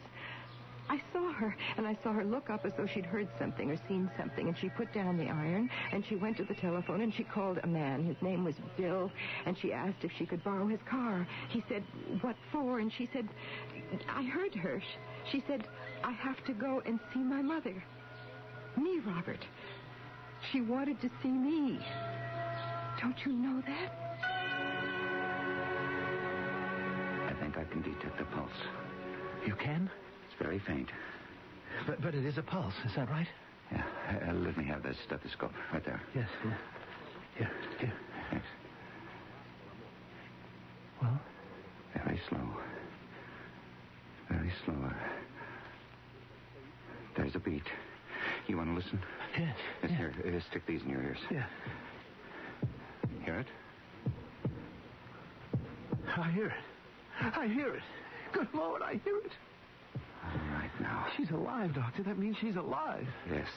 R: I saw her, and I saw her look up as though she'd heard something or seen something, and she put down the iron, and she went to the telephone, and she called a man. His name was Bill, and she asked if she could borrow his car. He said, "What for?" And she said, I heard her. She said, "I have to go and see my mother." Me, Robert. She wanted to see me. Don't you know that?
B: I think I can detect a pulse.
A: You can?
B: Very faint.
A: But it is a pulse, is that right?
B: Yeah. Let me have that stethoscope right there.
A: Yes. Here.
B: Thanks.
A: Well?
B: Very slow. Very slow. There's a beat. You want to listen?
A: Yes.
B: Here, stick these in your ears.
A: Yeah.
B: Hear it?
A: I hear it. Good Lord, I hear it.
B: All right, now.
A: She's alive, Doctor. That means she's alive.
B: Yes,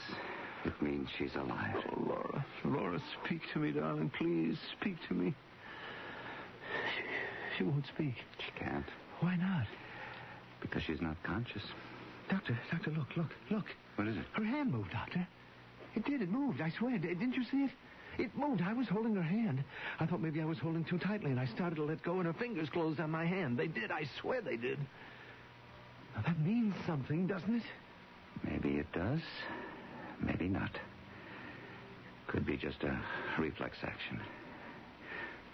B: it means she's alive.
A: Oh, Laura. Laura, speak to me, darling. Please, speak to me. She won't speak.
B: She can't.
A: Why not?
B: Because she's not conscious.
A: Doctor, look.
B: What is it?
A: Her hand moved, Doctor. It did. It moved, I swear. Didn't you see it? It moved. I was holding her hand. I thought maybe I was holding too tightly, and I started to let go, and her fingers closed on my hand. They did. I swear they did. Now, that means something, doesn't it?
B: Maybe it does. Maybe not. Could be just a reflex action.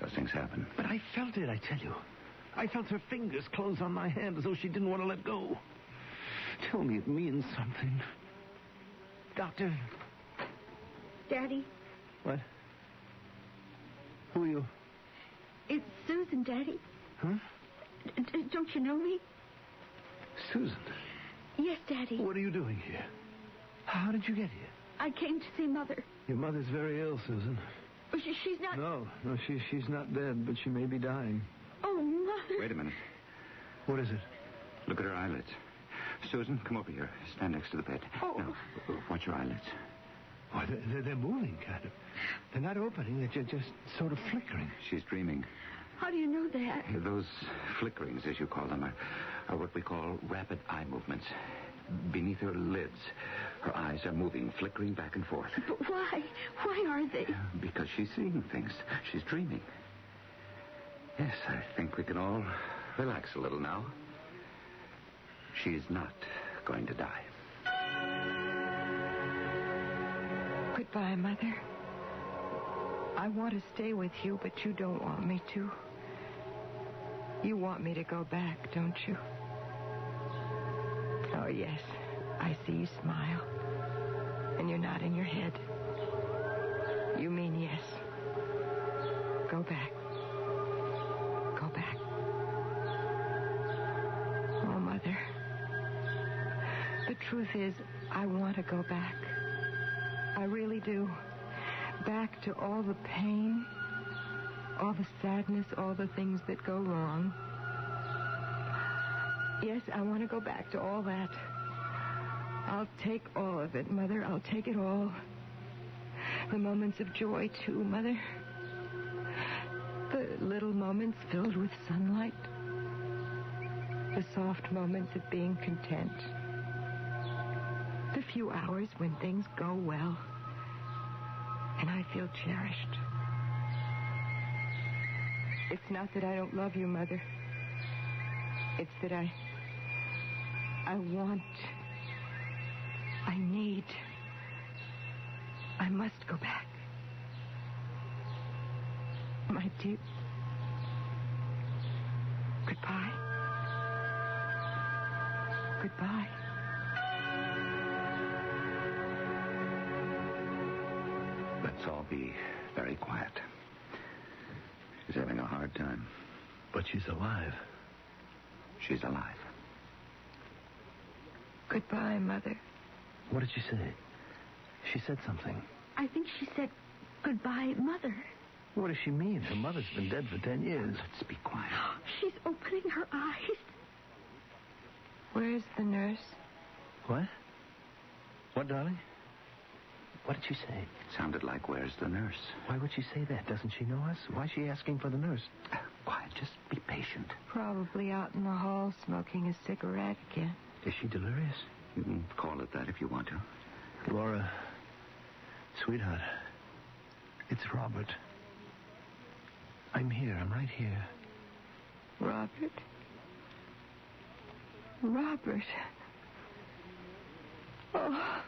B: Those things happen.
A: But I felt it, I tell you. I felt her fingers close on my hand as though she didn't want to let go. Tell me it means something. Doctor.
G: Daddy?
A: What? Who are you?
G: It's Susan, Daddy.
A: Huh?
G: Don't you know me?
A: Susan?
G: Yes, Daddy.
A: What are you doing here? How did you get here?
G: I came to see Mother.
A: Your mother's very ill, Susan.
G: Oh, she's not...
A: No, she's not dead, but she may be dying.
G: Oh, Mother.
B: Wait a minute.
A: What is it?
B: Look at her eyelids. Susan, come over here. Stand next to the bed.
G: Oh.
B: Now, watch your eyelids.
A: Oh, they're moving, kind of. They're not opening. They're just sort of flickering.
B: She's dreaming.
G: How do you know that?
B: Those flickerings, as you call them, are are what we call rapid eye movements. Beneath her lids, her eyes are moving, flickering back and forth.
H: But why? Why are they?
B: Because she's seeing things. She's dreaming. Yes, I think we can all relax a little now. She's not going to die.
P: Goodbye, Mother. I want to stay with you, but you don't want me to. You want me to go back, don't you? Oh, yes. I see you smile. And you're nodding your head. You mean yes. Go back. Go back. Oh, Mother. The truth is, I want to go back. I really do. Back to all the pain, all the sadness, all the things that go wrong. Yes, I want to go back to all that. I'll take all of it, Mother. I'll take it all. The moments of joy, too, Mother. The little moments filled with sunlight. The soft moments of being content. The few hours when things go well. And I feel cherished. It's not that I don't love you, Mother. It's that I want, I need, I must go back. My dear, goodbye. Goodbye.
B: Let's all be very quiet. She's having a hard time.
A: But she's alive.
B: She's alive.
P: Goodbye, Mother.
A: What did she say? She said something.
H: I think she said, goodbye, Mother.
A: What does she mean? Her mother's been dead for 10 years.
B: Let's be quiet.
H: She's opening her eyes.
P: Where's the nurse?
A: What? What, darling? What did she say?
B: It sounded like, where's the nurse?
A: Why would she say that? Doesn't she know us? Why is she asking for the nurse?
B: Quiet, just be patient.
P: Probably out in the hall smoking a cigarette again.
A: Is she delirious?
B: You can call it that if you want to.
A: Laura, sweetheart, it's Robert. I'm here. I'm right here.
P: Robert? Robert. Oh.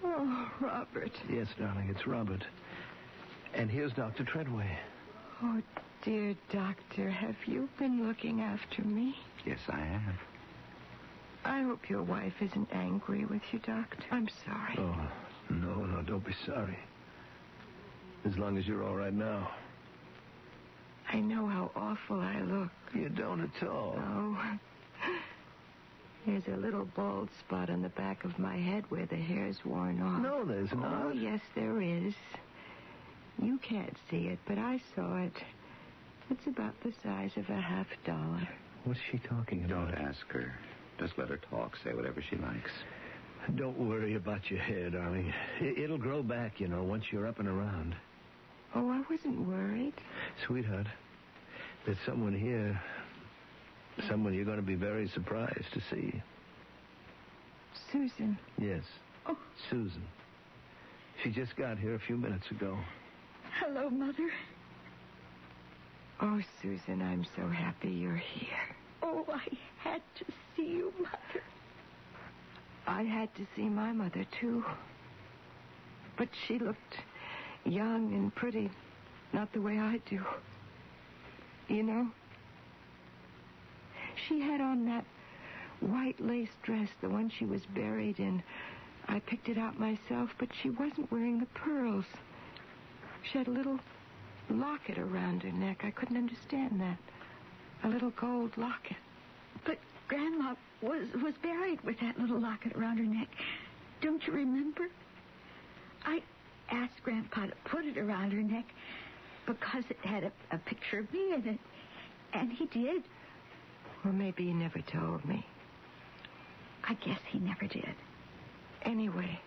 P: Oh, Robert.
A: Yes, darling, it's Robert. And here's Dr. Treadway.
P: Oh, dear doctor, have you been looking after me?
B: Yes, I have.
P: I hope your wife isn't angry with you, doctor. I'm sorry.
A: Oh, no, don't be sorry. As long as you're all right now.
P: I know how awful I look.
A: You don't at all.
P: Oh. There's a little bald spot on the back of my head where the hair's worn off.
A: No, there's not.
P: Oh, yes, there is. You can't see it, but I saw it. It's about the size of $50.
A: What's she talking about?
B: Don't ask her. Just let her talk. Say whatever she likes.
A: Don't worry about your hair, darling. It'll grow back, once you're up and around.
P: Oh, I wasn't worried.
A: Sweetheart, there's someone here. Someone you're going to be very surprised to see.
P: Susan.
A: Yes.
H: Oh.
A: Susan. She just got here a few minutes ago.
H: Hello, Mother.
P: Oh, Susan, I'm so happy you're here.
H: Oh, I had to see you, Mother.
P: I had to see my mother, too. But she looked young and pretty, not the way I do. She had on that white lace dress, the one she was buried in. I picked it out myself, but she wasn't wearing the pearls. She had a little locket around her neck. I couldn't understand that. A little gold locket.
H: But Grandma was buried with that little locket around her neck. Don't you remember? I asked Grandpa to put it around her neck because it had a picture of me in it. And he did.
P: Well, maybe he never told me.
H: I guess he never did.
P: Anyway,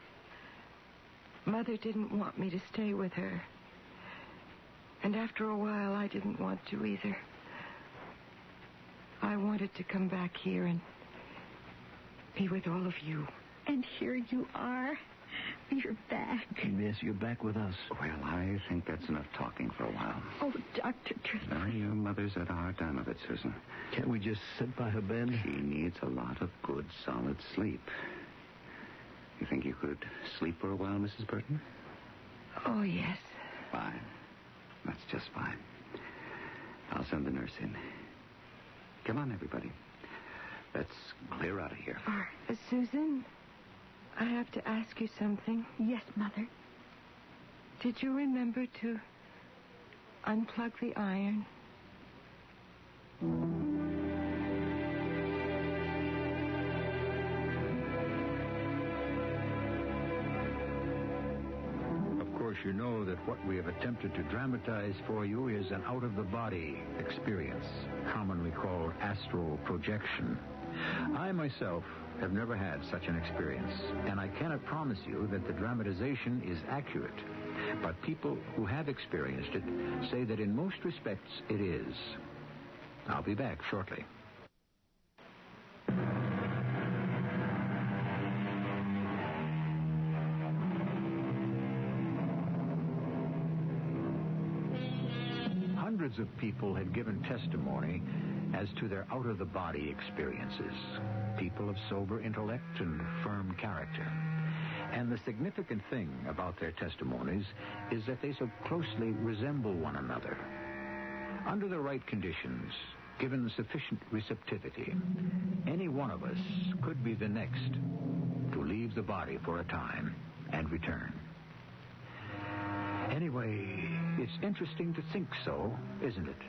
P: Mother didn't want me to stay with her. And after a while, I didn't want to either.
C: I wanted to come back here and be with all of you.
H: And here you are. You're back.
A: Yes, you're back with us.
B: Well, I think that's enough talking for a while.
H: Oh, Dr.
B: Now, your mother's had a hard time of it, Susan.
A: Can't we just sit by her bed?
B: She needs a lot of good, solid sleep. You think you could sleep for a while, Mrs. Burton?
C: Oh, yes.
B: Fine. That's just fine. I'll send the nurse in. Come on, everybody. Let's clear out of here.
C: Susan, I have to ask you something.
H: Yes, Mother.
C: Did you remember to unplug the iron?
L: Of course, you know that what we have attempted to dramatize for you is an out-of-the-body experience, commonly called astral projection. I myself have never had such an experience, and I cannot promise you that the dramatization is accurate. But people who have experienced it say that in most respects it is. I'll be back shortly. Hundreds of people had given testimony as to their out-of-the-body experiences. People of sober intellect and firm character. And the significant thing about their testimonies is that they so closely resemble one another. Under the right conditions, given sufficient receptivity, any one of us could be the next to leave the body for a time and return. Anyway, it's interesting to think so, isn't it?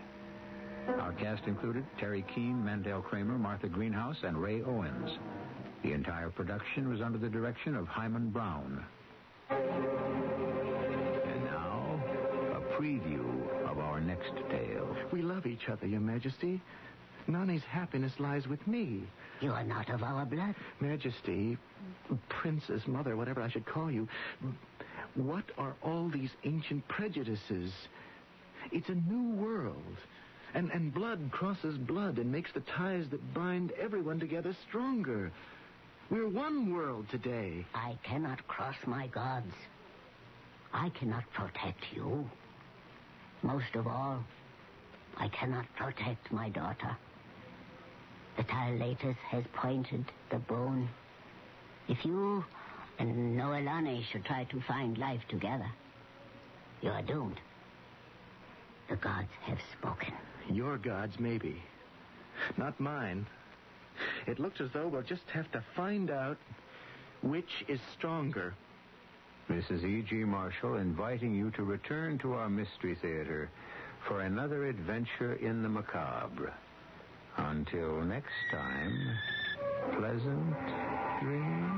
L: Our cast included Terry Keane, Mandel Kramer, Martha Greenhouse, and Ray Owens. The entire production was under the direction of Hyman Brown. And now, a preview of our next tale.
A: We love each other, Your Majesty. Nani's happiness lies with me.
D: You are not of our blood.
A: Majesty, Princess, Mother, whatever I should call you, what are all these ancient prejudices? It's a new world. And blood crosses blood and makes the ties that bind everyone together stronger. We're one world today.
D: I cannot cross my gods. I cannot protect you. Most of all, I cannot protect my daughter. The Talilatus has pointed the bone. If you and Noelani should try to find life together, you are doomed. The gods have spoken.
A: Your gods, maybe. Not mine. It looks as though we'll just have to find out which is stronger.
L: This is E.G. Marshall inviting you to return to our Mystery Theater for another adventure in the macabre. Until next time, pleasant dreams.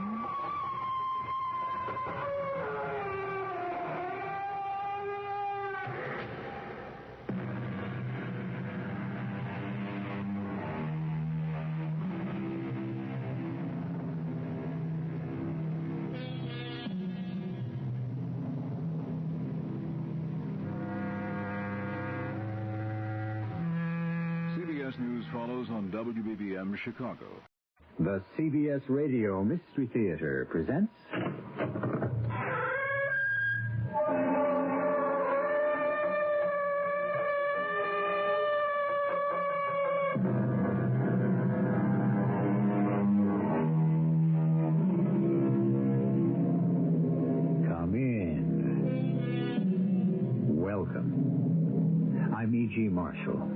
M: CBS News follows on WBBM Chicago.
N: The CBS Radio Mystery Theater presents... Come in. Welcome. I'm E.G. Marshall.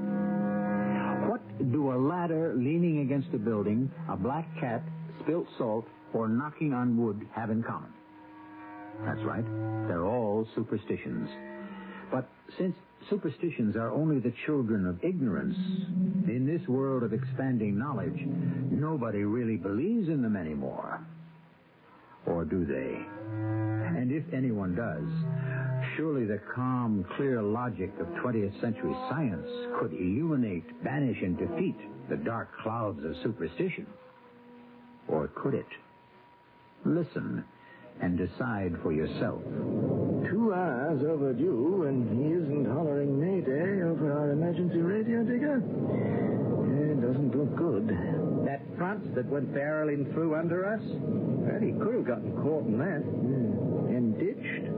N: What do a ladder leaning against a building, a black cat, spilt salt, or knocking on wood have in common? That's right. They're all superstitions. But since superstitions are only the children of ignorance, in this world of expanding knowledge, nobody really believes in them anymore. Or do they? And if anyone does, surely the calm, clear logic of 20th century science could illuminate, banish, and defeat the dark clouds of superstition. Or could it? Listen and decide for yourself. 2
J: hours overdue, and he isn't hollering Mayday over our emergency radio, Digger. It doesn't look good.
W: That front that went barreling through under us? Well, he could have gotten caught in that. And ditched.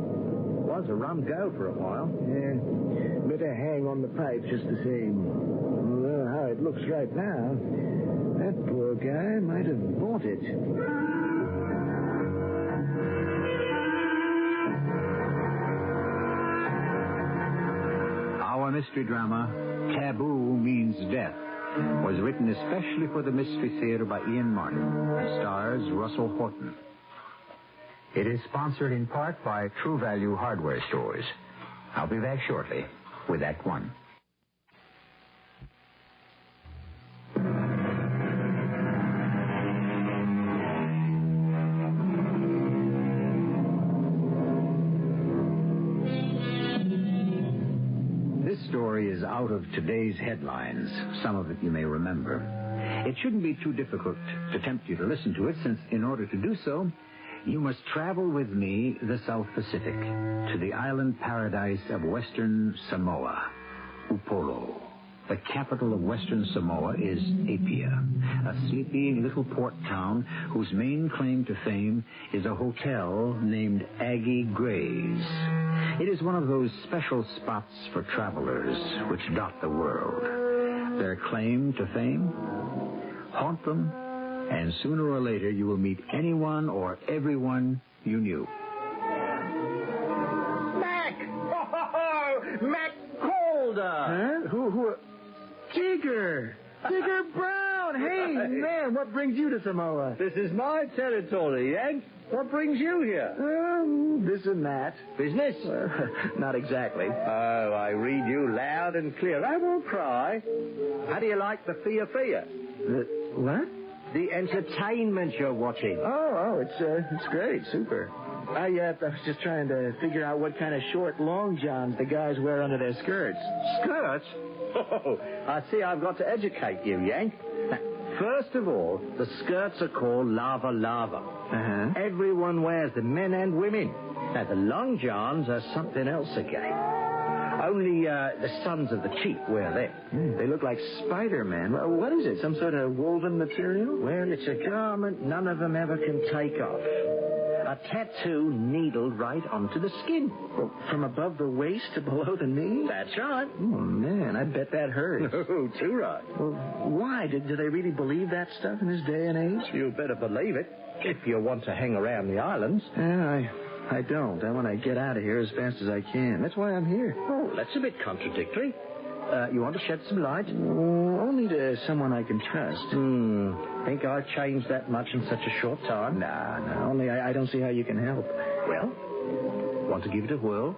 W: Was a rum go for a while.
J: Yeah. Better hang on the pipe just the same. Although how it looks right now, that poor guy might have bought it.
L: Our mystery drama, Taboo Means Death, was written especially for the Mystery Theater by Ian Martin and stars Russell Horton. It is sponsored in part by True Value Hardware Stores. I'll be back shortly with Act One. This story is out of today's headlines. Some of it you may remember. It shouldn't be too difficult to tempt you to listen to it, since in order to do so, you must travel with me the South Pacific to the island paradise of Western Samoa, Upolu. The capital of Western Samoa is Apia, a sleepy little port town whose main claim to fame is a hotel named Aggie Gray's. It is one of those special spots for travelers which dot the world. Their claim to fame? Haunt them, and sooner or later you will meet anyone or everyone you knew.
W: Mac! Oh, Mac Calder!
J: Huh? Who? Digger! Digger Brown! Hey, man, what brings you to Samoa?
W: This is my territory, Yank. What brings you here?
J: This and that.
W: Business?
J: Not exactly.
W: Oh, I read you loud and clear. I won't cry. How do you like the Fia?
J: The what?
W: The entertainment you're watching.
J: Oh, it's great, super. I was just trying to figure out what kind of short long johns the guys wear under their skirts.
W: Skirts? Oh, I see I've got to educate you, Yank. Now, first of all, the skirts are called lava.
J: Uh-huh.
W: Everyone wears them, men and women. Now, the long johns are something else again. Only the sons of the chief wear them.
J: They look like Spider-Man. What is it, some sort of woven material?
W: Well, it's a garment none of them ever can take off. A tattoo needled right onto the skin.
J: Well, from above the waist to below the knee?
W: That's right.
J: Oh, man, I bet that hurts.
W: Oh, too right.
J: Well, why? Do they really believe that stuff in this day and age?
W: You better believe it, if you want to hang around the islands.
J: Yeah, I don't. I want to get out of here as fast as I can. That's why I'm here.
W: Oh, that's a bit contradictory. You want to shed some light?
J: Only to someone I can trust.
W: Think I've changed that much in such a short time?
J: Nah. Only I don't see how you can help.
W: Well, want to give it a whirl?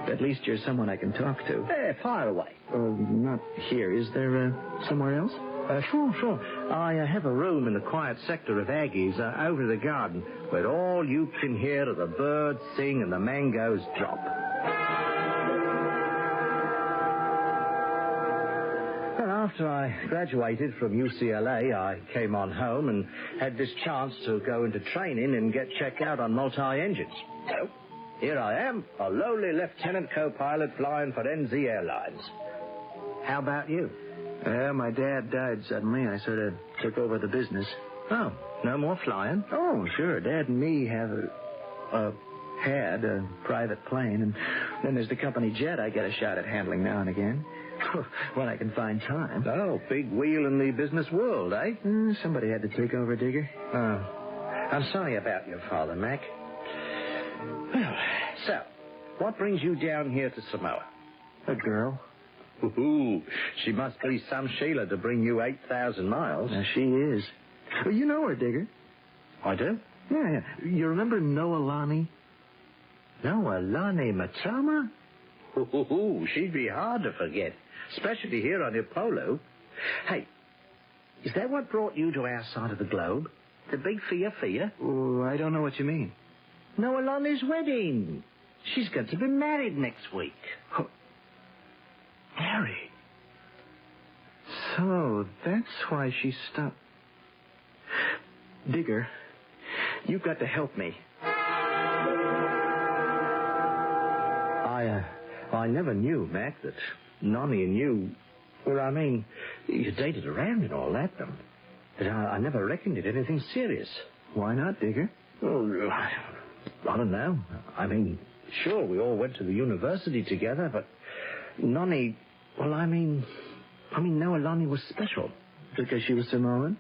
J: At least you're someone I can talk to.
W: Fire away.
J: Not here. Is there somewhere else?
W: Sure. I have a room in the quiet sector of Aggie's over the garden, where all you can hear are the birds sing and the mangoes drop. After I graduated from UCLA, I came on home and had this chance to go into training and get checked out on multi-engines. So, here I am, a lowly lieutenant co-pilot flying for NZ Airlines. How about you?
J: My dad died suddenly. I sort of took over the business.
W: Oh, no more flying?
J: Oh, sure. Dad and me have had a private plane, and then there's the company jet I get a shot at handling now and again. When I can find time.
W: Oh, big wheel in the business world, eh?
J: Somebody had to take over, Digger.
W: Oh. I'm sorry about your father, Mac. Well, so, what brings you down here to Samoa?
J: A girl.
W: Ooh, she must be some Sheila to bring you 8,000 miles.
J: Now, she is. Well, you know her, Digger.
W: I do?
J: Yeah. You remember Noelani?
W: Noelani Matama? Ooh, she'd be hard to forget, especially here on Upolu. Hey, is that what brought you to our side of the globe? The big Fia?
J: Oh, I don't know what you mean.
W: Noelani's wedding. She's going to be married next week.
J: Oh. Harry. So, that's why she stopped. Digger, you've got to help me.
A: I never knew, Mac, that Nonny and you... Well, I mean, you dated around and all that, but I never reckoned it anything serious.
J: Why not, Digger?
A: Well, I don't know. I mean, sure, we all went to the university together, but Nonny... Well, I mean, Noah Nonny was special.
J: Because she was Samoan?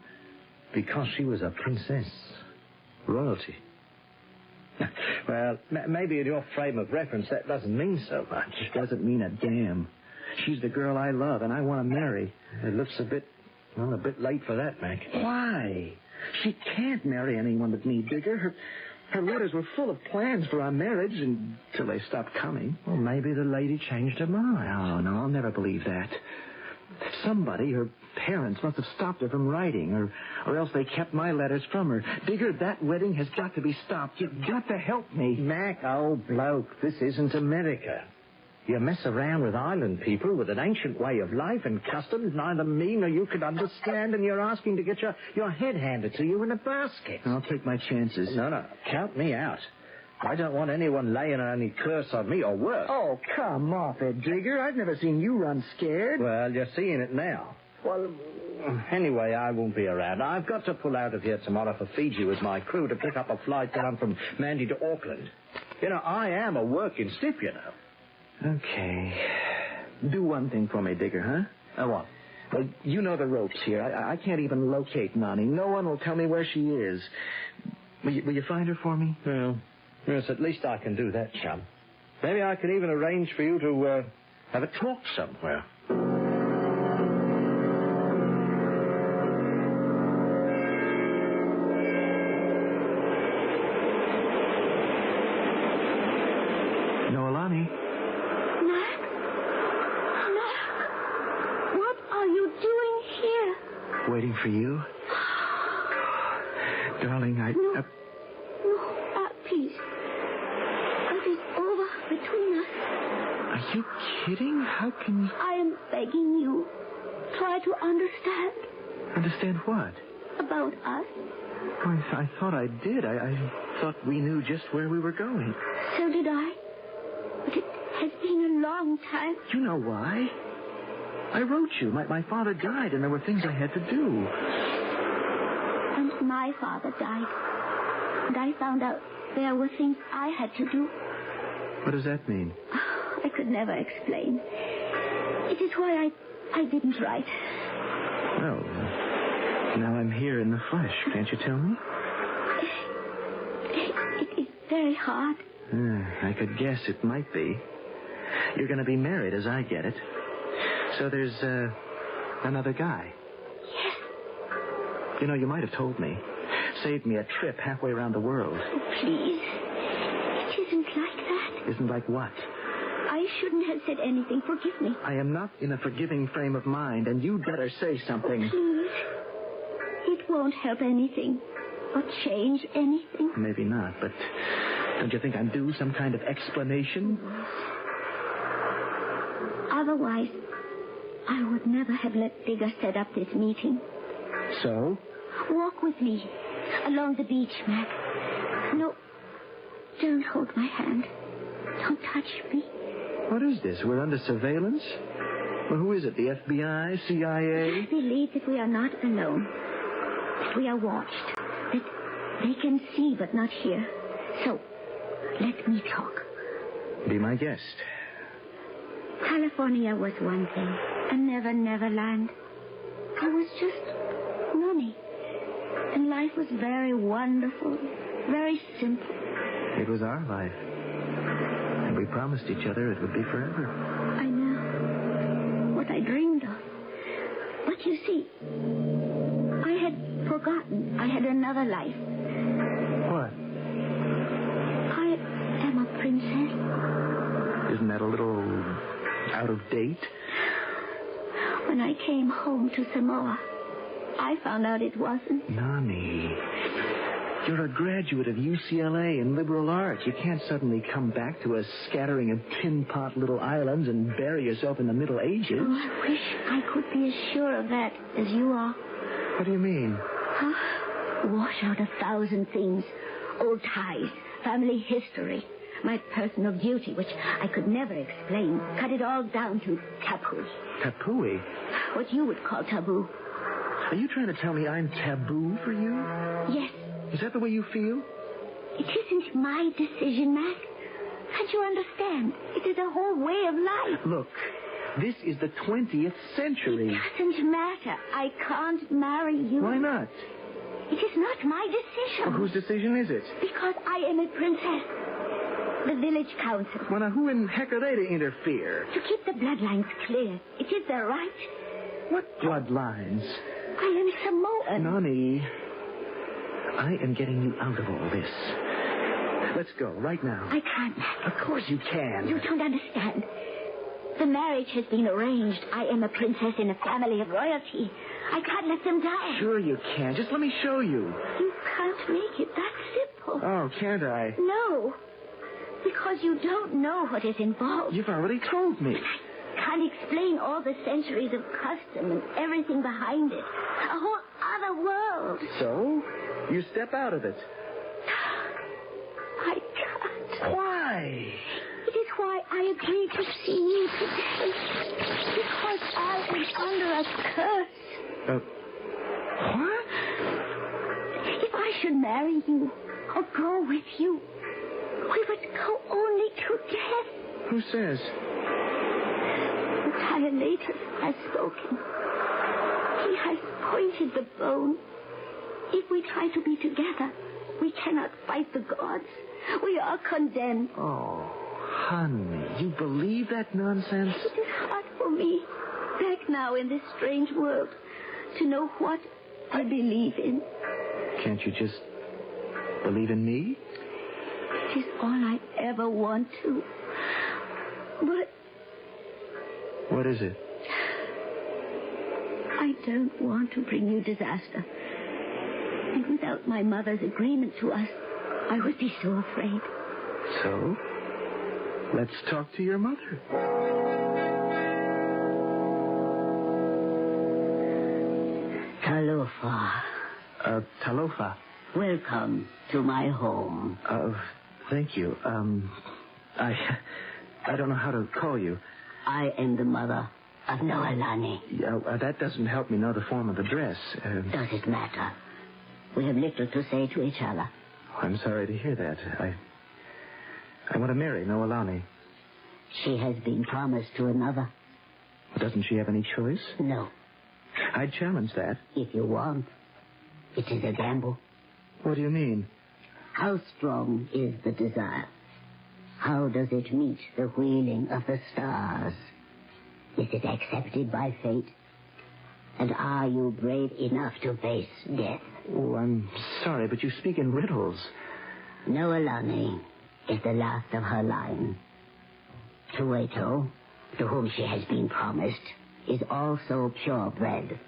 A: Because she was a princess. Royalty. Well, maybe in your frame of reference that doesn't mean so much.
J: It doesn't mean a damn. She's the girl I love, and I want to marry.
A: It looks a bit late for that, Mac.
J: Why? She can't marry anyone but me, Digger. Her letters were full of plans for our marriage until they stopped coming.
A: Well, maybe the lady changed her mind.
J: Oh, no, I'll never believe that. Somebody, her parents, must have stopped her from writing, or else they kept my letters from her. Digger, that wedding has got to be stopped. You've got to help me.
A: Mac, old bloke, this isn't America. You mess around with island people with an ancient way of life and customs neither me nor you could understand, and you're asking to get your head handed to you in a basket.
J: I'll take my chances.
A: No, count me out. I don't want anyone laying any curse on me or worse.
J: Oh, come off it, Digger. I've never seen you run scared.
A: Well, you're seeing it now. Well, anyway, I won't be around. I've got to pull out of here tomorrow for Fiji with my crew to pick up a flight down from Mandy to Auckland. You know, I am a working stiff, you know.
J: Okay. Do one thing for me, Digger, huh?
A: What?
J: Well, you know the ropes here. I can't even locate Nonny. No one will tell me where she is. Will you find her for me?
A: Well, yes, at least I can do that, chum. Maybe I can even arrange for you to have a talk somewhere.
J: Noelani. Waiting for you? Darling,
H: No, please. It is over between us.
J: Are you kidding? How can you...
H: I am begging you. Try to understand.
J: Understand what?
H: About us.
J: Oh, I thought I did. I thought we knew just where we were going.
H: So did I. But it has been a long time.
J: You know why? I wrote you. My father died, and there were things I had to do.
H: And my father died. And I found out there were things I had to do.
J: What does that mean?
H: I could never explain. It is why I didn't write.
J: Well, now I'm here in the flesh. Can't you tell me?
H: It is very hard.
J: I could guess it might be. You're going to be married, as I get it. So there's, another guy.
H: Yes.
J: You know, you might have told me. Saved me a trip halfway around the world.
H: Oh, please. It isn't like that.
J: Isn't like what?
H: I shouldn't have said anything. Forgive me.
J: I am not in a forgiving frame of mind, and you'd better say something.
H: Oh, please. It won't help anything. Or change anything.
J: Maybe not, but don't you think I'm due some kind of explanation?
H: Otherwise, I would never have let Digger set up this meeting.
J: So?
H: Walk with me along the beach, Mac. No, don't hold my hand. Don't touch me.
J: What is this? We're under surveillance? Well, who is it? The FBI? CIA?
H: I believe that we are not alone. That we are watched. That they can see but not hear. So, let me talk.
J: Be my guest.
H: California was one thing. A never land. I was just Nonny. And life was very wonderful. Very simple.
J: It was our life. And we promised each other it would be forever.
H: I know. What I dreamed of. But you see, I had forgotten I had another life.
J: What?
H: I am a princess.
J: Isn't that a little out of date?
H: When I came home to Samoa, I found out it wasn't.
J: Nonny, you're a graduate of UCLA in liberal arts. You can't suddenly come back to a scattering of tin pot little islands and bury yourself in the Middle Ages.
H: Oh, I wish I could be as sure of that as you are.
J: What do you mean?
H: Wash out 1,000 things. Old ties, family history. My personal duty, which I could never explain, cut it all down to taboo.
A: Taboo?
H: What you would call taboo.
A: Are you trying to tell me I'm taboo for you?
H: Yes.
A: Is that the way you feel?
H: It isn't my decision, Mac. Can't you understand? It is a whole way of life.
A: Look, this is the 20th century.
H: It doesn't matter. I can't marry you.
A: Why not?
H: It is not my decision.
A: Well, whose decision is it?
H: Because I am a princess. The village council.
A: Well, now, who in heck are they to interfere?
H: To keep the bloodlines clear. It is their right.
A: What bloodlines?
H: I am Samoan.
A: Nani, I am getting you out of all this. Let's go, right now.
H: I can't.
A: Of course you can.
H: You don't understand. The marriage has been arranged. I am a princess in a family of royalty. I can't let them down.
A: Sure you can. Just let me show you.
H: You can't make it that simple.
A: Oh, can't I?
H: No. Because you don't know what is involved.
A: You've already told me.
H: I can't explain all the centuries of custom and everything behind it. A whole other world.
A: So? You step out of it.
H: I can't.
A: Why?
H: It is why I agreed to see you today. Because I am under a curse.
A: What?
H: If I should marry you or go with you, we would go only to death.
A: Who says?
H: The Camelot has spoken. He has pointed the bone. If we try to be together, we cannot fight the gods. We are condemned.
A: Oh, honey, you believe that nonsense?
H: It is hard for me, back now in this strange world, to know what I believe in.
A: Can't you just believe in me?
H: It is all I ever want to. But...
A: What is it?
H: I don't want to bring you disaster. And without my mother's agreement to us, I would be so afraid.
A: So, let's talk to your mother.
D: Talofa.
A: Talofa.
D: Welcome to my home.
A: Thank you. I don't know how to call you.
D: I am the mother of Noelani.
A: That doesn't help me know the form of the dress.
D: Does it matter? We have little to say to each other.
A: I'm sorry to hear that. I want to marry Noelani.
D: She has been promised to another.
A: Doesn't she have any choice?
D: No.
A: I'd challenge that.
D: If you want. It is a gamble.
A: What do you mean?
D: How strong is the desire? How does it meet the wheeling of the stars? Is it accepted by fate? And are you brave enough to face death?
A: Oh, I'm sorry, but you speak in riddles.
D: Noelani is the last of her line. Tueto, to whom she has been promised, is also purebred.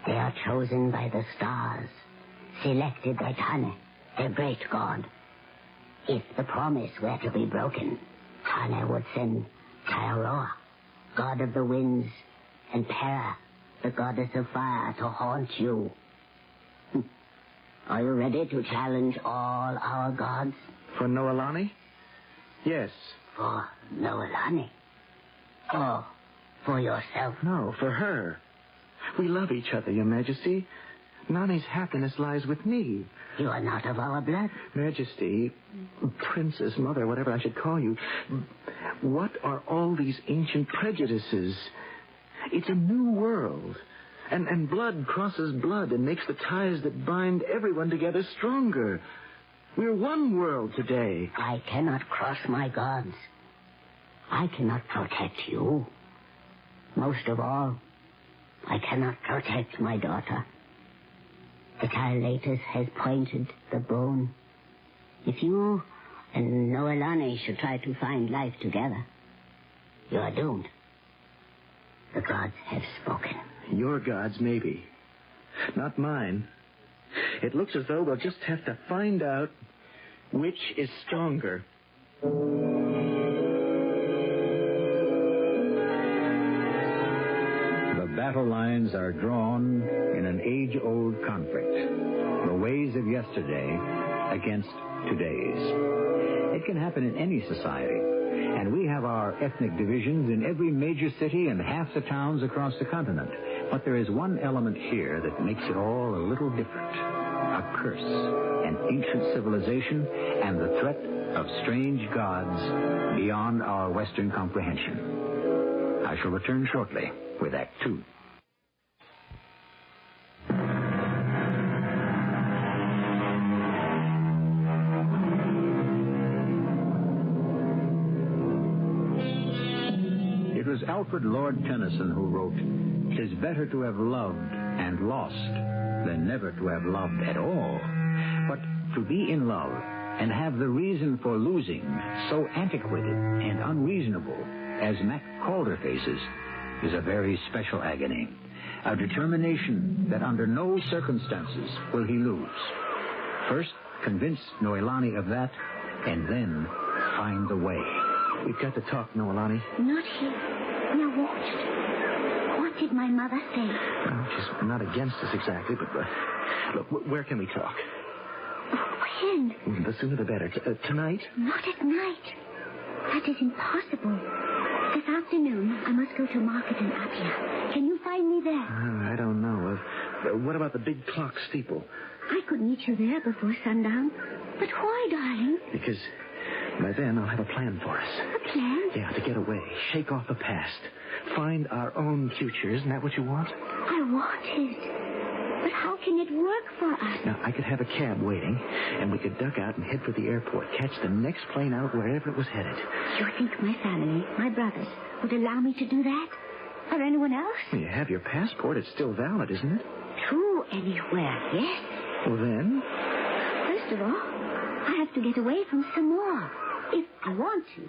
D: They are chosen by the stars, selected by Tane, their great god. If the promise were to be broken, Tane would send Taiaroa, god of the winds, and Pera, the goddess of fire, to haunt you. Are you ready to challenge all our gods?
A: For Noelani? Yes.
D: For Noelani? Or for yourself?
A: No, for her. We love each other, Your Majesty. Nani's happiness lies with me.
D: You are not of our blood.
A: Majesty, princess, mother, whatever I should call you, what are all these ancient prejudices? It's a new world. And blood crosses blood and makes the ties that bind everyone together stronger. We're one world today.
D: I cannot cross my gods. I cannot protect you. Most of all, I cannot protect my daughter. The Camelot has pointed the bone. If you and Noelani should try to find life together, you are doomed. The gods have spoken.
A: Your gods, maybe. Not mine. It looks as though we'll just have to find out which is stronger.
L: The battle lines are drawn in an age-old conflict. The ways of yesterday against today's. It can happen in any society, and we have our ethnic divisions in every major city and half the towns across the continent. But there is one element here that makes it all a little different. A curse, an ancient civilization, and the threat of strange gods beyond our Western comprehension. I shall return shortly with Act Two. It was Alfred Lord Tennyson who wrote, "'Tis better to have loved and lost than never to have loved at all." But to be in love and have the reason for losing so antiquated and unreasonable as Mac Calder faces is a very special agony. A determination that under no circumstances will he lose. First, convince Noelani of that, and then find the way.
A: We've got to talk, Noelani.
H: Not here. Now what did my mother say?
A: Well, she's not against us exactly, but look, where can we talk?
H: When?
A: The sooner the better. Tonight?
H: Not at night. That is impossible. This afternoon, I must go to market in Apia. Can you find me there?
A: I don't know. What about the big clock steeple?
H: I could meet you there before sundown. But why, darling?
A: Because by then I'll have a plan for us.
H: A plan?
A: Yeah, to get away. Shake off the past. Find our own future. Isn't that what you want?
H: I want it. But how can it work for us?
A: Now, I could have a cab waiting, and we could duck out and head for the airport. Catch the next plane out wherever it was headed.
H: You think my family, my brothers, would allow me to do that? Or anyone else?
A: You have your passport. It's still valid, isn't it?
H: To anywhere, yes.
A: Well, then?
H: First of all, I have to get away from Samoa. If I want to.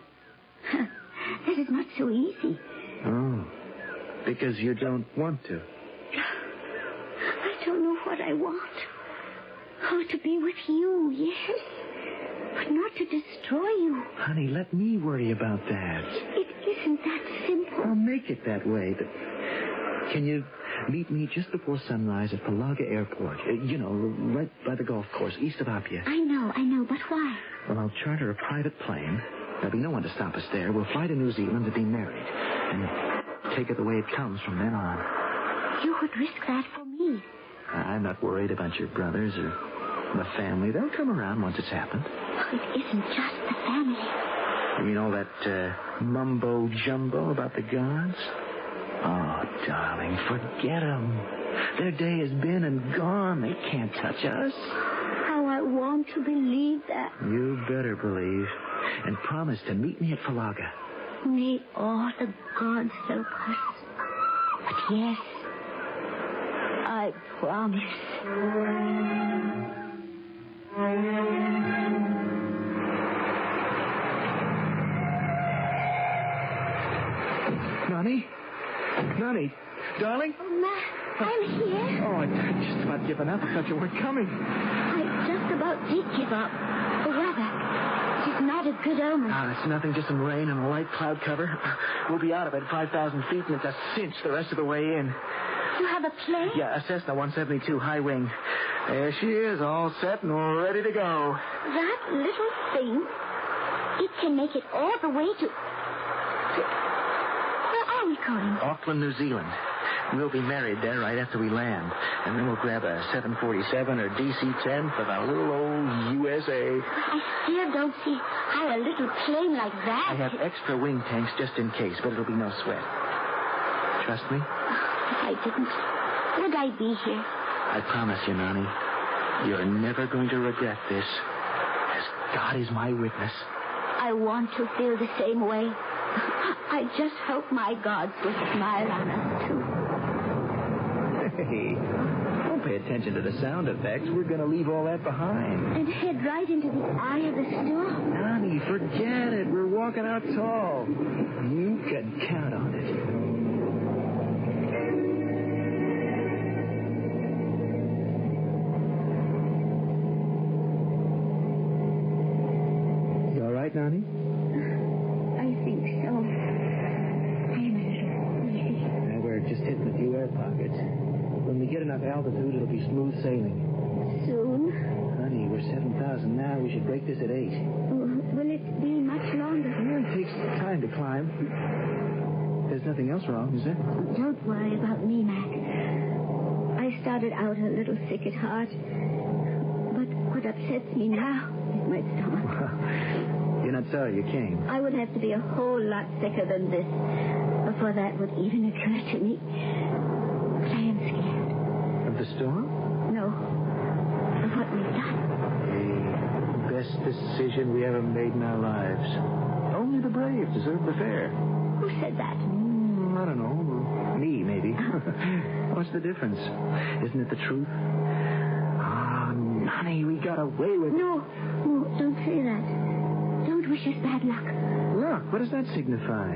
H: That is not so easy.
A: Oh. Because you don't want to.
H: I don't know what I want. Oh, to be with you, yes. But not to destroy you.
A: Honey, let me worry about that.
H: It isn't that simple.
A: I'll make it that way, but can you meet me just before sunrise at Palaga Airport? Right by the golf course, east of Apia.
H: I know, but why?
A: Well, I'll charter a private plane. There'll be no one to stop us there. We'll fly to New Zealand to be married. And take it the way it comes from then on.
H: You would risk that for me.
A: I'm not worried about your brothers or the family. They'll come around once it's happened.
H: Oh, it isn't just the family.
A: You mean all that mumbo-jumbo about the gods? Oh, darling, forget them. Their day has been and gone. They can't touch us.
H: How I want to believe that.
A: You better believe. And promise to meet me at Palaga.
H: May all the gods help us. But yes, I promise. Nani, darling? Oh, Ma, I'm here.
A: Oh, I'd just about given up. I thought you weren't coming.
H: I just about did give up. The weather. It's not a good omen.
A: It's nothing, just some rain and a light cloud cover. We'll be out of it at 5,000 feet, and it's a cinch the rest of the way in.
H: You have a plane?
A: Yeah, a Cessna 172 high wing. There she is, all set and ready to go.
H: That little thing, it can make it all the way to... Where are we going?
A: Auckland, New Zealand. We'll be married there right after we land. And then we'll grab a 747 or DC-10 for the little old USA.
H: I still don't see how a little plane like that...
A: I have extra wing tanks just in case, but it'll be no sweat. Trust me?
H: If I didn't, would I be here?
A: I promise you, Nani, you're never going to regret this. As God is my witness.
H: I want to feel the same way. I just hope my gods will smile on us, too.
A: Hey, don't pay attention to the sound effects. We're going to leave all that behind.
H: And head right into the eye of the storm.
A: Nani, forget it. We're walking out tall. You can count on it. Nani?
H: I think so. I'm a little queasy.
A: We're just hitting a few air pockets. When we get enough altitude, it'll be smooth sailing.
H: Soon?
A: Honey, we're 7,000 break this at 8.
H: Will it be much longer?
A: Well, it takes time to climb. There's nothing else wrong, is there?
H: Don't worry about me, Mac. I started out a little sick at heart. But what upsets me now is my stomach.
A: You're not sorry you came.
H: I would have to be a whole lot sicker than this before that would even occur to me. But I am scared.
A: Of the storm?
H: No. Of what we've done.
A: The best decision we ever made in our lives. Only the brave deserve the fair.
H: Who said that?
A: I don't know. Me, maybe. What's the difference? Isn't it the truth? Ah, honey, we got away with it.
H: No, don't say that. Don't wish us bad luck.
A: Look, what does that signify?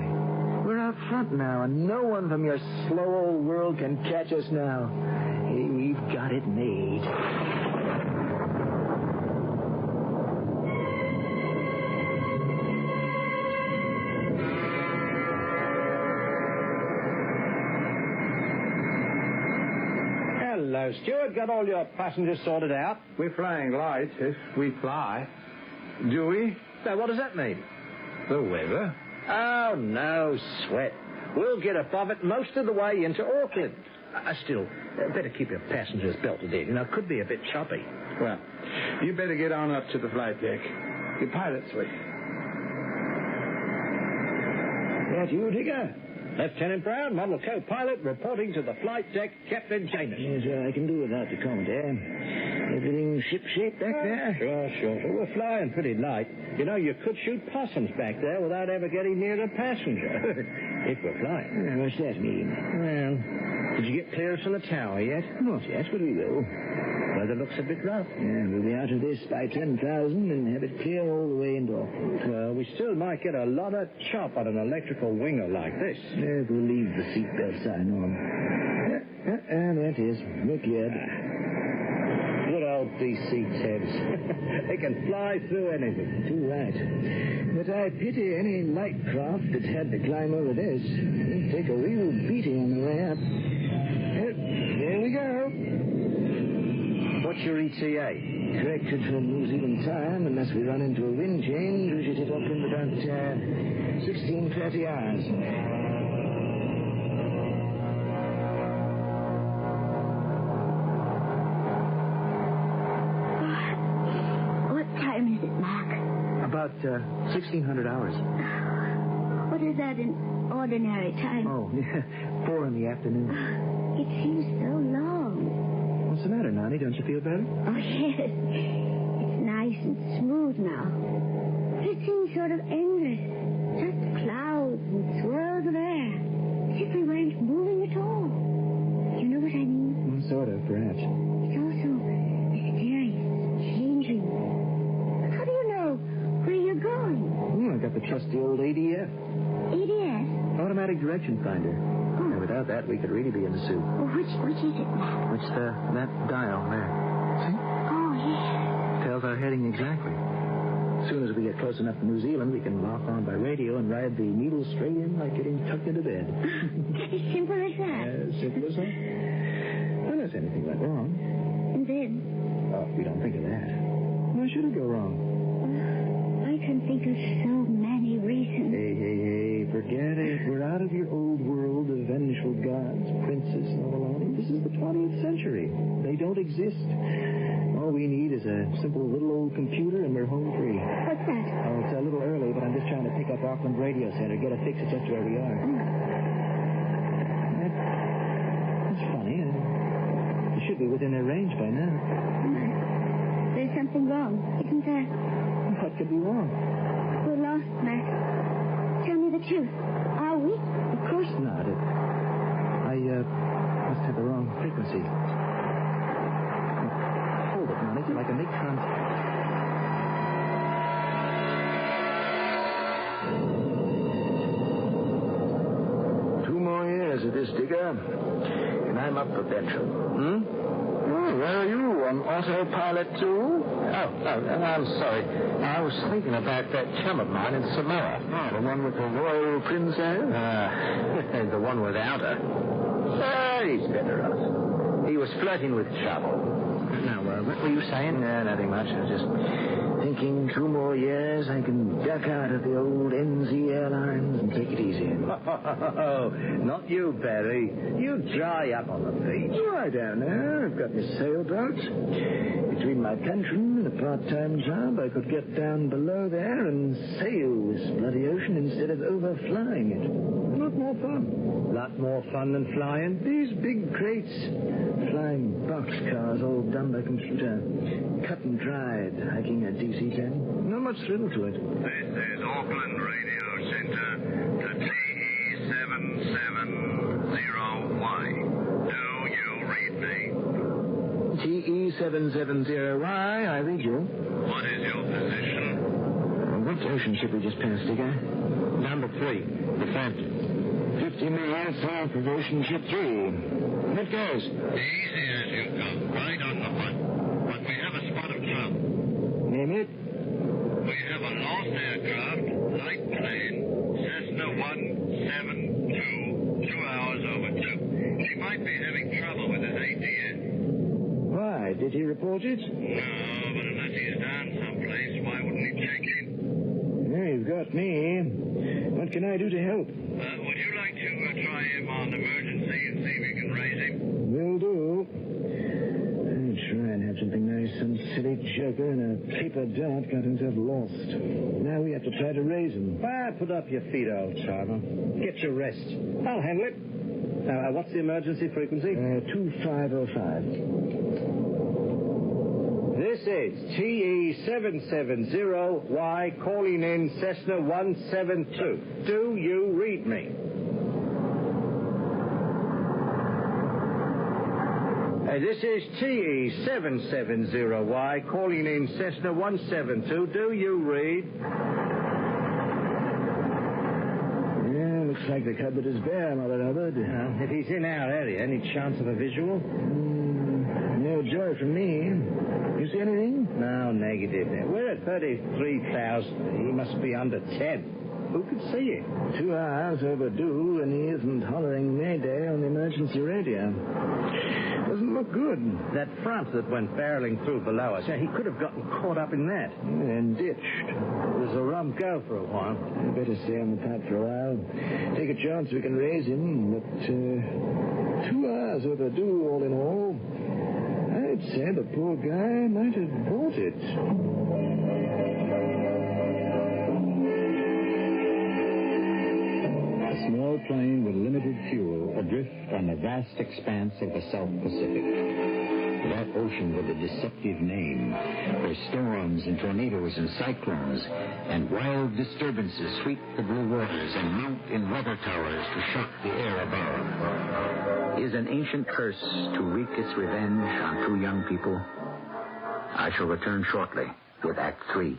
A: We're out front now, and no one from your slow old world can catch us now. Hey, we've got it made.
S: Hello, Stuart. Got all your passengers sorted out?
W: We're flying light if we fly. Do we?
A: Now, what does that mean?
W: The weather?
S: Oh, no sweat. We'll get above it most of the way into Auckland. Still, better keep your passengers belted in. Could be a bit choppy.
W: Well, you better get on up to the flight deck. Your pilot suite.
S: That you, Digger? Lieutenant Brown, model co-pilot, reporting to the flight deck, Captain Jameson.
A: Yes, I can do without the Commodore. Everything ship-shape back there?
S: Sure. We're flying pretty light. You could shoot possums back there without ever getting near a passenger. If we're flying.
A: What's that mean?
S: Well, did you get clearance from the tower yet?
A: Not yet, but we will.
S: Weather looks a bit rough.
A: Yeah, we'll be out of this by 10,000 and have it clear all the way into Auckland.
S: Well, we still might get a lot of chop on an electrical winger like this.
A: Yeah, we'll leave the seatbelt sign on. There it is. We're cleared.
S: Good old DC Tebs. They can fly through anything.
A: Too right. But I pity any light craft that had to climb over this. It'd take a real beating on the way up. There we go.
S: What's your ETA?
A: Corrected from New Zealand time, unless we run into a wind change, we should hit Auckland about 16:30 hours.
H: What time is it, Mac?
A: About 1600 hours.
H: What is that in ordinary time?
A: Oh, 4 in the afternoon.
H: It seems so long.
A: What's the matter, Nani? Don't you feel better?
H: Oh, yes. It's nice and smooth now. It seems sort of endless. Just clouds and swirls of air. As if we weren't moving at all. You know what I mean?
A: Sort of, perhaps.
H: It's also mysterious, changing. How do you know where you're going?
A: I got the trusty old ADF.
H: ADF?
A: Automatic direction finder. And without that, we could really be in the soup.
H: Well, which is it, Mac?
A: Which that dial there. See?
H: Oh, yeah.
A: Tells our heading exactly. As soon as we get close enough to New Zealand, we can lock on by radio and ride the needle straight in like getting tucked into bed.
H: As simple as that?
A: As simple as that. Unless anything went wrong.
H: And then?
A: Oh, we don't think of that. Why should it go wrong?
H: I can think of so many reasons.
A: Hey, forget it. We're out of your old world of vengeful gods, princes, and all alone. This is the 20th century. They don't exist. All we need is a simple little old computer, and we're home free.
H: What's that?
A: Oh, it's a little early, but I'm just trying to pick up Auckland Radio Center, get a fix at just where we are. That's funny. It should be within their range by now.
H: There's something wrong, isn't there?
A: What could be wrong?
H: We're lost, Mac. Tell me the truth. Are we? Of course
A: not. I must have the wrong frequency. Hold it, Monty, till I can make contact. 2 more years of this, Digger, and I'm up for pension. Oh, where are you? On autopilot, too?
S: I'm sorry. I was thinking about that chum of mine in Samoa.
A: Oh, the one with the royal princess?
S: The one without her.
A: He's better off.
S: He was flirting with trouble.
A: Now, what were you saying? Nothing much. I was just thinking
J: in 2 more years, I can duck out of the old NZ Airlines and take it easy.
S: Oh, not you, Barry. You dry up on the beach.
J: Oh, I don't know. I've got my sailboat. Between my pension and a part-time job, I could get down below there and sail this bloody ocean instead of overflying it. A lot more fun.
S: Lot more fun than flying?
J: These big crates, flying boxcars all done by computer, cut and dried, hiking a DC-10. Not much thrill to it.
T: This is Auckland Radio Center to TE770Y. Do you read me?
J: TE770Y, I read you.
T: What is your position?
J: What ocean ship we just passed, Digger?
S: Number 3, the Phantom.
J: 50 miles south of Ocean Ship 3. It goes.
T: Easy as you come, right on the front. But we have a spot of trouble.
J: Name it?
T: We have a lost aircraft, light plane, Cessna 172, 2 hours over 2. She might be having trouble with his ATS.
J: Why? Did he report it?
T: No, but unless he's down someplace, why wouldn't he check in?
J: Well, you've got me. What can I do to help?
T: Would you like to try him on emergency and see if we can raise him?
J: Will do. I'll try and have something nice. Some silly joker in a paper dart got himself lost. Now we have to try to raise him.
S: Put up your feet, old timer. Get your rest. I'll handle it. Now, what's the emergency frequency?
J: 2505.
S: This is TE770Y calling in Cessna 172. Do you read me? This is TE770Y calling in Cessna 172. Do you read?
J: Yeah, looks like the cupboard is bare, Mother Hubbard.
S: If he's in our area, any chance of a visual?
J: No joy from me. You see anything?
S: No, negative. We're at 33,000. He must be under 10. Who could see it?
J: 2 hours overdue, and he isn't hollering Mayday on the emergency radio. Doesn't look good.
S: That front that went barreling through below us, he could have gotten caught up in that.
J: And ditched.
S: It was a rum go for a while.
J: You better stay on the pipe for a while. Take a chance we can raise him, but 2 hours overdue all in all. I'd say the poor guy might have bought it.
L: A small plane with limited fuel adrift on the vast expanse of the South Pacific. That ocean with a deceptive name, where storms and tornadoes and cyclones and wild disturbances sweep the blue waters and mount in weather towers to shock the air above. Is an ancient curse to wreak its revenge on 2 young people? I shall return shortly with Act 3.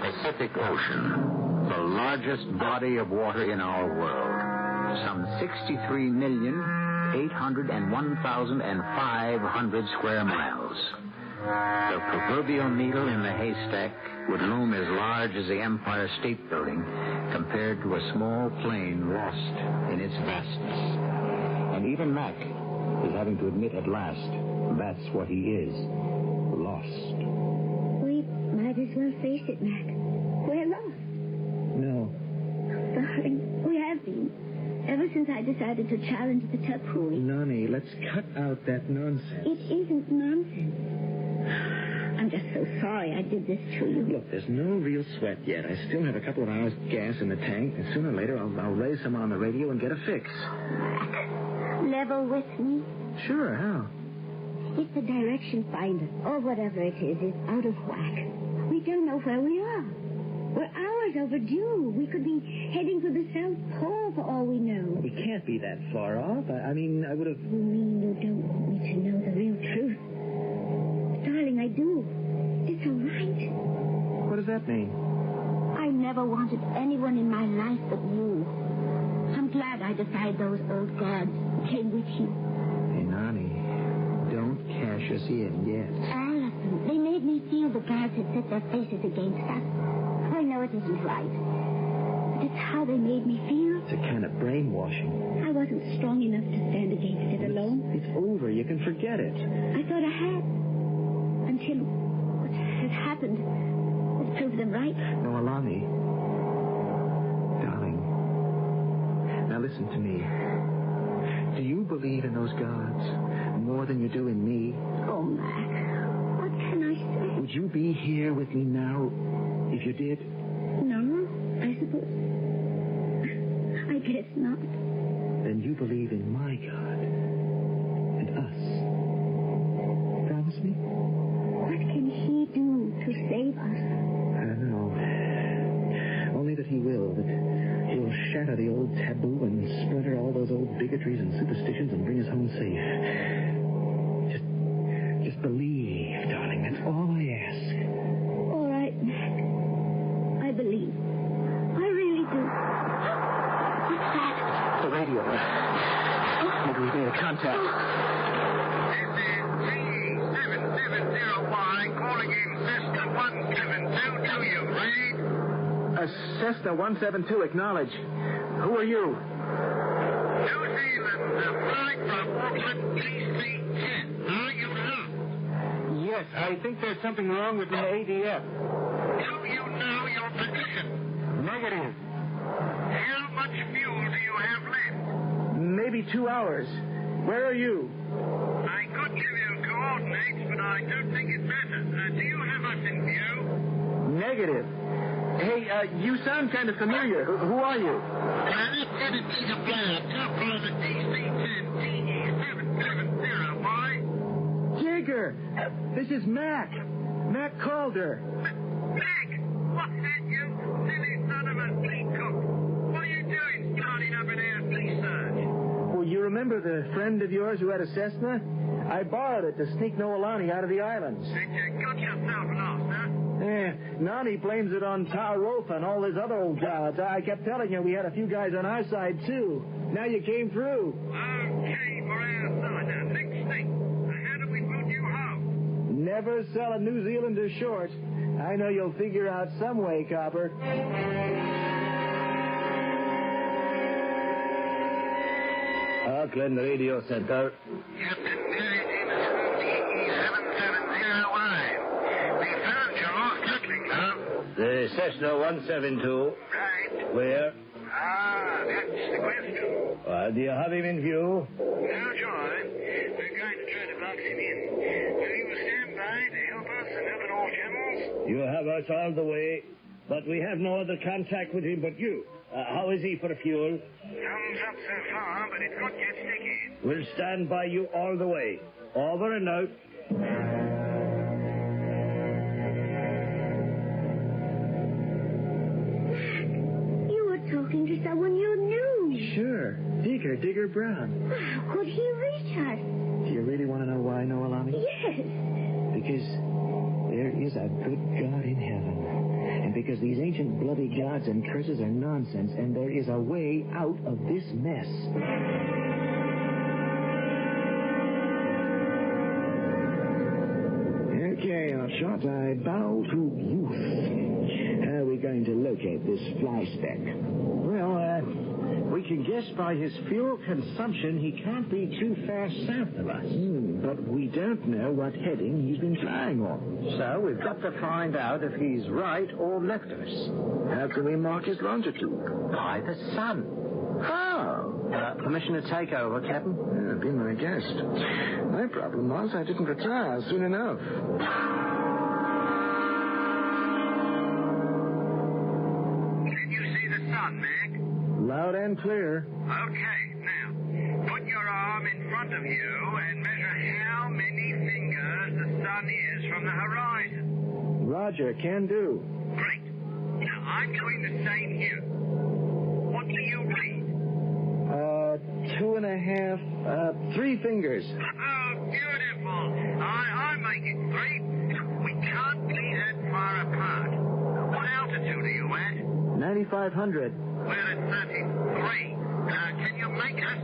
L: Pacific Ocean, the largest body of water in our world. Some 63,801,500 square miles. The proverbial needle in the haystack would loom as large as the Empire State Building compared to a small plane lost in its vastness. And even Mac is having to admit at last that's what he is. Lost.
H: We might as well face it, Mac. We're lost.
J: No.
H: Darling, we have been. Ever since I decided to challenge the Taproy.
J: Nani, let's cut out that nonsense.
H: It isn't nonsense. I'm just so sorry I did this to you.
J: Look, there's no real sweat yet. I still have a couple of hours gas in the tank, and sooner or later I'll raise someone on the radio and get a fix.
H: Level with me?
J: Sure, how?
H: If the direction finder, or whatever it is out of whack, we don't know where we are. We're hours overdue. We could be heading for the South Pole for all we know.
J: We can't be that far off. I mean, I would have...
H: You mean you don't want me to know the real truth? Darling, I do. It's all right.
J: What does that mean?
H: I never wanted anyone in my life but you. I'm glad I defied those old gods who came with you.
J: Hey, Nani, don't cash us in yet.
H: All of them. They made me feel the gods had set their faces against us. I know it isn't right. But it's how
A: It's a kind of brainwashing.
H: I wasn't strong enough to stand against it alone.
A: It's over. You can forget it.
H: I thought I had. Until what has happened has proved them right.
A: No, Alani. Darling. Now listen to me. Do you believe in those gods more than you do in me?
H: Oh, Mac. What can I say?
A: Would you be here with me now if you did?
H: No, I suppose. I guess not.
A: Then you believe in my God and us. Promise me?
H: What can he do to save us?
A: I don't know. Only that he will. That he'll shatter the old taboo and splinter all those old bigotries and superstitions and bring us home safe. Just believe, darling. That's all I ask.
H: All right, Mac. I believe. I really do. What's that?
A: The radio. Maybe we made a contact.
F: This is T770Y calling in Cessna 172. Do you read?
A: Cessna 172, acknowledge. Who are you?
F: New Zealand, flight from Auckland, DC-10. Are you loose?
A: Yes, I think there's something wrong with the ADF.
F: Do you know your position?
A: Negative.
F: How much fuel do you have left?
A: Maybe 2 hours. Where are you?
F: I could give you coordinates, but I don't think it matters. Do you have us in view?
A: Negative. Hey, you sound kind of familiar. Who are you?
F: Lieutenant Peter Blair, co-pilot DC-10 TE770Y.
A: Digger! This is Mac. Mac Calder.
F: Mac! What's that, you silly son of a flea cook? What are you doing starting up an air police search?
A: Well, you remember the friend of yours who had a Cessna? I borrowed it to sneak Noelani out of the islands.
F: And you got yourself lost, huh?
A: Yeah, Nani blames it on Tarofa and all his other old gods. I kept telling you we had a few guys on our side, too. Now you came through.
F: Okay, for our side. Now, next thing. How do we put you home?
A: Never sell a New Zealander short. I know you'll figure out some way, Copper.
S: Auckland Radio Center.
F: Captain Barrett in TE770Y. We found you lost circling now.
S: The Cessna 172.
F: Right.
S: Where?
F: That's the question.
S: Do you have him in view?
F: Now, John, we're going to try to box him in. Will you stand by to help us and help at all channels?
S: You have us all the way, but we have no other contact with him but you. How is he for fuel?
F: Thumbs up so far, but it could get sticky.
S: We'll stand by you all the way. Over and out.
H: You were talking to someone you knew.
A: Sure. Digger Brown.
H: How could he reach us?
A: Do you really want to know why, Noelani?
H: Yes.
A: Because there is a good God in heaven. And because these ancient bloody gods and curses are nonsense, and there is a way out of this mess. Okay, Hotshot, I bow to youth. How are we going to locate this fly speck?
S: Well, we can guess by his fuel consumption he can't be too far south of us.
A: But we don't know what heading he's been flying on.
S: So we've got to find out if he's right or left of us.
A: How can we mark his longitude?
S: By the sun.
A: How?
S: Permission to take over, Captain?
A: Yeah, be my guest. My problem was I didn't retire soon enough.
F: Can you see the sun, Mac?
A: Loud and clear.
F: Okay, now, put your arm in front of you and measure how many fingers the sun is from the horizon.
A: Roger, can do.
F: Great. Now, I'm doing the same here. What do you read?
A: 2.5, 3 fingers.
F: Oh, beautiful. I make it 3. We can't be that far apart. What altitude are you at?
A: 9,500.
F: We're at 33. Can you make us?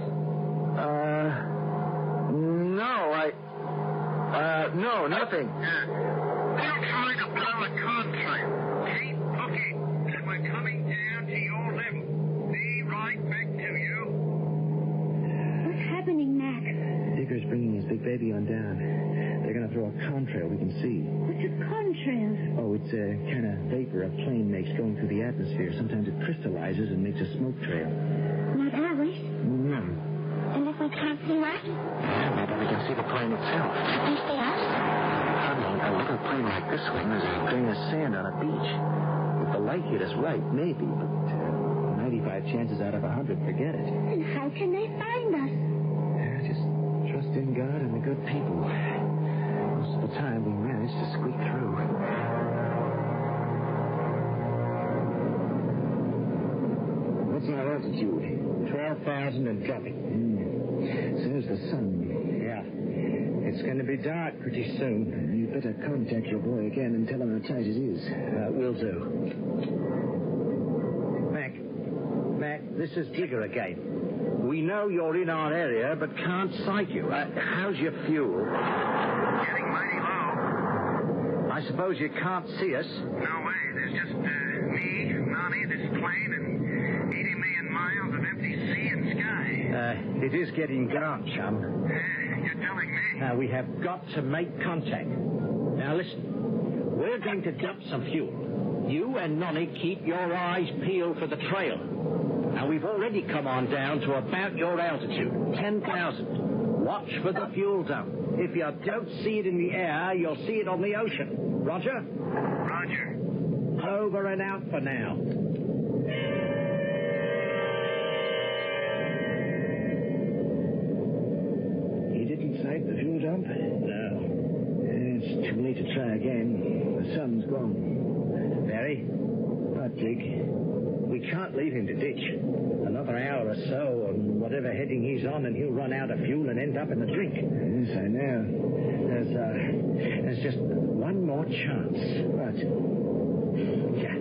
A: No, nothing.
F: We'll try to blow a contrail. Keep looking, and we're coming down to your level. Be right back.
A: kind of vapor a plane makes going through the atmosphere. Sometimes it crystallizes and makes a smoke trail.
R: Not always.
A: No.
R: And if we can't see what?
A: Yeah, maybe we can see the plane itself.
R: Can you see us?
A: A little plane like this one is a grain of sand on a beach. If the light hit us right, maybe, but 95 chances out of 100, forget it.
R: And how can they find us?
A: Yeah, just trust in God and the good people. Most of the time, we manage to squeak through. What's our altitude?
S: 12,000 and dropping.
A: So there's the sun.
S: Yeah. It's going to be dark pretty soon.
A: You better contact your boy again and tell him how tight it is.
S: Will do. Mac, this is Digger again. We know you're in our area, but can't sight you. How's your fuel?
F: Getting mighty low.
S: I suppose you can't see us.
F: No way. There's just me, Nani, this plane, and 80 million miles of empty sea and sky.
S: It is getting dark, chum.
F: You're telling me.
S: We have got to make contact. Now, listen. We're going to dump some fuel. You and Nonny keep your eyes peeled for the trail. Now, we've already come on down to about your altitude, 10,000. Watch for the fuel dump. If you don't see it in the air, you'll see it on the ocean. Roger?
F: Roger.
S: Over and out for now.
A: He didn't sight the fuel dump?
S: No.
A: It's too late to try again. The sun's gone.
S: Barry?
A: What, Dick?
S: We can't leave him to ditch. Another hour or so on whatever heading he's on, and he'll run out of fuel and end up in the drink.
A: Yes, I know.
S: There's just one more chance.
A: What?
S: Yeah.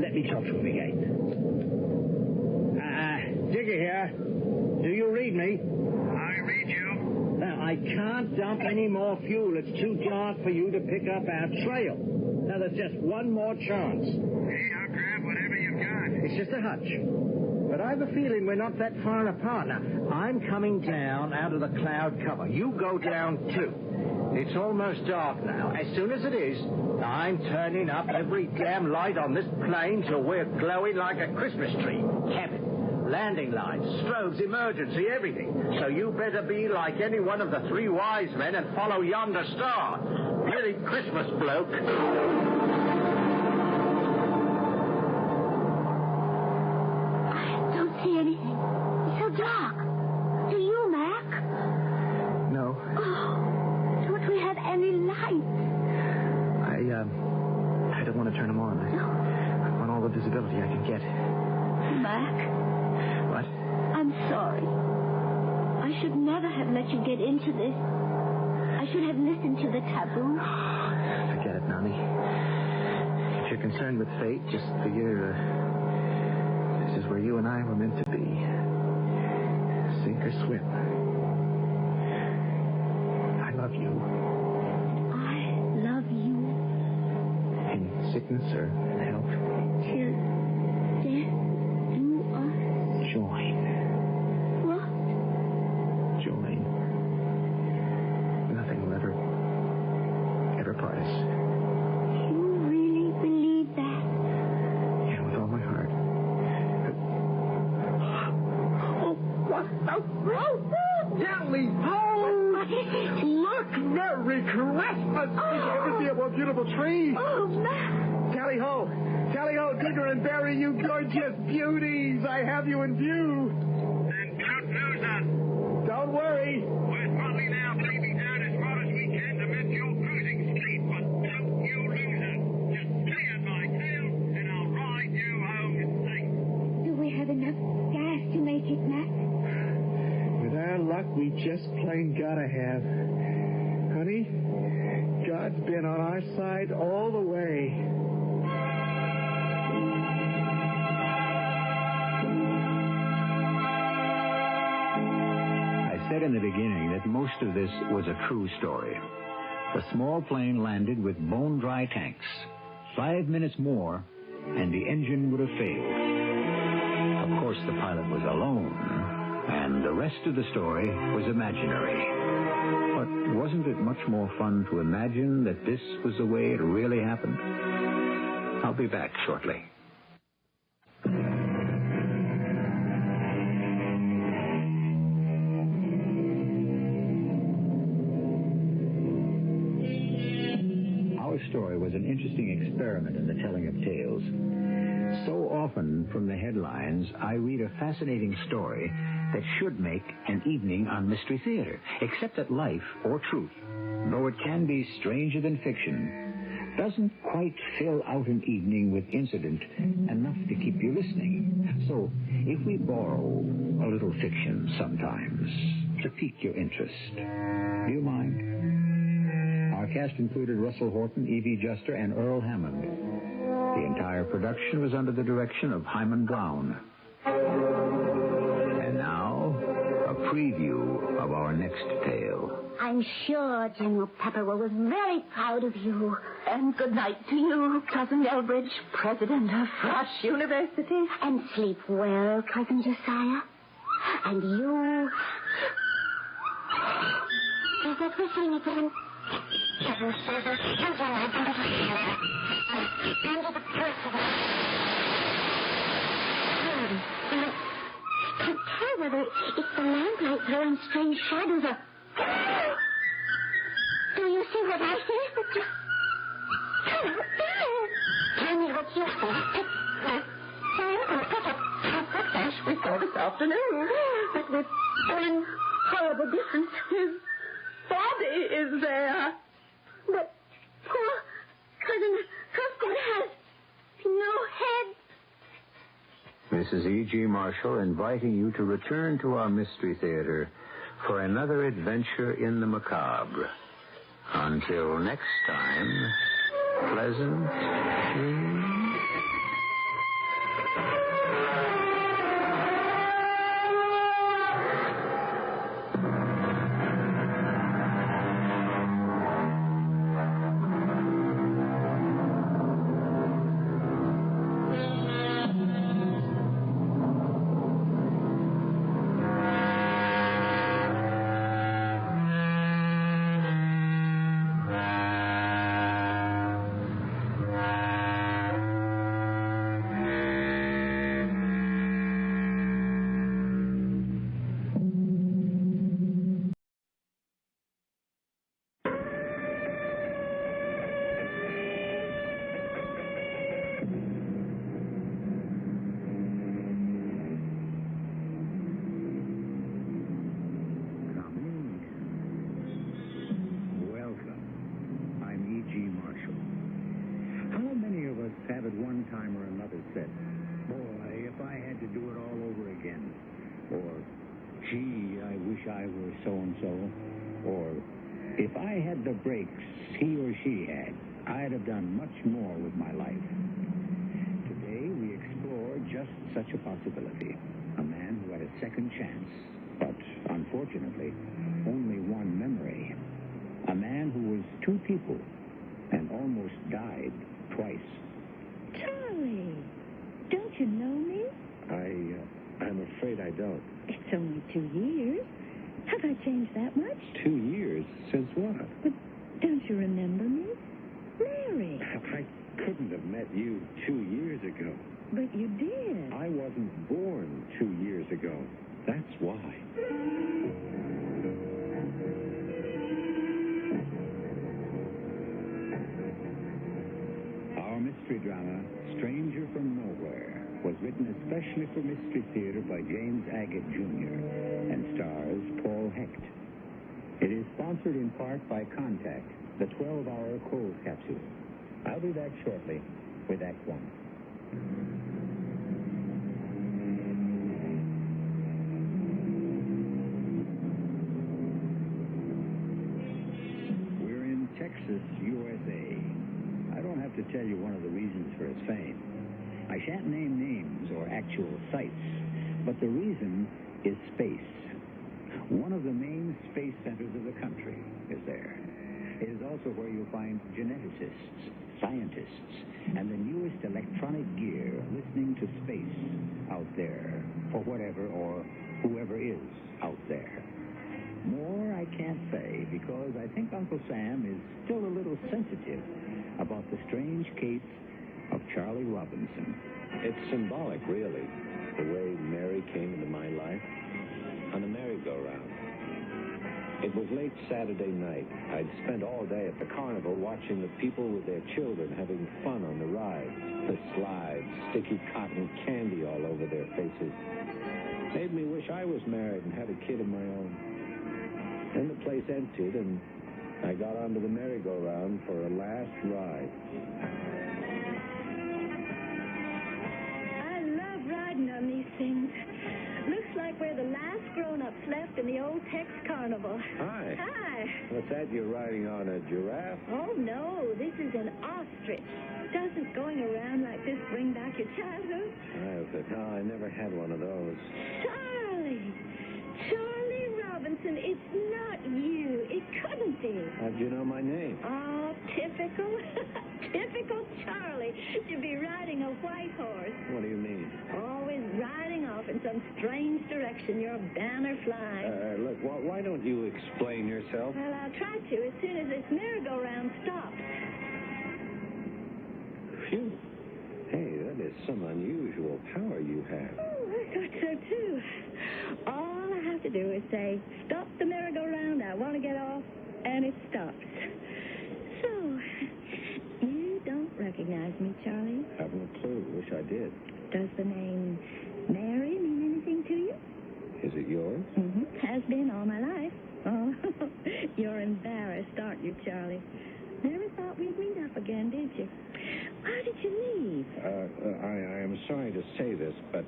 S: Let me talk to him again. Digger here. Do you read me?
F: I read you.
S: Now, I can't dump any more fuel. It's too dark for you to pick up our trail. Now, there's just one more chance.
F: Hey, I'll grab whatever you've got.
S: It's just a hunch. But I have a feeling we're not that far apart. Now, I'm coming down out of the cloud cover. You go down, too. It's almost dark now. As soon as it is, I'm turning up every damn light on this plane till we're glowing like a Christmas tree. Cabin, landing lights, strobes, emergency, everything. So you better be like any one of the three wise men and follow yonder star. Merry Christmas, bloke.
R: I don't see anything. It's so dark. Do you, Mac?
A: No.
R: Oh, don't we have any lights?
A: I don't want to turn them on. I want all the visibility I can get.
R: Mac?
A: What?
R: I'm sorry. I should never have let you get into this. I should have listened to the taboo.
A: Forget it, Nani. If you're concerned with fate, just figure this is where you and I were meant to be. Sink or swim. I love you.
R: I love you.
A: In sickness or health.
R: Till death do us
A: join.
R: What?
A: Join. Nothing will ever part us.
R: You really believe that?
A: Yeah, with all my heart.
E: Oh, what the... Oh, Jelly! Oh, look! Merry Christmas! Did you ever see a more beautiful tree?
R: Oh, Mac!
E: Tally ho! Tally ho, Digger and Barry, you gorgeous beauties! I have you in view!
F: Then don't lose us.
E: Don't worry.
F: We're throttling now, bleeding down as far as we can to match your cruising speed, but don't you lose us. Just stay at my tail, and I'll ride you home safe.
R: Do we have enough gas to make it, Mac?
E: With our luck, we just plain gotta have. Honey, God's been on our side all the way.
L: I said in the beginning that most of this was a true story. The small plane landed with bone-dry tanks. 5 minutes more, and the engine would have failed. Of course, the pilot was alone, and the rest of the story was imaginary. But wasn't it much more fun to imagine that this was the way it really happened? I'll be back shortly. Our story was an interesting experiment in the telling of tales. So often, from the headlines, I read a fascinating story that should make an evening on Mystery Theater, except that life, or truth, though it can be stranger than fiction, doesn't quite fill out an evening with incident enough to keep you listening. So, if we borrow a little fiction sometimes to pique your interest, do you mind? Our cast included Russell Horton, Evie Juster, and Earl Hammond. The entire production was under the direction of Hyman Brown. And now, a preview of our next tale.
D: I'm sure General Pepperell was very proud of you.
H: And good night to you, Cousin Elbridge, President of Frosh University.
D: And sleep well, Cousin Josiah. And you... Is that whistling again? I can't tell whether it's the lamplight throwing strange shadows or... Do you see what I see? Tell me what you see.
H: As we saw this afternoon, but with one horrible difference. His body is there.
D: But poor Cousin Husband has no head.
L: Mrs. E.G. Marshall inviting you to return to our Mystery Theater for another adventure in the macabre. Until next time, pleasant dreams. Have at one time or another said, boy, if I had to do it all over again. Or, gee, I wish I were so-and-so. Or, if I had the breaks he or she had, I'd have done much more with my life. Today, we explore just such a possibility. A man who had a second chance, but, unfortunately, only one memory. A man who was two people and almost died twice.
H: Charlie, don't you know me?
J: I'm afraid I don't.
H: It's only 2 years. Have I changed that much?
J: 2 years? Since what?
H: But don't you remember me? Mary.
J: I couldn't have met you 2 years ago.
H: But you did.
J: I wasn't born 2 years ago. That's why.
L: Our mystery drama, Stranger from Nowhere, was written especially for Mystery Theater by James Agate Jr. and stars Paul Hecht. It is sponsored in part by Contact, the 12-hour cold capsule. I'll be back shortly with Act One. We're in Texas, USA. I don't have to tell you one of the reasons for its fame. I shan't name names or actual sites, but the reason is space. One of the main space centers of the country is there. It is also where you'll find geneticists, scientists, and the newest electronic gear listening to space out there for whatever or whoever is out there.
Q: More I can't say because I think Uncle Sam is still a little sensitive about the strange case of Charlie Robinson.
W: It's symbolic, really, the way Mary came into my life on a merry-go-round. It was late Saturday night. I'd spent all day at the carnival watching the people with their children having fun on the rides, the slides, sticky cotton candy all over their faces. Made me wish I was married and had a kid of my own. Then the place emptied, and I got onto the merry-go-round for a last ride.
U: I love riding on these things. Looks like we're the last grown-ups left in the old Tex Carnival.
W: Hi.
U: Hi.
W: What's that? You're riding on a giraffe?
U: Oh, no. This is an ostrich. Doesn't going around like this bring back your childhood?
W: No, I never had one of those.
U: Charlie Robinson, it's not you. It couldn't be.
W: How'd you know my name?
U: Oh, typical. Typical Charlie to be riding a white horse.
W: What do you mean?
U: Always riding off in some strange direction, your banner flying.
W: Look, why don't you explain yourself?
U: Well, I'll try to as soon as this merry-go-round stops.
W: Phew. Hey, that is some unusual power you have.
U: Oh, I thought so, too. All I have to do is say, stop the merry-go-round, I want to get off, and it stops. So, you don't recognize me, Charlie?
W: Haven't a clue. Wish I did.
U: Does the name Mary mean anything to you?
W: Is it yours?
U: Mm-hmm. Has been all my life. Oh, you're embarrassed, aren't you, Charlie? Never thought we'd meet up again, did you? Why did you leave?
W: I am sorry to say this, but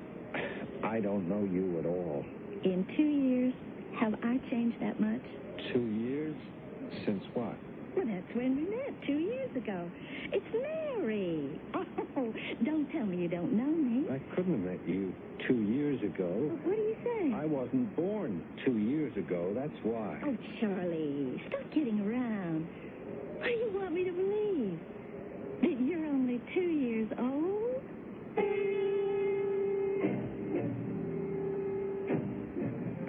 W: I don't know you at all.
U: In 2 years, have I changed that much?
W: 2 years? Since what?
U: Well, that's when we met 2 years ago. It's Mary. Oh, don't tell me you don't know me.
W: I couldn't have met you 2 years ago.
U: Well, what do you say?
W: I wasn't born 2 years ago, that's why.
U: Oh, Charlie, stop kidding around. What do you want me to believe? That you're only 2 years old?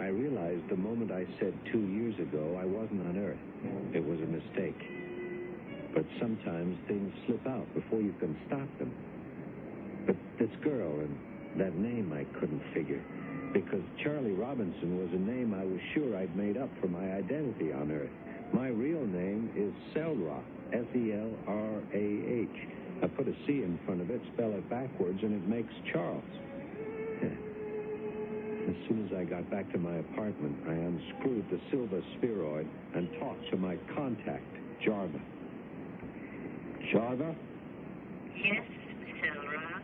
W: I realized the moment I said 2 years ago, I wasn't on Earth. It was a mistake. But sometimes things slip out before you can stop them. But this girl and that name I couldn't figure. Because Charlie Robinson was a name I was sure I'd made up for my identity on Earth. My real name is Selrah, Selrah. I put a C in front of it, spell it backwards, and it makes Charles. As soon as I got back to my apartment, I unscrewed the silver spheroid and talked to my contact, Jarva. Jarva?
V: Yes, Selrah.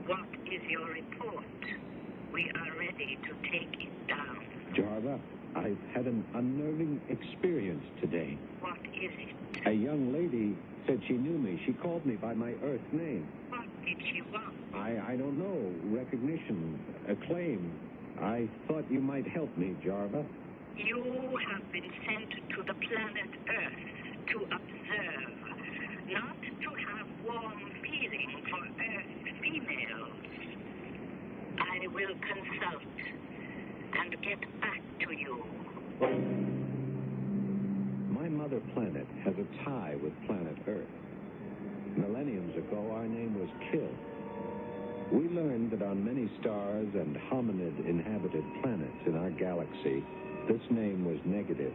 V: What is your report? We are ready to take it down.
W: Jarva, I've had an unnerving experience today.
V: What is it?
W: A young lady said she knew me. She called me by my Earth name.
V: What did she want?
W: I don't know. Recognition, acclaim. I thought you might help me, Jarva.
V: You have been sent to the planet Earth to observe, not to have warm feeling for Earth females. I will consult and get back to you.
W: My mother planet has a tie with planet Earth. Millenniums ago, our name was Kill. We learned that on many stars and hominid-inhabited planets in our galaxy, this name was negative.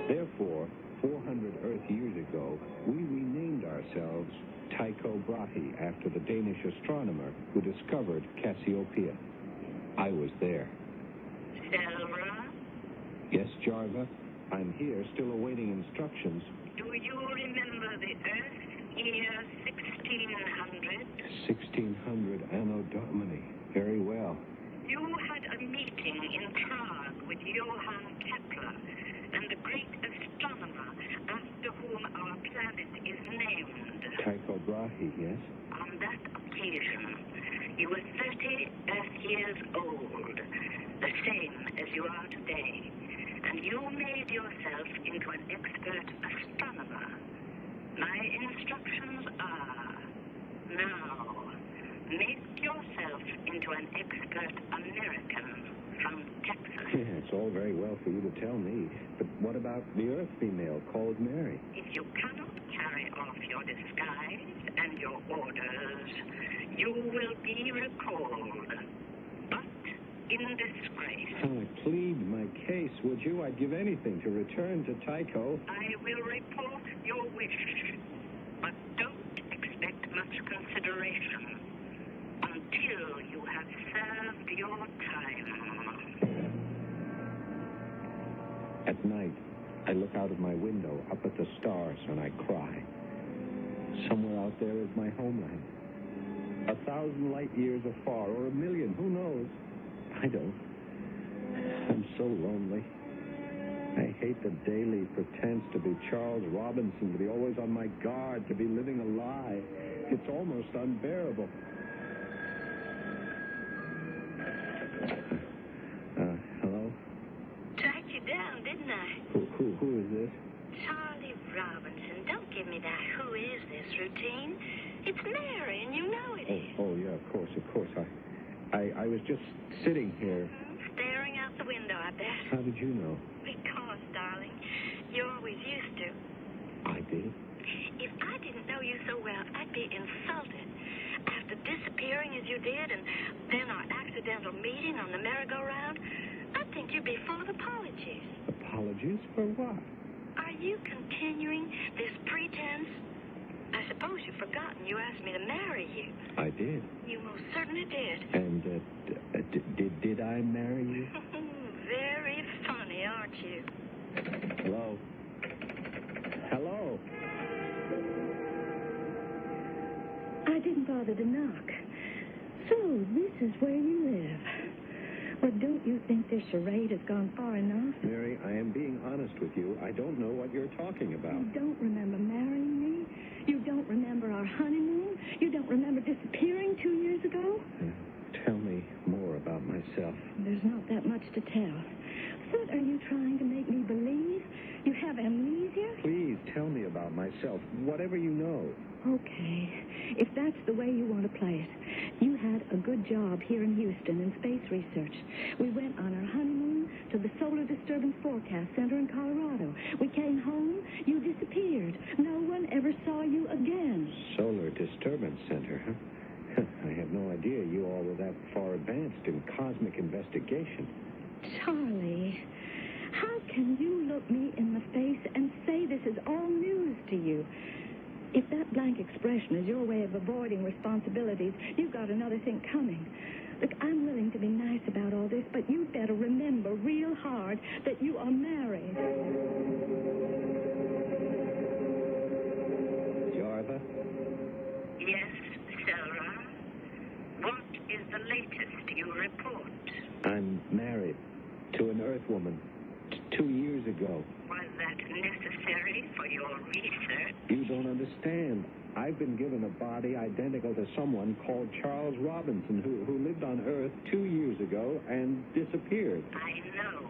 W: Therefore, 400 Earth years ago, we renamed ourselves Tycho Brahe after the Danish astronomer who discovered Cassiopeia. I was there.
V: Selrah?
W: Yes, Jarva? I'm here, still awaiting instructions.
V: Do you remember the Earth year 1600?
W: 1600 Anno Domini. Very well.
V: You had a meeting in Prague with Johann Kepler and the great astronomer after whom our planet is named.
W: Tycho Brahe, yes?
V: On that occasion, you were 30 Earth years old, the same as you are today, and you made yourself into an expert astronomer. My instructions are, now, make yourself into an expert American from Houston, Texas.
W: Yeah, it's all very well for you to tell me, but what about the Earth female called Mary?
V: If you cannot carry off your disguise and your orders, you will be recalled, but in disgrace.
W: I plead my case, would you? I'd give anything to return to Tycho.
V: I will report your wish, but don't expect much consideration until you have served your time.
W: At night, I look out of my window, up at the stars, and I cry. Somewhere out there is my homeland. 1,000 light years afar, or 1,000,000, who knows? I don't. I'm so lonely. I hate the daily pretense to be Charles Robinson, to be always on my guard, to be living a lie. It's almost unbearable. Hello?
V: Tracked you down, didn't I?
W: Who is this?
V: Charlie Robinson. Don't give me that who is this routine. It's Mary, and you know it is.
W: Oh, yeah, of course. I was just sitting here.
V: Staring out the window, I bet.
W: How did you know?
V: Because, darling, you always used to.
W: I did?
V: If I didn't know you so well, I'd be insulted. After disappearing as you did, and then our accidental meeting on the merry-go-round, I'd think you'd be full of apologies.
W: Apologies for what?
V: Are you continuing this pretense? I suppose you've forgotten you asked me to marry you.
W: I did.
V: You most certainly did.
W: And did I marry you?
V: Very funny, aren't you?
W: Hello? Hello?
U: I didn't bother to knock. So, this is where you live. Well, don't you think this charade has gone far enough?
W: Mary, I am being honest with you. I don't know what you're talking about.
U: You don't remember marrying me? You don't remember our honeymoon? You don't remember disappearing 2 years ago?
W: Tell me more about myself.
U: There's not that much to tell. What are you trying to make me believe? You have amnesia?
W: Please tell me about myself, whatever you know.
U: Okay. If that's the way you want to play it. You had a good job here in Houston in space research. We went on our honeymoon to the Solar Disturbance Forecast Center in Colorado. We came home. You disappeared. No one ever saw you again.
W: Solar Disturbance Center, huh? I had no idea you all were that far advanced in cosmic investigation.
U: Charlie, how can you look me in the face and say this is all news to you? If that blank expression is your way of avoiding responsibilities, you've got another thing coming. Look, I'm willing to be nice about all this, but you'd better remember real hard that you are married.
W: Jarva?
V: Yes, Sarah. What is the latest you report?
W: I'm married to an Earth woman 2 years ago.
V: Was that necessary for your research?
W: You don't understand. I've been given a body identical to someone called Charles Robinson, who lived on Earth 2 years ago and disappeared.
V: I know.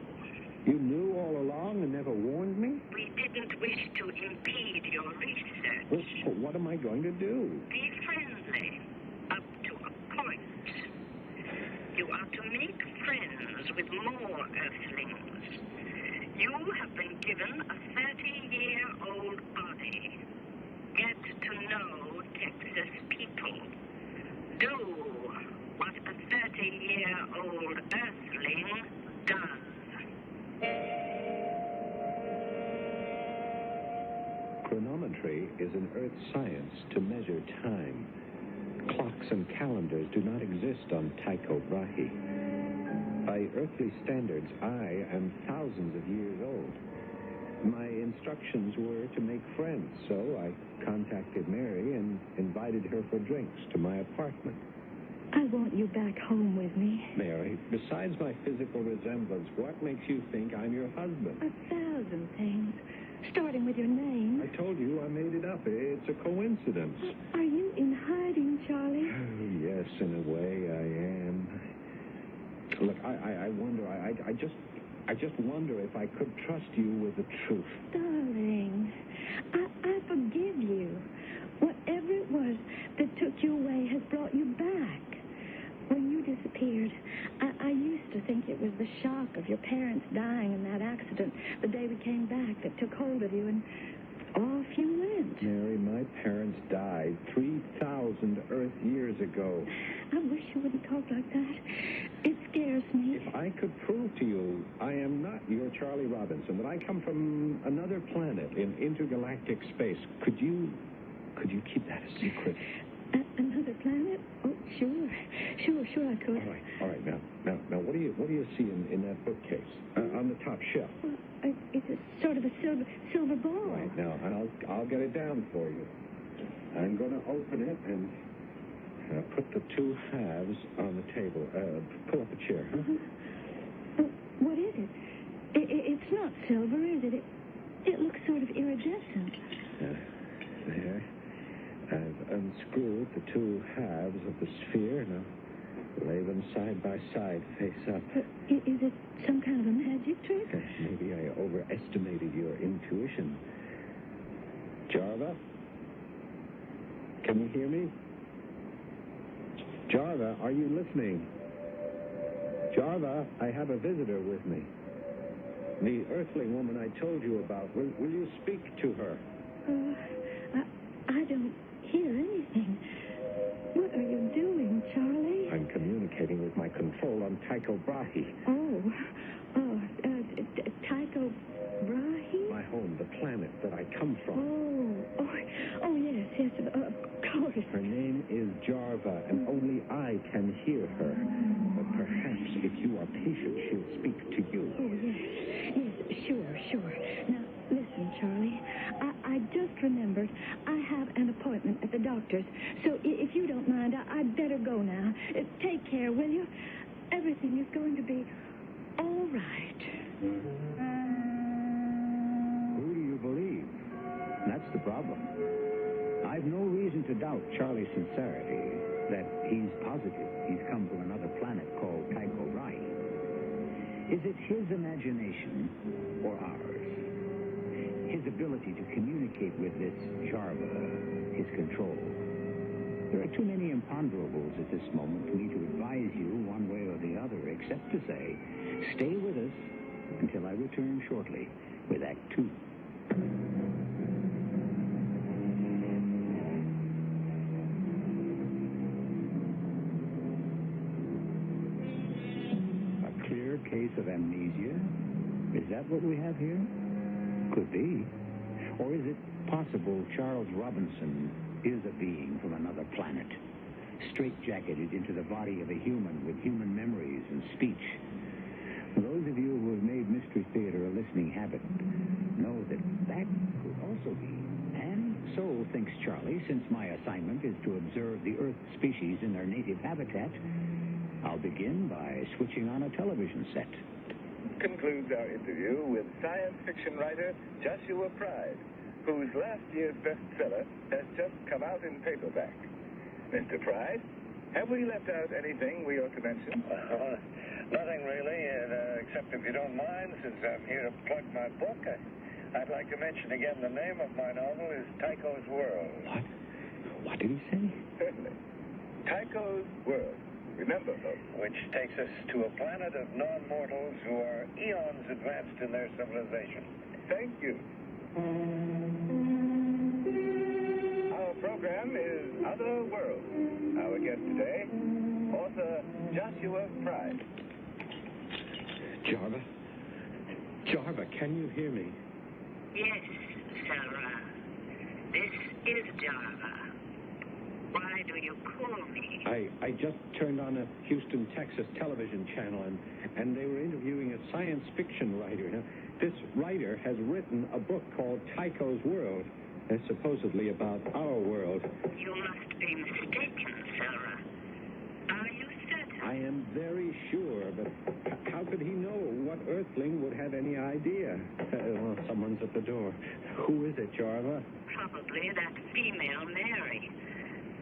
W: You knew all along and never warned me?
V: We didn't wish to impede your research.
W: Well, what am I going to do?
V: Be friendly, up to a point. You are to make friends with more Earthlings. You have been given a 30-year-old body. Get to know Texas people. Do what a 30-year-old Earthling does.
W: Chronometry is an Earth science to measure time. Clocks and calendars do not exist on Tycho Brahe. By earthly standards, I am thousands of years old. My instructions were to make friends, so I contacted Mary and invited her for drinks to my apartment.
U: I want you back home with me.
W: Mary, besides my physical resemblance, what makes you think I'm your husband?
U: 1,000 things, starting with your name.
W: I told you I made it up. It's a coincidence.
U: Are you in hiding, Charlie?
W: Yes, in a way, I am. Look, I wonder, I just wonder if I could trust you with the truth.
U: Darling, I forgive you. Whatever it was that took you away has brought you back. When you disappeared, disappeared. I used to think it was the shock of your parents dying in that accident the day we came back that took hold of you, and off you went.
W: Mary, my parents died 3,000 Earth years ago.
U: I wish you wouldn't talk like that. It scares me.
W: If I could prove to you I am not your Charlie Robinson, that I come from another planet in intergalactic space, could you keep that a secret?
U: Another planet? Oh, sure. Sure I could.
W: All right. Now, what do you see in that bookcase on the top shelf?
U: Well, it's a sort of a silver ball.
W: Right, now, I'll get it down for you. I'm going to open it and put the two halves on the table. Pull up a chair, huh?
U: What is it? It's not silver, is it? It looks sort of iridescent.
W: There. I've unscrewed the two halves of the sphere. Now, lay them side by side, face up.
U: Is it some kind of a magic trick?
W: Maybe I overestimated your intuition. Jarva? Can you hear me? Jarva, are you listening? Jarva, I have a visitor with me. The earthling woman I told you about. Will you speak to her?
U: I don't hear anything. What are you doing, Charlie?
W: I'm communicating with my control on Tycho Brahe.
U: Tycho Brahe?
W: My home, the planet that I come from.
U: Yes, of course.
W: Her name is Jarva, and only I can hear her. But perhaps if you are patient, she'll speak to you.
U: Oh, yes, sure. Now, listen, Charlie. I just remembered I have an appointment at the doctor's. So if you don't mind, I'd better go now. Take care, will you? Everything is going to be all right.
Q: Who do you believe? That's the problem. I've no reason to doubt Charlie's sincerity, that he's positive he's come from another planet called Tycho Brahe. Is it his imagination or ours? His ability to communicate with this Jarva, his control. There are too many imponderables at this moment for me to advise you one way or the other, except to say, stay with us until I return shortly with Act 2. A clear case of amnesia? Is that what we have here? Could be. Or is it possible Charles Robinson is a being from another planet, straitjacketed into the body of a human with human memories and speech? Those of you who have made Mystery Theater a listening habit know that could also be. And so thinks Charlie, since my assignment is to observe the Earth species in their native habitat, I'll begin by switching on a television set.
I: Concludes our interview with science fiction writer Joshua Pride, whose last year's bestseller has just come out in paperback. Mr. Pride, have we left out anything we ought to mention?
F: Nothing really, except if you don't mind, since I'm here to plug my book, I'd like to mention again the name of my novel is Tycho's World.
W: What did he say?
I: Certainly. Tycho's World. Remember, folks.
F: Which takes us to a planet of non-mortals who are eons advanced in their civilization.
I: Thank you. Our program is Other Worlds. Our guest today, author Joshua Pride.
W: Jarva, can you hear me?
V: Yes, Sarah. This is Jarva. Why do you call me?
W: I just turned on a Houston, Texas television channel, and they were interviewing a science fiction writer. Now, this writer has written a book called Tycho's World, supposedly about our world.
V: You must be mistaken, Sarah. Are you certain?
W: I am very sure, but how could he know? What Earthling would have any idea? Well, someone's at the door. Who is it, Jarva?
V: Probably that female Mary.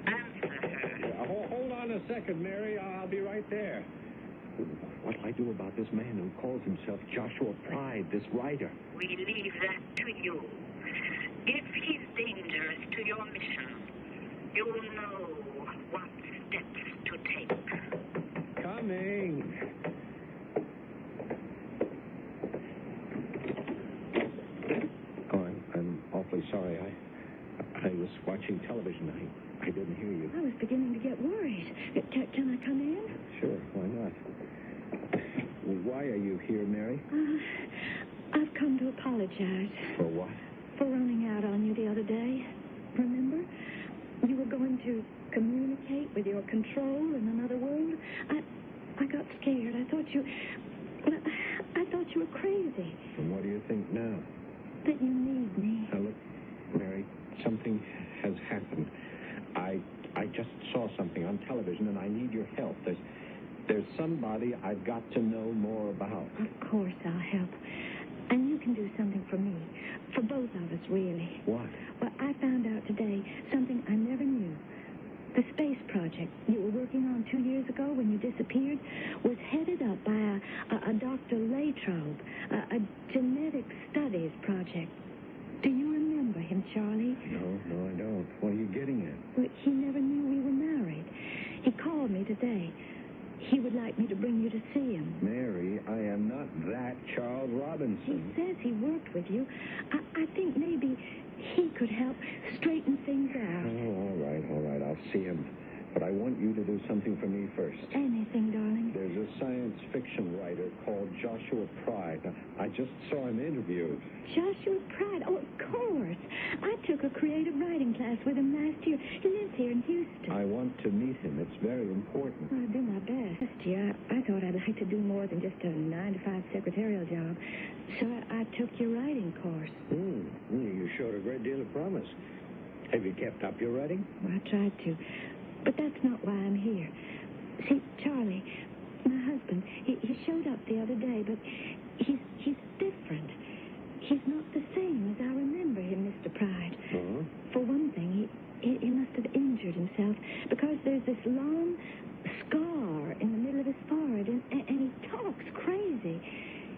V: Answer her.
W: Hold on a second, Mary. I'll be right there. What'll I do about this man who calls himself Joshua Pride, this writer?
V: We leave that to you. If he's dangerous to your mission, you'll know what steps to take.
W: Come
Q: coming. Oh, I'm awfully sorry. I was watching television. I didn't hear you.
U: I was beginning to get worried. Can I come in?
Q: Sure, why not? Why are you here, Mary?
U: I've come to apologize.
Q: For what?
U: For running out on you the other day. Remember? You were going to communicate with your control in another world. I got scared. I thought you were crazy.
Q: And what do you think now?
U: That you need me.
Q: Now, look, Mary, something has happened. I just saw something on television, and I need your help. There's somebody I've got to know more about.
U: Of course I'll help. And you can do something for me. For both of us, really.
Q: What?
U: Well, I found out today something I never knew. The space project you were working on 2 years ago when you disappeared was headed up by a Dr. Latrobe, a genetic studies project. Do you remember him, Charlie?
Q: No, I don't. What are you getting at?
U: Well, he never knew we were married. He called me today. He would like me to bring you to see him.
Q: Mary, I am not that Charles Robinson.
U: He says he worked with you. I think maybe he could help straighten things out.
Q: Oh, all right. I'll see him. But I want you to do something for me first.
U: Anything, darling.
Q: There's a science fiction writer called Joshua Pride. I just saw him interviewed.
U: Joshua Pride? Oh, of course. I took a creative writing class with him last year. He lives here in Houston.
Q: I want to meet him. It's very important.
U: I'll do my best. Last year, I thought I'd like to do more than just a 9-to-5 secretarial job. So I took your writing course.
Q: You showed a great deal of promise. Have you kept up your writing?
U: Well, I tried to. But that's not why I'm here. See, Charlie, my husband, he showed up the other day, but he's different. He's not the same as I remember him, Mr. Pride.
Q: Uh-huh.
U: For one thing, he must have injured himself because there's this long scar in the middle of his forehead, and he talks crazy.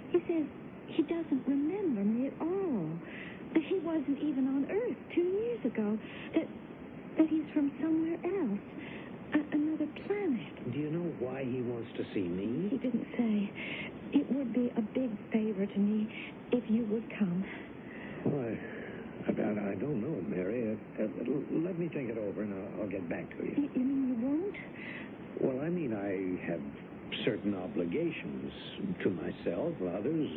U: He says he doesn't remember me at all, that he wasn't even on Earth 2 years ago, that he's from somewhere else, another planet.
Q: Do you know why he wants to see me?
U: He didn't say. It would be a big favor to me if you would come.
Q: Well, I don't know, Mary. Let me think it over, and I'll get back to you.
U: You mean you won't?
Q: Well, I mean, I have certain obligations to myself, others.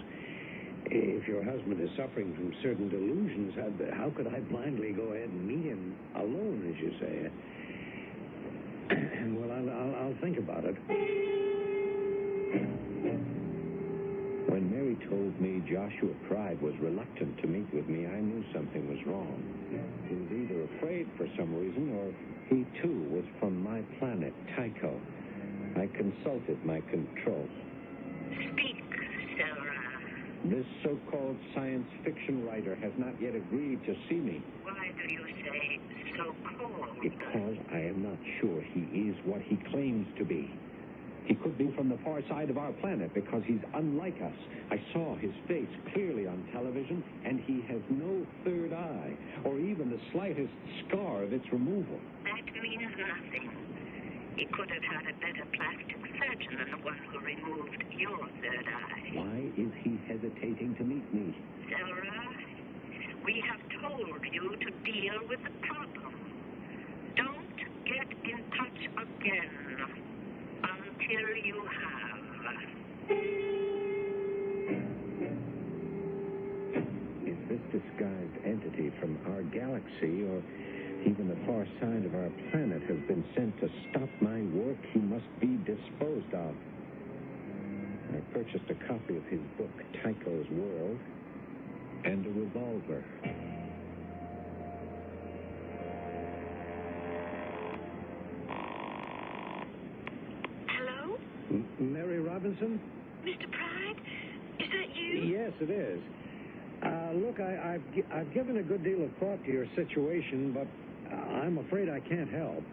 Q: If your husband is suffering from certain delusions, how could I blindly go ahead and meet him alone, as you say? Well, I'll think about it. When Mary told me Joshua Pride was reluctant to meet with me, I knew something was wrong. He was either afraid for some reason, or he, too, was from my planet, Tycho. I consulted my control.
V: Speak, Sarah.
Q: This so-called science fiction writer has not yet agreed to see me.
V: Why do you say so-called?
Q: Because I am not sure he is what he claims to be. He could be from the far side of our planet because he's unlike us. I saw his face clearly on television, and he has no third eye, or even the slightest scar of its removal.
V: That means nothing. He could have had a better plastic surgeon than the one who removed your third eye.
Q: Why is he hesitating to meet me?
V: Sarah, we have told you to deal with the problem. Don't get in touch again until you have.
Q: Is this disguised entity from our galaxy, or even the far side of our planet, has been sent to stop my work? He must be disposed of. I purchased a copy of his book, Tycho's World, and a revolver.
U: Hello?
Q: Mary Robinson?
U: Mr. Pride? Is that you?
Q: Yes, it is. Look, I've given a good deal of thought to your situation, but I'm afraid I can't help.